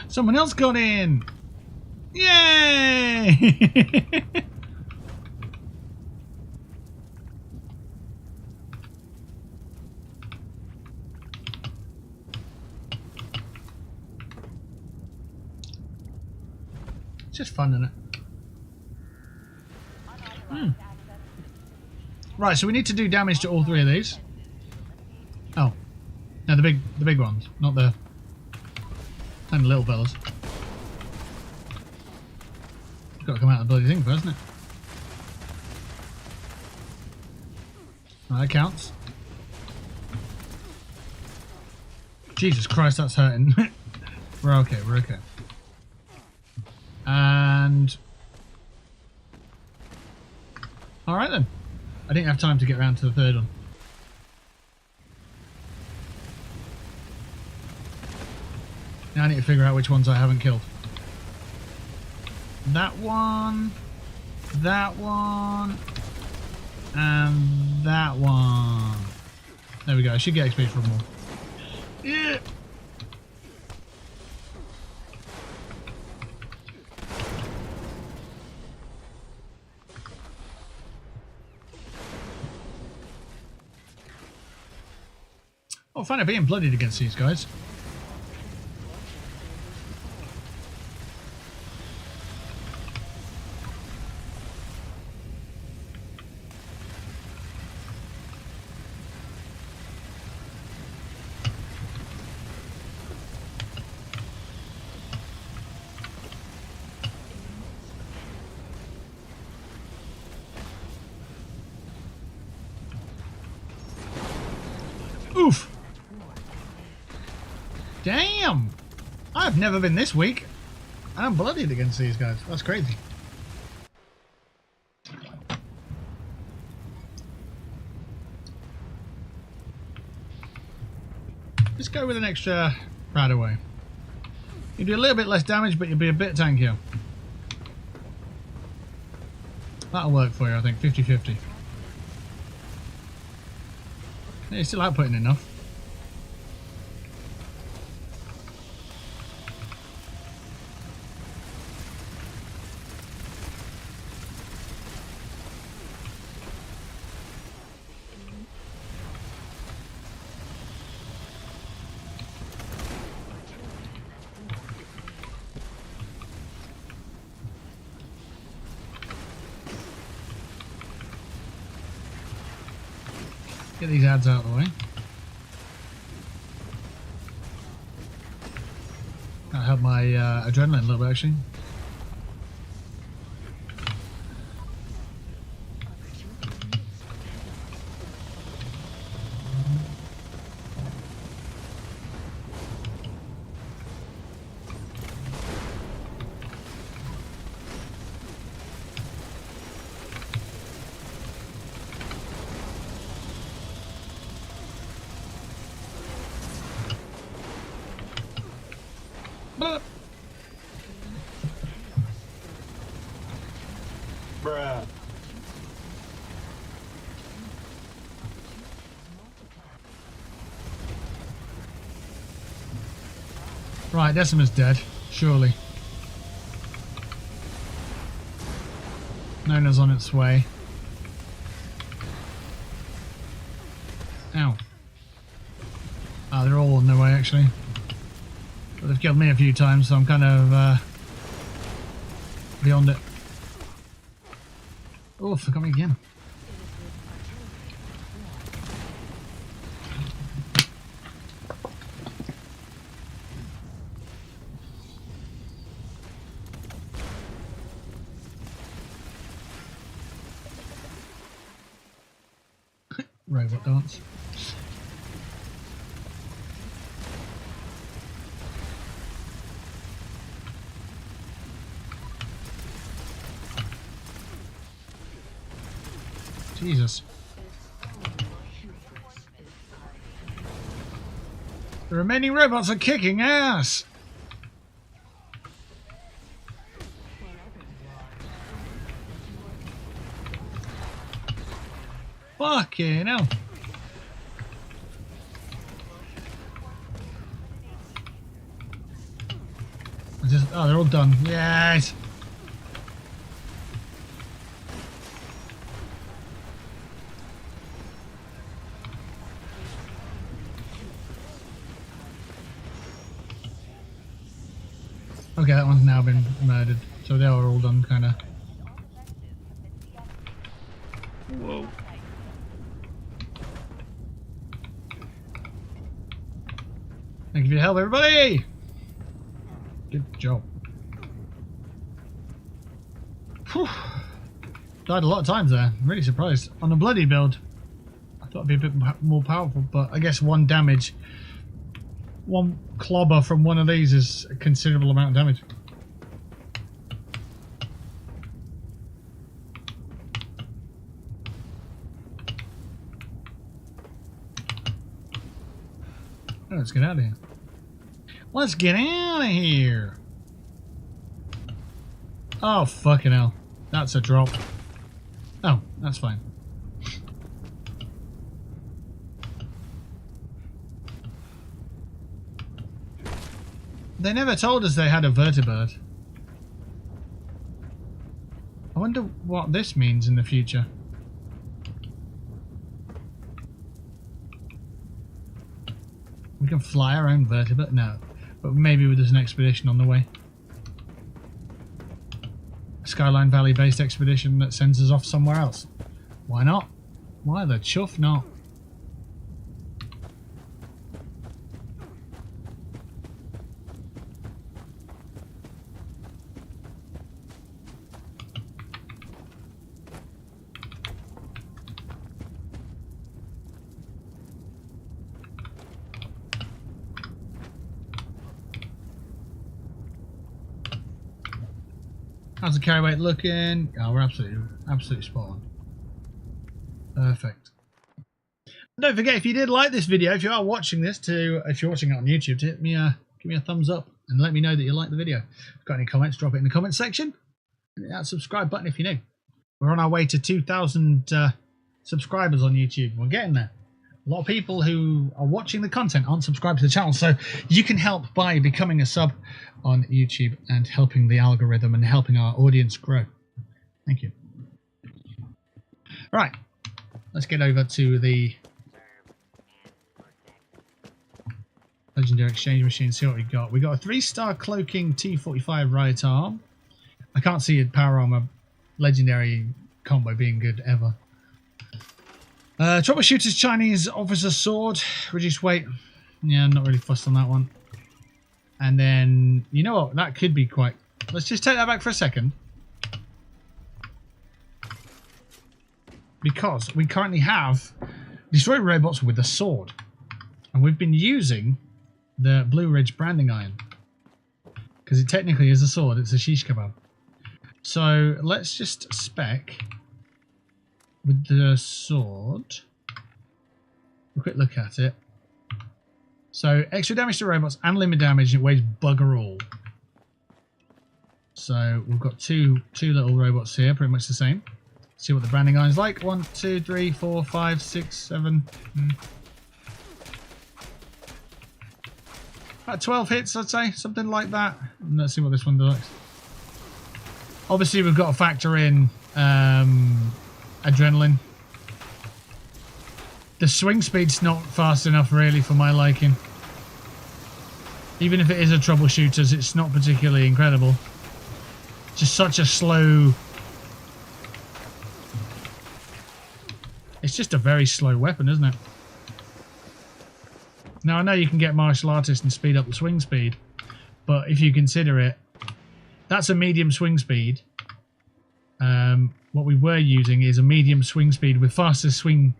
Someone else got in! Yay! It's just fun, isn't it? Right, so we need to do damage to all 3 of these. Oh. No, the big ones, not the tiny little fellas. Got to come out of the bloody thing first, hasn't it? Right, that counts. Jesus Christ, that's hurting. We're okay, we're okay. And... Alright then. I didn't have time to get around to the 3rd one. Now I need to figure out which ones I haven't killed. That one, and that one. There we go. I should get XP from more. Yeah. Oh, fun of being bloodied against these guys. Oof! Damn! I've never been this weak. I'm bloodied against these guys. That's crazy. Just go with an extra right away. You do a little bit less damage, but you'll be a bit tankier. That'll work for you, I think. 50-50. Yeah, you're still outputting enough. Get these ads out of the way. That'll help my adrenaline a little bit, actually. Bruh. Right, Decima's dead, surely. Nona's on its way. Ow. Ah, they're all on their way, actually. But they've killed me a few times, so I'm kind of beyond it. Oh, forgot me again. Robot dance. Jesus. The remaining robots are kicking ass! Fucking hell. Oh, they're all done. Yes! Okay, that one's now been murdered. So they are all done, kind of. Whoa. Thank you for your help, everybody! Good job. Whew. Died a lot of times there. I'm really surprised. On a bloody build, I thought it'd be a bit more powerful, but I guess one damage, one clobber from one of these is a considerable amount of damage. Oh, let's get out of here. Let's get out of here. Oh, fucking hell. That's a drop. Oh, that's fine. They never told us they had a vertibird. I wonder what this means in the future. We can fly our own vertibird? No. But maybe there's an expedition on the way. A Skyline Valley based expedition that sends us off somewhere else. Why not? Why the chuff not? How's the carry weight looking? Oh, we're absolutely spot on. Perfect. Don't forget, if you did like this video, if you are watching this, if you're watching it on YouTube, give me a thumbs up and let me know that you like the video. If you've got any comments, drop it in the comment section. And hit that subscribe button if you're new. We're on our way to 2,000 subscribers on YouTube. We're getting there. A lot of people who are watching the content aren't subscribed to the channel, so you can help by becoming a sub on YouTube and helping the algorithm and helping our audience grow. Thank you. Right, let's get over to the Legendary Exchange Machine, see what we got. We got a 3-star cloaking T45 right arm. I can't see a power armor legendary combo being good ever. Troubleshooter's Chinese Officer Sword, reduced weight. Yeah, I'm not really fussed on that one. And then, you know what, that could be quite... Let's just take that back for a second. Because we currently have destroyed robots with a sword. And we've been using the Blue Ridge branding iron. Because it technically is a sword, it's a shish kebab. So let's just spec with the sword. A quick look at it. So extra damage to robots and limit damage, it weighs bugger all. So we've got two little robots here, pretty much the same. See what the branding iron's like. 1, 2, 3, 4, 5, 6, 7. About 12 hits, I'd say, something like that. And let's see what this one does. Obviously, we've got to factor in adrenaline. The swing speed's not fast enough, really, for my liking. Even if it is a troubleshooter's, it's not particularly incredible. Just such a slow... It's just a very slow weapon, isn't it? Now, I know you can get martial artists and speed up the swing speed, but if you consider it, that's a medium swing speed. What we were using is a medium swing speed with faster swing...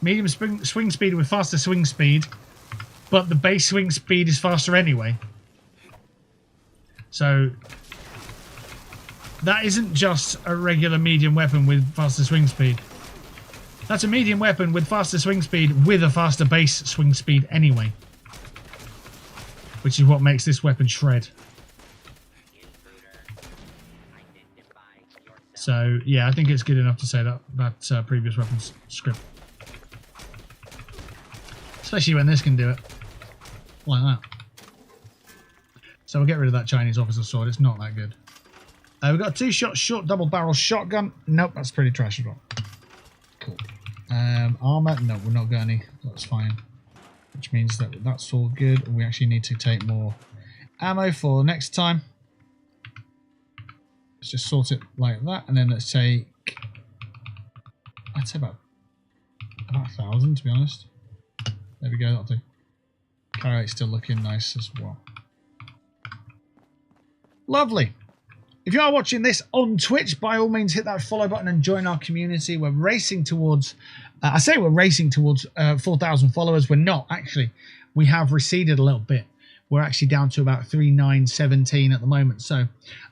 Medium swing speed with faster swing speed, but the base swing speed is faster anyway. So, that isn't just a regular medium weapon with faster swing speed. That's a medium weapon with faster swing speed with a faster base swing speed anyway. Which is what makes this weapon shred. So, yeah, I think it's good enough to say that previous weapon's script. Especially when this can do it. Like that. So we'll get rid of that Chinese officer sword. It's not that good. We've got a 2-shot short double barrel shotgun. Nope, that's pretty trash as well. Cool. Armor. No, we're not got any. That's fine. Which means that that's all good. We actually need to take more ammo for next time. Let's just sort it like that. And then let's take... I'd say about 1,000 to be honest. There we go, that'll do. Carry rate's still looking nice as well. Lovely. If you are watching this on Twitch, by all means hit that follow button and join our community. We're racing towards, I say we're racing towards 4,000 followers. We're not, actually. We have receded a little bit. We're actually down to about 3,917 at the moment. So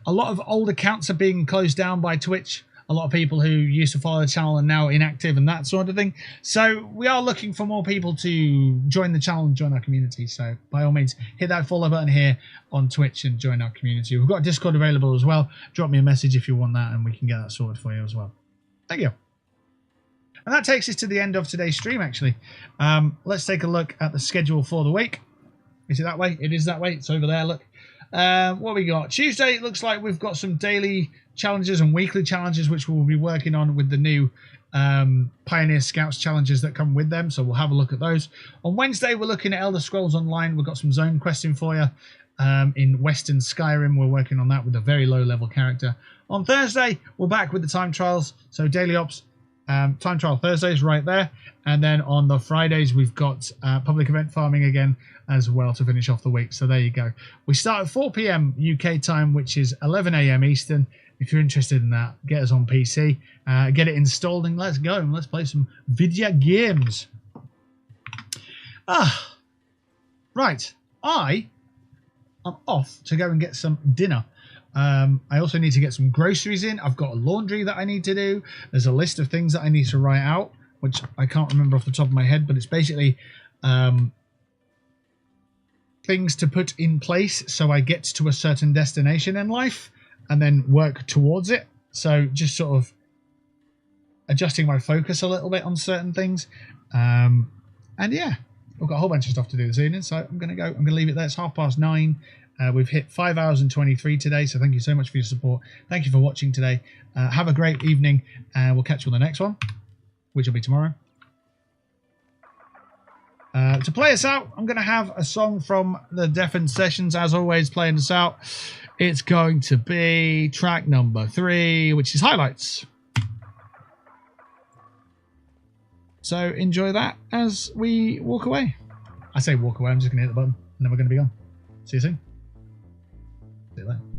a lot of old accounts are being closed down by Twitch. A lot of people who used to follow the channel are now inactive and that sort of thing. So we are looking for more people to join the channel and join our community. So by all means, hit that follow button here on Twitch and join our community. We've got a Discord available as well. Drop me a message if you want that and we can get that sorted for you as well. Thank you. And that takes us to the end of today's stream, actually. Let's take a look at the schedule for the week. Is it that way? It is that way. It's over there, look. What we got? Tuesday, it looks like we've got some daily challenges and weekly challenges which we'll be working on with the new Pioneer Scouts challenges that come with them, so we'll have a look at those. On Wednesday we're looking at Elder Scrolls Online. We've got some zone questing for you in Western Skyrim. We're working on that with a very low level character. On Thursday we're back with the time trials, so daily ops, time trial Thursdays right there, and then on the Fridays we've got public event farming again as well to finish off the week. So there you go. We start at 4 PM UK time, which is 11 AM Eastern. If you're interested in that, get us on PC, get it installed, and let's go and let's play some video games. Right. I am off to go and get some dinner. I also need to get some groceries in. I've got a laundry that I need to do. There's a list of things that I need to write out, which I can't remember off the top of my head, but it's basically things to put in place so I get to a certain destination in life and then work towards it. So just sort of adjusting my focus a little bit on certain things. And yeah, we've got a whole bunch of stuff to do this evening, so I'm going to leave it there. It's 9:30. We've hit 5 hours and 23 today, so thank you so much for your support. Thank you for watching today. Have a great evening, and we'll catch you on the next one, which will be tomorrow. To play us out, I'm going to have a song from the Deafened Sessions, as always, playing us out. It's going to be track number 3, which is Highlights. So enjoy that as we walk away. I say walk away, I'm just going to hit the button, and then we're going to be on. See you soon. See you later.